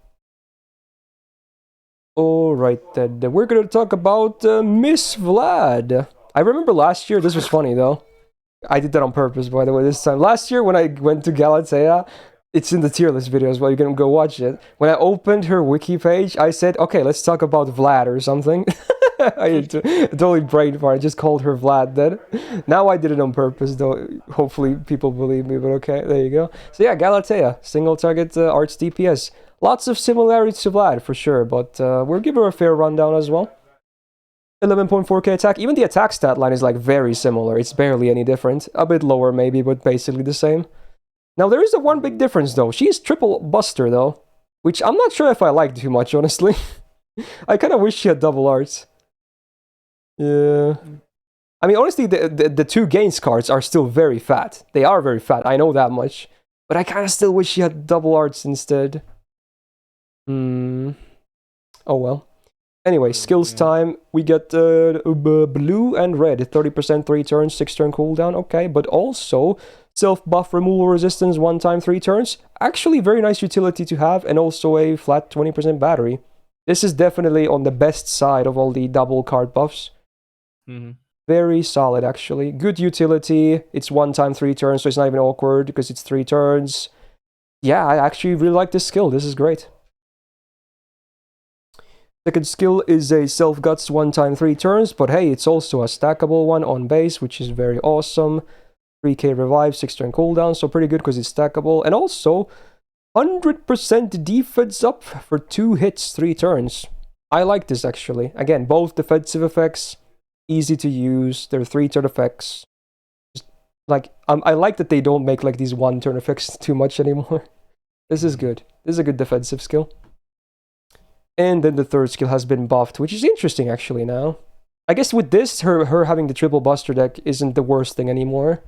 Alright, then we're gonna talk about Miss Vlad. I remember last year, this was funny though. I did that on purpose, by the way, this time. Last year when I went to Galatea, it's in the tier list video as well, you can go watch it. When I opened her wiki page, I said, okay, let's talk about Vlad or something. I totally brain fart. I just called her Vlad then. Now I did it on purpose, though. Hopefully people believe me, but okay, there you go. So yeah, Galatea, single target arts DPS. Lots of similarities to Vlad, for sure, but we'll give her a fair rundown as well. 11.4k attack. Even the attack stat line is like very similar. It's barely any different. A bit lower maybe, but basically the same. Now there is a one big difference though. She's triple buster though, which I'm not sure if I like too much, honestly. I kind of wish she had double arts. Yeah. I mean, honestly, the two gains cards are still very fat. They are very fat, I know that much. But I kind of still wish she had double arts instead. Oh well. Anyway, skills time. We get blue and red. 30% 3 turns, 6 turn cooldown. Okay, but also self-buff removal resistance 1 time 3 turns. Actually, very nice utility to have. And also a flat 20% battery. This is definitely on the best side of all the double card buffs. Very solid, actually. Good utility. It's 1 time 3 turns, so it's not even awkward because it's 3 turns. Yeah, I actually really like this skill. This is great. Second skill is a self-guts 1 time 3 turns, but hey, it's also a stackable one on base, which is very awesome. 3k revive, 6 turn cooldown, so pretty good because it's stackable. And also, 100% defense up for 2 hits, 3 turns. I like this actually. Again, both defensive effects, easy to use. They're 3 turn effects. Just, like, I like that they don't make like these 1 turn effects too much anymore. This is good. This is a good defensive skill. And then the third skill has been buffed, which is interesting actually now. I guess with this, her having the triple buster deck isn't the worst thing anymore.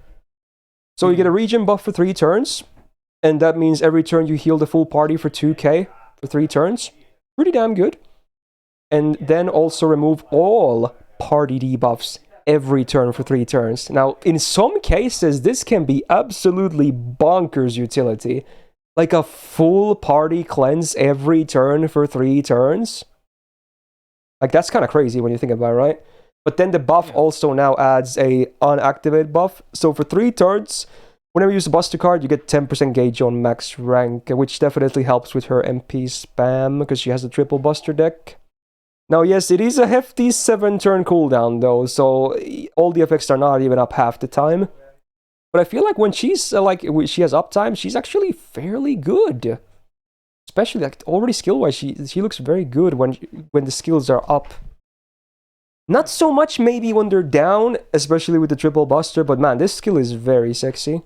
So you get a regen buff for 3 turns. And that means every turn you heal the full party for 2k for 3 turns. Pretty damn good. And then also remove all party debuffs every turn for 3 turns. Now, in some cases, this can be absolutely bonkers utility. Like a full party cleanse every turn for 3 turns. Like, that's kind of crazy when you think about it, right? But then the buff also now adds a unactivated buff. So for 3 turns, whenever you use a buster card, you get 10% gauge on max rank, which definitely helps with her MP spam, because she has a triple buster deck. Now, yes, it is a hefty 7 turn cooldown, though, so all the effects are not even up half the time. But I feel like when she's, she has uptime, she's actually fairly good. Especially, like, already skill-wise, she looks very good when the skills are up. Not so much maybe when they're down, especially with the triple buster, but man, this skill is very sexy.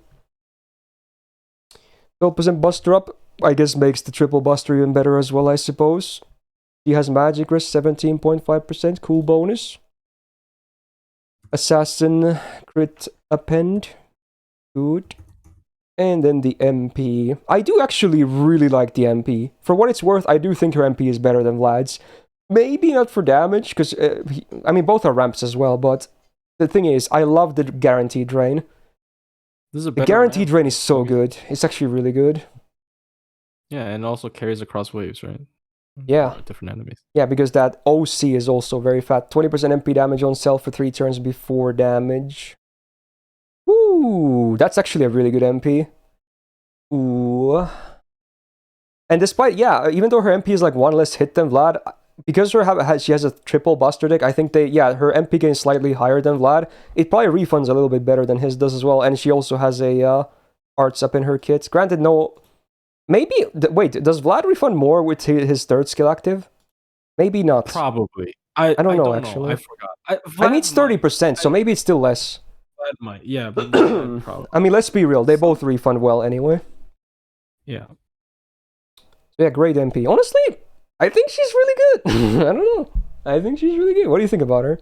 12% buster up, I guess makes the triple buster even better as well, I suppose. She has magic risk, 17.5%, cool bonus. Assassin crit append. Good. And then the MP. I do actually really like the MP. For what it's worth, I do think her MP is better than Vlad's. Maybe not for damage, because, I mean, both are ramps as well, but the thing is, I love the guaranteed drain. The guaranteed drain is so good. It's actually really good. Yeah, and also carries across waves, right? Yeah. Different enemies. Yeah, because that OC is also very fat. 20% MP damage on self for 3 turns before damage. Ooh, that's actually a really good MP. Ooh. And despite, yeah, even though her MP is like 1 less hit than Vlad, because she has a triple buster deck, I think her MP gain is slightly higher than Vlad. It probably refunds a little bit better than his does as well. And she also has a arts up in her kit. Granted, no. Maybe, wait, does Vlad refund more with his third skill active? Maybe not. Probably. I don't know, actually. I forgot. I mean, it's 30%, so maybe it's still less. Vlad might, yeah, but probably. I mean, let's be real. They both refund well anyway. Yeah. Yeah, great MP. Honestly, I think she's really good. I don't know. I think she's really good. What do you think about her?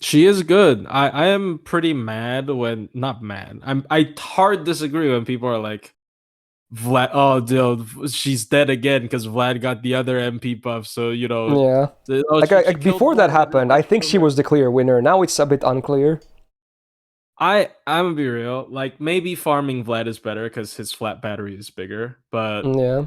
She is good. I am pretty mad when... Not mad. I hard disagree when people are like, Vlad, oh, dude, she's dead again because Vlad got the other MP buff. So, you know... Yeah. She before that happened, I think she was the clear winner. Now it's a bit unclear. I'm gonna be real. Like, maybe farming Vlad is better because his flat battery is bigger. But yeah,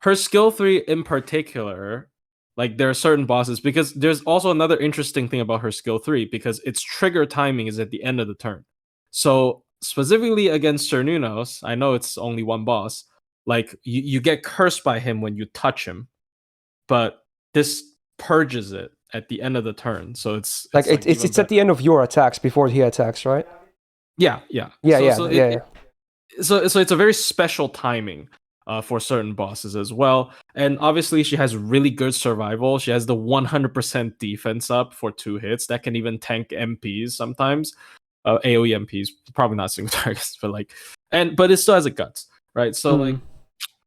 her skill 3 in particular, like, there are certain bosses, because there's also another interesting thing about her skill 3, because its trigger timing is at the end of the turn. So specifically against Cernunos, I know it's only 1 boss, like, you get cursed by him when you touch him, but this purges it at the end of the turn. So it's at the end of your attacks before he attacks, right? Yeah. So it's for certain bosses as well. And obviously, she has really good survival. She has the 100% defense up for 2 hits that can even tank MPs sometimes. AoE MPs, probably not single targets, but like, but it still has a guts, right? So like,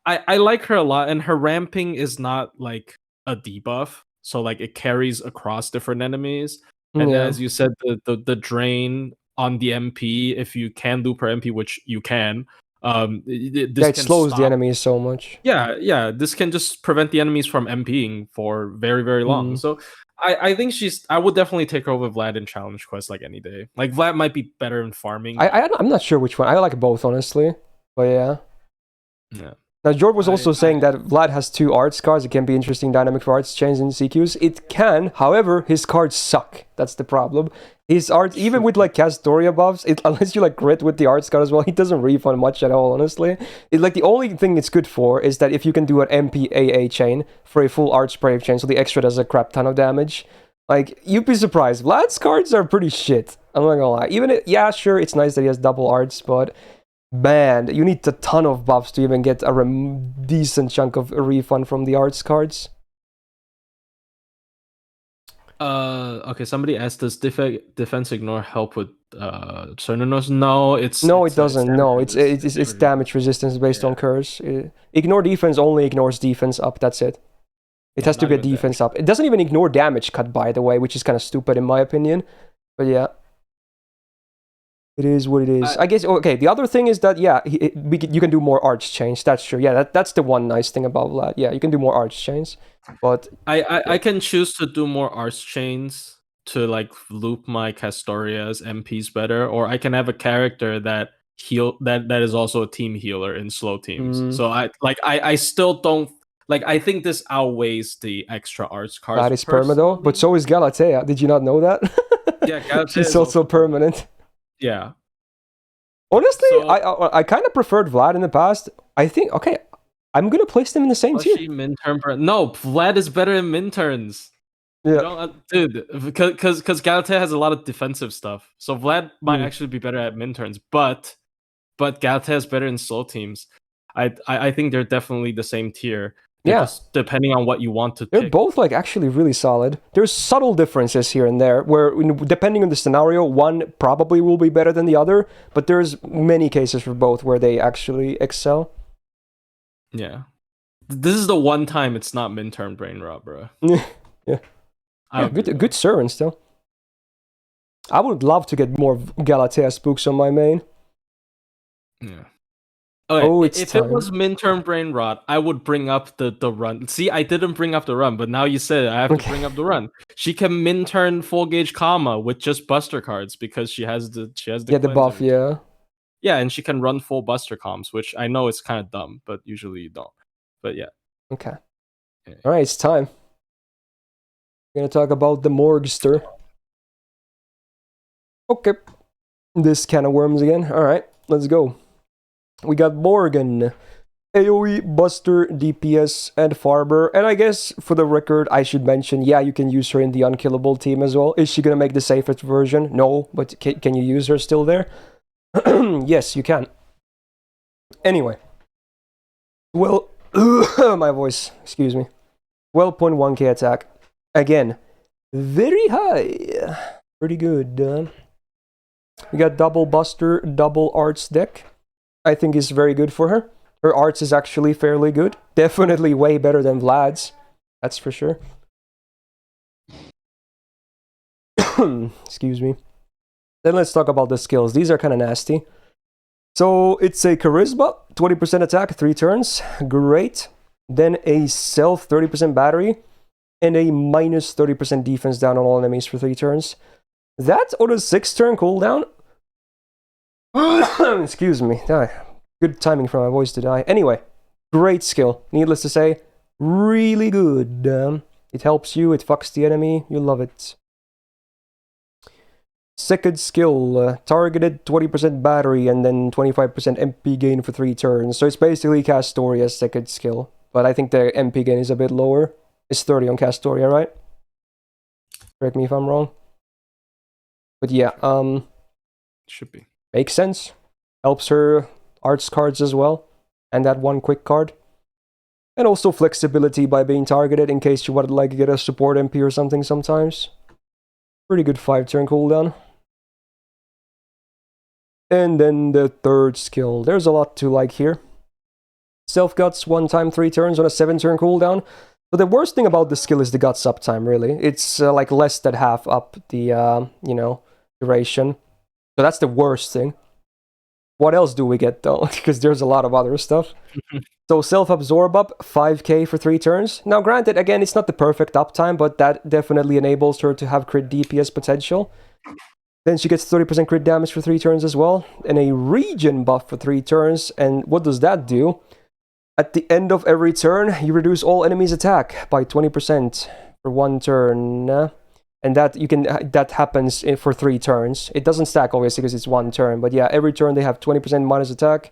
I like her a lot, and her ramping is not like a debuff, so like it carries across different enemies. And then, as you said, the drain on the MP, if you can loop her MP, which you can, this it can slows stop. the enemies so much. Yeah, this can just prevent the enemies from MPing for very, very long. So I think I would definitely take her over Vlad in challenge quest like any day. Like Vlad might be better in farming. I'm not sure which one. I like both, honestly. But yeah. Yeah. Now, George was also saying that Vlad has 2 arts cards. It can be interesting dynamic for arts chains in CQs. It can, however, his cards suck. That's the problem. His art, even with like Castoria buffs, unless you like grit with the arts card as well, he doesn't refund much at all, honestly. Like the only thing it's good for is that if you can do an MPAA chain for a full arts brave chain, so the extra does a crap ton of damage. Like, you'd be surprised. Vlad's cards are pretty shit. I'm not gonna lie. Yeah, sure, it's nice that he has double arts, but man, you need a ton of buffs to even get a decent chunk of a refund from the arts cards. Okay, somebody asked, does defense ignore help with Cernunos? No, it doesn't. No, it's damage resistance based on curse. Ignore defense only ignores defense up, that's it. It has to get defense up. It doesn't even ignore damage cut, by the way, which is kind of stupid in my opinion. But yeah. It is what it is. I guess, okay, the other thing is that, yeah, you can do more arch chains. That's true. Yeah, that's the one nice thing about Vlad. Yeah, you can do more arch chains. But I can choose to do more arch chains to like loop my Castoria's MPs better, or I can have a character that is also a team healer in slow teams. So I still don't like, I think this outweighs the extra arch cards. That is perma though, but so is Galatea. Did you not know that? Yeah, Galatea she's also permanent. Yeah. Honestly, I kind of preferred Vlad in the past. I think, okay, I'm going to place them in the same tier. No, Vlad is better in Minturns. Yeah. Dude, because Galatea has a lot of defensive stuff. So Vlad might actually be better at Minturns, but Galatea is better in slow teams. I think they're definitely the same tier. Just depending on what you want to pick. They're both like actually really solid. There's subtle differences here and there where, depending on the scenario, one probably will be better than the other, but there's many cases for both where they actually excel. Yeah. This is the one time it's not Minturn brain rot, bro. Yeah, good servant still. I would love to get more Galatea spooks on my main. Yeah. Okay, if it was Minturn brain rot, I would bring up the run. See, I didn't bring up the run, but now you said it, I have to bring up the run. She can Minturn full gauge Kama with just Buster cards because she has the the buff, yeah. Yeah, and she can run full Buster comms, which I know is kind of dumb, but usually you don't. But yeah. Okay. Yeah. All right, it's time. We're gonna talk about the Morgster. Okay. This can of worms again. All right, let's go. We got Morgan, AoE, Buster, DPS, and Farber. And I guess, for the record, I should mention, yeah, you can use her in the Unkillable team as well. Is she gonna make the safest version? No, but can you use her still there? Yes, you can. Anyway. Well, my voice, excuse me. 12.1k attack. Again, very high. Pretty good. We got double Buster, double Arts deck. I think is very good for her. Her arts is actually fairly good. Definitely way better than Vlad's. That's for sure. Excuse me. Then let's talk about the skills. These are kind of nasty. So it's a Charisma, 20% attack, 3 turns. Great. Then a Self, 30% battery. And a minus 30% defense down on all enemies for 3 turns. That's on a 6-turn cooldown. Excuse me. Good timing for my voice to die. Anyway, great skill. Needless to say, really good. It helps you, it fucks the enemy. You love it. Second skill, targeted 20% battery and then 25% MP gain for 3 turns. So it's basically Castoria's second skill. But I think the MP gain is a bit lower. It's 30 on Castoria, right? Correct me if I'm wrong. But yeah, should be. Makes sense. Helps her arts cards as well. and that one quick card. And also flexibility by being targeted in case you would like to get a support MP or something sometimes. Pretty good 5-turn cooldown. And then the third skill. There's a lot to like here. Self-Guts, 1 time 3 turns on a 7-turn cooldown. But the worst thing about this skill is the Guts uptime, really. It's like less than half up the, duration. So that's the worst thing. What else do we get, though? Because there's a lot of other stuff. So self-absorb up, 5k for 3 turns. Now granted, again, it's not the perfect uptime, but that definitely enables her to have crit DPS potential. Then she gets 30% crit damage for 3 turns as well, and a regen buff for 3 turns. And what does that do? At the end of every turn, you reduce all enemies' attack by 20% for 1 turn. And that happens for 3 turns. It doesn't stack, obviously, because it's 1 turn. But yeah, every turn they have 20% minus attack.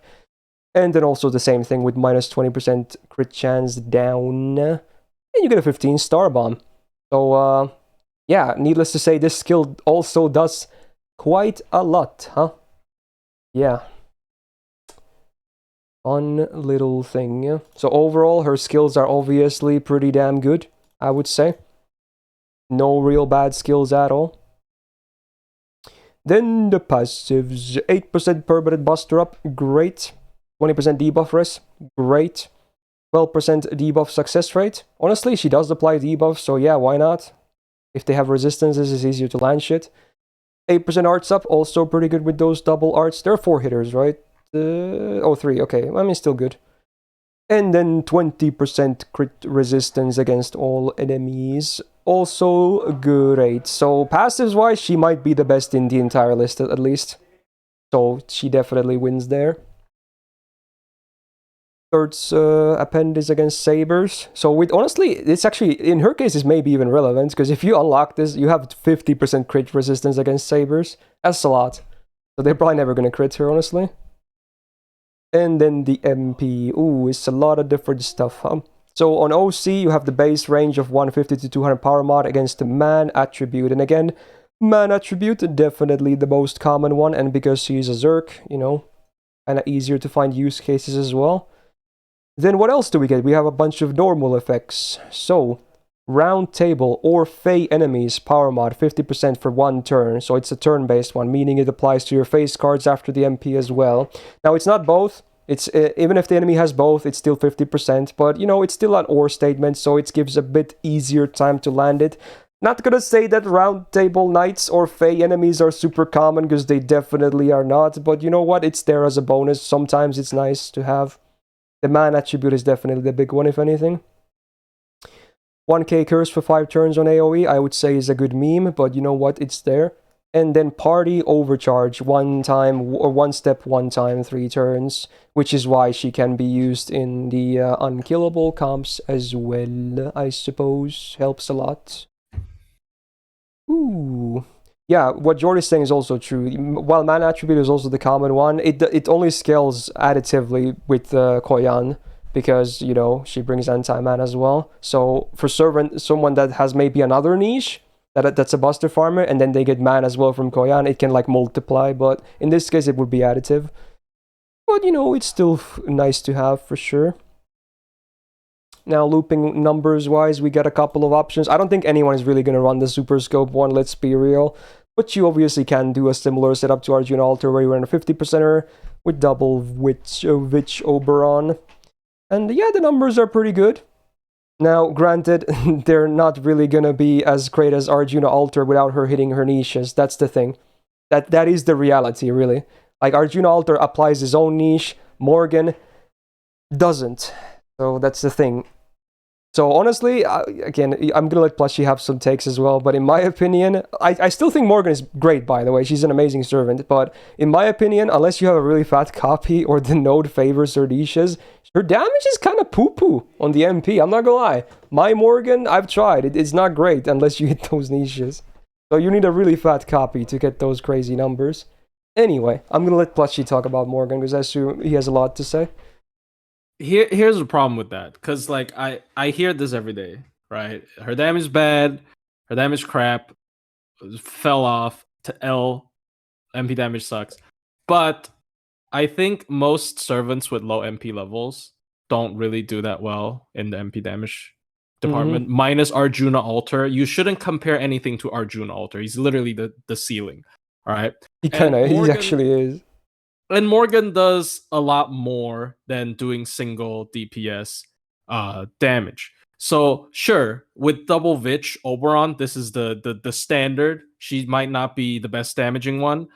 And then also the same thing with minus 20% crit chance down. And you get a 15 star bomb. So, yeah, needless to say, this skill also does quite a lot, huh? Yeah. Fun little thing. So overall, her skills are obviously pretty damn good, I would say. No real bad skills at all. Then the passives. 8% permanent buster up, great. 20% debuff res, great. 12% debuff success rate. Honestly, she does apply debuff, so yeah, why not? If they have resistances, it's easier to land shit. 8% arts up, also pretty good with those double arts. There are 4 hitters, right? 3, okay. I mean, still good. And then 20% crit resistance against all enemies. Also great. So passives-wise, she might be the best in the entire list, at least. So she definitely wins there. Third's append is against sabers. So honestly, it's actually, in her case, it's maybe even relevant, because if you unlock this, you have 50% crit resistance against sabers. That's a lot. So they're probably never going to crit her, honestly. And then the MP. Ooh, it's a lot of different stuff, huh? So on OC, you have the base range of 150 to 200 power mod against the man attribute. And again, man attribute, definitely the most common one. And because she's a Zerk, kind of easier to find use cases as well. Then what else do we get? We have a bunch of normal effects. So, round table or Fey enemies power mod 50% for 1 turn. So it's a turn-based one, meaning it applies to your face cards after the MP as well. Now it's not both. It's even if the enemy has both, it's still 50%. But it's still an or statement, so it gives a bit easier time to land it. Not gonna say that round table knights or Fey enemies are super common, because they definitely are not. But you know what? It's there as a bonus. Sometimes it's nice to have. The man attribute is definitely the big one, if anything. 1k curse for 5 turns on AoE, I would say is a good meme, but you know what? It's there. And then party overcharge 1 time, or 1 step 1 time, 3 turns, which is why she can be used in the unkillable comps as well, I suppose. Helps a lot. Ooh. Yeah, what Jordy's saying is also true. While man attribute is also the common one, it only scales additively with Koyan, because she brings anti-man as well. So for someone that has maybe another niche that's a buster farmer, and then they get man as well from Koyan, it can like multiply. But in this case, it would be additive. But it's still nice to have for sure. Now, looping numbers-wise, we get a couple of options. I don't think anyone is really going to run the Super Scope one, let's be real. But you obviously can do a similar setup to Arjuna Altar, where you run a 50%er with double Witch Oberon. And yeah, the numbers are pretty good. Now, granted, they're not really going to be as great as Arjuna Altar without her hitting her niches. That's the thing. That is the reality, really. Like, Arjuna Altar applies his own niche, Morgan doesn't. So that's the thing. So honestly, again, I'm gonna let Plushie have some takes as well, but in my opinion, I still think Morgan is great, by the way. She's an amazing servant, but in my opinion, unless you have a really fat copy or the node favors her niches, her damage is kind of poo-poo on the MP, I'm not gonna lie. My Morgan, I've tried, it's not great unless you hit those niches. So you need a really fat copy to get those crazy numbers. Anyway, I'm gonna let Plushie talk about Morgan, because I assume he has a lot to say. Here's the problem with that, because like I hear this every day, right? Her damage is bad, her damage crap, fell off to L, MP damage sucks. But I think most servants with low MP levels don't really do that well in the MP damage department. Minus Arjuna Alter. You shouldn't compare anything to Arjuna Alter. He's literally the ceiling. All right. He actually is. And Morgan does a lot more than doing single DPS damage. So sure, with double Vich Oberon, this is the standard. She might not be the best damaging one.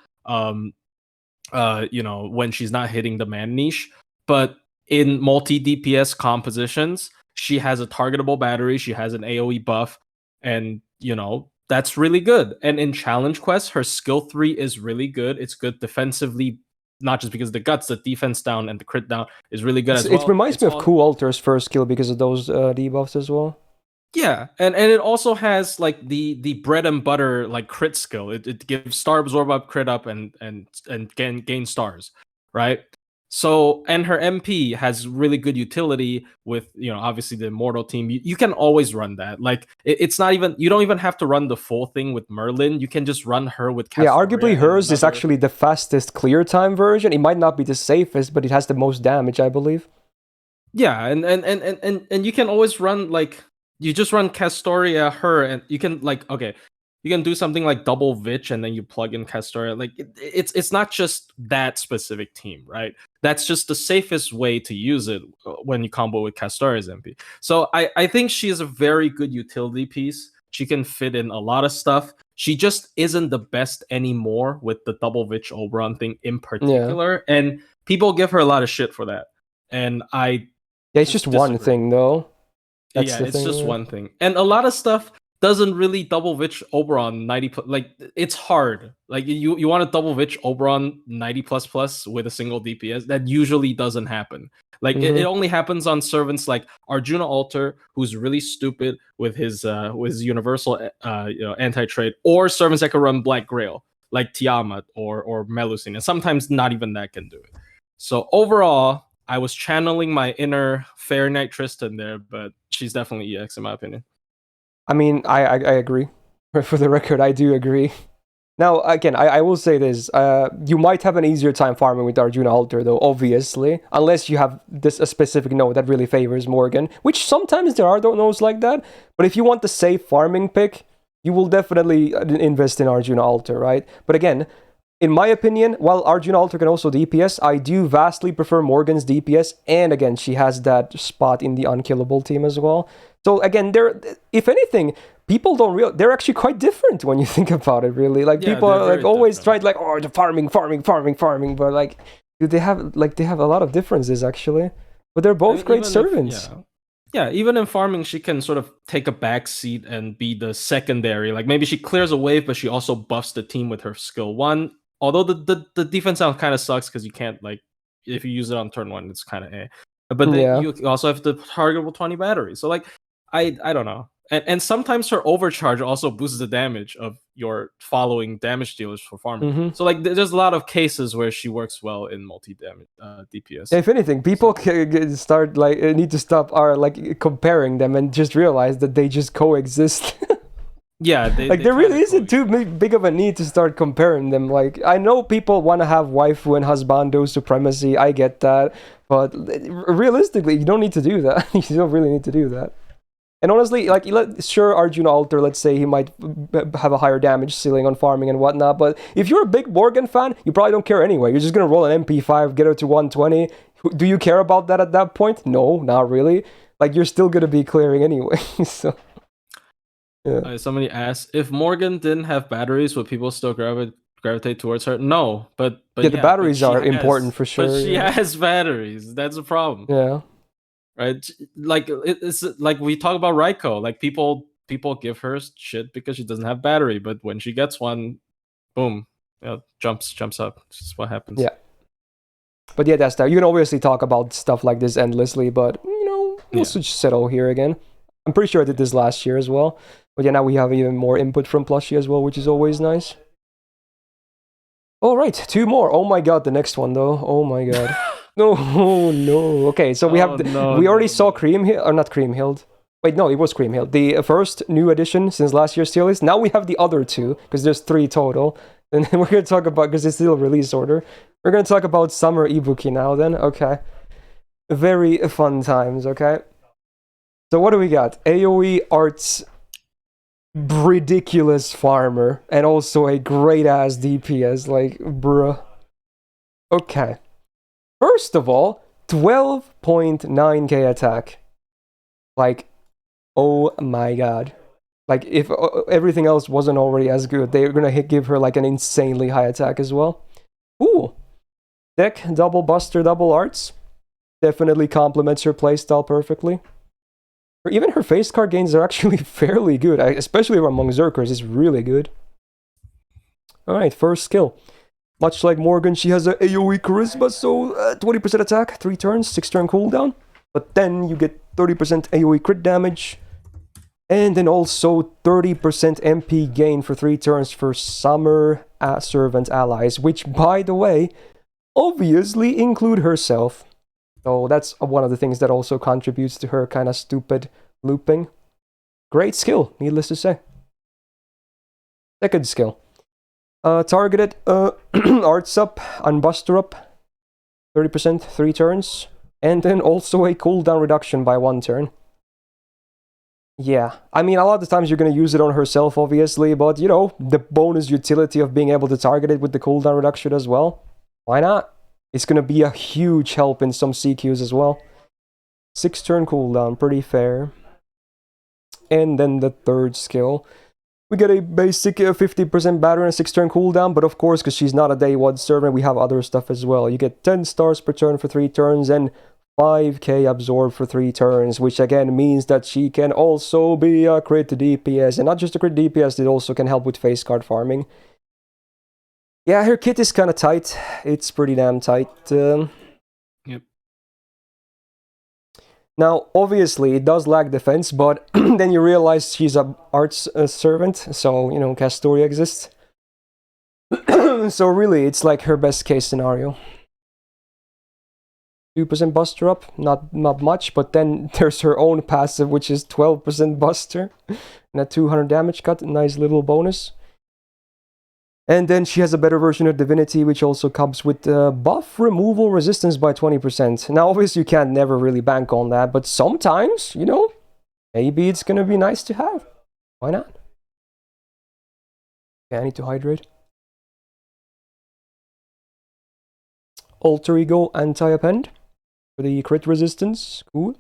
When she's not hitting the man niche, but in multi DPS compositions, she has a targetable battery, she has an AoE buff, and that's really good. And in challenge quests, her skill 3 is really good. It's good defensively, not just because of the guts, the defense down and the crit down is really good as well. It reminds me of Cool Alter's first skill because of those debuffs as well. Yeah, and it also has like the bread and butter like crit skill. It gives star absorb up, crit up, and gain stars, right? So, and her MP has really good utility with obviously the immortal team. You can always run that. Like it's not even, you don't even have to run the full thing with Merlin. You can just run her with Castoria. Yeah, arguably hers is actually the fastest clear time version. It might not be the safest, but it has the most damage, I believe. Yeah, and you can always run like, you just run Castoria, her, and you can you can do something like double Vich and then you plug in Castoria. Like it's not just that specific team, right? That's just the safest way to use it when you combo with Castoria's MP. So I think she is a very good utility piece. She can fit in a lot of stuff. She just isn't the best anymore with the double Vich Oberon thing in particular. Yeah. And people give her a lot of shit for that. And it's just one thing though. It's just one thing. And a lot of stuff doesn't really double Vich Oberon 90 like it's hard. Like you want to double Vich Oberon 90 plus with a single DPS. That usually doesn't happen. Like it only happens on servants like Arjuna Alter, who's really stupid with his universal anti-trade, or servants that can run Black Grail, like Tiamat or Melusine. And sometimes not even that can do it. So overall, I was channeling my inner Fair Knight Tristan there, but she's definitely EX in my opinion. I mean, I agree. For the record, I do agree. Now, again, I will say this. You might have an easier time farming with Arjuna Alter, though, obviously. Unless you have a specific node that really favors Morgan. Which sometimes there are nodes like that. But if you want the safe farming pick, you will definitely invest in Arjuna Alter, right? But again, in my opinion, while Arjuna Alter can also DPS, I do vastly prefer Morgan's DPS. And again, she has that spot in the unkillable team as well. So again, if anything, people don't realize they're actually quite different when you think about it. Really, like people are like always tried like, oh, the farming, but like, dude, they have a lot of differences actually. But they're both great servants. Yeah, even in farming, she can sort of take a back seat and be the secondary. Like maybe she clears a wave, but she also buffs the team with her skill 1. Although the defense sound kind of sucks because you can't, like, if you use it on turn 1, it's kind of eh. But then you also have the targetable 20 batteries. So like, I don't know. And sometimes her overcharge also boosts the damage of your following damage dealers for farming. So like, there's a lot of cases where she works well in multi-damage DPS. If anything, people start need to stop comparing them and just realize that they just coexist. Yeah, there really isn't too big of a need to start comparing them. Like, I know people want to have waifu and husbando supremacy. I get that, but realistically, you don't need to do that. You don't really need to do that. And honestly, like, sure, Arjuna Alter, let's say he might have a higher damage ceiling on farming and whatnot, but if you're a big Morgan fan, you probably don't care anyway. You're just gonna roll an MP5, get her to 120. Do you care about that at that point? No, not really. Like, you're still gonna be clearing anyway. So. Yeah. Somebody asked, if Morgan didn't have batteries, would people still gravitate towards her? No, but the batteries are important for sure. But she has batteries. That's a problem. Yeah. Right? Like, it's like we talk about Raiko. Like, people give her shit because she doesn't have battery, but when she gets one, boom, jumps up. This is what happens. Yeah. But yeah, that's that. You can obviously talk about stuff like this endlessly, but we'll just settle here again. I'm pretty sure I did this last year as well. But yeah, now we have even more input from Plushie as well, which is always nice. All right, 2 more. Oh my god, the next one though. Oh my god. No. Okay, so we we already saw Creamhill, or not Creamhill. Wait, no, it was Creamhill. The first new addition since last year's tier list. Now we have the other 2, because there's 3 total. And we're going to talk about, because it's still release order. We're gonna talk about Summer Ibuki now then, okay. Very fun times, okay? So what do we got? AoE Arts ridiculous farmer and also a great ass DPS, like bruh. Okay. First of all, 12.9k attack. Like, oh my god. Like, if everything else wasn't already as good, they're gonna give her like an insanely high attack as well. Ooh. Deck, double buster, double arts. Definitely complements her playstyle perfectly. Or even her face card gains are actually fairly good, especially among Berserkers, it's really good. Alright, first skill. Much like Morgan, she has a AoE Charisma, so 20% attack, 3 turns, 6 turn cooldown. But then you get 30% AoE crit damage. And then also 30% MP gain for 3 turns for Summer Servant allies, which, by the way, obviously include herself. So that's one of the things that also contributes to her kind of stupid looping. Great skill, needless to say. Second skill. Targeted arts up, unbuster up, 30%, 3 turns, and then also a cooldown reduction by 1 turn. Yeah, I mean, a lot of the times you're going to use it on herself, obviously, but, you know, the bonus utility of being able to target it with the cooldown reduction as well. Why not? It's going to be a huge help in some CQs as well. 6 turn cooldown, pretty fair. And then the third skill. We get a basic 50% battery and a 6 turn cooldown, but of course, because she's not a day 1 servant, we have other stuff as well. You get 10 stars per turn for 3 turns and 5k absorb for 3 turns, which again means that she can also be a crit DPS. And not just a crit DPS, it also can help with face card farming. Yeah, her kit is kind of tight. It's pretty damn tight. Yep. Now, obviously, it does lack defense, but then you realize she's a arts servant, so, you know, Castoria exists. So really, it's like her best case scenario. 2% buster up, not much, but then there's her own passive, which is 12% buster, and a 200 damage cut, nice little bonus. And then she has a better version of Divinity, which also comes with buff removal resistance by 20%. Now, obviously, you can't never really bank on that, but sometimes, you know, maybe it's gonna be nice to have. Why not? Okay, I need to hydrate. Alter Ego Anti-Append for the crit resistance. Cool.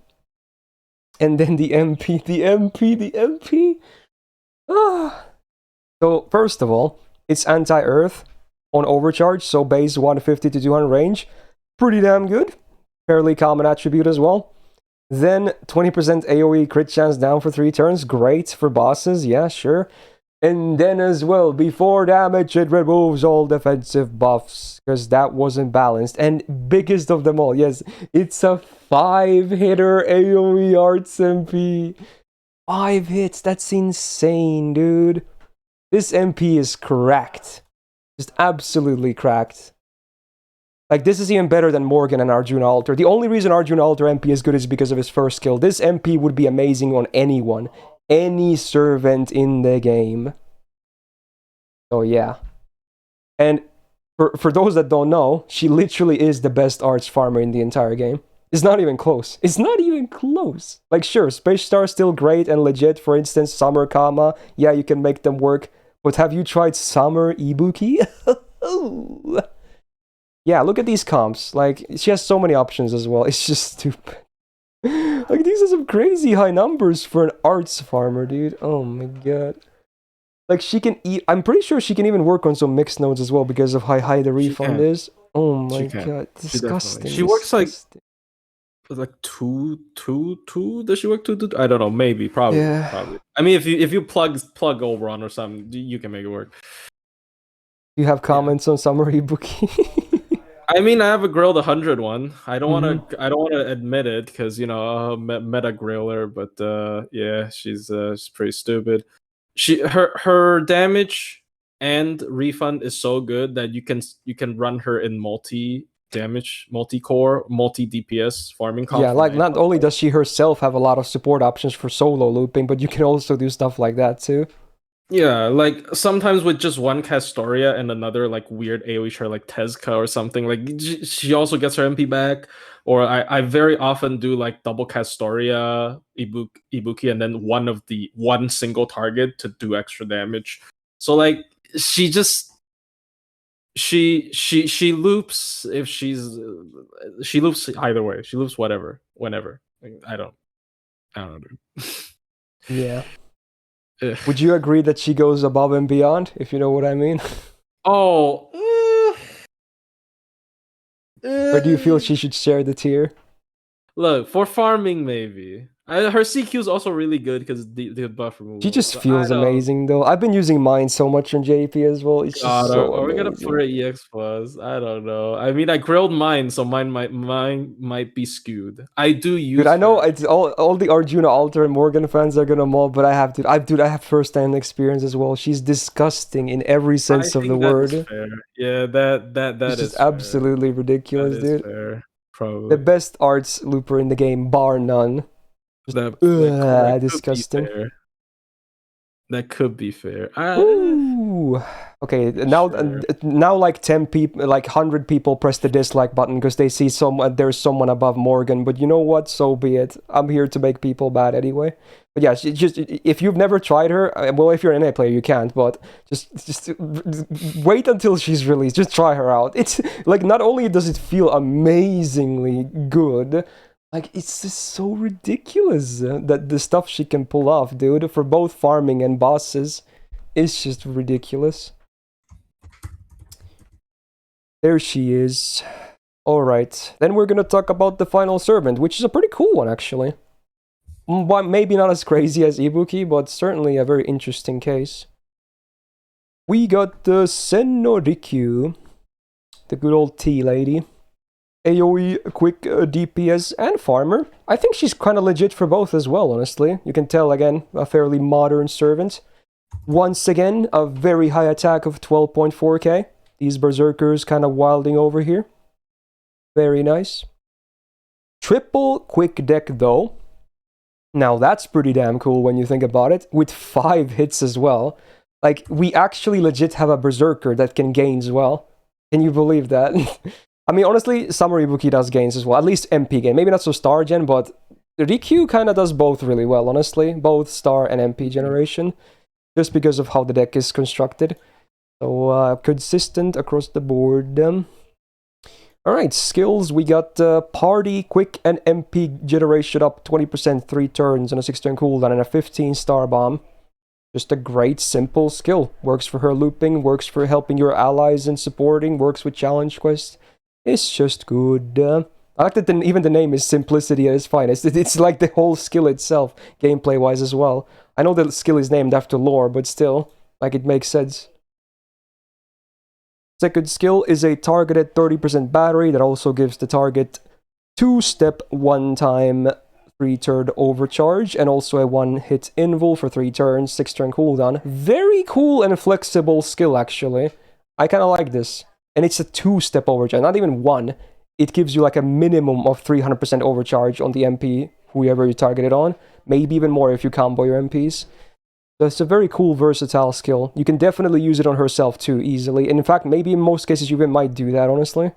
And then the MP, the MP. Ah. So, first of all, it's anti-earth on overcharge, so base 150 to 200 range. Pretty damn good. Fairly common attribute as well. Then 20% AoE crit chance down for 3 turns. Great for bosses, yeah, sure. And then as well, before damage, it removes all defensive buffs, because that wasn't balanced. And biggest of them all, yes, it's a 5-hitter AoE Arts MP. 5 hits, that's insane, dude. This MP is cracked. Just absolutely cracked. Like, this is even better than Morgan and Arjuna Alter. The only reason Arjuna Alter MP is good is because of his first skill. This MP would be amazing on anyone. Any servant in the game. So yeah. And for those that don't know, she literally is the best arts farmer in the entire game. It's not even close. It's not even close. Like, sure, Space Star is still great and legit. For instance, Summer Kama. Yeah, you can make them work. But have you tried Summer Ibuki? Yeah, look at these comps. Like, she has so many options as well. It's just stupid. Like, these are some crazy high numbers for an arts farmer, dude. Oh my god. Like, she can eat. I'm pretty sure she can even work on some mixed nodes as well because of how high the refund is. Oh my god. Disgusting. She works like 2. Does she work 2? I don't know. Maybe. Probably. Yeah. Probably. I mean, if you plug Overon or something, you can make it work. You have comments on Summer Ibuki? I mean, I have a grilled 100 one. I don't want to admit it because, you know, meta griller, but yeah, she's pretty stupid. Her damage and refund is so good that you can run her in multi-damage, multi-core, multi-DPS farming comp. Yeah, like, not only does she herself have a lot of support options for solo looping, but you can also do stuff like that too. Yeah, like sometimes with just one Castoria and another like weird AoE char like Tezca or something, like she also gets her MP back. Or I very often do like double Castoria, Ibuki, and then one single target to do extra damage. So like she just she loops if she loops either way. She loops whatever, whenever. Like, I don't know. Yeah. Ugh. Would you agree that she goes above and beyond, if you know what I mean? Oh, Or do you feel she should share the tier? look, for farming maybe. Her CQ is also really good because the buff She removal. just But I feels don't. amazing, though. I've been using mine so much on JP as well. It's just God, so are we gonna put her amazing. EX plus? I don't know. I mean, I grilled mine, so mine might be skewed. I do Dude, I use know her. it's all the Arjuna Alter and Morgan fans are gonna mob, but I have to. I have first-hand experience as well. She's disgusting in every I sense of the think that is word. fair. Yeah, that She's just is fair. absolutely That ridiculous, is dude. fair. The Probably. best arts looper in the game, bar none. Just That could be disgusting. fair. That could be fair. Ooh. Okay, Sure. now like 10 people, like 100 people press the dislike button because they see there's someone above Morgan. But you know what? So be it. I'm here to make people bad anyway. But yeah, just if you've never tried her, well, if you're an NA player, you can't. But just wait until she's released. Just try her out. It's like not only does it feel amazingly good, like it's just so ridiculous that the stuff she can pull off, dude, for both farming and bosses. It's just ridiculous. There she is. Alright, then we're gonna talk about the Final Servant, which is a pretty cool one, actually. Maybe not as crazy as Ibuki, but certainly a very interesting case. We got the Senorikyu, the good old tea lady. AoE, quick DPS, and farmer. I think she's kind of legit for both as well, honestly. You can tell, again, a fairly modern servant. Once again, a very high attack of 12.4k. These berserkers kind of wilding over here. Very nice. Triple quick deck though. Now that's pretty damn cool when you think about it. With 5 hits as well. Like, we actually legit have a berserker that can gain as well. Can you believe that? I mean, honestly, Summer Ibuki does gains as well. At least MP gain. Maybe not so star gen, but Rikyu kind of does both really well, honestly. Both star and MP generation. Just because of how the deck is constructed. So, consistent across the board. Alright, skills. We got Party, Quick, and MP generation up 20%, 3 turns on a 6-turn cooldown, and a 15-star bomb. Just a great, simple skill. Works for her looping, works for helping your allies and supporting, works with challenge quests. It's just good. I like that even the name is Simplicity at its finest. It's like the whole skill itself, gameplay-wise as well. I know the skill is named after lore, but still, like, it makes sense. Second skill is a targeted 30% battery that also gives the target 2-step 1-time 3-turn overcharge, and also a 1-hit invul for 3 turns, 6-turn cooldown. Very cool and flexible skill, actually. I kind of like this. And it's a 2-step overcharge, not even 1. It gives you like a minimum of 300% overcharge on the MP, whoever you target it on. Maybe even more if you combo your MPs. So it's a very cool, versatile skill. You can definitely use it on herself too, easily. And in fact, maybe in most cases you even might do that, honestly.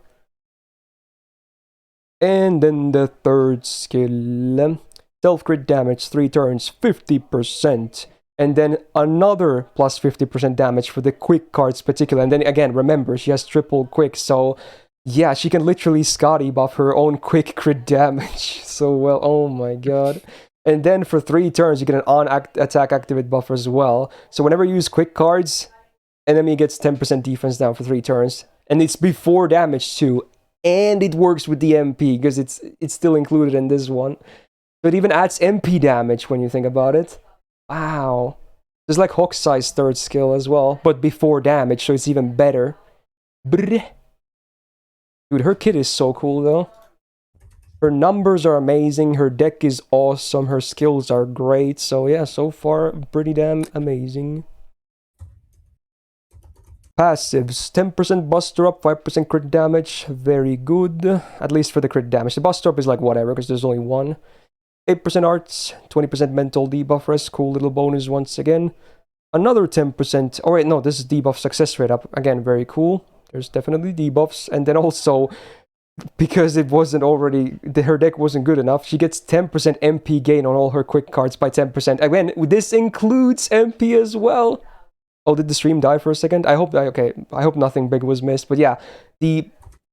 And then the third skill, self-crit damage, 3 turns, 50%. And then another plus 50% damage for the quick cards particular. And then again, remember, she has triple quick, so yeah, she can literally Scotty buff her own quick crit damage. So well, oh my god. And then for 3 turns, you get an on-attack activate buff as well. So whenever you use quick cards, enemy gets 10% defense down for 3 turns. And it's before damage too. And it works with the MP, because it's still included in this one. So it even adds MP damage when you think about it. Wow. There's like Hokusai's third skill as well, but before damage, so it's even better. Brr. Dude, her kit is so cool though. Her numbers are amazing, her deck is awesome, her skills are great, so yeah, so far, pretty damn amazing. Passives, 10% buster up, 5% crit damage, very good, at least for the crit damage. The buster up is like whatever, because there's only one. 8% arts, 20% mental debuff rest, cool little bonus once again. Another 10%. Oh wait, no, this is debuff success rate up. Again, very cool. There's definitely debuffs. And then also, because it wasn't already, her deck wasn't good enough, she gets 10% MP gain on all her quick cards by 10%. Again, this includes MP as well. Oh, did the stream die for a second? I hope nothing big was missed. But yeah, even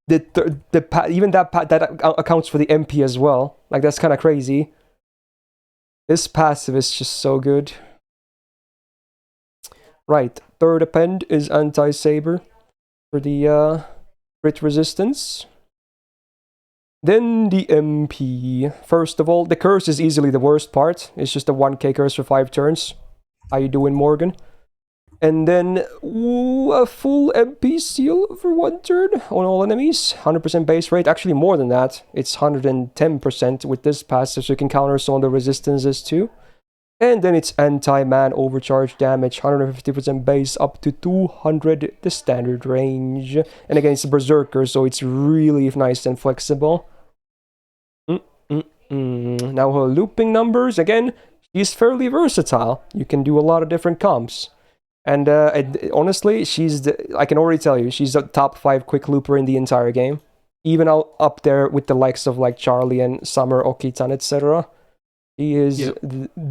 that accounts for the MP as well. Like, that's kind of crazy. This passive is just so good. Right, third append is anti-saber for the crit resistance. Then the MP. First of all, the curse is easily the worst part. It's just a 1k curse for 5 turns. How you doing, Morgan? And then a full MP seal for 1 turn on all enemies. 100% base rate. Actually, more than that. It's 110% with this passive, so you can counter some of the resistances too. And then it's anti-man overcharge damage. 150% base up to 200, the standard range. And again, it's a Berserker, so it's really nice and flexible. Now her looping numbers, again, she's fairly versatile. You can do a lot of different comps. And honestly, I can already tell you, she's a top 5 quick looper in the entire game. Even up there with the likes of like Charlie and Summer, Okitan, etc. She is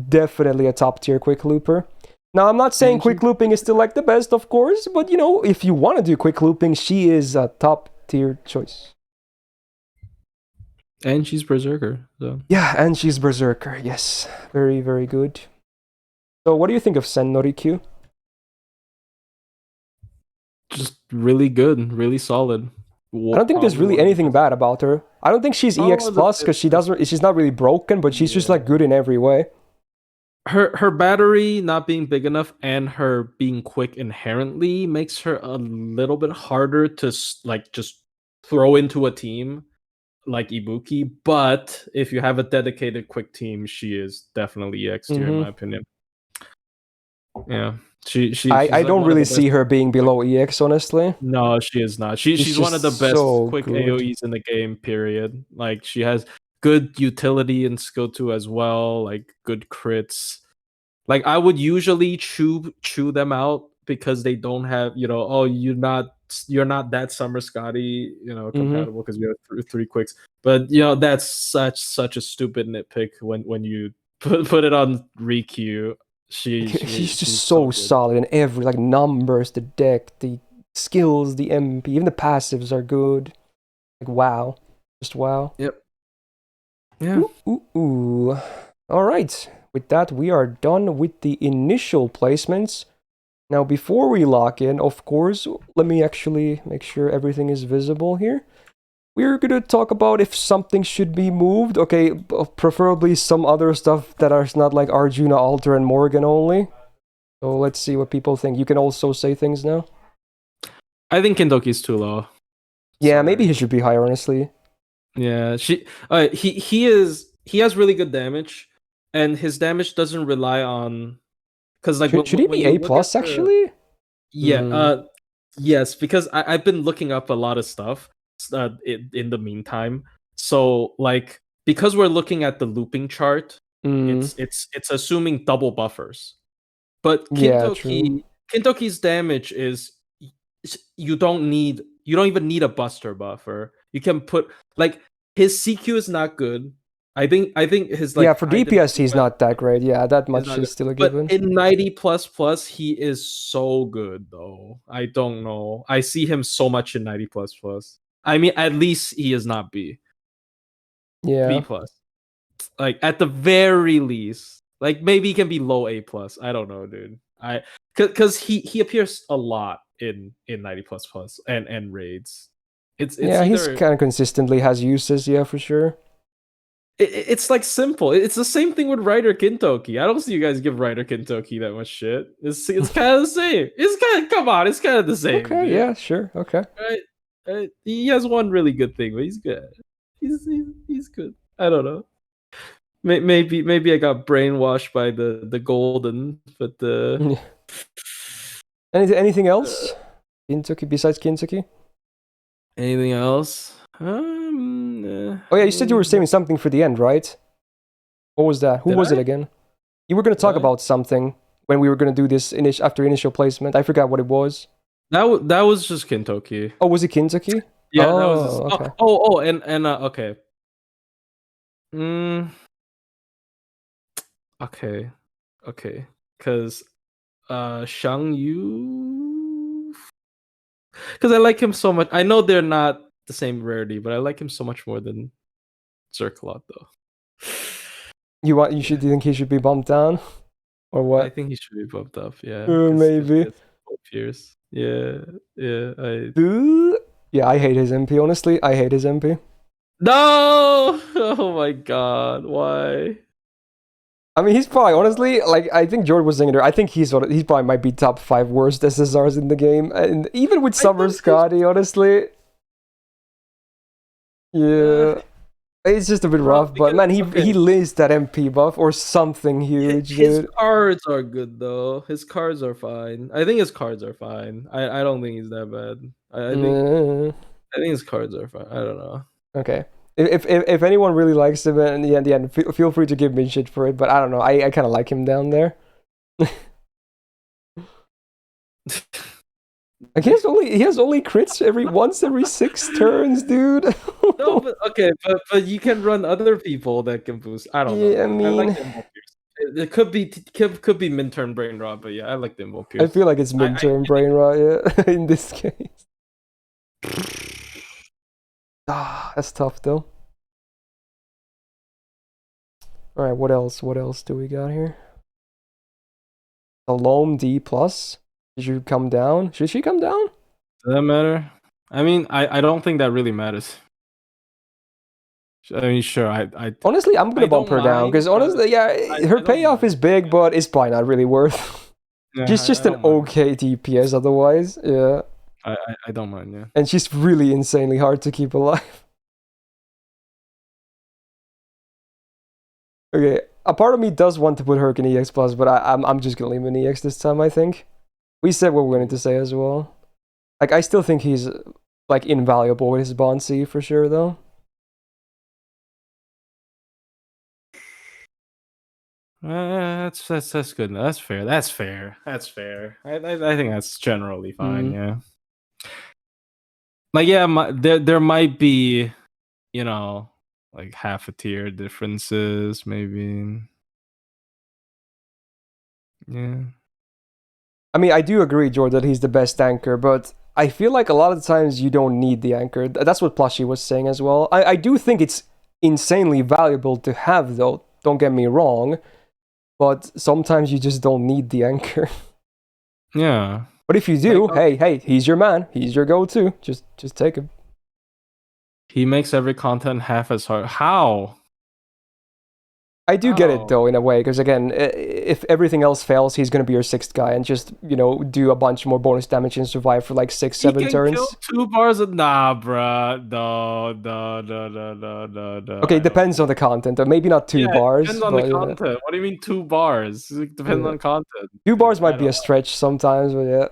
definitely a top tier quick looper. Now, I'm not saying quick looping is still like the best, of course, but you know, if you want to do quick looping, she is a top tier choice. And she's Berserker, so. Yeah, and she's Berserker, yes. Very, very good. So, what do you think of Sen Norikyu? Just really good, really solid. I don't think there's really anything bad about her. I don't think she's EX plus because she's not really broken, but she's just like good in every way. Her battery not being big enough and her being quick inherently makes her a little bit harder to like just throw into a team like Ibuki. But if you have a dedicated quick team, she is definitely EX tier in my opinion. Yeah. I don't really see her being below EX, honestly. No, she is not. She's one of the best quick AoEs in the game, period. Like, she has good utility and skill too as well, like good crits. Like, I would usually chew them out because they don't have, you're not that Summer Scotty, compatible because you have three quicks. But that's such a stupid nitpick when you put it on Rikyuu. She's just so solid in every, like, numbers, the deck, the skills, the MP, even the passives are good. Like, wow. Just wow. Yep. Yeah. Ooh. Alright. With that, we are done with the initial placements. Now, before we lock in, of course, let me actually make sure everything is visible here. We're gonna talk about if something should be moved. Okay, preferably some other stuff that are not like Arjuna, Alter, and Morgan only. So let's see what people think. You can also say things now. I think Kintoki's too low. Yeah, maybe he should be higher, honestly. Yeah, he has really good damage, and his damage doesn't rely on because like should he be A plus actually? Yeah, yes, because I've been looking up a lot of stuff in the meantime. So like because we're looking at the looping chart, it's assuming double buffers. But Kintoki's damage is you don't even need a buster buffer. You can put like his CQ is not good. I think his like for DPS he's not that great. Yeah, that much is still a given. But in 90++, he is so good though. I don't know. I see him so much in 90++. I mean, at least he is not B. Yeah. B+. Like at the very least, like maybe he can be low A+. I don't know, dude. Because he appears a lot in 90++ and raids. It's he's kind of consistently has uses, yeah, for sure. It's like simple. It's the same thing with Ryder Kintoki. I don't see you guys give Ryder Kintoki that much shit. It's kind of the same. Come on, it's kind of the same. Okay, dude. Yeah, sure, okay. Right? He has one really good thing, but he's good. He's good. I don't know. Maybe I got brainwashed by the golden, but anything else? Kintoki besides Kintoki? Anything else? Oh yeah, you said you were saving something for the end, right? What was that? Who was it again? You were going to talk about something. when we were gonna do this after initial placement. I forgot what it was. That was just Kintoki. Oh, was it Kintoki? Yeah, that was just, okay. and okay. Okay. Because Shang Yu, because I like him so much. I know they're not the same rarity, but I like him so much more than Zerkalot though. You think he should be bumped down, or what? I think he should be bumped up. Yeah, maybe. Pierce. Yeah. Yeah, I hate his MP. Honestly, I hate his MP. No! Oh my god, why? I mean, he's probably honestly like I think George was saying there. I think he probably might be top 5 worst SSRs in the game, and even with Summer Scotty, honestly. Yeah, it's just a bit rough, but man, he laced that MP buff or something huge. His dude. cards are good though. His cards are fine. I think his cards are fine. I don't think he's that bad. I think his cards are fine. I don't know. Okay. If anyone really likes him, and in the end, feel free to give me shit for it. But I don't know. I kind of like him down there. He has only crits once every 6 turns, dude. No, but okay, but you can run other people that can boost. I don't know. I mean, I like Dimble Pierce. It could be midterm brain rot, but yeah, I like Dimble Pierce. I feel like it's midterm brain rot, yeah, in this case. That's tough though. All right, what else? What else do we got here? Salome D plus. Did you come down? Should she come down? Does that matter? I mean, I don't think that really matters. I mean, sure. I honestly, I'm gonna bump her down because honestly, yeah, her payoff is big, but it's probably not really worth. Yeah, she's just an okay DPS otherwise. Yeah. I don't mind. Yeah. And she's really insanely hard to keep alive. Okay, a part of me does want to put Herc in EX plus, but I'm just gonna leave him in EX this time. I think we said what we're going to say as well. Like I still think he's like invaluable with his Bonsi for sure, though. That's good. That's fair. That's fair. I think that's generally fine. Yeah. Like yeah, there might be, you know, like half a tier differences, maybe. Yeah. I mean, I do agree, George, that he's the best anchor, but I feel like a lot of the times you don't need the anchor. That's what Plushie was saying as well. I do think it's insanely valuable to have, though. Don't get me wrong. But sometimes you just don't need the anchor. Yeah. But if you do, like, hey, he's your man. He's your go-to. Just take him. He makes every content half as hard. How? I do get it though in a way, because again, if everything else fails, he's gonna be your 6th guy and just do a bunch more bonus damage and survive for like 6-7 turns. Kill 2 bars of bruh. No. Okay, depends on the content. Maybe not 2 bars. Depends on the content. What do you mean 2 bars? It depends on the content. 2 bars might be a stretch sometimes, but yeah.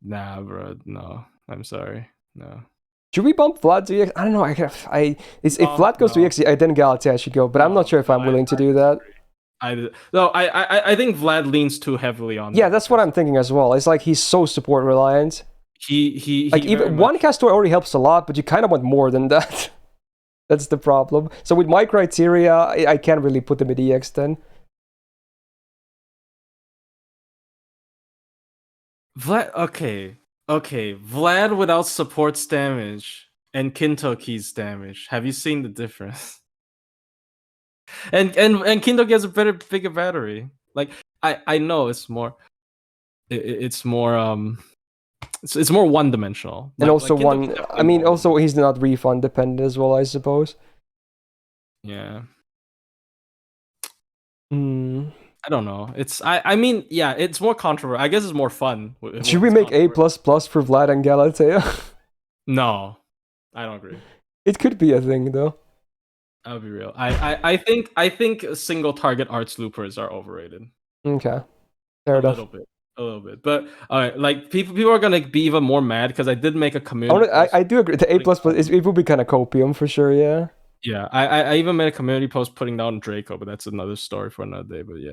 Nah, bro. No, I'm sorry. No. Should we bump Vlad to EX? I don't know. If Vlad goes to EX, then Galatea should go, but I'm not sure if I'm willing to do that. I think Vlad leans too heavily on. Yeah, that's what I'm thinking as well. It's like he's so support reliant. He like even one castor already helps a lot, but you kind of want more than that. That's the problem. So with my criteria, I can't really put them at EX then. Vlad, okay, Vlad without support's damage and Kintoki's damage. Have you seen the difference? And Kintoki has a bigger battery. Like I know it's more, it's more one dimensional. And also I mean, also he's not refund dependent as well, I suppose. Yeah. I don't know. I mean, yeah, it's more controversial. I guess it's more fun. Should we make A++ for Vlad and Galatea? No, I don't agree. It could be a thing though. I'll be real. I think single target arts loopers are overrated. Okay, fair enough. A little bit. But like people are gonna be even more mad because I did make a community. I do agree. The A++, it would be kind of copium for sure. Yeah. Yeah, I even made a community post putting down Draco, but that's another story for another day. But yeah,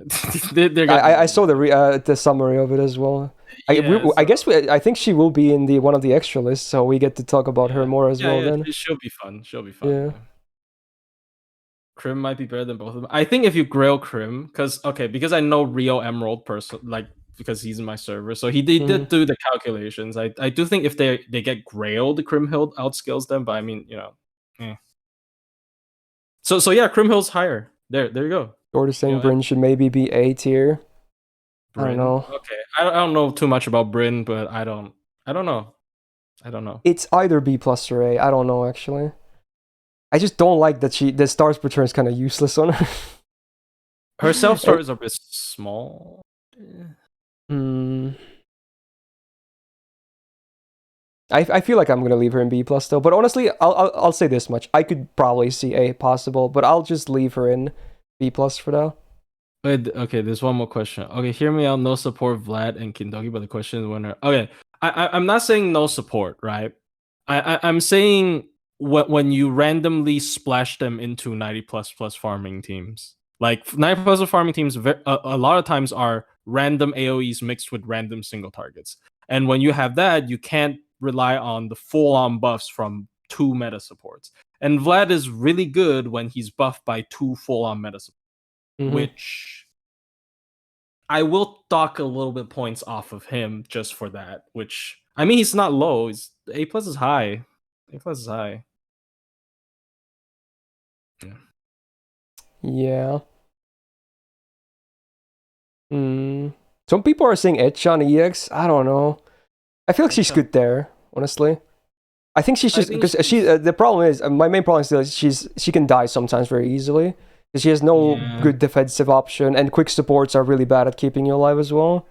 they're getting I saw the summary of it as well. yeah, I guess I think she will be in the one of the extra lists, so we get to talk about her more as well yeah, then. she'll be fun. She'll be fun. Yeah. Yeah. Crim might be better than both of them. I think if you grail Crim, because I know Rio Emerald because he's in my server, so he did do the calculations. I do think if they get grailed, Crimhild outskills them, but I mean, So yeah, Crimhild's higher. There you go. Jordan saying Bryn should maybe be A tier. Bryn? I don't know. Okay, I don't know too much about Bryn, but I don't know. It's either B plus or A. I don't know actually. I just don't like that the stars per turn is kind of useless on her. Her self stories are a bit small. I feel like I'm gonna leave her in B plus though. But honestly, I'll say this much: I could probably see A possible, but I'll just leave her in B plus for now. Wait, okay, there's one more question. Okay, hear me out. No support Vlad and Kindogi, but the question is winner. Okay, I'm not saying no support, right? I'm saying when you randomly splash them into 90 plus farming teams, like 90 plus farming teams, a lot of times are random AOE's mixed with random single targets, and when you have that, you can't rely on the full-on buffs from 2 meta supports. And Vlad is really good when he's buffed by 2 full-on meta supports. Which I will dock a little bit points off of him just for that. Which I mean, he's not low. He's A plus is high. A plus is high. Yeah. Some people are saying Etch on EX. I don't know. I feel like she's good there, honestly. I think she's just because she. The problem is my main problem is that she can die sometimes very easily. She has no good defensive option, and quick supports are really bad at keeping you alive as well.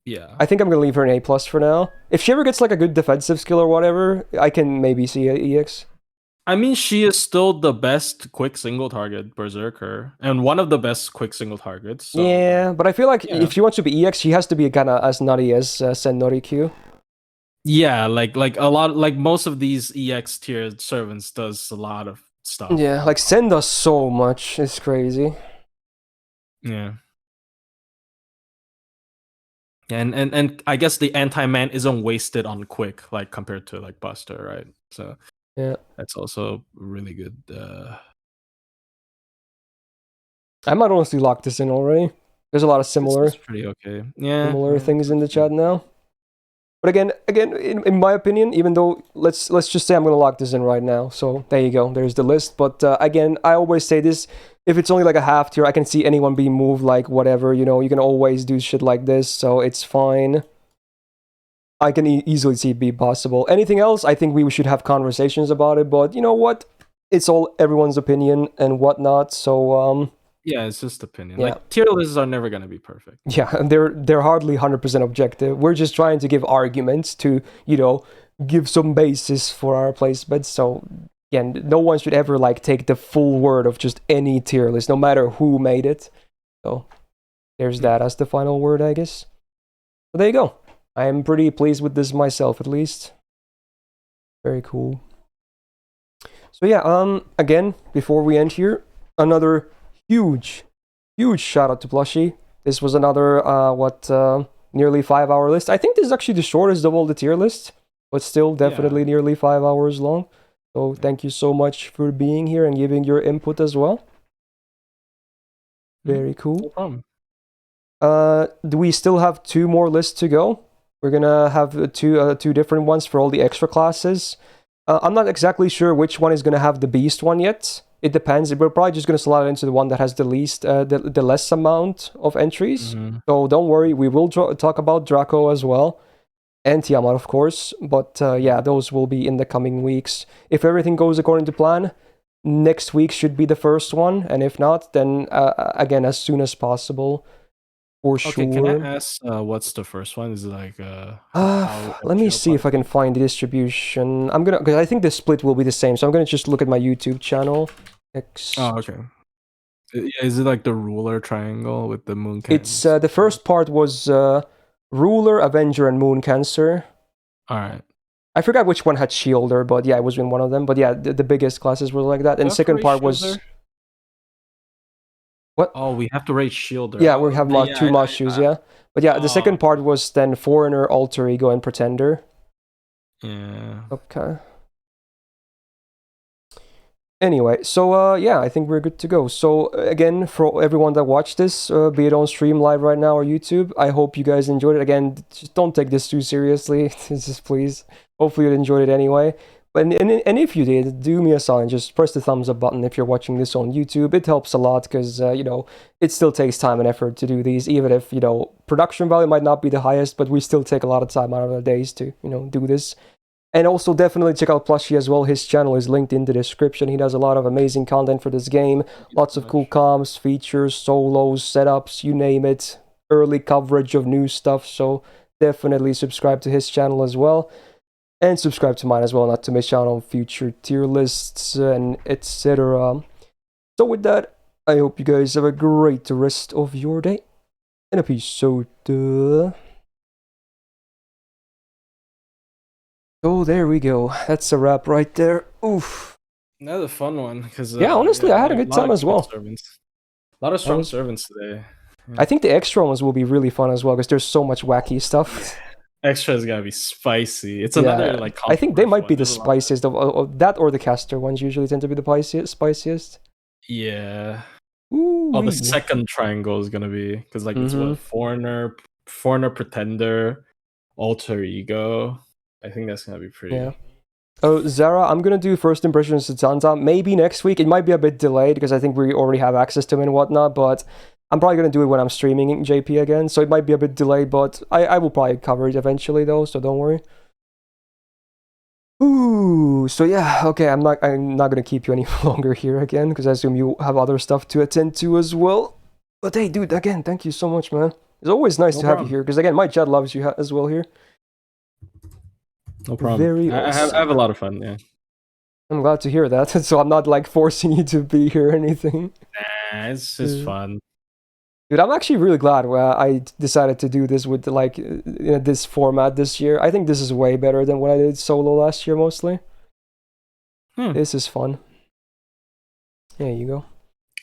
Yeah. I think I'm gonna leave her an A plus for now. If she ever gets like a good defensive skill or whatever, I can maybe see an EX. I mean, she is still the best quick single target Berserker, and one of the best quick single targets. So, yeah, but I feel like if she wants to be EX, she has to be kind of as nutty as Sen Norikyu. Yeah, like a lot, like most of these EX tier servants does a lot of stuff. Yeah, like Sen does so much. It's crazy. Yeah. And I guess the anti-man isn't wasted on quick like compared to like Buster, right? So yeah, that's also really good. I might honestly lock this in already. There's a lot of similar, pretty okay. Yeah, similar things in the chat now. But again, in my opinion, even though let's just say I'm gonna lock this in right now. So there you go. There's the list. But again, I always say this: if it's only like a half tier, I can see anyone being moved. Like whatever, you can always do shit like this, so it's fine. I can easily see it be possible. Anything else? I think we should have conversations about it. But you know what? It's all everyone's opinion and whatnot. So yeah, it's just opinion. Yeah. Like tier lists are never gonna be perfect. Yeah, and they're hardly 100% objective. We're just trying to give arguments to, give some basis for our placements. So again, no one should ever like take the full word of just any tier list, no matter who made it. So there's that as the final word, I guess. So there you go. I am pretty pleased with this myself, at least. Very cool. So yeah, again, before we end here, another huge shout out to Plushie. This was another nearly 5-hour list. I think this is actually the shortest of all the tier lists, but still definitely nearly 5 hours long. So thank you so much for being here and giving your input as well. Very cool. No problem. Do we still have 2 more lists to go? We're gonna have two different ones for all the extra classes. I'm not exactly sure which one is gonna have the beast one yet. It depends. We're probably just going to slot into the one that has the least, the less amount of entries. So don't worry, we will talk about Draco as well, and Tiamat, of course. But yeah, those will be in the coming weeks. If everything goes according to plan, next week should be the first one, and if not, then again as soon as possible, for sure. Okay, can I ask what's the first one? Is it like let me see if I can find the distribution. Because I think the split will be the same, so I'm gonna just look at my YouTube channel. Oh, okay. Is it like the ruler triangle with the moon? It's the first part was ruler, avenger, and moon cancer. All right. I forgot which one had Shielder, but yeah, it was in one of them. But yeah, the biggest classes were like that. And second part was... What? Oh, we have to rate Shielder. Yeah, we have two Mashus, yeah. But yeah, the second part okay. was then Foreigner, Alter Ego, and Pretender. Yeah. Okay. Anyway, so yeah, I think we're good to go. So again, for everyone that watched this, be it on stream live right now or YouTube, I hope you guys enjoyed it. Again, just don't take this too seriously. Just please. Hopefully you enjoyed it anyway. And if you did, do me a solid, just press the thumbs up button if you're watching this on YouTube. It helps a lot because, you know, it still takes time and effort to do these, even if, you know, production value might not be the highest, but we still take a lot of time out of our days to, you know, do this. And also definitely check out Plushie as well. His channel is linked in the description. He does a lot of amazing content for this game. Lots of cool comms, features, solos, setups, you name it. Early coverage of new stuff. So definitely subscribe to his channel as well. And subscribe to mine as well, not to miss out on future tier lists and etc. So with that, I hope you guys have a great rest of your day. And a peace out. Oh, there we go. That's a wrap right there. Oof. That was a fun one because yeah, honestly, I had a good time as well. A lot of strong servants today. Yeah. I think the extra ones will be really fun as well because there's so much wacky stuff. Extra is gonna be spicy. It's another like. I think they might be the spiciest of that, or the caster ones usually tend to be the spiciest. Yeah. Ooh, the second triangle is gonna be because like it's what foreigner, pretender, alter ego. I think that's gonna be pretty. Yeah. Oh, Zara, I'm gonna do first impressions to Tanta maybe next week. It might be a bit delayed because I think we already have access to him and whatnot, but I'm probably going to do it when I'm streaming in JP again, so it might be a bit delayed, but I will probably cover it eventually, though, so don't worry. Ooh, so yeah, okay, I'm not going to keep you any longer here again, because I assume you have other stuff to attend to as well. But hey, dude, again, thank you so much, man. It's always nice to have you here, because again, my chat loves you as well here. No problem. Very awesome. I have a lot of fun, yeah. I'm glad to hear that, so I'm not, like, forcing you to be here or anything. Nah, it's just fun. Dude, I'm actually really glad I decided to do this with like this format this year. I think this is way better than what I did solo last year mostly. This is fun. There you go.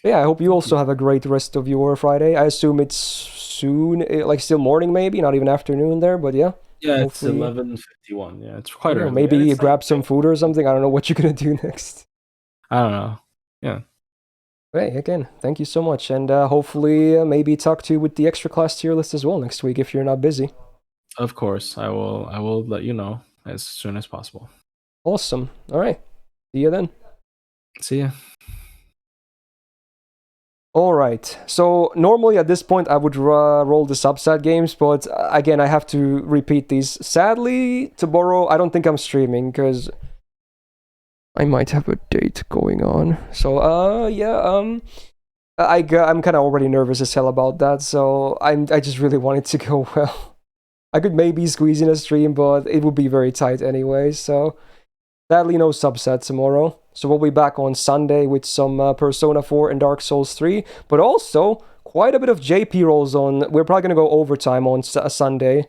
Yeah, I hope you also have a great rest of your Friday. I assume it's soon, like still morning maybe, not even afternoon there, but yeah. Yeah, it's 11:51. Yeah, it's quite early. Maybe you grab some food or something. I don't know what you're gonna do next. I don't know. Yeah. Hey, again, thank you so much, and hopefully maybe talk to you with the extra class tier list as well next week if you're not busy. Of course, I will let you know as soon as possible. Awesome. All right. See you then. See ya. All right. So normally at this point I would roll the subset games, but again I have to repeat these. Sadly, tomorrow I don't think I'm streaming because I might have a date going on. So yeah, I'm kind of already nervous as hell about that. So I just really want it to go well. I could maybe squeeze in a stream, but it would be very tight anyway. So sadly, no subset tomorrow. So we'll be back on Sunday with some Persona 4 and Dark Souls 3, but also quite a bit of JP rolls on. We're probably gonna go overtime on Sunday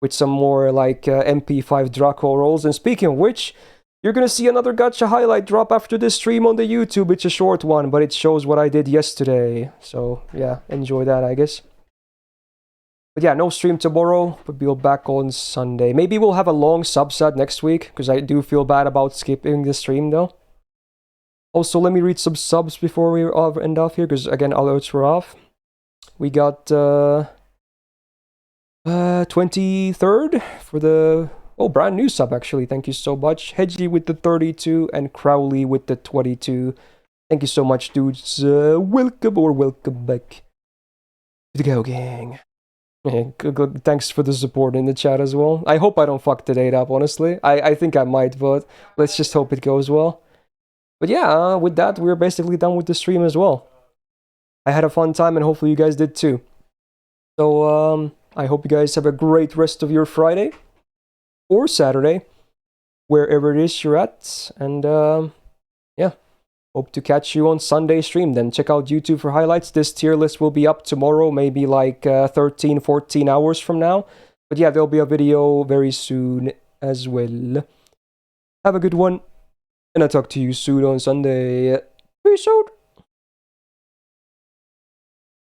with some more like MP5 Draco rolls. And speaking of which, you're gonna see another gacha highlight drop after this stream on the YouTube. It's a short one, but it shows what I did yesterday. So yeah, enjoy that, I guess. But yeah, no stream tomorrow, but we'll be back on Sunday. Maybe we'll have a long subset next week, because I do feel bad about skipping the stream though. Also, let me read some subs before we end off here, because again, alerts were off. We got 23rd for the... Oh, brand new sub, actually. Thank you so much. Hedgie with the 32 and Crowley with the 22. Thank you so much, dudes. Welcome back to the Go Gang. Good. Thanks for the support in the chat as well. I hope I don't fuck the date up, honestly. I think I might, but let's just hope it goes well. But yeah, with that, we're basically done with the stream as well. I had a fun time, and hopefully you guys did too. So, I hope you guys have a great rest of your Friday. Or Saturday, wherever it is you're at. And yeah, hope to catch you on Sunday stream. Then check out YouTube for highlights. This tier list will be up tomorrow, maybe like 13, 14 hours from now. But yeah, there'll be a video very soon as well. Have a good one, and I'll talk to you soon on Sunday. Peace out.